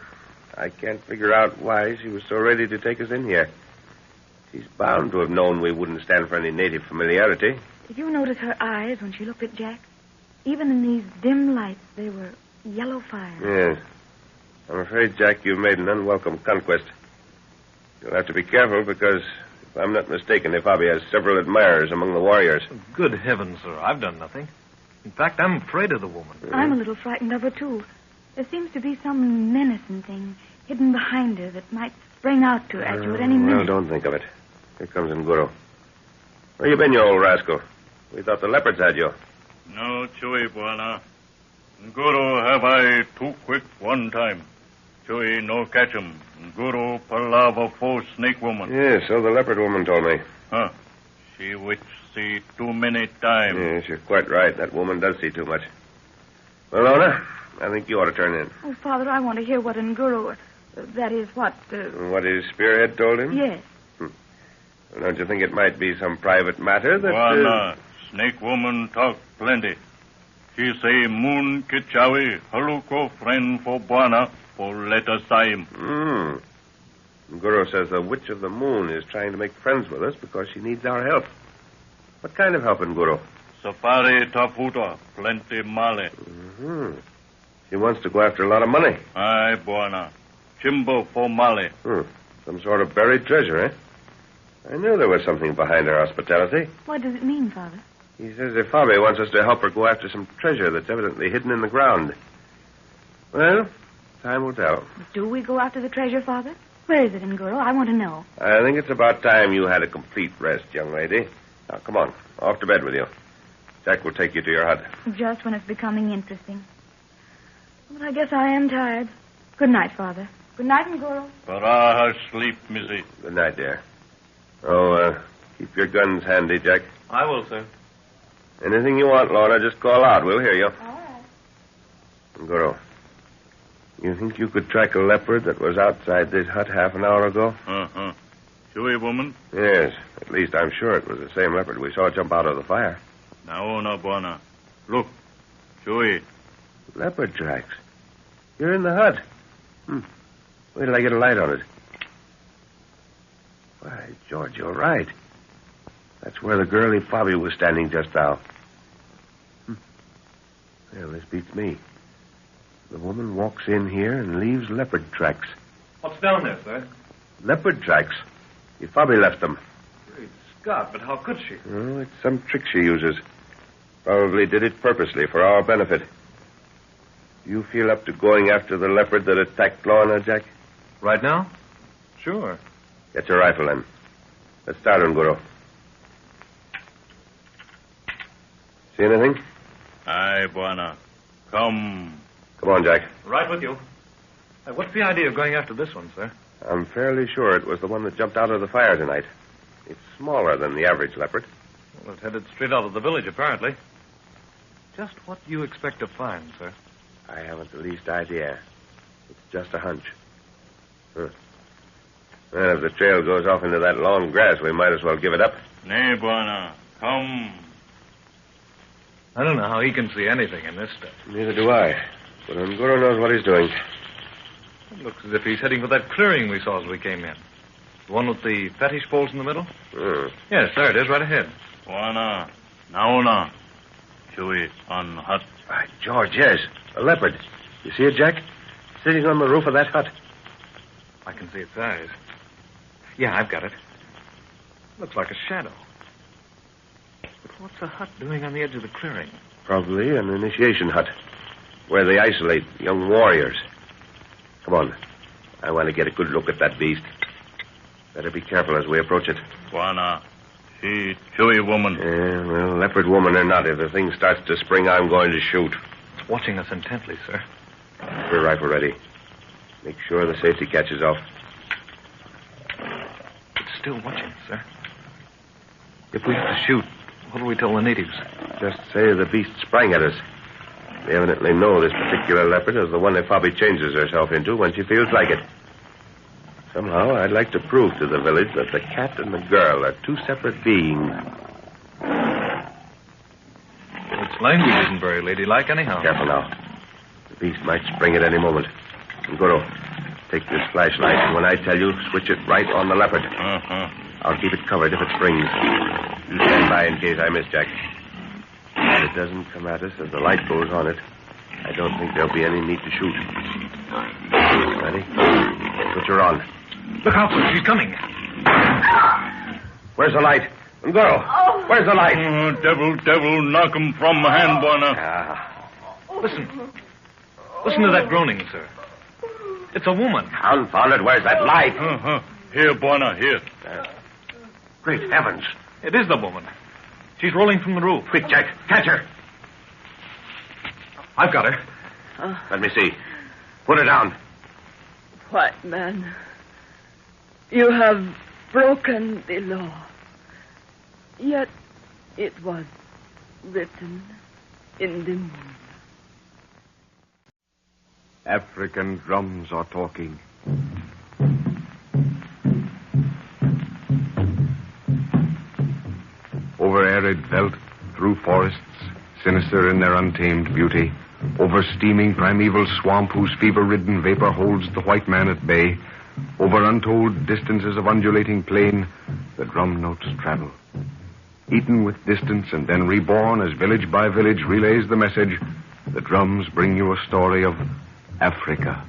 Speaker 3: I can't figure out why she was so ready to take us in here. She's bound to have known we wouldn't stand for any native familiarity.
Speaker 2: Did you notice her eyes when she looked at Jack? Even in these dim lights, they were yellow fire.
Speaker 3: Yes. I'm afraid, Jack, you've made an unwelcome conquest. You'll have to be careful because, if I'm not mistaken, Ifabi has several admirers among the warriors.
Speaker 5: Good heavens, sir. I've done nothing. In fact, I'm afraid of the woman.
Speaker 2: I'm a little frightened of her, too. There seems to be some menacing thing hidden behind her that might spring out at you at any minute.
Speaker 3: Well, don't think of it. Here comes Nguro. Where you been, you old rascal? We thought the leopards had you.
Speaker 8: No, Chewy, Buana. Nguru have I too quick one time. Chewy no catch him. Nguru palava for snake woman.
Speaker 3: Yes, so the leopard woman told me.
Speaker 8: Huh. She which see too many time.
Speaker 3: Yes, you're quite right. That woman does see too much. Well, Lona, I think you ought to turn in.
Speaker 2: Oh, Father, I want to hear what Nguro... that is, what...
Speaker 3: What his spearhead told him?
Speaker 2: Yes.
Speaker 3: Well, don't you think it might be some private matter that...
Speaker 8: Buana, snake woman talk plenty. She say moon kichawi haluko friend for Buana for let us time.
Speaker 3: Nguro says the witch of the moon is trying to make friends with us because she needs our help. What kind of help, Nguro?
Speaker 8: Safari taputa, plenty male.
Speaker 3: She wants to go after a lot of money.
Speaker 8: Aye, Buana. Chimbo for male.
Speaker 3: Some sort of buried treasure, eh? I knew there was something behind her hospitality.
Speaker 2: What does it mean, Father?
Speaker 3: He says Ifabi wants us to help her go after some treasure that's evidently hidden in the ground. Well, time will tell.
Speaker 2: Do we go after the treasure, Father? Where is it, Nguro? I want to know.
Speaker 3: I think it's about time you had a complete rest, young lady. Now, come on. Off to bed with you. Jack will take you to your hut.
Speaker 2: Just when it's becoming interesting. But I guess I am tired. Good night, Father. Good night, Ngoro.
Speaker 8: Para sleep, Missy.
Speaker 3: Good night, dear. Oh, keep your guns handy, Jack.
Speaker 5: I will, sir.
Speaker 3: Anything you want, Lorna, just call out. We'll hear you.
Speaker 2: All right.
Speaker 3: Ngoro, you think you could track a leopard that was outside this hut half an hour ago?
Speaker 8: Uh-huh. Chewy woman?
Speaker 3: Yes. At least I'm sure it was the same leopard we saw jump out of the fire.
Speaker 8: Naona, Buana. Look. Chewy.
Speaker 3: Leopard tracks. You're in the hut. Wait till I get a light on it. Why, George, you're right. That's where the girlie Bobby was standing just now. Well, this beats me. The woman walks in here and leaves leopard tracks.
Speaker 5: What's down there, sir?
Speaker 3: Leopard tracks? Your Bobby left them.
Speaker 5: Great Scott, but how could she?
Speaker 3: Oh, it's some trick she uses. Probably did it purposely for our benefit. You feel up to going after the leopard that attacked Lorna, Jack?
Speaker 5: Right now? Sure.
Speaker 3: Get your rifle, then. Let's start, Ngoro. See anything?
Speaker 8: Aye, Buana. Come.
Speaker 3: Come on, Jack.
Speaker 5: Right with you. Hey, what's the idea of going after this one, sir?
Speaker 3: I'm fairly sure it was the one that jumped out of the fire tonight. It's smaller than the average leopard.
Speaker 5: Well, it's headed straight out of the village, apparently. Just what do you expect to find, sir?
Speaker 3: I haven't the least idea. It's just a hunch. Well, if the trail goes off into that long grass, we might as well give it up.
Speaker 8: Nay, Buana. Come.
Speaker 5: I don't know how he can see anything in this stuff.
Speaker 3: Neither do I. But Ngoro knows what he's doing.
Speaker 5: It looks as if he's heading for that clearing we saw as we came in. The one with the fetish poles in the middle? Yes, there it is, right ahead.
Speaker 8: Buana. Naona. Chewy on hut.
Speaker 3: By George, yes. A leopard. You see it, Jack? Sitting on the roof of that hut.
Speaker 5: I can see its eyes. Yeah, I've got it. Looks like a shadow. But what's a hut doing on the edge of the clearing?
Speaker 3: Probably an initiation hut, where they isolate young warriors. Come on. I want to get a good look at that beast. Better be careful as we approach it.
Speaker 8: Buana. She, Chewy woman.
Speaker 3: Yeah, well, leopard woman or not, if the thing starts to spring, I'm going to shoot.
Speaker 5: It's watching us intently, sir.
Speaker 3: Get your rifle ready. Make sure the safety catches off.
Speaker 5: It's still watching, sir. If we have to shoot, what do we tell the natives?
Speaker 3: Just say the beast sprang at us. They evidently know this particular leopard is the one that Bobby changes herself into when she feels like it. Somehow, I'd like to prove to the village that the cat and the girl are two separate beings.
Speaker 5: Its language isn't very ladylike, anyhow.
Speaker 3: Careful now. The beast might spring at any moment. Ngoro, take this flashlight, and when I tell you, switch it right on the leopard. I'll keep it covered if it springs. You stand by in case I miss, Jack. If it doesn't come at us as the light goes on it, I don't think there'll be any need to shoot. Ready? Switch her on.
Speaker 5: Look out, sir. She's coming.
Speaker 3: Where's the light? Ngoro, where's the light?
Speaker 8: Devil, knock him from my hand, Buana.
Speaker 5: Listen. Listen to that groaning, sir. It's a woman.
Speaker 3: Confound it, where's that light?
Speaker 8: Here, Buana, here.
Speaker 3: Great heavens.
Speaker 5: It is the woman. She's rolling from the roof.
Speaker 3: Quick, Jack. Catch her.
Speaker 5: I've got her.
Speaker 3: Let me see. Put her down.
Speaker 14: White man, you have broken the law. Yet it was written in the moon.
Speaker 1: African drums are talking. Over arid veldt, through forests, sinister in their untamed beauty, over steaming primeval swamp whose fever-ridden vapor holds the white man at bay, over untold distances of undulating plain, the drum notes travel. Eaten with distance and then reborn as village by village relays the message, the drums bring you a story of Africa.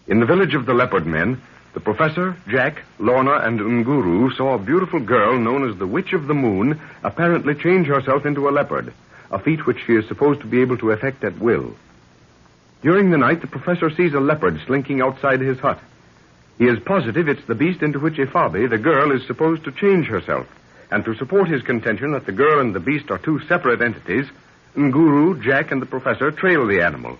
Speaker 1: In the village of the Leopard Men, the professor, Jack, Lorna, and Nguru saw a beautiful girl known as the Witch of the Moon apparently change herself into a leopard, a feat which she is supposed to be able to effect at will. During the night, the professor sees a leopard slinking outside his hut. He is positive it's the beast into which Ifabi, the girl, is supposed to change herself. And to support his contention that the girl and the beast are two separate entities, Nguru, Jack, and the professor trail the animal.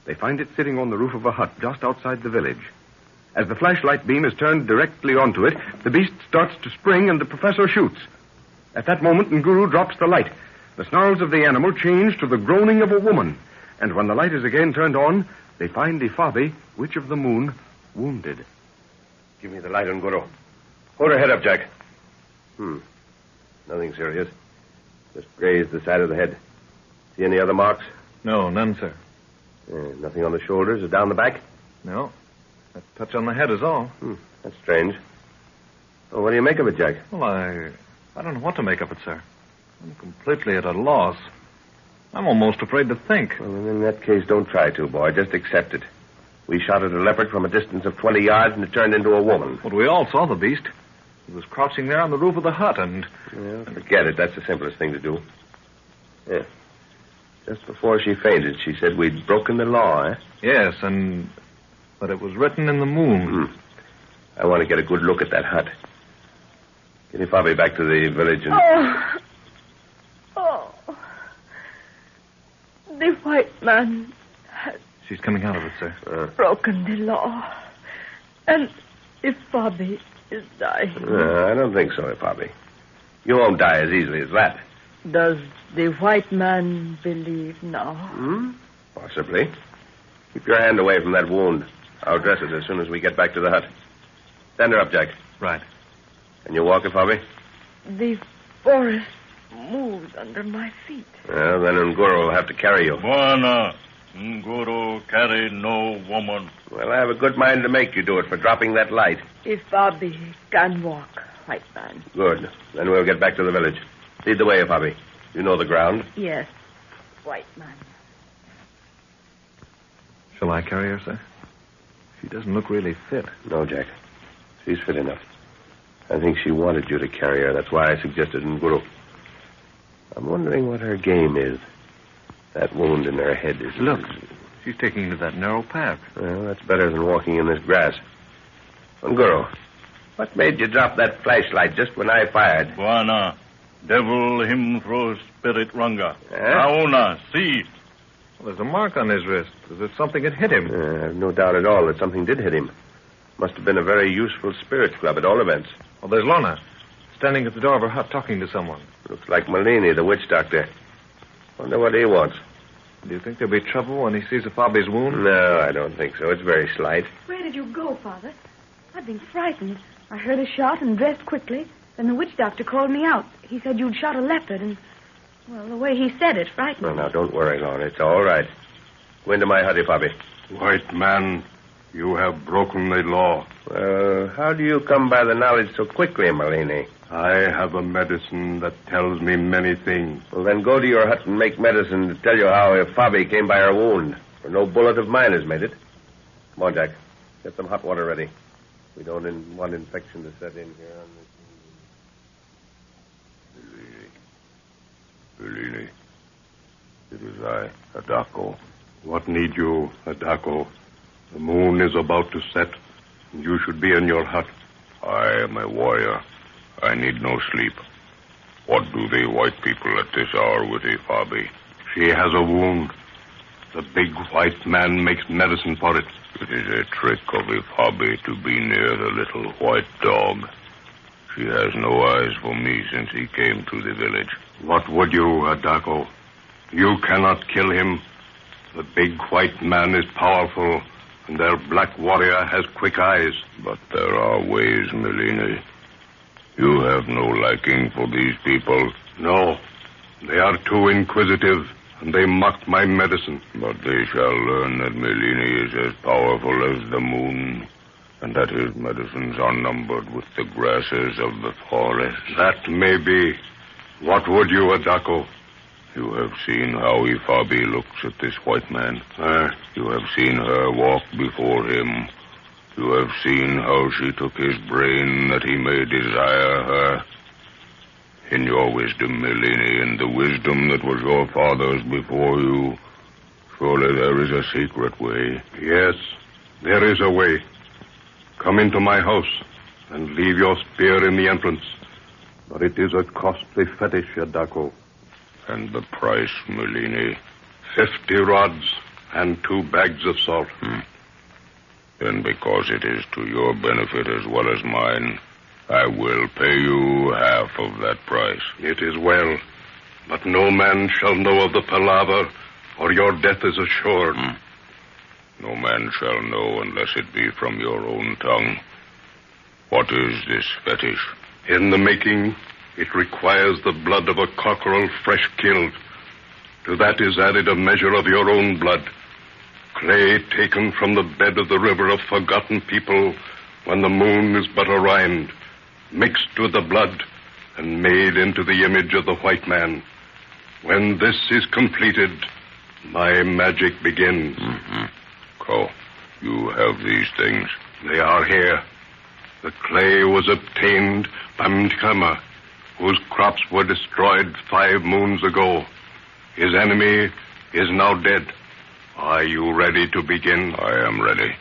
Speaker 1: They find it sitting on the roof of a hut just outside the village. As the flashlight beam is turned directly onto it, the beast starts to spring and the professor shoots. At that moment, Nguru drops the light. The snarls of the animal change to the groaning of a woman. And when the light is again turned on, they find Ifabi, Witch of the Moon, wounded.
Speaker 3: Give me the light, Nguru. Hold her head up, Jack. Nothing serious. Just grazed the side of the head. See any other marks?
Speaker 5: No, none, sir.
Speaker 3: Nothing on the shoulders or down the back?
Speaker 5: No. That touch on the head is all.
Speaker 3: That's strange. Well, what do you make of it, Jack?
Speaker 5: Well, I don't know what to make of it, sir. I'm completely at a loss. I'm almost afraid to think.
Speaker 3: Well, in that case, don't try to, boy. Just accept it. We shot at a leopard from a distance of 20 yards, and it turned into a woman.
Speaker 5: But we all saw the beast. He was crouching there on the roof of the hut, and...
Speaker 3: Well, forget it. That's the simplest thing to do. Yeah. Just before she fainted, she said we'd broken the law, eh?
Speaker 5: Yes, but it was written in the moon.
Speaker 3: I want to get a good look at that hut. Get Ifabi back to the village and...
Speaker 14: Oh. The white man has
Speaker 5: She's coming out of it, sir.
Speaker 14: broken the law. And Ifabi is dying.
Speaker 3: I don't think so, Ifabi. You won't die as easily as that.
Speaker 14: Does the white man believe now?
Speaker 3: Possibly. Keep your hand away from that wound. I'll dress it as soon as we get back to the hut. Stand her up, Jack.
Speaker 5: Right.
Speaker 3: Can you walk, Ifabi?
Speaker 14: The forest moves under my feet.
Speaker 3: Well, then Nguru will have to carry you.
Speaker 8: Buana, Nguru carry no woman.
Speaker 3: Well, I have a good mind to make you do it for dropping that light.
Speaker 14: Ifabi can walk, white man.
Speaker 3: Good. Then we'll get back to the village. Lead the way, Ifabi. You know the ground.
Speaker 14: Yes, white man.
Speaker 5: Shall I carry her, sir? She doesn't look really fit.
Speaker 3: No, Jack. She's fit enough. I think she wanted you to carry her. That's why I suggested Nguru. I'm wondering what her game is. That wound in her head is...
Speaker 5: Look, she's taking to that narrow path.
Speaker 3: Well, that's better than walking in this grass. Nguru, what made you drop that flashlight just when I fired?
Speaker 8: Buana, devil him throw spirit runga.
Speaker 3: Auna,
Speaker 8: see.
Speaker 5: Well, there's a mark on his wrist, as if something had hit him.
Speaker 3: I've no doubt at all that something did hit him. Must have been a very useful spirit club at all events.
Speaker 5: Well, there's Lorna, standing at the door of her hut talking to someone.
Speaker 3: Looks like Malini, the witch doctor. Wonder what he wants.
Speaker 5: Do you think there'll be trouble when he sees Ifabi's wound?
Speaker 3: No, I don't think so. It's very slight.
Speaker 2: Where did you go, Father? I've been frightened. I heard a shot and dressed quickly. Then the witch doctor called me out. He said you'd shot a leopard, and, well, the way he said it frightened me.
Speaker 3: No, now, don't worry, Lorna. It's all right. Go into my hut, Ifabi.
Speaker 6: White man, you have broken the law.
Speaker 3: How do you come by the knowledge so quickly, Malini?
Speaker 6: I have a medicine that tells me many things.
Speaker 3: Well, then go to your hut and make medicine to tell you how Ifabi came by her wound. For no bullet of mine has made it. Come on, Jack. Get some hot water ready. We don't want infection to set in here on this...
Speaker 6: Bellini. It is I, Adako. What need you, Adako? The moon is about to set, and you should be in your hut. I am a warrior. I need no sleep. What do the white people at this hour with Ifabi? She has a wound. The big white man makes medicine for it. It is a trick of Ifabi to be near the little white dog. She has no eyes for me since he came to the village. What would you, Adako? You cannot kill him. The big white man is powerful, and their black warrior has quick eyes. But there are ways, Melini. You have no liking for these people. No. They are too inquisitive, and they mock my medicine. But they shall learn that Melini is as powerful as the moon, and that his medicines are numbered with the grasses of the forest. That may be. What would you, Adako? You have seen how Ifabi looks at this white man. You have seen her walk before him. You have seen how she took his brain that he may desire her. In your wisdom, Melini, in the wisdom that was your father's before you, surely there is a secret way. Yes, there is a way.
Speaker 15: Come into my house and leave your spear in the entrance. But it is a costly fetish, Yadako.
Speaker 16: And the price, Melini?
Speaker 15: 50 rods and 2 bags of salt.
Speaker 16: Then because it is to your benefit as well as mine, I will pay you half of that price.
Speaker 15: It is well. But no man shall know of the palaver, or your death is assured.
Speaker 16: No man shall know unless it be from your own tongue. What is this fetish?
Speaker 15: In the making, it requires the blood of a cockerel fresh killed. To that is added a measure of your own blood. Clay taken from the bed of the river of forgotten people when the moon is but a rind, mixed with the blood and made into the image of the white man. When this is completed, my magic begins.
Speaker 16: Ko, you have these things.
Speaker 15: They are here. The clay was obtained by Mtkama, whose crops were destroyed 5 moons ago. His enemy is now dead. Are you ready to begin?
Speaker 16: I am ready.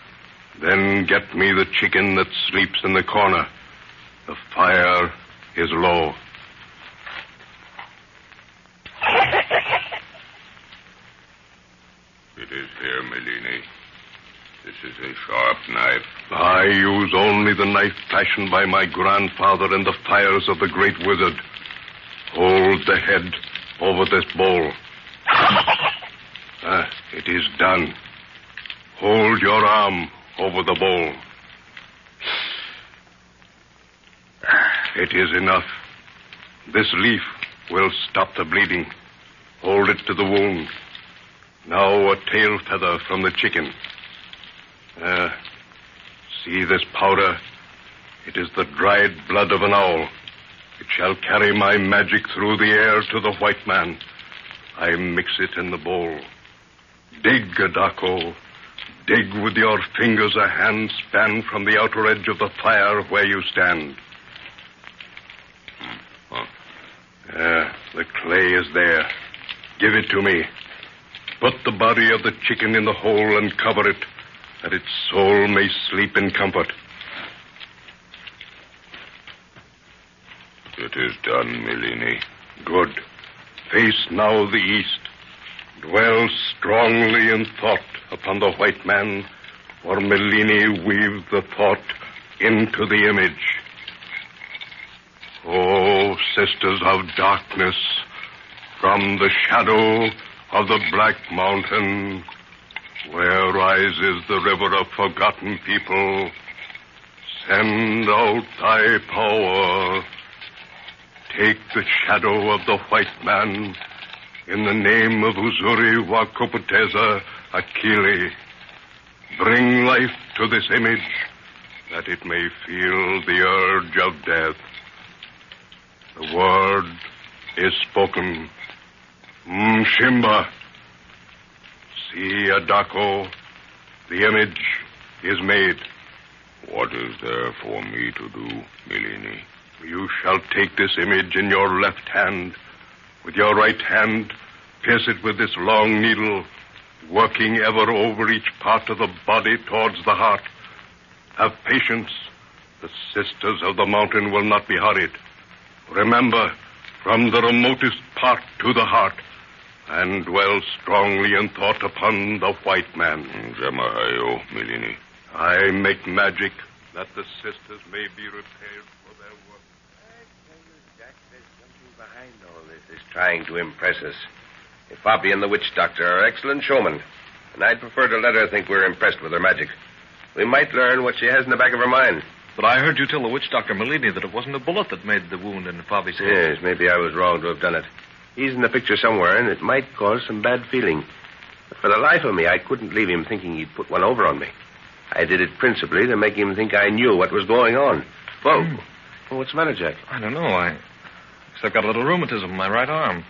Speaker 15: Then get me the chicken that sleeps in the corner. The fire is low.
Speaker 16: It is here, Melini. This is a sharp knife.
Speaker 15: I use only the knife fashioned by my grandfather in the fires of the great wizard. Hold the head over this bowl. It is done. Hold your arm over the bowl. It is enough. This leaf will stop the bleeding. Hold it to the wound. Now a tail feather from the chicken. See this powder? It is the dried blood of an owl. It shall carry my magic through the air to the white man. I mix it in the bowl. Dig, Adako. Dig with your fingers a hand span from the outer edge of the fire where you stand. The clay is there. Give it to me. Put the body of the chicken in the hole and cover it, that its soul may sleep in comfort.
Speaker 16: It is done, Melini.
Speaker 15: Good. Face now the east. Dwell strongly in thought upon the white man, for Melini weaved the thought into the image. Oh, sisters of darkness, from the shadow of the Black Mountain, where rises the river of forgotten people, send out thy power. Take the shadow of the white man in the name of Uzuri Wakopoteza Akili. Bring life to this image, that it may feel the urge of death. The word is spoken. Mshimba. See, Adako, the image is made.
Speaker 16: What is there for me to do, Melini?
Speaker 15: You shall take this image in your left hand. With your right hand, pierce it with this long needle, working ever over each part of the body towards the heart. Have patience. The sisters of the mountain will not be hurried. Remember, from the remotest part to the heart, and dwell strongly in thought upon the white man.
Speaker 16: Jamahayo, Melini.
Speaker 15: I make magic that the sisters may be repaired for their work.
Speaker 3: I tell you, Jack, there's something behind all this is trying to impress us. If Bobby and the witch doctor are excellent showmen, and I'd prefer to let her think we're impressed with her magic. We might learn what she has in the back of her mind.
Speaker 5: But I heard you tell the witch doctor Melini that it wasn't a bullet that made the wound in Bobby's head.
Speaker 3: Yes, maybe I was wrong to have done it. He's in the picture somewhere, and it might cause some bad feeling. But for the life of me, I couldn't leave him thinking he'd put one over on me. I did it principally to make him think I knew what was going on. Well, what's the matter, Jack?
Speaker 5: I don't know. I've got a little rheumatism in my right arm.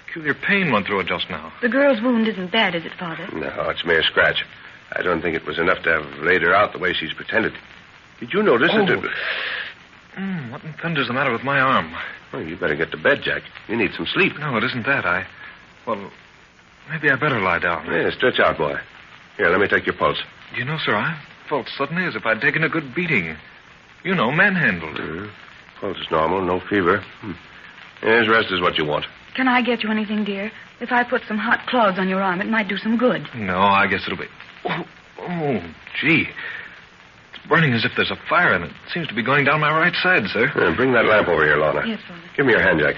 Speaker 5: Peculiar pain went through it just now.
Speaker 2: The girl's wound isn't bad, is it, Father?
Speaker 3: No, it's mere scratch. I don't think it was enough to have laid her out the way she's pretended. Did you notice that it...
Speaker 5: What in thunder's the matter with my arm?
Speaker 3: Well, you better get to bed, Jack. You need some sleep.
Speaker 5: No, it isn't that. Well, maybe I better lie down.
Speaker 3: Yeah, stretch out, boy. Here, let me take your pulse.
Speaker 5: Do you know, sir, felt suddenly as if I'd taken a good beating. You know, manhandled.
Speaker 3: Pulse is normal, no fever. Yes, rest is what you want.
Speaker 2: Can I get you anything, dear? If I put some hot cloths on your arm, it might do some good.
Speaker 5: No, I guess it'll be... Oh, gee. It's burning as if there's a fire, and it seems to be going down my right side, sir.
Speaker 3: Bring that lamp over here, Lorna.
Speaker 2: Yes, Father.
Speaker 3: Give me your hand, Jack.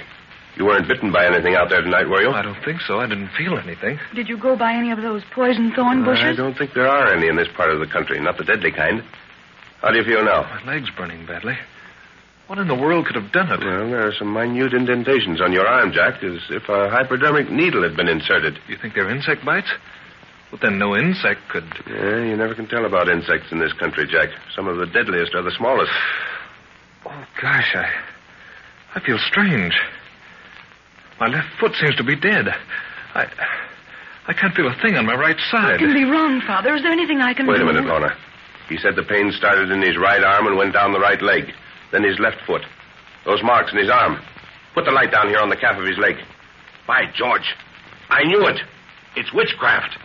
Speaker 3: You weren't bitten by anything out there tonight, were you?
Speaker 5: I don't think so. I didn't feel anything.
Speaker 2: Did you go by any of those poison thorn bushes?
Speaker 3: I don't think there are any in this part of the country, not the deadly kind. How do you feel now?
Speaker 5: My leg's burning badly. What in the world could have done it?
Speaker 3: Well, there are some minute indentations on your arm, Jack, as if a hypodermic needle had been inserted.
Speaker 5: You think they're insect bites? But then no insect could...
Speaker 3: Yeah, you never can tell about insects in this country, Jack. Some of the deadliest are the smallest.
Speaker 5: Oh, gosh, I feel strange. My left foot seems to be dead. I can't feel a thing on my right side.
Speaker 2: What can be wrong, Father? Is there anything I can do?
Speaker 3: Wait a minute, Lorna. He said the pain started in his right arm and went down the right leg. Then his left foot. Those marks in his arm. Put the light down here on the calf of his leg. By George, I knew it. It's witchcraft.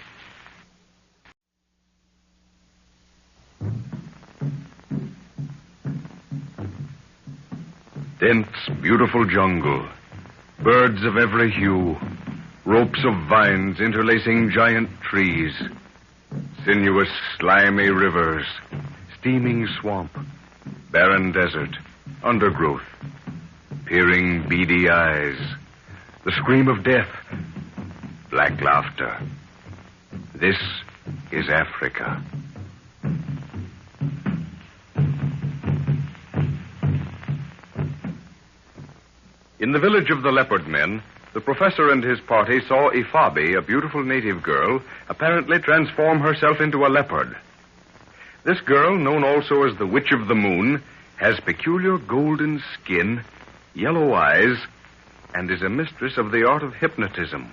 Speaker 1: Dense, beautiful jungle. Birds of every hue. Ropes of vines interlacing giant trees. Sinuous, slimy rivers. Steaming swamp. Barren desert. Undergrowth. Peering, beady eyes. The scream of death. Black laughter. This is Africa. In the village of the Leopard Men, the professor and his party saw Ifabi, a beautiful native girl, apparently transform herself into a leopard. This girl, known also as the Witch of the Moon, has peculiar golden skin, yellow eyes, and is a mistress of the art of hypnotism.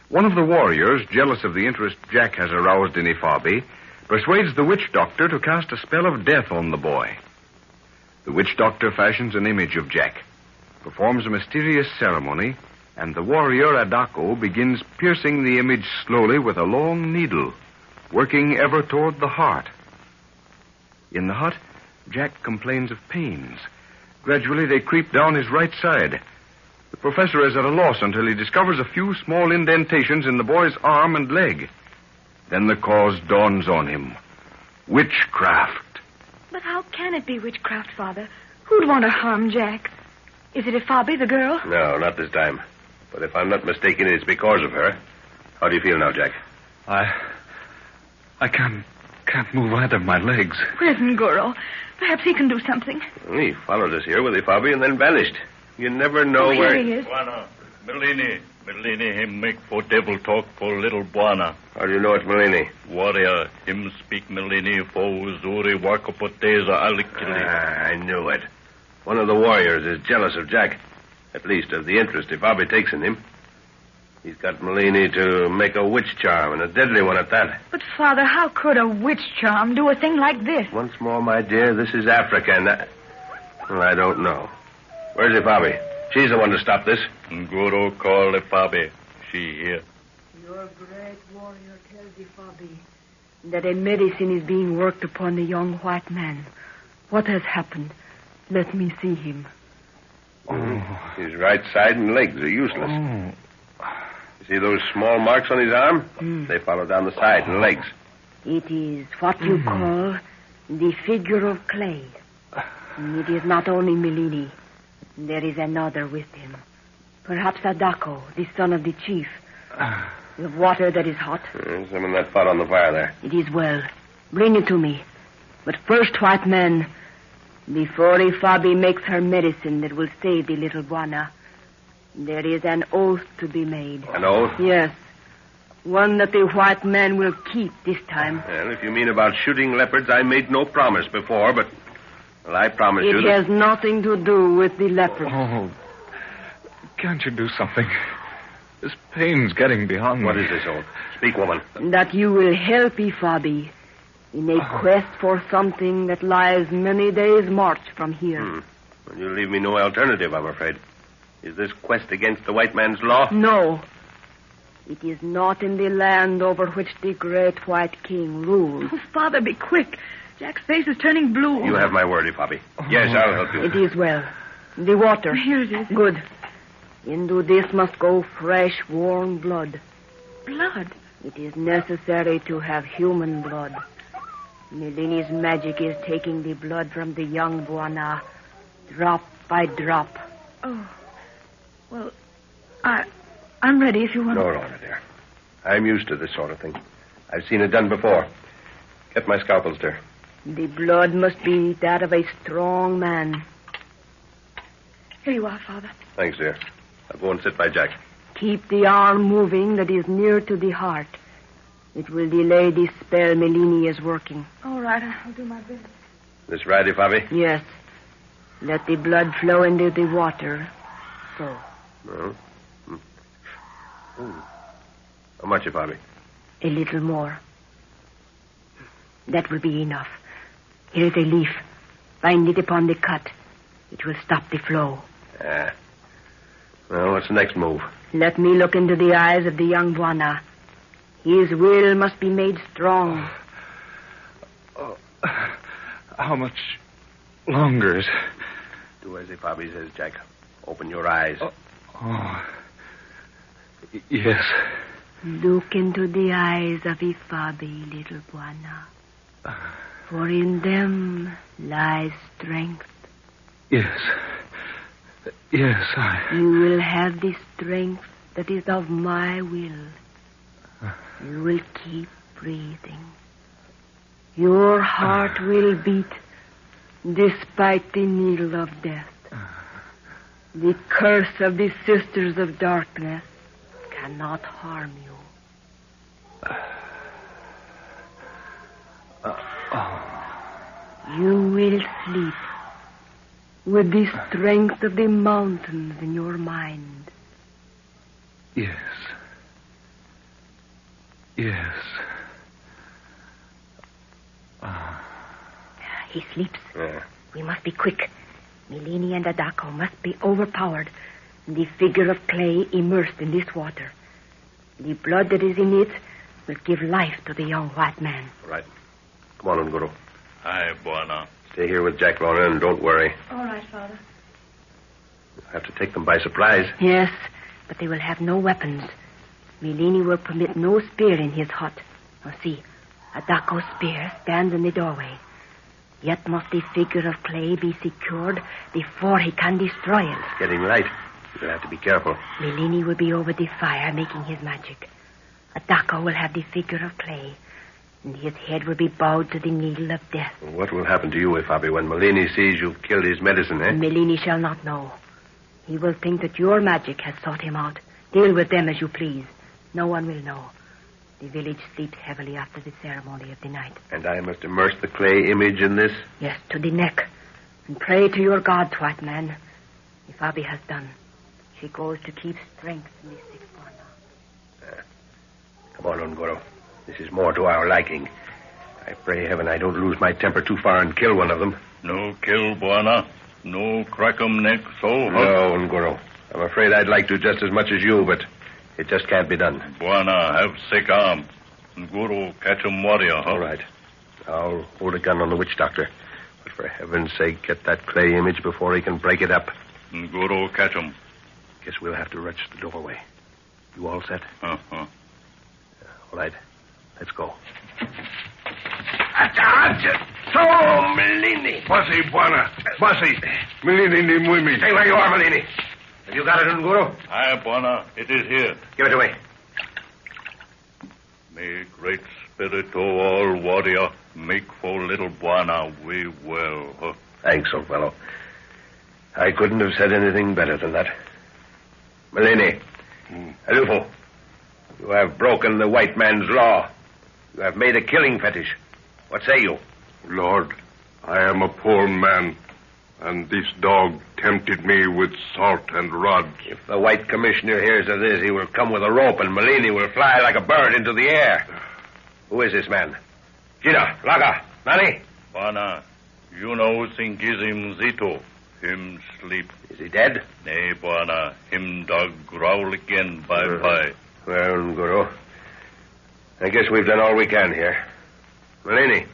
Speaker 1: One of the warriors, jealous of the interest Jack has aroused in Ifabi, persuades the witch doctor to cast a spell of death on the boy. The witch doctor fashions an image of Jack, performs a mysterious ceremony, and the warrior Adako begins piercing the image slowly with a long needle, working ever toward the heart. In the hut, Jack complains of pains. Gradually, they creep down his right side. The professor is at a loss until he discovers a few small indentations in the boy's arm and leg. Then the cause dawns on him. Witchcraft.
Speaker 2: But how can it be witchcraft, Father? Who'd want to harm Jack? Is it Ifabi, the girl?
Speaker 3: No, not this time. But if I'm not mistaken, it's because of her. How do you feel now, Jack?
Speaker 5: I can't move either of my legs.
Speaker 2: Where's Ngoro? Perhaps he can do something.
Speaker 3: Well, he followed us here with Ifabi and then vanished. You never know
Speaker 2: where...
Speaker 3: where...
Speaker 2: he is.
Speaker 8: Buana, Melini, him make for devil talk for little Buana.
Speaker 3: How do you know it's Melini?
Speaker 8: Warrior, him speak Melini for Uzuri Wakapoteza Alikili.
Speaker 3: I knew it. One of the warriors is jealous of Jack. At least of the interest Ifabi takes in him. He's got Melini to make a witch charm, and a deadly one at that.
Speaker 2: But, Father, how could a witch charm do a thing like this?
Speaker 3: Once more, my dear, this is Africa, and well, I don't know. Where's Ifabi? She's the one to stop this.
Speaker 8: Guru call Ifabi. She here.
Speaker 14: Your great warrior tells Ifabi that a medicine is being worked upon the young white man. What has happened? Let me see him.
Speaker 3: His right side and legs are useless. You see those small marks on his arm? They follow down the side and legs.
Speaker 14: It is what you call the figure of clay. And it is not only Melini. There is another with him. Perhaps Adako, the son of the chief. The water that is hot.
Speaker 3: Some in that pot on the fire there.
Speaker 14: It is well. Bring it to me. But first, white man, before Ifabi makes her medicine that will save the little Buana, there is an oath to be made.
Speaker 3: An oath?
Speaker 14: Yes. One that the white man will keep this time.
Speaker 3: Well, if you mean about shooting leopards, I made no promise before, but... Well, I promise you...
Speaker 14: It has nothing to do with the leopard.
Speaker 5: Oh, can't you do something? This pain's getting beyond me.
Speaker 3: What is this oath? Speak, woman.
Speaker 14: That you will help Ifabi in a quest for something that lies many days' march from here.
Speaker 3: Well, you leave me no alternative, I'm afraid. Is this quest against the white man's law?
Speaker 14: No. It is not in the land over which the great white king rules.
Speaker 2: Oh, Father, be quick. Jack's face is turning blue.
Speaker 3: You have my word, Ifabi. Yes, I'll help you.
Speaker 14: It is well. The water.
Speaker 2: Here it is.
Speaker 14: Good. Into this must go fresh, warm blood.
Speaker 2: Blood?
Speaker 14: It is necessary to have human blood. Melini's magic is taking the blood from the young Buana, drop by drop.
Speaker 2: Oh. Well, I'm ready if you want.
Speaker 3: No, Lorna, dear. I'm used to this sort of thing. I've seen it done before. Get my scalpels, dear.
Speaker 14: The blood must be that of a strong man.
Speaker 2: Here you are, Father.
Speaker 3: Thanks, dear. I'll go and sit by Jack.
Speaker 14: Keep the arm moving that is near to the heart. It will delay the spell Melini is working.
Speaker 2: All right, I'll do my best.
Speaker 3: This right, Ifabi?
Speaker 14: Yes. Let the blood flow into the water. So.
Speaker 3: No. How much, Ifabi?
Speaker 14: A little more. That will be enough. Here is a leaf. Bind it upon the cut. It will stop the flow.
Speaker 3: Well, what's the next move?
Speaker 14: Let me look into the eyes of the young Buana. His will must be made strong.
Speaker 4: How much longer is...
Speaker 3: Do as Ifabi says, Jack. Open your eyes.
Speaker 4: Yes.
Speaker 14: Look into the eyes of Ifabi, little Buana. For in them lies strength.
Speaker 4: Yes. Yes,
Speaker 14: You will have the strength that is of my will. You will keep breathing. Your heart will beat despite the needle of death. The curse of the Sisters of Darkness cannot harm you. You will sleep with the strength of the mountains in your mind.
Speaker 4: Yes. Yes.
Speaker 14: He sleeps. We must be quick. Melini and Adako must be overpowered. The figure of clay immersed in this water. The blood that is in it will give life to the young white man.
Speaker 3: All right. Come on, Unguru.
Speaker 15: Aye, Buana.
Speaker 3: Stay here with Jack, Lorna, and don't worry.
Speaker 2: All right, Father.
Speaker 3: You'll have to take them by surprise.
Speaker 14: Yes, but they will have no weapons. Melini will permit no spear in his hut. Now see, Adako's spear stands in the doorway. Yet must the figure of clay be secured before he can destroy it.
Speaker 3: It's getting light. You'll have to be careful.
Speaker 14: Melini will be over the fire making his magic. Adako will have the figure of clay, and his head will be bowed to the needle of death.
Speaker 3: Well, what will happen to you, Ifabi, when Melini sees you've killed his medicine, eh?
Speaker 14: Melini shall not know. He will think that your magic has sought him out. Deal with them as you please. No one will know. The village sleeps heavily after the ceremony of the night.
Speaker 3: And I must immerse the clay image in this?
Speaker 14: Yes, to the neck. And pray to your gods, white man. Ifabi has done. She goes to keep strength in the sick one.
Speaker 3: Come on, Ungoro. This is more to our liking. I pray heaven I don't lose my temper too far and kill one of them.
Speaker 8: No kill, Buana. No crack 'em neck so hot.
Speaker 3: No, Ungoro. I'm afraid I'd like to just as much as you, but it just can't be done.
Speaker 8: Buana, have sick arm. Guru, catch 'em warrior, huh?
Speaker 3: All right. I'll hold a gun on the witch doctor. But for heaven's sake, get that clay image before he can break it up.
Speaker 8: Guru, catch 'em.
Speaker 3: Guess we'll have to rush the doorway. You all set?
Speaker 8: Uh-huh.
Speaker 3: All right. Let's go.
Speaker 10: So, Melini.
Speaker 15: Bossy, Buana. Bossy. Melini ni muimi.
Speaker 3: Stay where you are, Melini. Have you got it, Unguru?
Speaker 8: Aye, Buana. It is here.
Speaker 3: Give it to me.
Speaker 8: May great spirit, O all warrior, make for little Buana we well. Huh?
Speaker 3: Thanks, old fellow. I couldn't have said anything better than that. Melini. Alufo. You have broken the white man's law. You have made a killing fetish. What say you?
Speaker 15: Lord, I am a poor man, and this dog tempted me with salt and rods.
Speaker 3: If the white commissioner hears of this, he will come with a rope, and Melini will fly like a bird into the air. Who is this man? Gina, Laga, Nani?
Speaker 8: Buana, you know Singizim Zito. Him sleep.
Speaker 3: Is he dead?
Speaker 8: Nay, Buana. Him dog growl again. Bye-bye.
Speaker 3: Well, Guru, I guess we've done all we can here. Melini,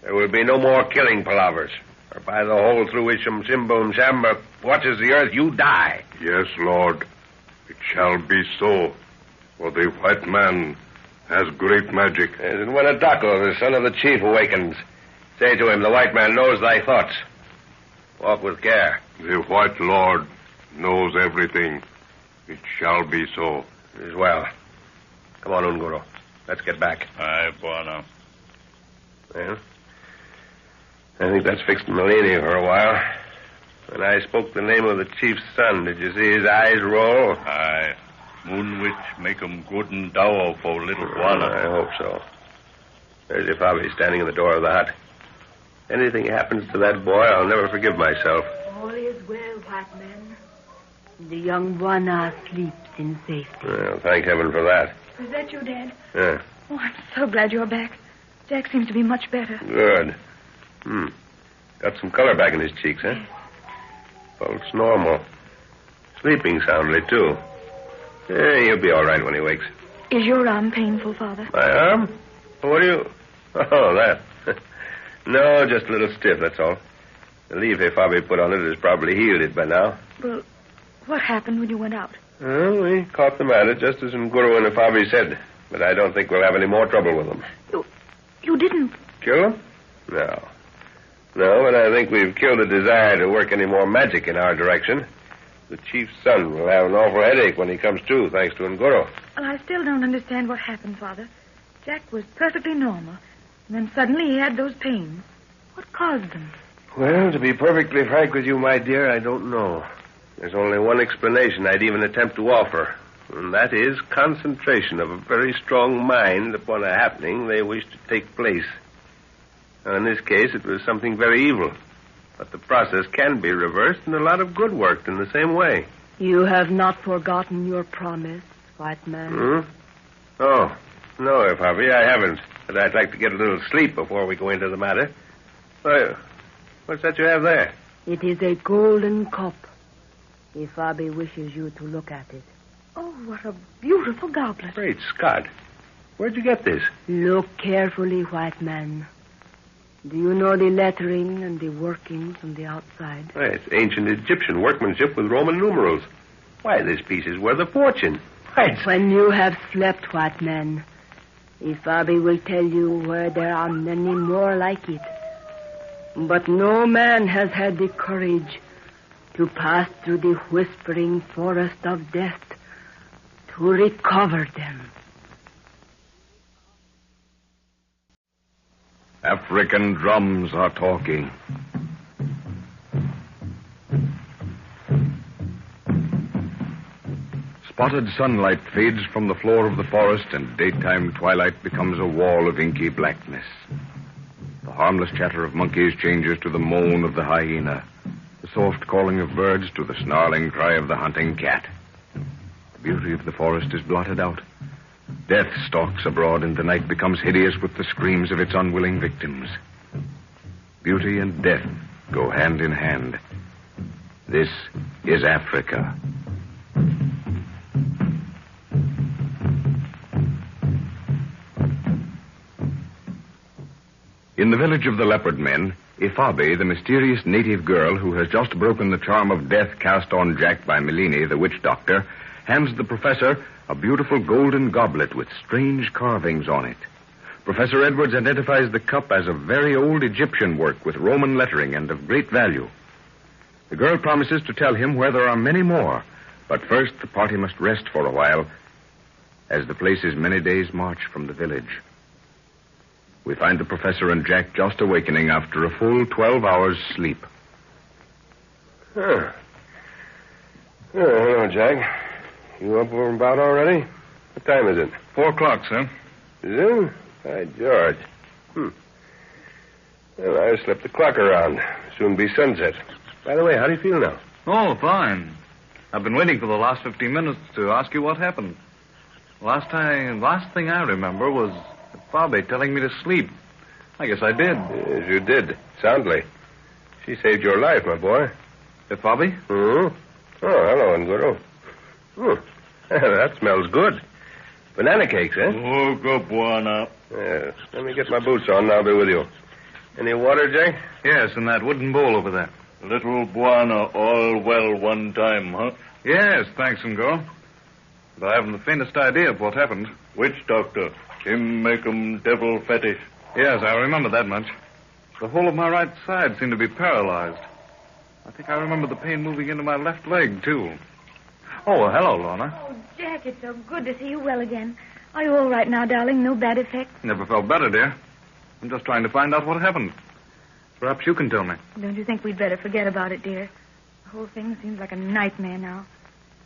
Speaker 3: there will be no more killing palavers. Or by the hole through which Simboom Samba watches the earth, you die.
Speaker 15: Yes, Lord. It shall be so. For the white man has great magic.
Speaker 3: And when Adako, the son of the chief, awakens, say to him, the white man knows thy thoughts. Walk with care.
Speaker 15: The white lord knows everything. It shall be so.
Speaker 3: It is well. Come on, Unguru. Let's get back.
Speaker 16: Aye, Bwana.
Speaker 3: Well, I think that's fixed Melini for a while. When I spoke the name of the chief's son, did you see his eyes roll?
Speaker 16: Aye. Moon Witch make 'em good and dour for little Bwana.
Speaker 3: I hope so. There's Ifabi standing in the door of the hut. Anything happens to that boy, I'll never forgive myself.
Speaker 14: All is well, white man. The young Bwana sleeps in safety.
Speaker 3: Well, thank heaven for that.
Speaker 2: Is that you, Dad?
Speaker 3: Yeah.
Speaker 2: Oh, I'm so glad you're back. Jack seems to be much better.
Speaker 3: Good. Got some color back in his cheeks, huh? Pulse normal. Sleeping soundly, too. Yeah, he'll be all right when he wakes.
Speaker 2: Is your arm painful, Father?
Speaker 3: My arm? What do you... Oh, that. No, just a little stiff, that's all. The leaf Ifabi put on it has probably healed it by now.
Speaker 2: Well, what happened when you went out?
Speaker 3: Well, we caught them at it, just as Nguru and Ifabi said. But I don't think we'll have any more trouble with them.
Speaker 2: You didn't...
Speaker 3: Kill them? No. No, but I think we've killed the desire to work any more magic in our direction. The chief's son will have an awful headache when he comes to, thanks to Nguru.
Speaker 2: Well, I still don't understand what happened, Father. Jack was perfectly normal. And then suddenly he had those pains. What caused them?
Speaker 3: Well, to be perfectly frank with you, my dear, I don't know. There's only one explanation I'd even attempt to offer. And that is concentration of a very strong mind upon a happening they wish to take place. Now, in this case, it was something very evil. But the process can be reversed, and a lot of good worked in the same way.
Speaker 14: You have not forgotten your promise, white man.
Speaker 3: Oh, no, Ifabi, I haven't. But I'd like to get a little sleep before we go into the matter. What's that you have there?
Speaker 14: It is a golden cup. Ifabi wishes you to look at it.
Speaker 2: Oh, what a beautiful goblet.
Speaker 3: Great Scott. Where'd you get this?
Speaker 14: Look carefully, white man. Do you know the lettering and the workings on the outside?
Speaker 3: Why, it's ancient Egyptian workmanship with Roman numerals. Why, this piece is worth a fortune.
Speaker 14: When you have slept, white man, Ifabi will tell you where there are many more like it. But no man has had the courage to pass through the whispering forest of death to recover them.
Speaker 1: African drums are talking. Spotted sunlight fades from the floor of the forest, and daytime twilight becomes a wall of inky blackness. The harmless chatter of monkeys changes to the moan of the hyena, the soft calling of birds to the snarling cry of the hunting cat. The beauty of the forest is blotted out. Death stalks abroad, and the night becomes hideous with the screams of its unwilling victims. Beauty and death go hand in hand. This is Africa. In the village of the Leopard Men, Ifabi, the mysterious native girl who has just broken the charm of death cast on Jack by Melini, the witch doctor, hands the professor a beautiful golden goblet with strange carvings on it. Professor Edwards identifies the cup as of very old Egyptian work with Roman lettering and of great value. The girl promises to tell him where there are many more, but first the party must rest for a while, as the place is many days' march from the village. We find the professor and Jack just awakening after a full 12 hours' sleep.
Speaker 3: Hello, Jack. You up and about already? What time is it?
Speaker 5: 4 o'clock, sir.
Speaker 3: Is it? By George. Well, I slept the clock around. Soon be sunset. By the way, how do you feel now?
Speaker 5: Oh, fine. I've been waiting for the last 15 minutes to ask you what happened. Last thing I remember was Bobby telling me to sleep. I guess I did.
Speaker 3: Yes, you did. Soundly. She saved your life, my boy.
Speaker 5: Bobby?
Speaker 3: Oh, hello, Nguru. That smells good. Banana cakes, eh?
Speaker 8: Oh, go buona.
Speaker 3: Yes. Let me get my boots on and I'll be with you. Any water, Jack?
Speaker 5: Yes, in that wooden bowl over there.
Speaker 8: Little buona, all well one time, huh?
Speaker 5: Yes, thanks, Ngo. But I haven't the faintest idea of what happened.
Speaker 8: Witch doctor. Him make 'em devil fetish.
Speaker 5: Yes, I remember that much. The whole of my right side seemed to be paralyzed. I think I remember the pain moving into my left leg, too. Oh, hello, Lorna.
Speaker 2: Oh, Jack, it's so good to see you well again. Are you all right now, darling? No bad effects?
Speaker 5: Never felt better, dear. I'm just trying to find out what happened. Perhaps you can tell me.
Speaker 2: Don't you think we'd better forget about it, dear? The whole thing seems like a nightmare now.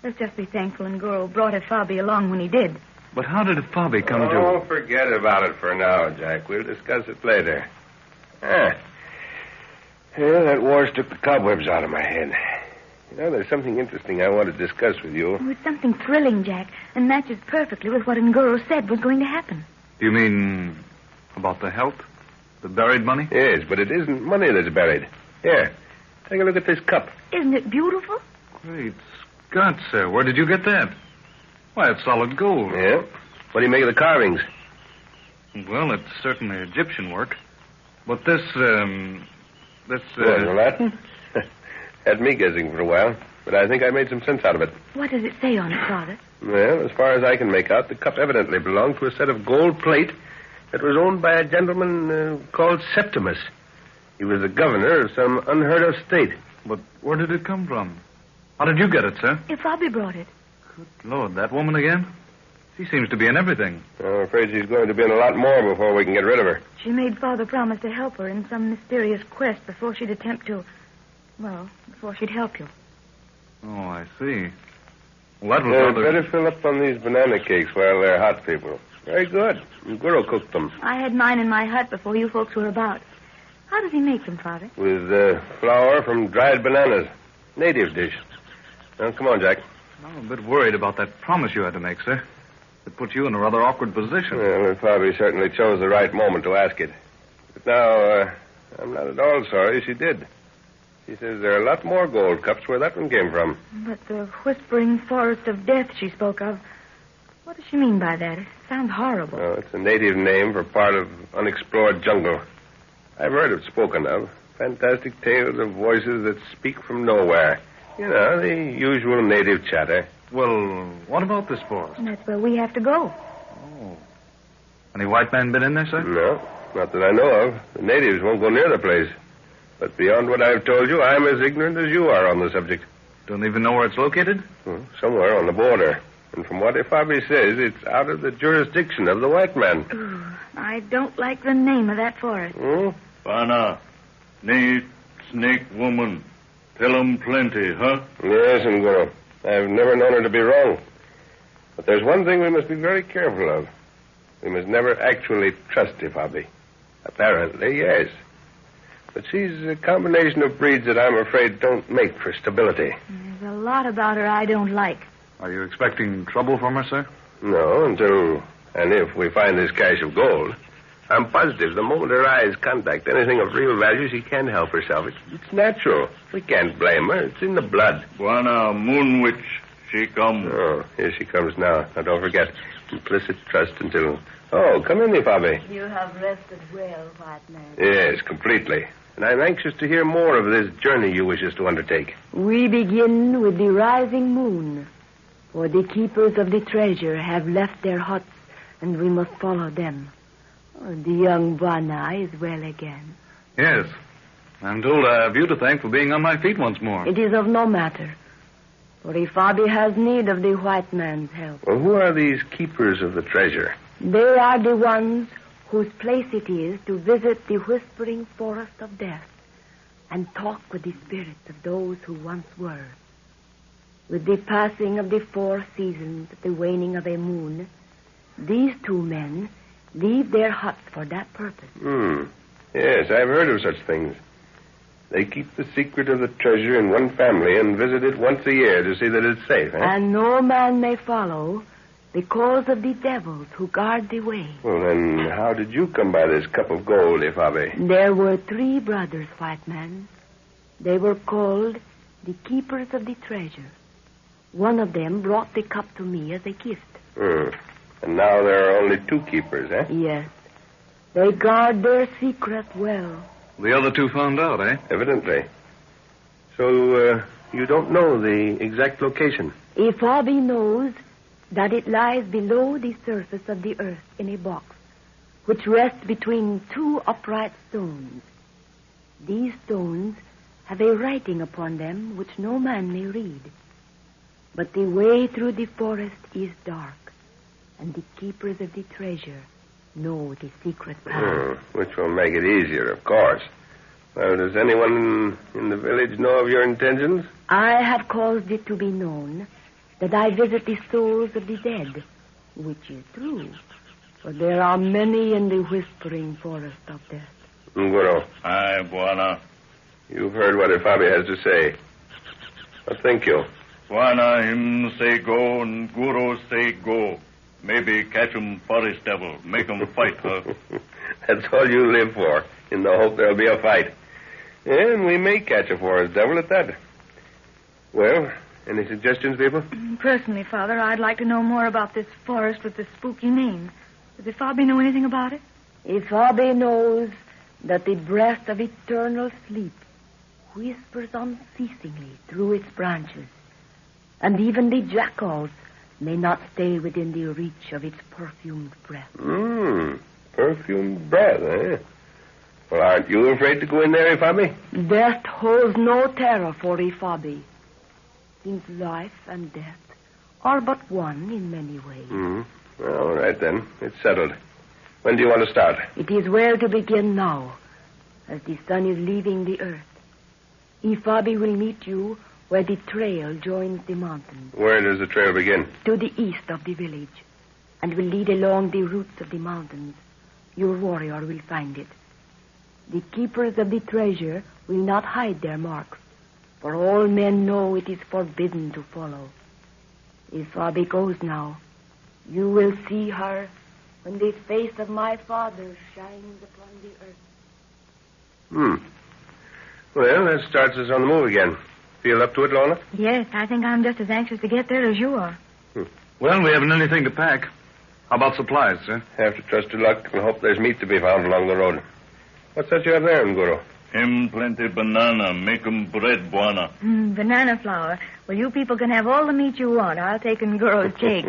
Speaker 2: Let's just be thankful Ngoro brought Fabi along when he did.
Speaker 5: But how did Fabi come to...
Speaker 3: Oh, forget about it for now, Jack. We'll discuss it later. Yeah, that war's took the cobwebs out of my head. You know, there's something interesting I want to discuss with you.
Speaker 2: Oh, it's something thrilling, Jack, and matches perfectly with what Ngoro said was going to happen.
Speaker 5: Do you mean about the help? The buried money?
Speaker 3: Yes, but it isn't money that's buried. Here, take a look at this cup.
Speaker 2: Isn't it beautiful?
Speaker 5: Great Scott, sir. Where did you get that? Why, it's solid gold.
Speaker 3: Yeah? What do you make of the carvings?
Speaker 5: Well, it's certainly Egyptian work. But this...
Speaker 3: What, Latin? Had me guessing for a while, but I think I made some sense out of it.
Speaker 2: What does it say on it, Father?
Speaker 3: Well, as far as I can make out, the cup evidently belonged to a set of gold plate that was owned by a gentleman called Septimus. He was the governor of some unheard-of state.
Speaker 5: But where did it come from? How did you get it, sir?
Speaker 2: Fabi brought it.
Speaker 5: Good Lord, that woman again? She seems to be in everything.
Speaker 3: I'm afraid she's going to be in a lot more before we can get rid of her.
Speaker 2: She made Father promise to help her in some mysterious quest before she'd attempt to... Well, before she'd help you.
Speaker 5: Oh, I see. Well, that was rather...
Speaker 3: Better fill up on these banana cakes while they're hot, people. Very good. Nguro cooked them.
Speaker 2: I had mine in my hut before you folks were about. How does he make them, Father?
Speaker 3: With flour from dried bananas. Native dish. Now, come on, Jack.
Speaker 5: I'm a bit worried about that promise you had to make, sir. It put you in a rather awkward position.
Speaker 3: Well, Fabi certainly chose the right moment to ask it. But now, I'm not at all sorry she did. She says there are a lot more gold cups where that one came from.
Speaker 2: But the whispering forest of death she spoke of, what does she mean by that? It sounds horrible.
Speaker 3: Oh, it's a native name for part of unexplored jungle. I've heard it spoken of. Fantastic tales of voices that speak from nowhere. You know, the usual native chatter.
Speaker 5: Well, what about this forest?
Speaker 2: And that's where we have to go.
Speaker 5: Oh. Any white man been in there, sir?
Speaker 3: No, not that I know of. The natives won't go near the place. But beyond what I've told you, I'm as ignorant as you are on the subject.
Speaker 5: Don't even know where it's located?
Speaker 3: Well, somewhere on the border. And from what Fabi says, it's out of the jurisdiction of the white man.
Speaker 2: Ooh, I don't like the name of that forest.
Speaker 8: Bana, snake woman. Tell 'em plenty, huh?
Speaker 3: Yes, Ngoro. I've never known her to be wrong. But there's one thing we must be very careful of. We must never actually trust Fabi. Apparently, yes. But she's a combination of breeds that I'm afraid don't make for stability.
Speaker 2: There's a lot about her I don't like.
Speaker 5: Are you expecting trouble from her, sir?
Speaker 3: No, until and if we find this cache of gold. I'm positive the moment her eyes contact anything of real value, she can't help herself. It's natural. We can't blame her. It's in the blood.
Speaker 8: Buana moon witch, she come.
Speaker 3: Oh, here she comes now. Now, don't forget, implicit trust until... Oh, come in, Fabi.
Speaker 14: You have rested well, white man.
Speaker 3: Yes, completely. And I'm anxious to hear more of this journey you wish us to undertake.
Speaker 14: We begin with the rising moon. For the keepers of the treasure have left their huts, and we must follow them. Oh, the young Buana is well again.
Speaker 5: Yes. I'm told I have you to thank for being on my feet once more.
Speaker 14: It is of no matter. For Fabi has need of the white man's help.
Speaker 3: Well, who are these keepers of the treasure?
Speaker 14: They are the ones whose place it is to visit the whispering forest of death and talk with the spirits of those who once were. With the passing of the 4 seasons, the waning of a moon, these 2 men leave their huts for that purpose.
Speaker 3: Yes, I've heard of such things. They keep the secret of the treasure in one family and visit it once a year to see that it's safe, eh?
Speaker 14: And no man may follow because of the devils who guard the way.
Speaker 3: Well, then, how did you come by this cup of gold, Fabi?
Speaker 14: There were 3 brothers, white man. They were called the keepers of the treasure. One of them brought the cup to me as a gift.
Speaker 3: And now there are only 2 keepers, eh?
Speaker 14: Yes. They guard their secret well.
Speaker 5: The other 2 found out, eh?
Speaker 3: Evidently. So, you don't know the exact location?
Speaker 14: Ifabi knows that it lies below the surface of the earth in a box, which rests between 2 upright stones. These stones have a writing upon them which no man may read. But the way through the forest is dark, and the keepers of the treasure know the secret path.
Speaker 3: Which will make it easier, of course. Well, does anyone in the village know of your intentions?
Speaker 14: I have caused it to be known that I visit the souls of the dead, which is true, for there are many in the whispering forest of death.
Speaker 3: Nguro.
Speaker 8: Aye, Buana.
Speaker 3: You've heard what Ifabi has to say. What think you?
Speaker 8: Buana, him say go, and Guru say go. Maybe catch 'em forest devil, make 'em fight, huh?
Speaker 3: That's all you live for, in the hope there'll be a fight. And we may catch a forest devil at that. Well, any suggestions, people?
Speaker 2: Personally, Father, I'd like to know more about this forest with the spooky name. Does Ifabi know anything about it?
Speaker 14: Ifabi knows that the breath of eternal sleep whispers unceasingly through its branches, and even the jackals may not stay within the reach of its perfumed breath.
Speaker 3: Perfumed breath, eh? Well, aren't you afraid to go in there, Ifabi?
Speaker 14: Death holds no terror for Ifabi, since life and death are but one in many ways.
Speaker 3: Well, all right, then. It's settled. When do you want to start?
Speaker 14: It is well to begin now, as the sun is leaving the earth. Ifabi will meet you where the trail joins the mountain.
Speaker 3: Where does the trail begin?
Speaker 14: To the east of the village, and will lead along the roots of the mountains. Your warrior will find it. The keepers of the treasure will not hide their marks, for all men know it is forbidden to follow. Ifabi goes now. You will see her when the face of my father shines upon the earth.
Speaker 3: Well, that starts us on the move again. Feel up to it, Lorna?
Speaker 2: Yes, I think I'm just as anxious to get there as you are.
Speaker 5: Well, we haven't anything to pack. How about supplies, sir?
Speaker 3: Have to trust to luck and hope there's meat to be found along the road. What's that you have there, Nguro?
Speaker 8: Him plenty banana, make 'em bread, Buana.
Speaker 2: Banana flour. Well, you people can have all the meat you want. I'll take Nguro's cake.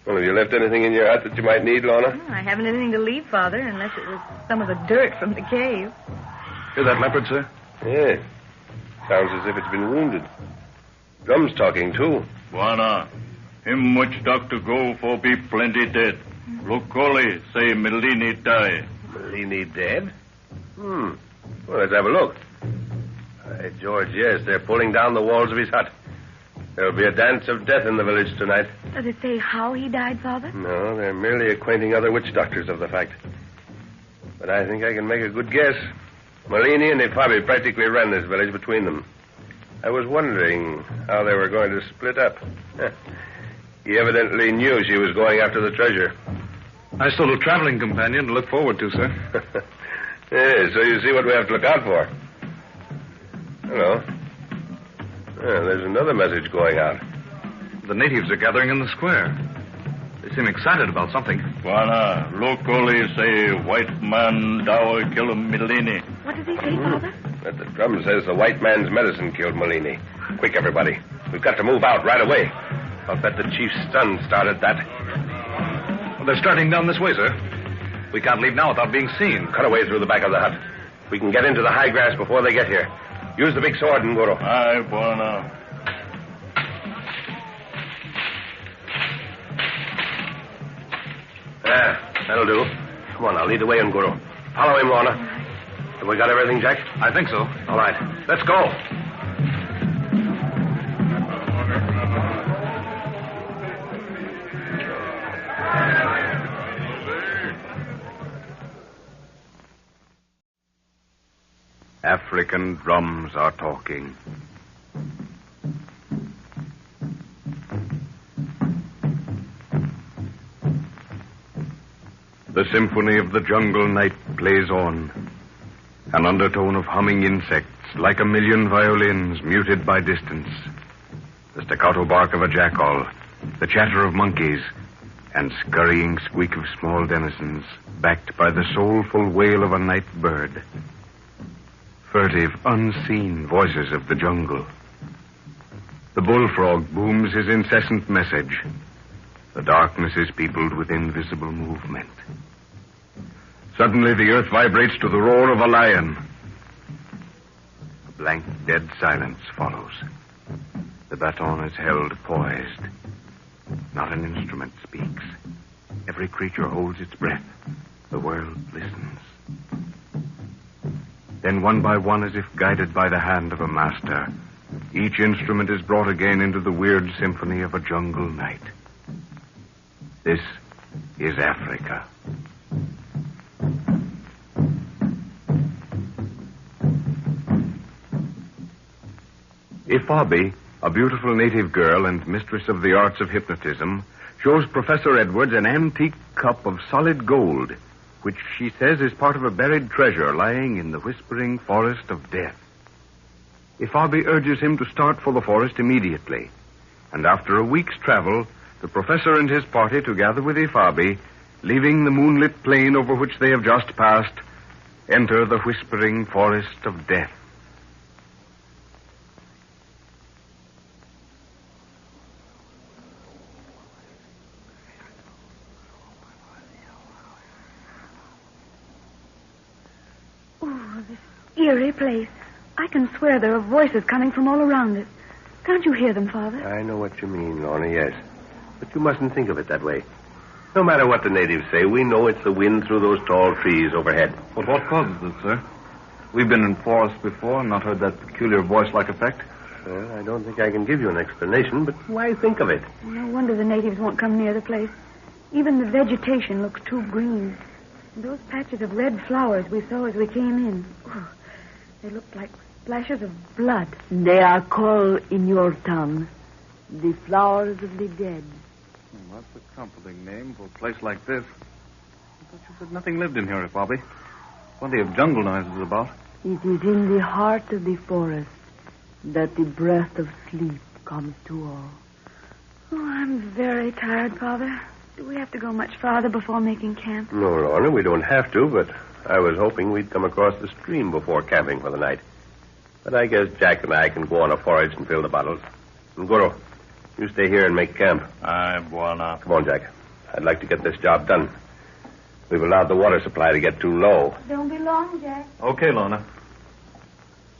Speaker 3: Well, have you left anything in your hut that you might need, Lorna?
Speaker 2: I haven't anything to leave, Father, unless it was some of the dirt from the cave.
Speaker 5: Hear that leopard, sir?
Speaker 3: Yeah. Sounds as if it's been wounded. Drum's talking, too.
Speaker 8: Buana, him which doctor go for be plenty dead. Locally say Melini die.
Speaker 3: Melini dead? Well, let's have a look. By George, yes, they're pulling down the walls of his hut. There'll be a dance of death in the village tonight.
Speaker 2: Does it say how he died, Father?
Speaker 3: No, they're merely acquainting other witch doctors of the fact. But I think I can make a good guess. Melini and Ifabi practically ran this village between them. I was wondering how they were going to split up. He evidently knew she was going after the treasure.
Speaker 5: Nice little traveling companion to look forward to, sir.
Speaker 3: Yeah, so you see what we have to look out for. Hello. There's another message going out.
Speaker 5: The natives are gathering in the square. They seem excited about something.
Speaker 8: Buana, locally say white man dower kill Melini.
Speaker 2: What does he say, Father?
Speaker 3: But the drum says the white man's medicine killed Melini. Quick, everybody. We've got to move out right away. I'll bet the chief's son started that.
Speaker 5: Well, they're starting down this way, sir. We can't leave now without being seen.
Speaker 3: Cut away through the back of the hut. We can get into the high grass before they get here. Use the big sword, Nguro.
Speaker 8: Aye, Buana.
Speaker 3: That'll do. Come on, I'll lead the way, Nguro. Follow him, Lorna. Have we got everything, Jack?
Speaker 5: I think so.
Speaker 3: All right. Let's go.
Speaker 1: African drums are talking. The symphony of the jungle night plays on. An undertone of humming insects, like a million violins muted by distance. The staccato bark of a jackal, the chatter of monkeys,
Speaker 17: and scurrying squeak of small denizens, backed by the soulful wail of a night bird. Furtive, unseen voices of the jungle. The bullfrog booms his incessant message. The darkness is peopled with invisible movement. Suddenly the earth vibrates to the roar of a lion. A blank, dead silence follows. The baton is held poised. Not an instrument speaks. Every creature holds its breath. The world listens. Then one by one, as if guided by the hand of a master, each instrument is brought again into the weird symphony of a jungle night. This is Africa. Ifabi, a beautiful native girl and mistress of the arts of hypnotism, shows Professor Edwards an antique cup of solid gold, which she says is part of a buried treasure lying in the whispering forest of death. Ifabi urges him to start for the forest immediately, and after a week's travel, the professor and his party, together with Ifabi, leaving the moonlit plain over which they have just passed, enter the whispering forest of death.
Speaker 2: Oh, this eerie place. I can swear there are voices coming from all around us. Can't you hear them, Father?
Speaker 3: I know what you mean, Lorna, yes. But you mustn't think of it that way. No matter what the natives say, we know it's the wind through those tall trees overhead.
Speaker 4: But what causes it, sir? We've been in forests before and not heard that peculiar voice-like effect.
Speaker 3: Well, I don't think I can give you an explanation, but why think of it?
Speaker 2: No wonder the natives won't come near the place. Even the vegetation looks too green. And those patches of red flowers we saw as we came in. Oh, they looked like splashes of blood.
Speaker 14: They are called in your tongue the flowers of the dead.
Speaker 4: Well, that's a comforting name for a place like this. I thought you said nothing lived in here, Bobby. Plenty of jungle noises about.
Speaker 14: It is in the heart of the forest that the breath of sleep comes to all.
Speaker 2: Oh, I'm very tired, Father. Do we have to go much farther before making camp?
Speaker 3: No, Lorna, we don't have to, but I was hoping we'd come across the stream before camping for the night. But I guess Jack and I can go on a forage and fill the bottles. And Guru, you stay here and make camp.
Speaker 8: Aye, Buana.
Speaker 3: Come on, Jack. I'd like to get this job done. We've allowed the water supply to get too low.
Speaker 2: Don't be long, Jack.
Speaker 4: Okay, Lorna.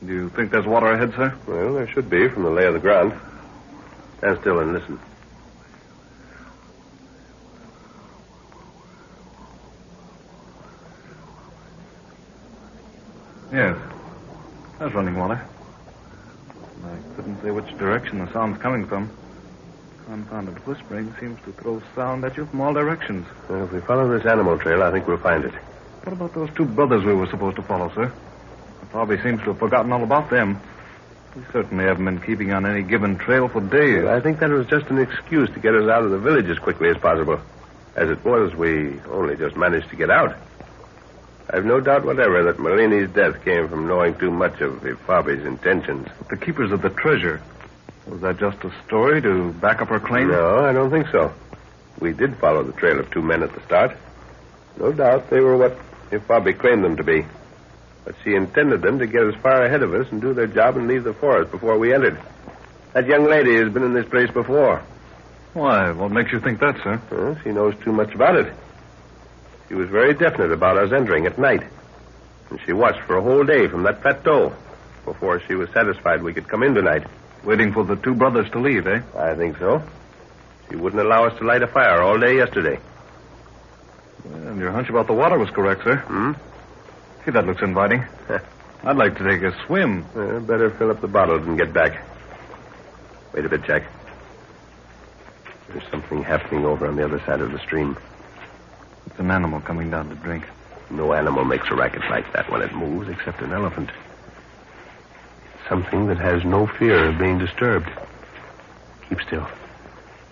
Speaker 4: Do you think there's water ahead, sir?
Speaker 3: Well, there should be from the lay of the ground. Stand still and listen.
Speaker 4: Yes. There's running water. I couldn't say which direction the sound's coming from. Confounded whispering seems to throw sound at you from all directions.
Speaker 3: Well, if we follow this animal trail, I think we'll find it.
Speaker 4: What about those two brothers we were supposed to follow, sir? Bobby seems to have forgotten all about them. We certainly haven't been keeping on any given trail for days.
Speaker 3: Well, I think that was just an excuse to get us out of the village as quickly as possible. As it was, we only just managed to get out. I've no doubt whatever that Malini's death came from knowing too much of Ifabi's intentions.
Speaker 4: But the keepers of the treasure, was that just a story to back up her claim?
Speaker 3: No, I don't think so. We did follow the trail of two men at the start. No doubt they were what Ifabi claimed them to be. But she intended them to get as far ahead of us and do their job and leave the forest before we entered. That young lady has been in this place before.
Speaker 4: Why, what makes you think that, sir?
Speaker 3: Well, she knows too much about it. She was very definite about us entering at night. And she watched for a whole day from that plateau before she was satisfied we could come in tonight.
Speaker 4: Waiting for the two brothers to leave, eh?
Speaker 3: I think so. She wouldn't allow us to light a fire all day yesterday.
Speaker 4: Well, your hunch about the water was correct, sir.
Speaker 3: Hmm?
Speaker 4: See, that looks inviting. I'd like to take a swim.
Speaker 3: Better fill up the bottles and get back. Wait a bit, Jack. There's something happening over on the other side of the stream.
Speaker 4: It's an animal coming down to drink.
Speaker 3: No animal makes a racket like that when it moves, except an elephant. It's something that has no fear of being disturbed. Keep still.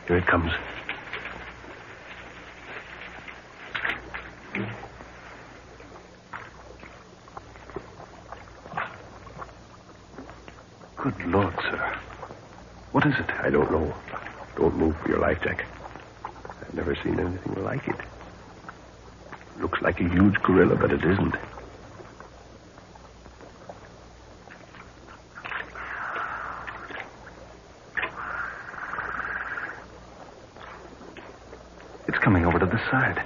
Speaker 3: Here it comes.
Speaker 4: Good Lord, sir. What is it?
Speaker 3: I don't know. Don't move for your life, Jack. I Never seen anything like it. Looks like a huge gorilla, but it isn't.
Speaker 4: It's coming over to the side.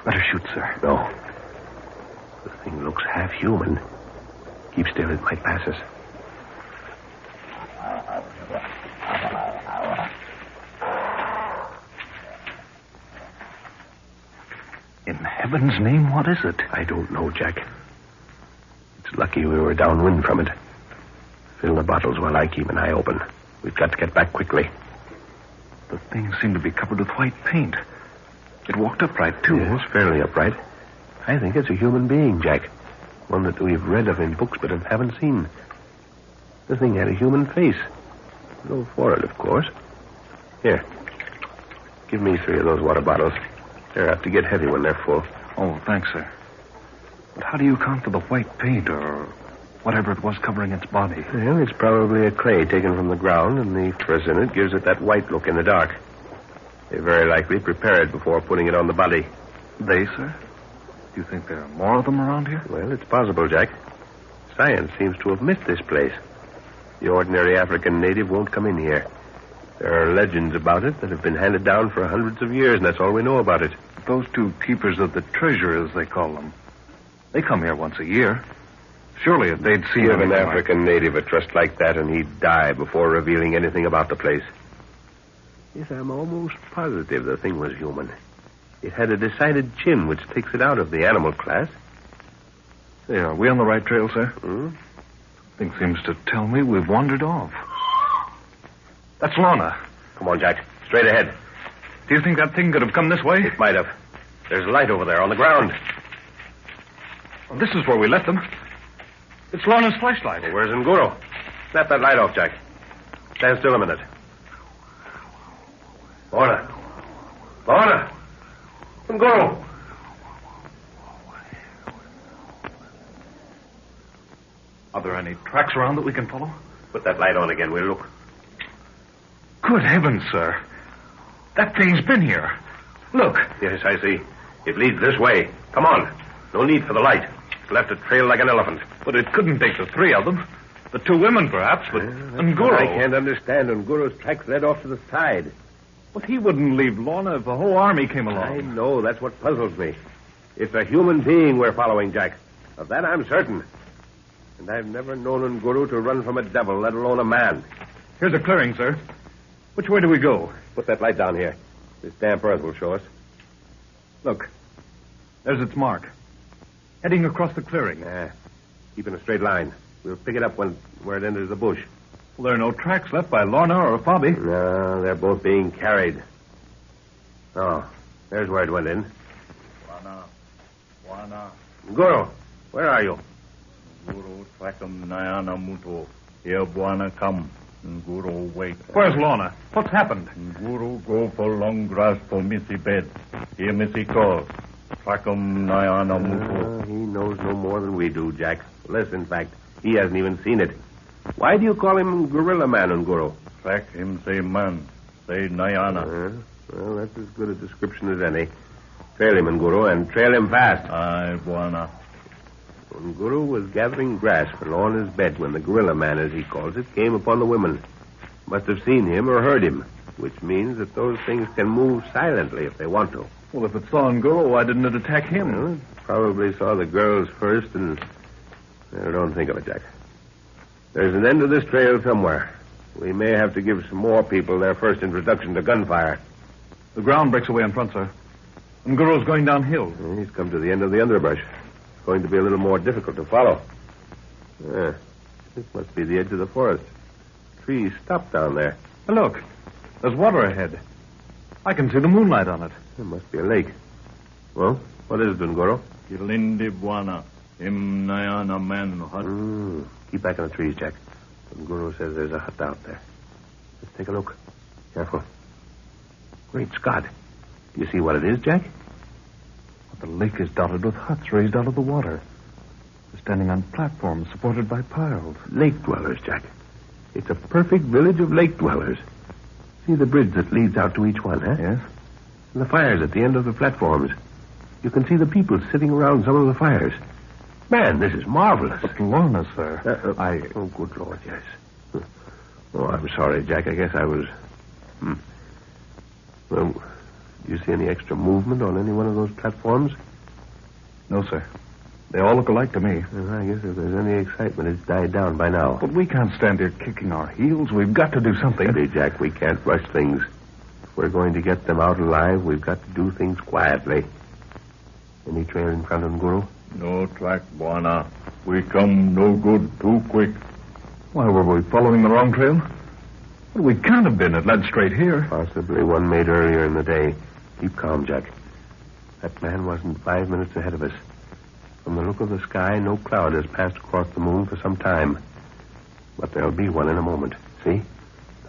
Speaker 4: Better shoot, sir.
Speaker 3: No. The thing looks half human. Keep still, it might pass us.
Speaker 4: In heaven's name, what is it?
Speaker 3: I don't know, Jack. It's lucky we were downwind from it. Fill the bottles while I keep an eye open. We've got to get back quickly.
Speaker 4: The thing seemed to be covered with white paint. It walked upright, too.
Speaker 3: Yes, fairly upright. I think it's a human being, Jack. One that we've read of in books but haven't seen. The thing had a human face. No forehead, of course. Here. Give me 3 of those water bottles. They're apt to get heavy when they're full.
Speaker 4: Oh, thanks, sir. But how do you account for the white paint or whatever it was covering its body?
Speaker 3: Well, it's probably a clay taken from the ground, and the frizz in it gives it that white look in the dark. They very likely prepare it before putting it on the body.
Speaker 4: They, sir? Do you think there are more of them around here?
Speaker 3: Well, it's possible, Jack. Science seems to have missed this place. The ordinary African native won't come in here. There are legends about it that have been handed down for hundreds of years, and that's all we know about it.
Speaker 4: Those 2 keepers of the treasure, as they call them, they come here once a year. Surely if they'd seen
Speaker 3: an African native a trust like that, and he'd die before revealing anything about the place. Yes, I'm almost positive the thing was human. It had a decided chin, which takes it out of the animal class.
Speaker 4: Say, are we on the right trail, sir?
Speaker 3: Hmm?
Speaker 4: Something seems to tell me we've wandered off. That's Lorna.
Speaker 3: Come on, Jack. Straight ahead.
Speaker 4: Do you think that thing could have come this way?
Speaker 3: It might have. There's light over there on the ground.
Speaker 4: Well, this is where we left them. It's Lorna's flashlight.
Speaker 3: Well, where's Nguru? Snap that light off, Jack. Stand still a minute. Lorna. Lorna. Nguru.
Speaker 4: Are there any tracks around that we can follow?
Speaker 3: Put that light on again. We'll look.
Speaker 4: Good heavens, sir. That thing's been here. Look.
Speaker 3: Yes, I see. It leads this way. Come on. No need for the light. It's left a trail like an elephant.
Speaker 4: But it couldn't take the 3 of them. The 2 women, perhaps, but Nguru.
Speaker 3: I can't understand. Nguru's tracks led off to the side.
Speaker 4: But he wouldn't leave Lorna if the whole army came along.
Speaker 3: I know. That's what puzzles me. It's a human being we're following, Jack. Of that I'm certain. And I've never known Nguru to run from a devil, let alone a man.
Speaker 4: Here's a clearing, sir. Which way do we go?
Speaker 3: Put that light down here. This damp earth will show us.
Speaker 4: Look. There's its mark. Heading across the clearing.
Speaker 3: Yeah. Keep in a straight line. We'll pick it up where it enters the bush.
Speaker 4: Well, there are no tracks left by Lorna or Bobby.
Speaker 3: No, they're both being carried. Oh, there's where it went in.
Speaker 8: Wana.
Speaker 3: Nguru, where are you?
Speaker 8: Nguru Trakam Nayana Muto. Here, Bwana, come. Nguru, wait.
Speaker 4: Where's Lorna? What's happened?
Speaker 8: Nguru, go for long grass for Missy bed. Here, Missy call. Trakam Nayana Muto.
Speaker 3: He knows no more than we do, Jack. Less, in fact. He hasn't even seen it. Why do you call him Gorilla Man, Nguru?
Speaker 8: Track him, say man. Say Nayana.
Speaker 3: Well, that's as good a description as any. Trail him, Nguru, and trail him fast.
Speaker 8: Aye, Bwana.
Speaker 3: Nguru was gathering grass for Lorna's bed when the Gorilla Man, as he calls it, came upon the women. Must have seen him or heard him, which means that those things can move silently if they want to.
Speaker 4: Well, if it saw Nguru, why didn't it attack him?
Speaker 3: Well, it probably saw the girls first and... Well, don't think of it, Jack. There's an end to this trail somewhere. We may have to give some more people their first introduction to gunfire.
Speaker 4: The ground breaks away in front, sir. Nguru's going downhill.
Speaker 3: He's come to the end of the underbrush. It's going to be a little more difficult to follow. This must be the edge of the forest. Trees stop down there.
Speaker 4: Look, there's water ahead. I can see the moonlight on it.
Speaker 3: There must be a lake. Well, what is it, Nguru?
Speaker 8: Kilindi Bwana. Him Nayana man hut.
Speaker 3: Keep back in the trees, Jack. Nguru says there's a hut out there. Let's take a look. Careful. Great Scott. Do you see what it is, Jack?
Speaker 4: The lake is dotted with huts raised out of the water. They're standing on platforms supported by piles.
Speaker 3: Lake dwellers, Jack. It's a perfect village of lake dwellers. See the bridge that leads out to each one, huh?
Speaker 4: Yes.
Speaker 3: And the fires at the end of the platforms. You can see the people sitting around some of the fires. Man, this is marvelous.
Speaker 4: But Lorna, sir.
Speaker 3: Oh, good Lord, yes. Oh, I'm sorry, Jack. I guess I was... Well, do you see any extra movement on any one of those platforms?
Speaker 4: No, sir. They all look alike to me.
Speaker 3: Well, I guess if there's any excitement, it's died down by now.
Speaker 4: But we can't stand here kicking our heels. We've got to do something.
Speaker 3: Steady, Jack. We can't rush things. If we're going to get them out alive, we've got to do things quietly. Any trail in front of them, Guru?
Speaker 8: No track, Bwana. We come no good too quick.
Speaker 4: Why, were we following the wrong trail? Well, we can't have been. It led straight here.
Speaker 3: Possibly one made earlier in the day. Keep calm, Jack. That man wasn't 5 minutes ahead of us. From the look of the sky, no cloud has passed across the moon for some time. But there'll be one in a moment. See?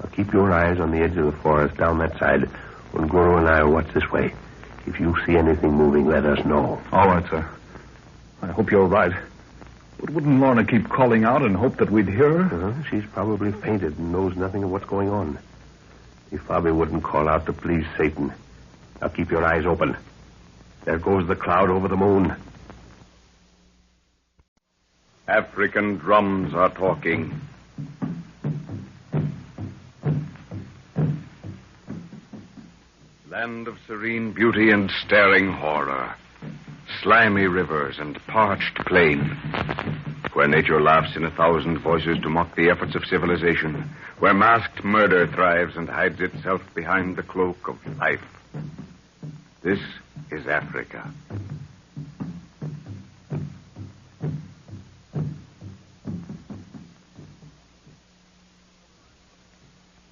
Speaker 3: Now keep your eyes on the edge of the forest down that side when Guru and I will watch this way. If you see anything moving, let us know.
Speaker 4: All right, sir. I hope you're right. But wouldn't Lorna keep calling out and hope that we'd hear her?
Speaker 3: She's probably fainted and knows nothing of what's going on. If Bobby wouldn't call out to please Satan. Now keep your eyes open. There goes the cloud over the moon.
Speaker 1: African drums are talking. Land of serene beauty and staring horror. Slimy rivers and parched plain. Where nature laughs in 1,000 voices to mock the efforts of civilization. Where masked murder thrives and hides itself behind the cloak of life. This is Africa.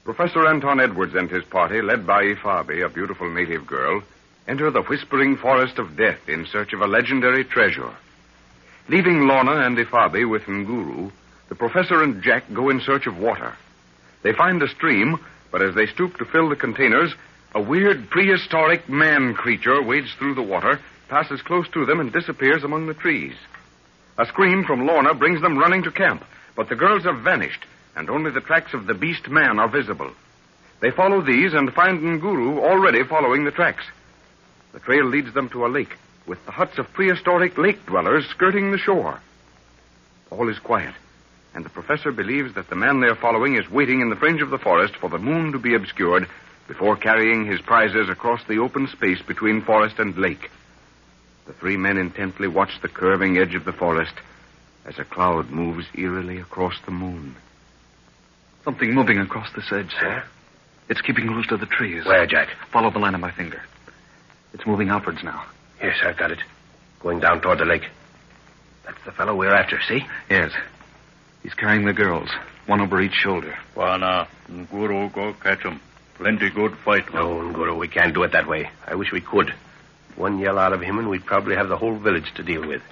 Speaker 1: Professor Anton Edwards and his party, led by Ifabi, a beautiful native girl, enter the whispering forest of death in search of a legendary treasure. Leaving Lorna and Ifabi with Nguru, the professor and Jack go in search of water. They find a stream, but as they stoop to fill the containers, a weird prehistoric man creature wades through the water, passes close to them, and disappears among the trees. A scream from Lorna brings them running to camp, but the girls have vanished, and only the tracks of the beast man are visible. They follow these and find Nguru already following the tracks. The trail leads them to a lake, with the huts of prehistoric lake dwellers skirting the shore. All is quiet, and the professor believes that the man they're following is waiting in the fringe of the forest for the moon to be obscured before carrying his prizes across the open space between forest and lake. The three men intently watch the curving edge of the forest as a cloud moves eerily across the moon.
Speaker 4: Something moving across this edge, sir. It's keeping close to the trees.
Speaker 3: Where, Jack?
Speaker 4: Follow the line of my finger. It's moving outwards now.
Speaker 3: Yes, I've got it. Going down toward the lake. That's the fellow we're after, see?
Speaker 4: Yes. He's carrying the girls, one over each shoulder.
Speaker 8: Bwana, Nguru, go catch him. Plenty good fight.
Speaker 3: No, Nguru, we can't do it that way. I wish we could. One yell out of him and we'd probably have the whole village to deal with.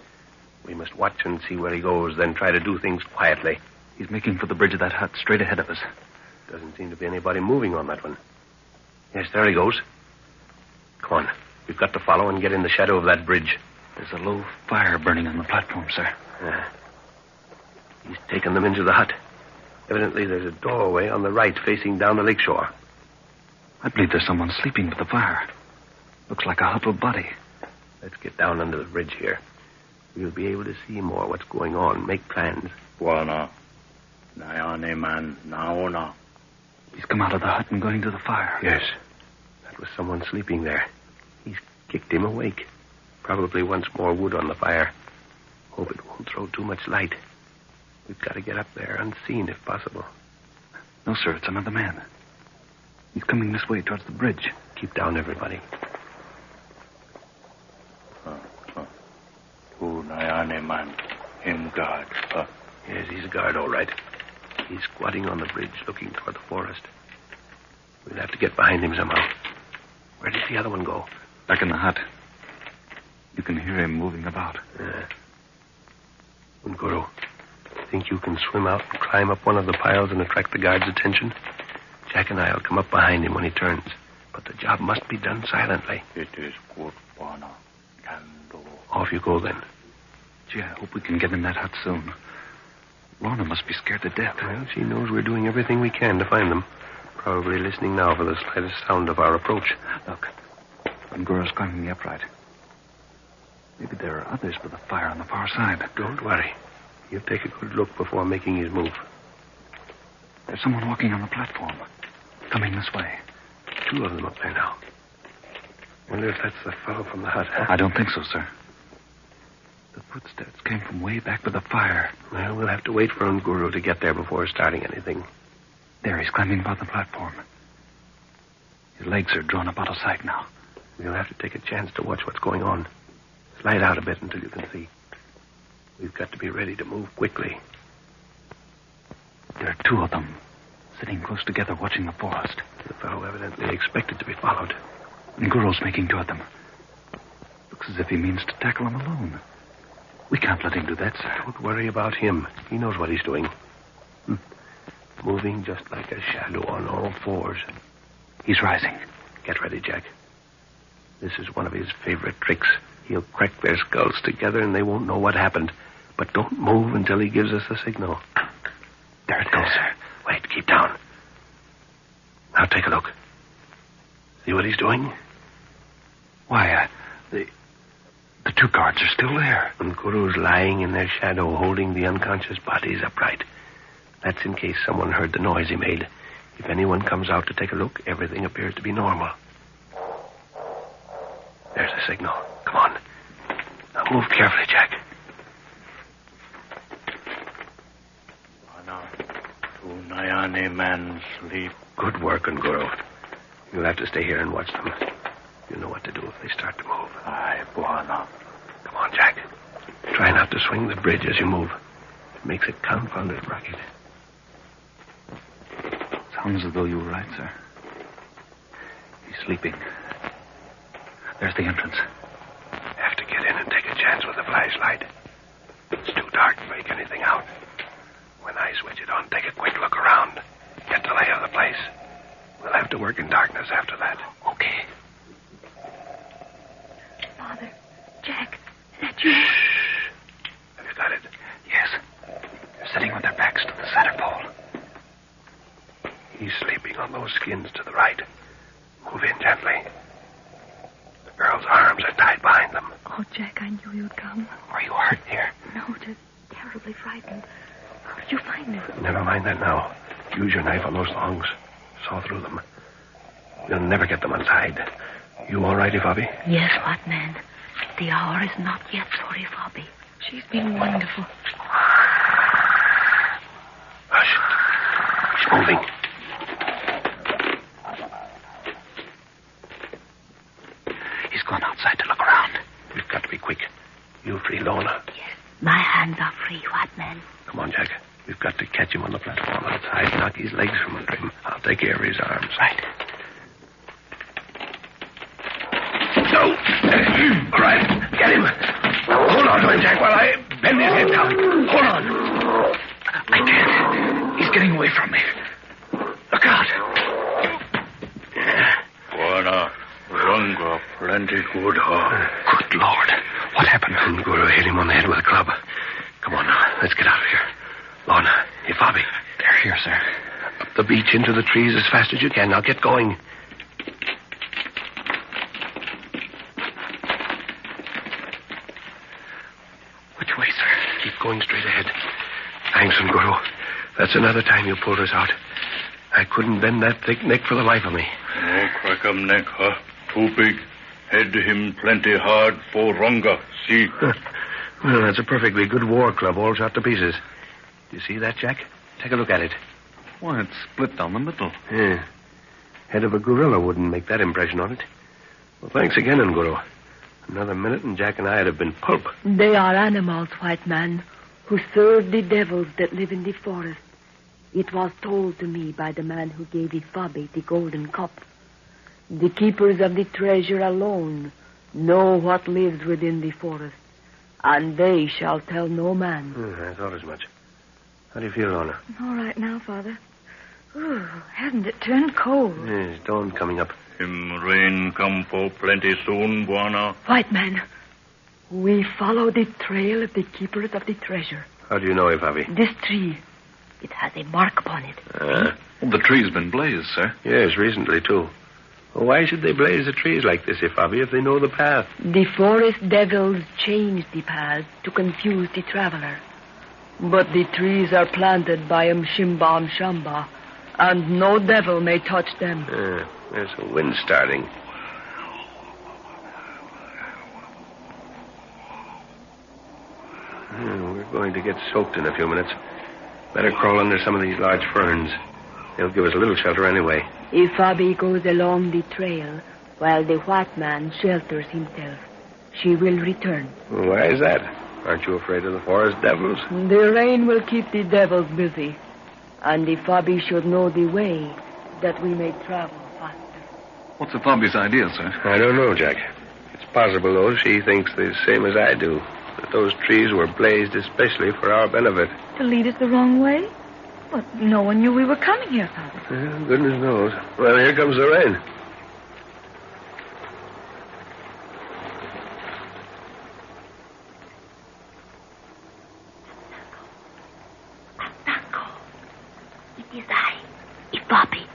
Speaker 3: We must watch and see where he goes, then try to do things quietly.
Speaker 4: He's making for the bridge of that hut, straight ahead of us.
Speaker 3: Doesn't seem to be anybody moving on that one. Yes, there he goes. Come on. We've got to follow and get in the shadow of that bridge.
Speaker 4: There's a low fire burning on the platform, sir.
Speaker 3: He's taken them into the hut. Evidently, there's a doorway on the right facing down the lakeshore.
Speaker 4: I believe there's someone sleeping with the fire. Looks like a huddled body.
Speaker 3: Let's get down under the bridge here. We'll be able to see more what's going on, make plans.
Speaker 8: Bwana, Nayane man, Naona.
Speaker 4: He's come out of the hut and going to the fire.
Speaker 3: Yes. That was someone sleeping there. He's kicked him awake. Probably wants more wood on the fire. Hope it won't throw too much light. We've got to get up there unseen if possible.
Speaker 4: No, sir, it's another man. He's coming this way towards the bridge.
Speaker 3: Keep down, everybody.
Speaker 8: Nayane man, him guard.
Speaker 3: Yes, he's a guard, all right. He's squatting on the bridge, looking toward the forest. We'll have to get behind him somehow. Where did the other one go?
Speaker 4: Back in the hut. You can hear him moving about.
Speaker 3: Nguru, think you can swim out and climb up one of the piles and attract the guard's attention? Jack and I will come up behind him when he turns. But the job must be done silently.
Speaker 8: It is good, Bwana. Can do.
Speaker 3: Off you go, then.
Speaker 4: Gee, I hope we can get in that hut soon. Lorna must be scared to death.
Speaker 3: Well, she knows we're doing everything we can to find them. Probably listening now for the slightest sound of our approach.
Speaker 4: Look. Nguro's climbing the upright. Maybe there are others with a fire on the far side.
Speaker 3: Don't worry. He'll take a good look before making his move.
Speaker 4: There's someone walking on the platform. Coming this way.
Speaker 3: 2 of them up there now. Wonder if that's the fellow from the hut.
Speaker 4: I don't think so, sir. The footsteps came from way back by the fire.
Speaker 3: Well, we'll have to wait for Nguru to get there before starting anything.
Speaker 4: There, he's climbing about the platform. His legs are drawn up out of sight now.
Speaker 3: We'll have to take a chance to watch what's going on. Slide out a bit until you can see. We've got to be ready to move quickly.
Speaker 4: There are 2 of them, sitting close together watching the forest.
Speaker 3: The fellow evidently expected to be followed.
Speaker 4: Nguro's making toward them. Looks as if he means to tackle them alone. We can't let him do that, sir.
Speaker 3: Don't worry about him. He knows what he's doing. Moving just like a shadow on all 4s.
Speaker 4: He's rising.
Speaker 3: Get ready, Jack. This is one of his favorite tricks. He'll crack their skulls together and they won't know what happened. But don't move until he gives us the signal.
Speaker 4: There it goes, sir.
Speaker 3: Wait, keep down. Now take a look. See what he's doing?
Speaker 4: Why, the 2 guards are still there.
Speaker 3: And Nguru's lying in their shadow, holding the unconscious bodies upright. That's in case someone heard the noise he made. If anyone comes out to take a look, everything appears to be normal. There's the signal. Come on. Now move carefully, Jack.
Speaker 8: Unayane man sleep.
Speaker 3: Good work, Nguru. You'll have to stay here and watch them. You know what to do if they start to move.
Speaker 8: Aye, Buana.
Speaker 3: Come on, Jack. Try not to swing the bridge as you move. It makes a confounded racket.
Speaker 4: Sounds as though you were right, sir. He's sleeping. There's the entrance.
Speaker 3: Have to get in and take a chance with the flashlight. It's too dark to make anything out. When I switch it on, take a quick look around. Get the lay of the place. We'll have to work in darkness after that.
Speaker 4: Okay.
Speaker 2: Father, Jack, is that you?
Speaker 3: Shh. Have you got it?
Speaker 4: Yes. They're sitting with their backs to the center pole.
Speaker 3: He's sleeping on those skins to the right. Move in gently. The girl's arms are tied behind them.
Speaker 2: Oh, Jack, I knew you'd come.
Speaker 4: Are you hurt, dear?
Speaker 2: No, just terribly frightened. How did you find him?
Speaker 3: Never mind that now. Use your knife on those thongs. Saw through them. We'll never get them untied. You all right, Ifabi?
Speaker 14: Yes, what man? The hour is not yet for Ifabi.
Speaker 2: She's been wonderful.
Speaker 3: Hush. He's moving.
Speaker 4: He's gone outside to look around.
Speaker 3: We've got to be quick. You free, Lorna?
Speaker 14: Yes. My hands are free, what man?
Speaker 3: Come on, Jack. We've got to catch him on the platform outside, knock his legs from under him. I'll take care of his arms.
Speaker 4: Right.
Speaker 3: No! All right, get him. Hold on to him, Jack, while I bend his head down. Hold on.
Speaker 4: I can't. He's getting away from me. Look out.
Speaker 8: Buana. Runga. Plenty good, huh?
Speaker 4: Good Lord. What happened?
Speaker 3: Nguru hit him on the head with a club. Come on now. Let's get out of here. Lorna, Ifabi.
Speaker 4: They're here, sir.
Speaker 3: Up the beach into the trees as fast as you can. Now get going.
Speaker 4: Which way, sir?
Speaker 3: Keep going straight ahead. Thanks, Nguru. That's another time you pulled us out. I couldn't bend that thick neck for the life of me.
Speaker 8: No crack 'em neck, huh? Too big. Head him plenty hard for Runga. See?
Speaker 3: Well, that's a perfectly good war club, all shot to pieces. You see that, Jack? Take a look at it.
Speaker 5: Why, it's split down the middle.
Speaker 3: Yeah. Head of a gorilla wouldn't make that impression on it. Well, thanks again, Nguru. Another minute and Jack and I'd have been pulp.
Speaker 14: They are animals, white man, who serve the devils that live in the forest. It was told to me by the man who gave Ifabi the golden cup. The keepers of the treasure alone know what lives within the forest, and they shall tell no man.
Speaker 3: I thought as much. How do you feel, Lorna?
Speaker 2: All right now, Father. Ooh, hasn't it turned cold?
Speaker 3: Yes, dawn coming up.
Speaker 8: Him rain come for plenty soon, Buana.
Speaker 14: White man, we follow the trail of the keepers of the treasure.
Speaker 3: How do you know, Ifabi?
Speaker 14: This tree, it has a mark upon it.
Speaker 5: The tree's been blazed, sir.
Speaker 3: Yes, recently, too. Well, why should they blaze the trees like this, Ifabi, if they know the path?
Speaker 14: The forest devils change the path to confuse the traveler. But the trees are planted by Mshimba Mshamba, and no devil may touch them.
Speaker 3: There's a wind starting. We're going to get soaked in a few minutes. Better crawl under some of these large ferns. They'll give us a little shelter anyway.
Speaker 14: Ifabi goes along the trail while the white man shelters himself. She will return.
Speaker 3: Why is that? Aren't you afraid of the forest devils?
Speaker 14: The rain will keep the devils busy. And Ifabi should know the way that we may travel faster.
Speaker 5: What's Ifabi's idea, sir?
Speaker 3: I don't know, Jack. It's possible, though, she thinks the same as I do. That those trees were blazed especially for our benefit.
Speaker 2: To lead us the wrong way? But no one knew we were coming here, Father.
Speaker 3: Yeah, goodness knows. Well, here comes the rain.
Speaker 14: It is I, Ifabi.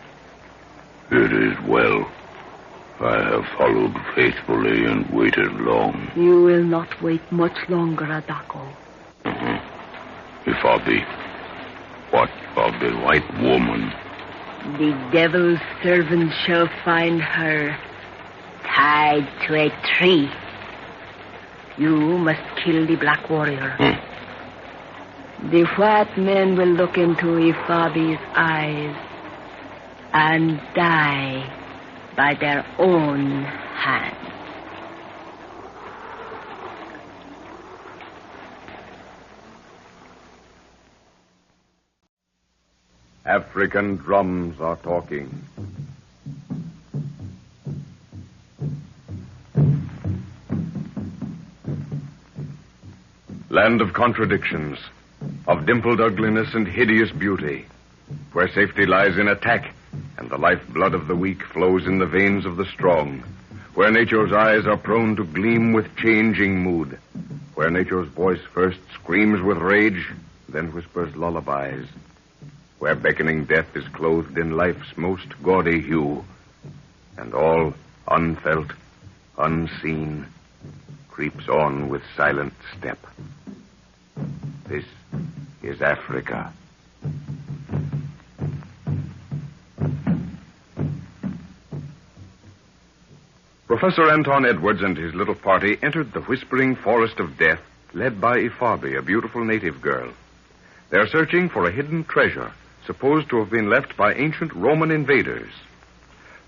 Speaker 16: It is well. I have followed faithfully and waited long.
Speaker 14: You will not wait much longer, Adako.
Speaker 16: Ifabi, what of the white woman?
Speaker 14: The devil's servant shall find her tied to a tree. You must kill the black warrior. The white men will look into Ifabi's eyes and die by their own hand.
Speaker 1: African drums are talking. Land of contradictions, of dimpled ugliness and hideous beauty, where safety lies in attack and the lifeblood of the weak flows in the veins of the strong, where nature's eyes are prone to gleam with changing mood, where nature's voice first screams with rage, then whispers lullabies, where beckoning death is clothed in life's most gaudy hue, and all, unfelt, unseen, creeps on with silent step. This is Africa. Professor Anton Edwards and his little party entered the whispering forest of death, led by Ifabi, a beautiful native girl. They're searching for a hidden treasure, supposed to have been left by ancient Roman invaders.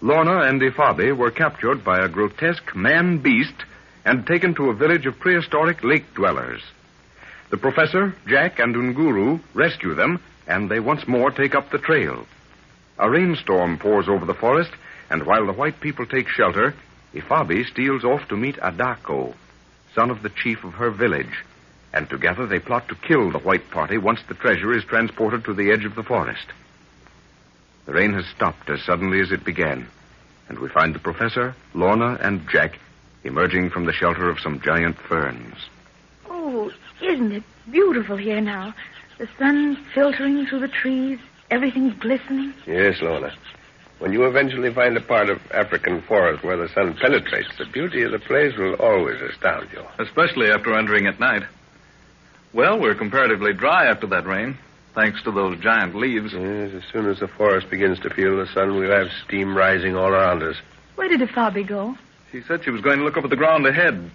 Speaker 1: Lorna and Ifabi were captured by a grotesque man-beast and taken to a village of prehistoric lake dwellers. The professor, Jack, and Unguru rescue them, and they once more take up the trail. A rainstorm pours over the forest, and while the white people take shelter, Ifabi steals off to meet Adako, son of the chief of her village, and together they plot to kill the white party once the treasure is transported to the edge of the forest. The rain has stopped as suddenly as it began, and we find the professor, Lorna, and Jack emerging from the shelter of some giant ferns.
Speaker 2: Oh, isn't it beautiful here now? The sun filtering through the trees, everything's glistening.
Speaker 3: Yes, Lorna. When you eventually find a part of African forest where the sun penetrates, the beauty of the place will always astound you.
Speaker 5: Especially after entering at night. Well, we're comparatively dry after that rain, thanks to those giant leaves.
Speaker 3: Yes, as soon as the forest begins to feel the sun, we'll have steam rising all around us.
Speaker 2: Where did Ifabi go?
Speaker 5: She said she was going to look up at the ground ahead.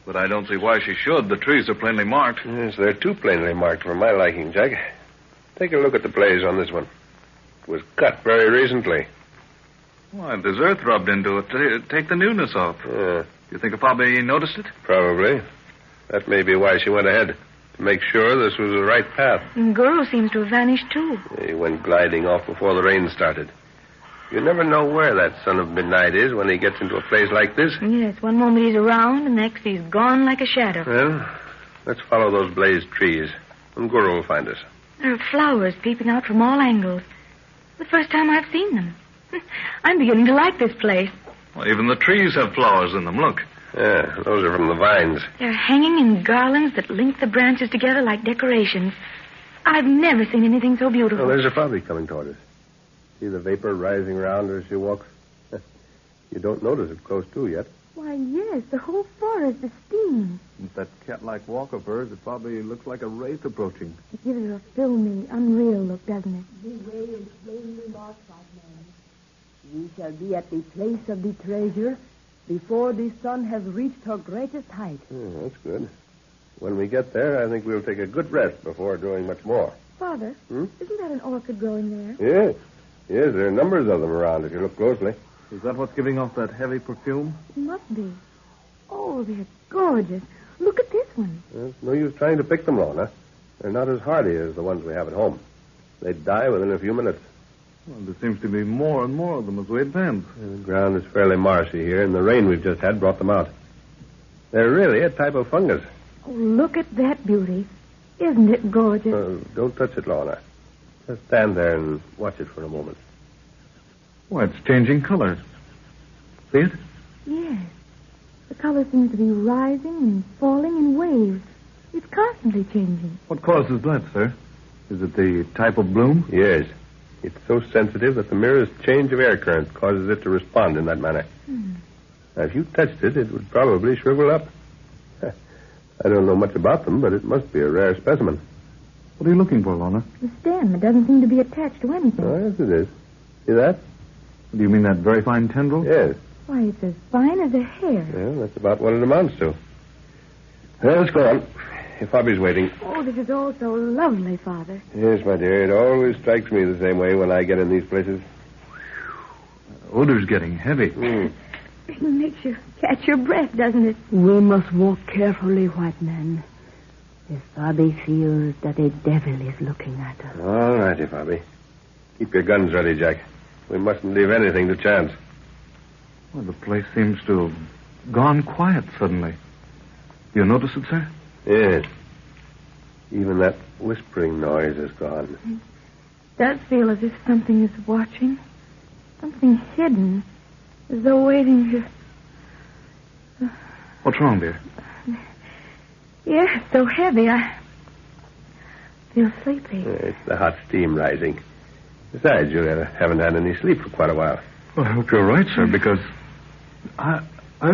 Speaker 5: But I don't see why she should. The trees are plainly marked.
Speaker 3: Yes, they're too plainly marked for my liking, Jack. Take a look at the blaze on this one. It was cut very recently.
Speaker 5: Why, there's earth rubbed into it. Take the newness off.
Speaker 3: Yeah.
Speaker 5: You think Ifabi noticed it?
Speaker 3: Probably. That may be why she went ahead, to make sure this was the right path.
Speaker 2: Guru seems to have vanished, too.
Speaker 3: He went gliding off before the rain started. You never know where that son of midnight is when he gets into a place like this.
Speaker 2: Yes, one moment he's around, and next he's gone like a shadow.
Speaker 3: Well, let's follow those blazed trees, and Guru will find us.
Speaker 2: There are flowers peeping out from all angles. The first time I've seen them. I'm beginning to like this place.
Speaker 5: Well, even the trees have flowers in them. Look.
Speaker 3: Yeah, those are from the vines.
Speaker 2: They're hanging in garlands that link the branches together like decorations. I've never seen anything so beautiful.
Speaker 3: Oh, there's Ifabi coming toward us. See the vapor rising around her as she walks? You don't notice it close to yet.
Speaker 2: Why, yes, the whole forest is steaming.
Speaker 4: With that cat-like walk of hers, it probably looks like a wraith approaching.
Speaker 2: It gives her a filmy, unreal look, doesn't it?
Speaker 7: The way is plainly marked, white man. We shall be at the place of the treasure before the sun has reached her greatest height.
Speaker 3: That's good. When we get there, I think we'll take a good rest before doing much more.
Speaker 2: Father, isn't that an orchid growing there?
Speaker 3: Yes. Yes, there are numbers of them around if you look closely.
Speaker 4: Is that what's giving off that heavy perfume?
Speaker 2: It must be. Oh, they're gorgeous. Look at this one.
Speaker 3: There's no use trying to pick them, Lorna. They're not as hardy as the ones we have at home. They'd die within a few minutes.
Speaker 4: Well, there seems to be more and more of them as we advance.
Speaker 3: The ground is fairly marshy here, and the rain we've just had brought them out. They're really a type of fungus.
Speaker 2: Oh, look at that beauty. Isn't it gorgeous?
Speaker 3: Don't touch it, Lorna. Just stand there and watch it for a moment.
Speaker 4: Why, it's changing colors. See it?
Speaker 2: Yes. The color seems to be rising and falling in waves. It's constantly changing.
Speaker 4: What causes that, sir? Is it the type of bloom?
Speaker 3: Yes. It's so sensitive that the merest change of air current causes it to respond in that manner. Now, if you touched it, it would probably shrivel up. I don't know much about them, but it must be a rare specimen.
Speaker 4: What are you looking for, Lorna?
Speaker 2: The stem. It doesn't seem to be attached to anything.
Speaker 3: Oh, yes, it is. See that?
Speaker 4: Do you mean that very fine tendril?
Speaker 3: Yes.
Speaker 2: Why, it's as fine as a hair.
Speaker 3: Well, that's about what it amounts to. Well, let's go on. If Bobby's waiting.
Speaker 2: Oh, this is all so lovely, Father.
Speaker 3: Yes, my dear. It always strikes me the same way when I get in these places.
Speaker 4: Odor's getting heavy.
Speaker 2: It makes you catch your breath, doesn't it?
Speaker 7: We must walk carefully, white man. If Bobby feels that a devil is looking at her.
Speaker 3: All righty, Bobby. Keep your guns ready, Jack. We mustn't leave anything to chance.
Speaker 4: Well, the place seems to have gone quiet suddenly. You notice it, sir?
Speaker 3: Yes. Even that whispering noise is gone.
Speaker 2: It does feel as if something is watching. Something hidden. As though waiting to...
Speaker 4: What's wrong, dear?
Speaker 2: Yes, it's so heavy. I feel sleepy.
Speaker 3: It's the hot steam rising. Besides, you haven't had any sleep for quite a while.
Speaker 4: Well, I hope you're right, sir, because I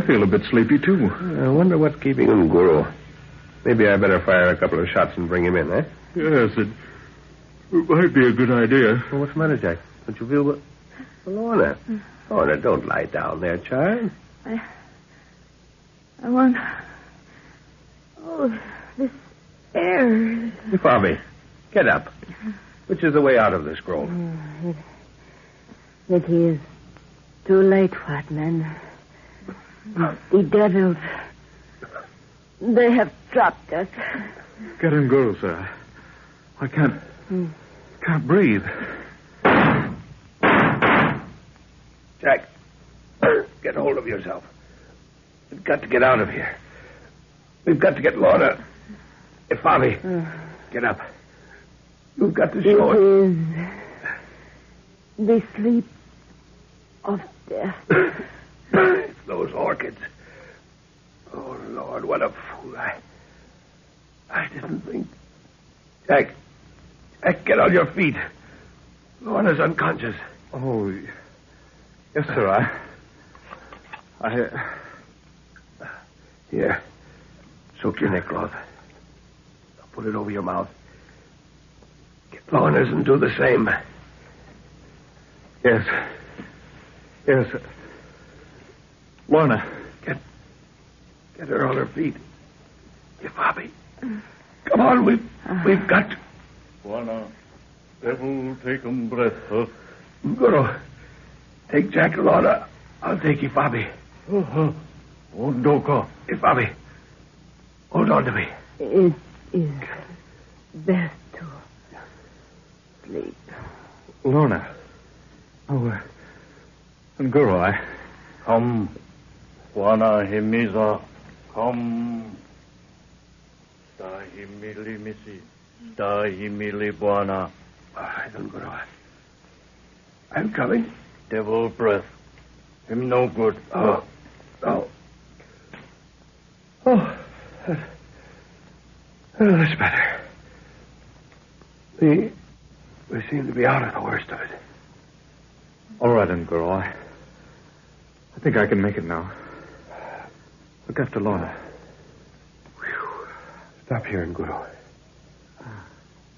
Speaker 4: feel a bit sleepy, too.
Speaker 3: I wonder what's keeping Nguru. Maybe I better fire a couple of shots and bring him in, eh?
Speaker 4: Yes, it might be a good idea.
Speaker 3: Well, what's the matter, Jack? Don't you feel... Well, Lorna. Lorna, don't lie down there, child.
Speaker 2: I want... Oh, this air...
Speaker 3: Hey, Bobby, get up. Which is the way out of this grove?
Speaker 7: It is too late, white man. The devils... They have trapped us.
Speaker 4: Get him, girl, sir. I can't breathe.
Speaker 3: Jack, get hold of yourself. We've got to get out of here. We've got to get Lorna. Hey, Bobby, get up. You've got to show
Speaker 7: it. It is the sleep of death.
Speaker 3: It's those orchids. Oh, Lord, what a fool. I didn't think. Jack, get on your feet. Lorna's unconscious.
Speaker 4: Oh, yes, sir.
Speaker 3: Here, soak your neckcloth. I'll put it over your mouth. Get Lorna's and do the same.
Speaker 4: Yes. Yes. Lorna.
Speaker 3: Get her on her feet. Here, Bobby. Come on, we've got to.
Speaker 8: Lorna, devil take 'em breath, huh?
Speaker 3: Guru, take Jack and Lorna. I'll take you, Bobby.
Speaker 8: Oh, Doka.
Speaker 3: Hey, Bobby. Hold on to me.
Speaker 7: It is best to sleep.
Speaker 4: Lorna. Oh, and Guru,
Speaker 8: Come. Wana himiza. Come. Stahimili misi. Stahimili Bwana.
Speaker 3: I don't go. I'm coming.
Speaker 8: Devil breath. Him no good.
Speaker 3: Oh. That's better. We seem to be out of the worst of it.
Speaker 4: All right, then, girl. I think I can make it now. Look after Lorna.
Speaker 3: Stop here, Nguru.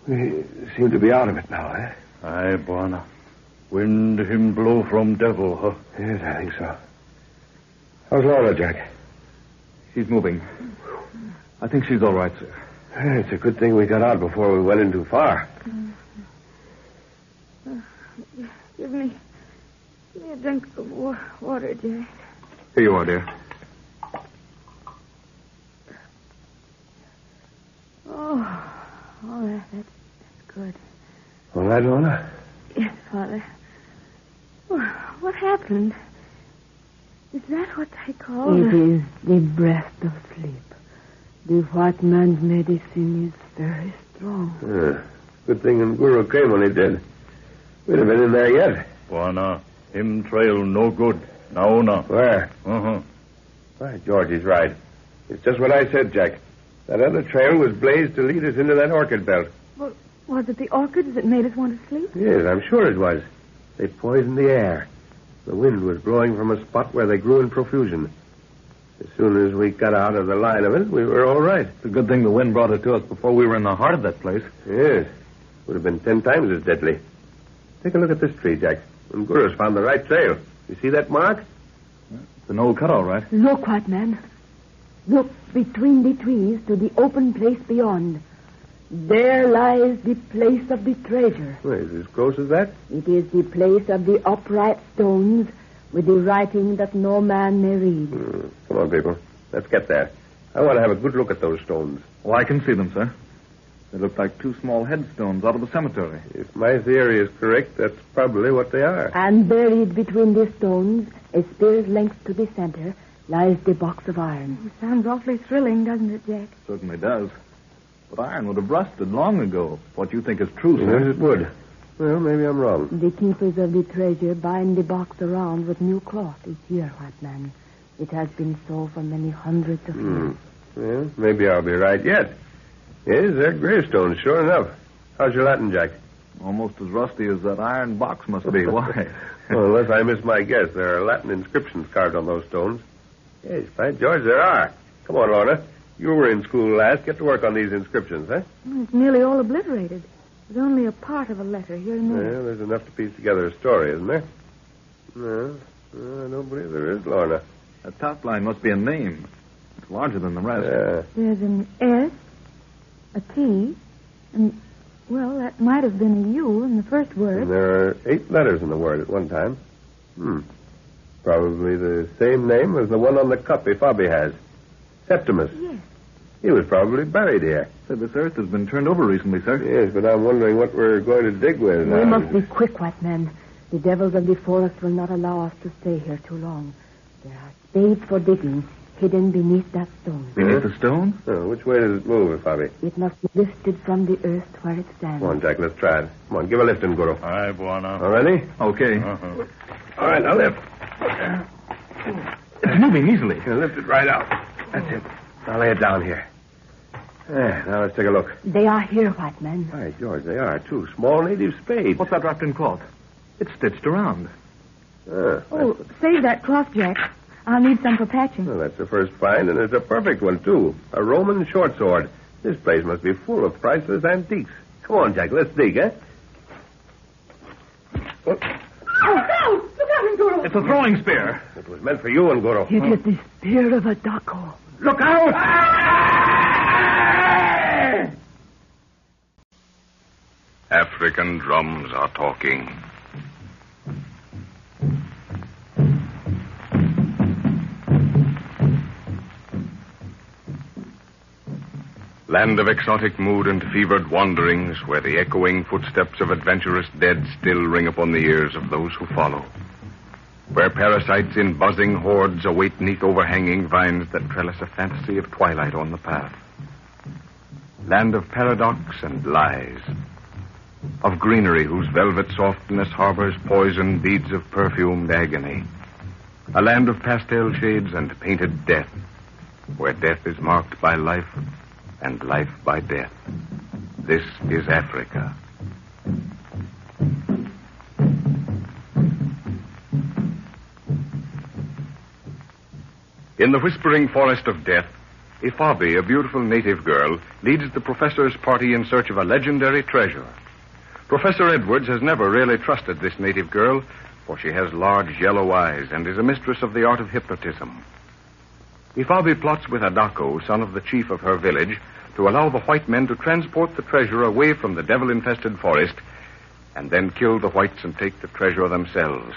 Speaker 3: We seem to be out of it now, eh?
Speaker 8: Aye, Bwana. Wind him blow from devil, huh?
Speaker 3: Yes, I think so. How's Lorna, Jack?
Speaker 4: She's moving. I think she's all right, sir.
Speaker 3: It's a good thing we got out before we went in too far.
Speaker 2: Give me a drink of water, Jack.
Speaker 4: Here you are, dear.
Speaker 2: That's good.
Speaker 3: All right, Lorna?
Speaker 2: Yes, Father. What happened? Is that what they call
Speaker 7: It is the breath of sleep. The white man's medicine is very strong.
Speaker 3: Good thing Nguru came when he did. We'd have been in there yet.
Speaker 8: Bwana, him trail no good. Now, no.
Speaker 3: Where?
Speaker 8: Uh-huh.
Speaker 3: Why, George is right. It's just what I said, Jack. That other trail was blazed to lead us into that orchid belt.
Speaker 2: Well, was it the orchids that made us want to sleep?
Speaker 3: Yes, I'm sure it was. They poisoned the air. The wind was blowing from a spot where they grew in profusion. As soon as we got out of the line of it, we were all right.
Speaker 4: It's a good thing the wind brought it to us before we were in the heart of that place.
Speaker 3: Yes. Would have been 10 times as deadly. Take a look at this tree, Jack. Nguru's found the right trail. You see that mark?
Speaker 4: It's an old cut, all right.
Speaker 14: Look, white man. Look between the trees to the open place beyond. There lies the place of the treasure.
Speaker 3: Well, is it as close as that?
Speaker 14: It is the place of the upright stones with the writing that no man may read.
Speaker 3: Come on, people. Let's get there. I want to have a good look at those stones.
Speaker 4: Oh, I can see them, sir. They look like two small headstones out of a cemetery.
Speaker 3: If my theory is correct, that's probably what they are.
Speaker 14: And buried between the stones, a spear's length to the center, lies the box of iron.
Speaker 2: Sounds awfully thrilling, doesn't it, Jack?
Speaker 4: Certainly does. But iron would have rusted long ago. What you think is true, sir.
Speaker 3: Yes, it would. Well, maybe I'm wrong.
Speaker 14: The keepers of the treasure bind the box around with new cloth each year, white man. It has been so for many hundreds of years.
Speaker 3: Well, maybe I'll be right yet. Yes, they're gravestones, sure enough. How's your Latin, Jack?
Speaker 4: Almost as rusty as that iron box must be. Why?
Speaker 3: Well, unless I miss my guess, there are Latin inscriptions carved on those stones. Yes, by George, there are. Come on, Lorna. You were in school last. Get to work on these inscriptions, eh?
Speaker 2: It's nearly all obliterated. There's only a part of a letter here and there.
Speaker 3: Well, there's enough to piece together a story, isn't there? No, I don't believe there is, Lorna.
Speaker 4: That top line must be a name. It's larger than the rest.
Speaker 2: There's an S, a T, and, well, that might have been a U in the first word.
Speaker 3: And there are 8 letters in the word at one time. Probably the same name as the one on the cup Ifabi has. Septimus.
Speaker 2: Yes.
Speaker 3: He was probably buried here.
Speaker 4: So this earth has been turned over recently, sir.
Speaker 3: Yes, but I'm wondering what we're going to dig with now.
Speaker 14: We must be quick, white men. The devils of the forest will not allow us to stay here too long. There are spades for digging hidden beneath that stone.
Speaker 4: Beneath the stone?
Speaker 3: Oh, which way does it move, Ifabi?
Speaker 14: It must be lifted from the earth where it stands.
Speaker 3: Come on, Jack, let's try it. Come on, give a lift, Nguru.
Speaker 8: Aye, Bwana.
Speaker 3: All ready?
Speaker 4: Okay.
Speaker 3: All right, now lift.
Speaker 4: It's moving easily.
Speaker 3: Lift it right out. That's it. I'll lay it down here. Now let's take a look.
Speaker 14: They are here, white men.
Speaker 3: By George, they are, too. Small native spades.
Speaker 4: What's that wrapped in cloth? It's stitched around.
Speaker 2: Save that cloth, Jack. I'll need some for patching.
Speaker 3: Well, that's the first find, and it's a perfect one, too. A Roman short sword. This place must be full of priceless antiques. Come on, Jack, let's dig, eh?
Speaker 2: Oh, no! Look out, Nguru!
Speaker 4: It's a throwing spear.
Speaker 3: It was meant for you, Nguru.
Speaker 14: It is the spear of a Daco.
Speaker 3: Look out!
Speaker 16: African drums are talking. Land of exotic mood and fevered wanderings, where the echoing footsteps of adventurous dead still ring upon the ears of those who follow. Where parasites in buzzing hordes await 'neath overhanging vines that trellis a fantasy of twilight on the path. Land of paradox and lies. Of greenery whose velvet softness harbors poison beads of perfumed agony. A land of pastel shades and painted death, where death is marked by life and life by death. This is Africa.
Speaker 1: In the whispering forest of death, Ifabi, a beautiful native girl, leads the professor's party in search of a legendary treasure. Professor Edwards has never really trusted this native girl, for she has large yellow eyes and is a mistress of the art of hypnotism. Ifabi plots with Adako, son of the chief of her village, to allow the white men to transport the treasure away from the devil-infested forest and then kill the whites and take the treasure themselves.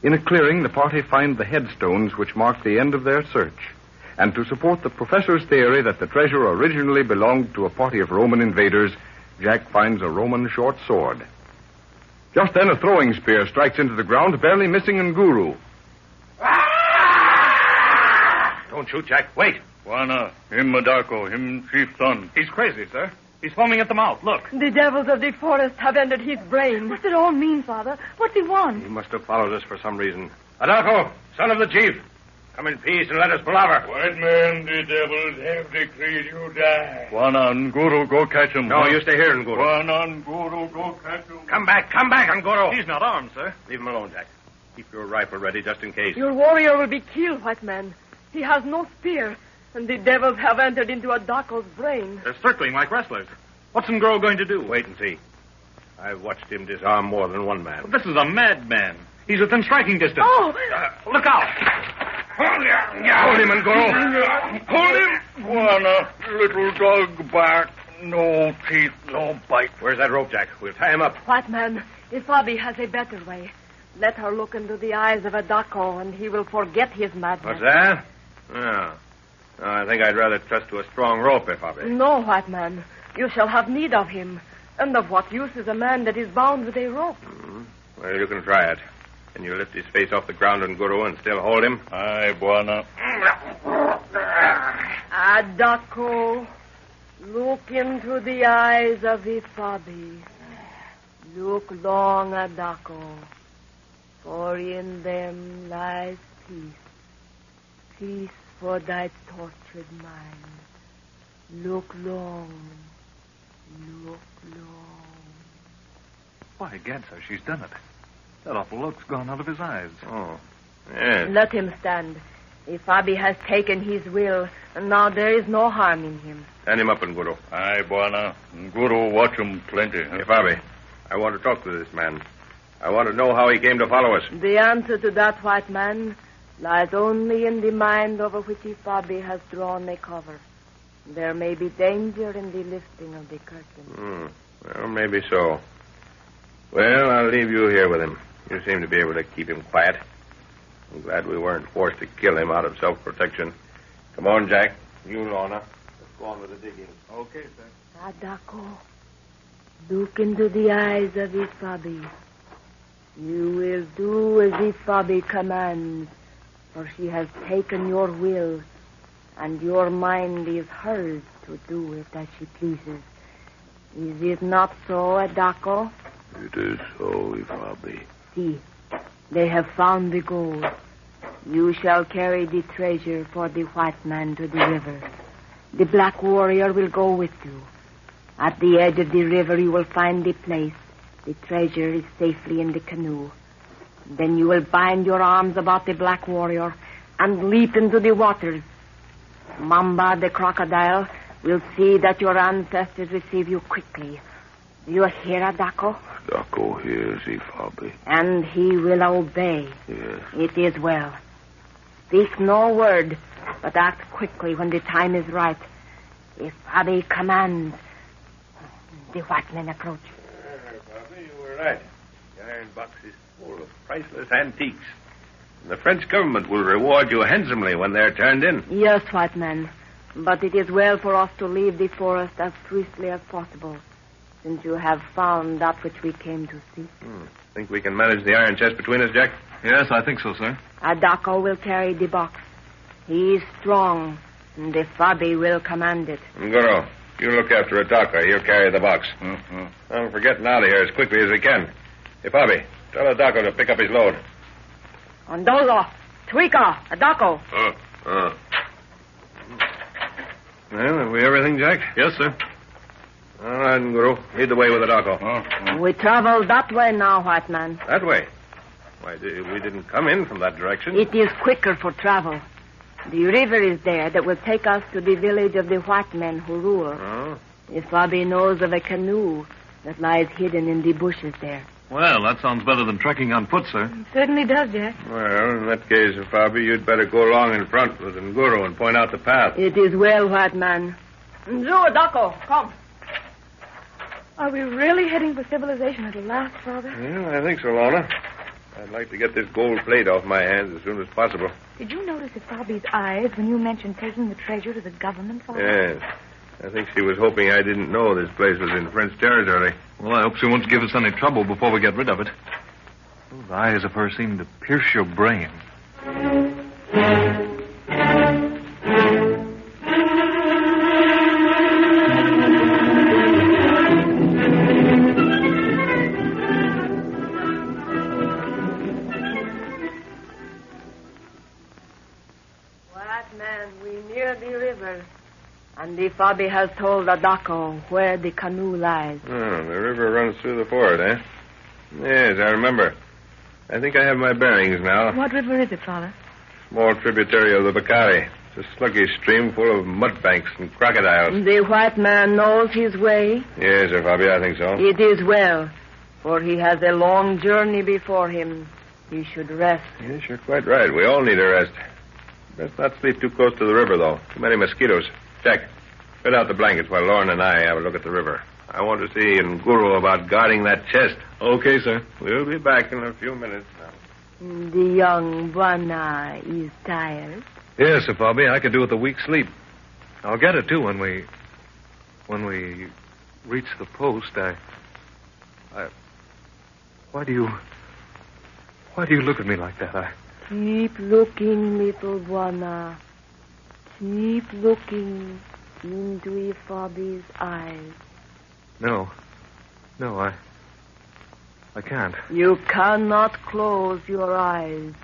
Speaker 1: In a clearing, the party find the headstones which mark the end of their search. And to support the professor's theory that the treasure originally belonged to a party of Roman invaders, Jack finds a Roman short sword. Just then, a throwing spear strikes into the ground, barely missing Nguru.
Speaker 10: Don't shoot, Jack. Wait.
Speaker 8: Wana, him Madako, him chief son.
Speaker 5: He's crazy, sir. He's foaming at the mouth. Look.
Speaker 14: The devils of the forest have entered his brain.
Speaker 2: What's it all mean, Father? What's he want?
Speaker 10: He must have followed us for some reason. Adako, son of the chief, come in peace and let us palaver.
Speaker 8: White man, the devils have decreed you die. Wana, Nguru, go catch him.
Speaker 10: No, you stay here, Nguru.
Speaker 8: Wana, Nguru, go catch him.
Speaker 10: Come back, Nguru.
Speaker 5: He's not armed, sir.
Speaker 10: Leave him alone, Jack. Keep your rifle ready just in case.
Speaker 14: Your warrior will be killed, white man. He has no spear, and the devils have entered into Adako's brain.
Speaker 5: They're circling like wrestlers. What's Nguru going to do?
Speaker 10: Wait and see. I've watched him disarm more than one man.
Speaker 5: This is a madman. He's within striking distance.
Speaker 14: Oh!
Speaker 5: Look out!
Speaker 10: Hold him, Nguru. Hold him.
Speaker 8: Wana, little dog back. No teeth, no bite.
Speaker 10: Where's that rope, Jack? We'll tie him up.
Speaker 14: White man, Ifabi has a better way. Let her look into the eyes of Adako, and he will forget his madness.
Speaker 10: What's that? Oh. I think I'd rather trust to a strong rope, Ifabi.
Speaker 14: No, white man. You shall have need of him. And of what use is a man that is bound with a rope?
Speaker 10: Well, you can try it. Can you lift his face off the ground, Nguru, and still hold him?
Speaker 8: Aye, Bwana.
Speaker 14: Adako, look into the eyes of Ifabi. Look long, Adako, for in them lies peace. Peace for thy tortured mind. Look long. Look long.
Speaker 4: By gad, sir, she's done it. That awful look's gone out of his eyes.
Speaker 10: Oh, yes.
Speaker 14: Let him stand. Ifabi has taken his will, and now there is no harm in him.
Speaker 10: Stand him up, Nguru.
Speaker 8: Aye, Bwana. Nguru watch him plenty. Huh?
Speaker 10: Ifabi, I want to talk to this man. I want to know how he came to follow us.
Speaker 14: The answer to that, white man, lies only in the mind over which Ifabi has drawn a cover. There may be danger in the lifting of the curtain.
Speaker 10: Well, maybe so. Well, I'll leave you here with him. You seem to be able to keep him quiet. I'm glad we weren't forced to kill him out of self-protection. Come on, Jack. You, Lorna. Let's go on with the digging.
Speaker 5: Okay, sir.
Speaker 14: Adako, look into the eyes of Ifabi. You will do as Ifabi commands, for she has taken your will, and your mind is hers to do it as she pleases. Is it not so, Adako?
Speaker 8: It is so, Ifabi.
Speaker 14: See, they have found the gold. You shall carry the treasure for the white man to the river. The black warrior will go with you. At the edge of the river you will find the place. The treasure is safely in the canoe. Then you will bind your arms about the black warrior and leap into the waters. Mamba, the crocodile, will see that your ancestors receive you quickly. Do you hear, Adako?
Speaker 8: Adako hears, Ifabi.
Speaker 14: And he will obey.
Speaker 8: Yes.
Speaker 14: It is well. Speak no word, but act quickly when the time is right. Ifabi commands. The white men approach.
Speaker 10: Ifabi, you were right. The iron box is full of priceless antiques. The French government will reward you handsomely when they're turned in.
Speaker 14: Yes, white man. But it is well for us to leave the forest as swiftly as possible, since you have found that which we came to seek.
Speaker 10: Think we can manage the iron chest between us, Jack?
Speaker 4: Yes, I think so, sir.
Speaker 14: Adako will carry the box. He is strong, and Ifabi will command it.
Speaker 10: Nguru, you look after Adako. He'll carry the box. We're getting out of here as quickly as we can. Ifabi, tell Adako to pick up his load.
Speaker 14: Ondozo, Twika, Adako.
Speaker 10: Well, have we everything, Jack?
Speaker 5: Yes, sir.
Speaker 10: All right, Nguru. Lead the way with Adako.
Speaker 14: We travel that way now, white man.
Speaker 10: That way? Why, we didn't come in from that direction.
Speaker 14: It is quicker for travel. The river is there that will take us to the village of the white men who rule.
Speaker 3: Oh?
Speaker 14: If Bobby knows of a canoe that lies hidden in the bushes there.
Speaker 5: Well, that sounds better than trekking on foot, sir.
Speaker 2: It certainly does, Jack.
Speaker 3: Well, in that case, Bobby, you'd better go along in front with Nguru and point out the path.
Speaker 14: It is well, white man. Nzo, Dako, come.
Speaker 2: Are we really heading for civilization at last, Father?
Speaker 3: Yeah, I think so, Lorna. I'd like to get this gold plate off my hands as soon as possible.
Speaker 2: Did you notice at Bobby's eyes when you mentioned taking the treasure to the government, Father?
Speaker 3: Yes. I think she was hoping I didn't know this place was in French territory.
Speaker 5: Well, I hope she won't give us any trouble before we get rid of it. Those eyes of hers seem to pierce your brain.
Speaker 14: White man, we near the river. And the Bobby has told Adako where the canoe lies.
Speaker 3: Oh, the river runs through the fort, eh? Yes, I remember. I think I have my bearings now.
Speaker 2: What river is it, Father?
Speaker 3: Small tributary of the Bakari. It's a sluggish stream full of mud banks and crocodiles.
Speaker 14: The white man knows his way.
Speaker 3: Yes, Sir Bobby, I think so.
Speaker 14: It is well, for he has a long journey before him. He should rest.
Speaker 3: Yes, you're quite right. We all need a rest. Best not sleep too close to the river, though. Too many mosquitoes. Jack, spread out the blankets while Lauren and I have a look at the river. I want to see Nguru about guarding that chest.
Speaker 5: Okay, sir.
Speaker 3: We'll be back in a few minutes now.
Speaker 14: The young Buana is tired.
Speaker 5: Yes, Sir Bobby, I could do with a week's sleep. I'll get it, too, when we reach the post. Why do you look at me like that?
Speaker 14: Keep looking, little Buana. Keep looking into Ifabi's eyes.
Speaker 5: No, I can't.
Speaker 14: You cannot close your eyes.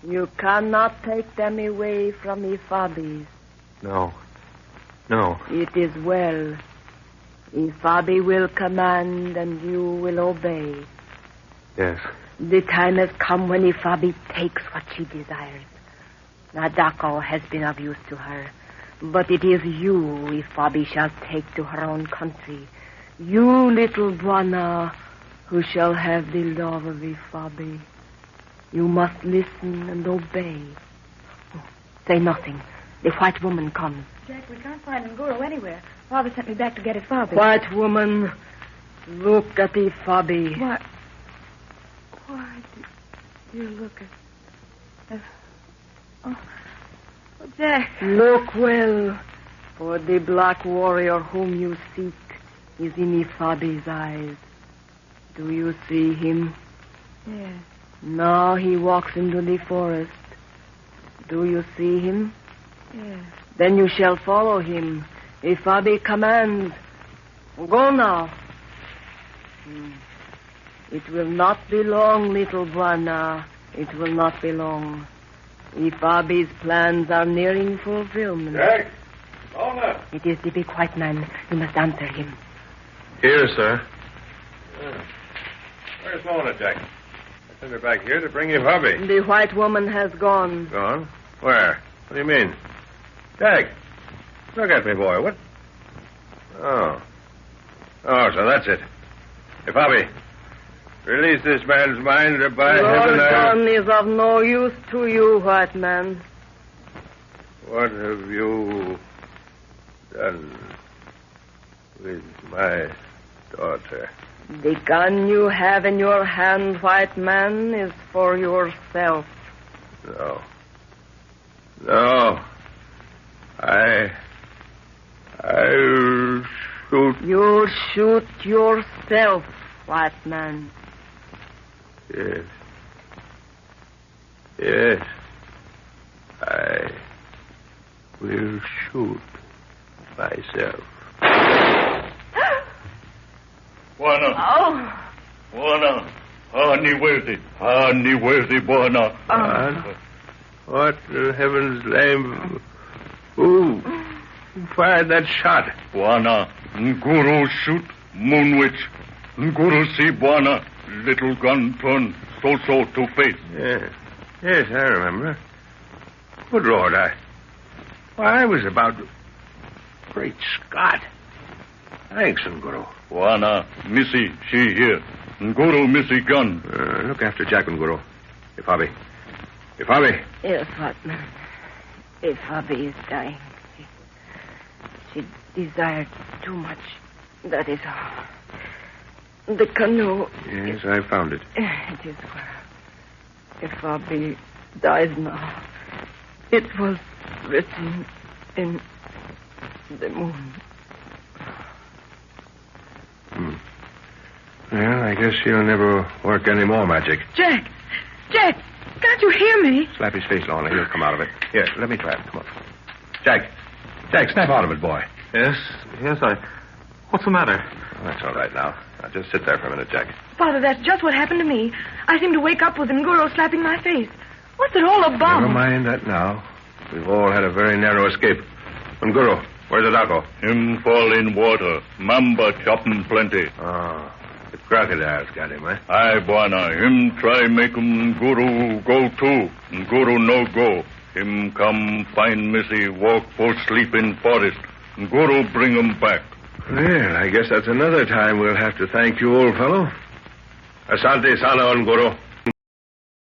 Speaker 14: You cannot take them away from Ifabi's.
Speaker 5: No.
Speaker 14: It is well. Ifabi will command and you will obey.
Speaker 5: Yes.
Speaker 14: The time has come when Ifabi takes what she desires. Nadako has been of use to her. But it is you Ifabi shall take to her own country. You, little Buana, who shall have the love of Ifabi. You must listen and obey. Say nothing. The white woman comes.
Speaker 2: Jack, we can't find Nguru anywhere. Father sent me back to get Ifabi.
Speaker 14: White woman, look at Ifabi.
Speaker 2: Why do you look at... Oh, Jack.
Speaker 14: Look well, for the black warrior whom you seek is in Ifabi's eyes. Do you see him?
Speaker 2: Yes.
Speaker 14: Now he walks into the forest. Do you see him?
Speaker 2: Yes.
Speaker 14: Then you shall follow him. Ifabi commands. Go now. It will not be long, little Buana. It will not be long. Ifabi's plans are nearing fulfillment.
Speaker 3: Jack! Lorna!
Speaker 14: It is the big white man. You must answer him.
Speaker 5: Here, sir.
Speaker 3: Where's Lorna, Jack? I sent her back here to bring you Ifabi.
Speaker 14: The white woman has gone.
Speaker 3: Gone? Where? What do you mean? Jack! Look at me, boy. What? Oh, so that's it. Ifabi, release this man's mind, or by heaven
Speaker 14: Your gun is of no use to you, white man.
Speaker 3: What have you done with my daughter?
Speaker 14: The gun you have in your hand, white man, is for yourself.
Speaker 3: No. I'll shoot.
Speaker 14: You'll shoot yourself, white man.
Speaker 3: Yes. I will shoot myself.
Speaker 8: Buana.
Speaker 14: Oh.
Speaker 8: Buana. Ani worthy, Buana.
Speaker 3: What in heaven's name? Who fired that shot?
Speaker 8: Buana. Nguru shoot moon witch. Nguru see Buana. Little gun turn so to face.
Speaker 3: Yes, I remember. Good Lord, I was about to... Great Scott. Thanks, Nguru.
Speaker 8: Wana, Missy, she here. Nguru, Missy, gun.
Speaker 17: Look after Jack, Nguru. Ifabi. Ifabi.
Speaker 14: Yes, Fatman. Ifabi is dying. She desired too much. That is all. The canoe...
Speaker 17: Yes, I found it.
Speaker 14: It is well. Ifabi dies now. It was written in the moon.
Speaker 17: Well, I guess she'll never work any more magic.
Speaker 2: Jack! Jack! Can't you hear me?
Speaker 17: Slap his face, Lorna. He'll come out of it. Here, let me try it. Come on. Jack, snap out of it, boy.
Speaker 5: Yes, What's the matter?
Speaker 17: Oh, that's all right now. Now, just sit there for a minute, Jack.
Speaker 2: Father, that's just what happened to me. I seem to wake up with Nguru slapping my face. What's it all about?
Speaker 17: Never mind that now. We've all had a very narrow escape. Nguru, where's the Daco?
Speaker 8: Him fall in water. Mamba chop him plenty.
Speaker 17: Oh, the crocodiles got him, eh?
Speaker 8: Aye, Bwana. Him try make him Nguru go too. Nguru no go. Him come find Missy, walk for sleep in forest. Nguru bring him back.
Speaker 17: Well, I guess that's another time we'll have to thank you, old fellow. Asante sana, Nguru.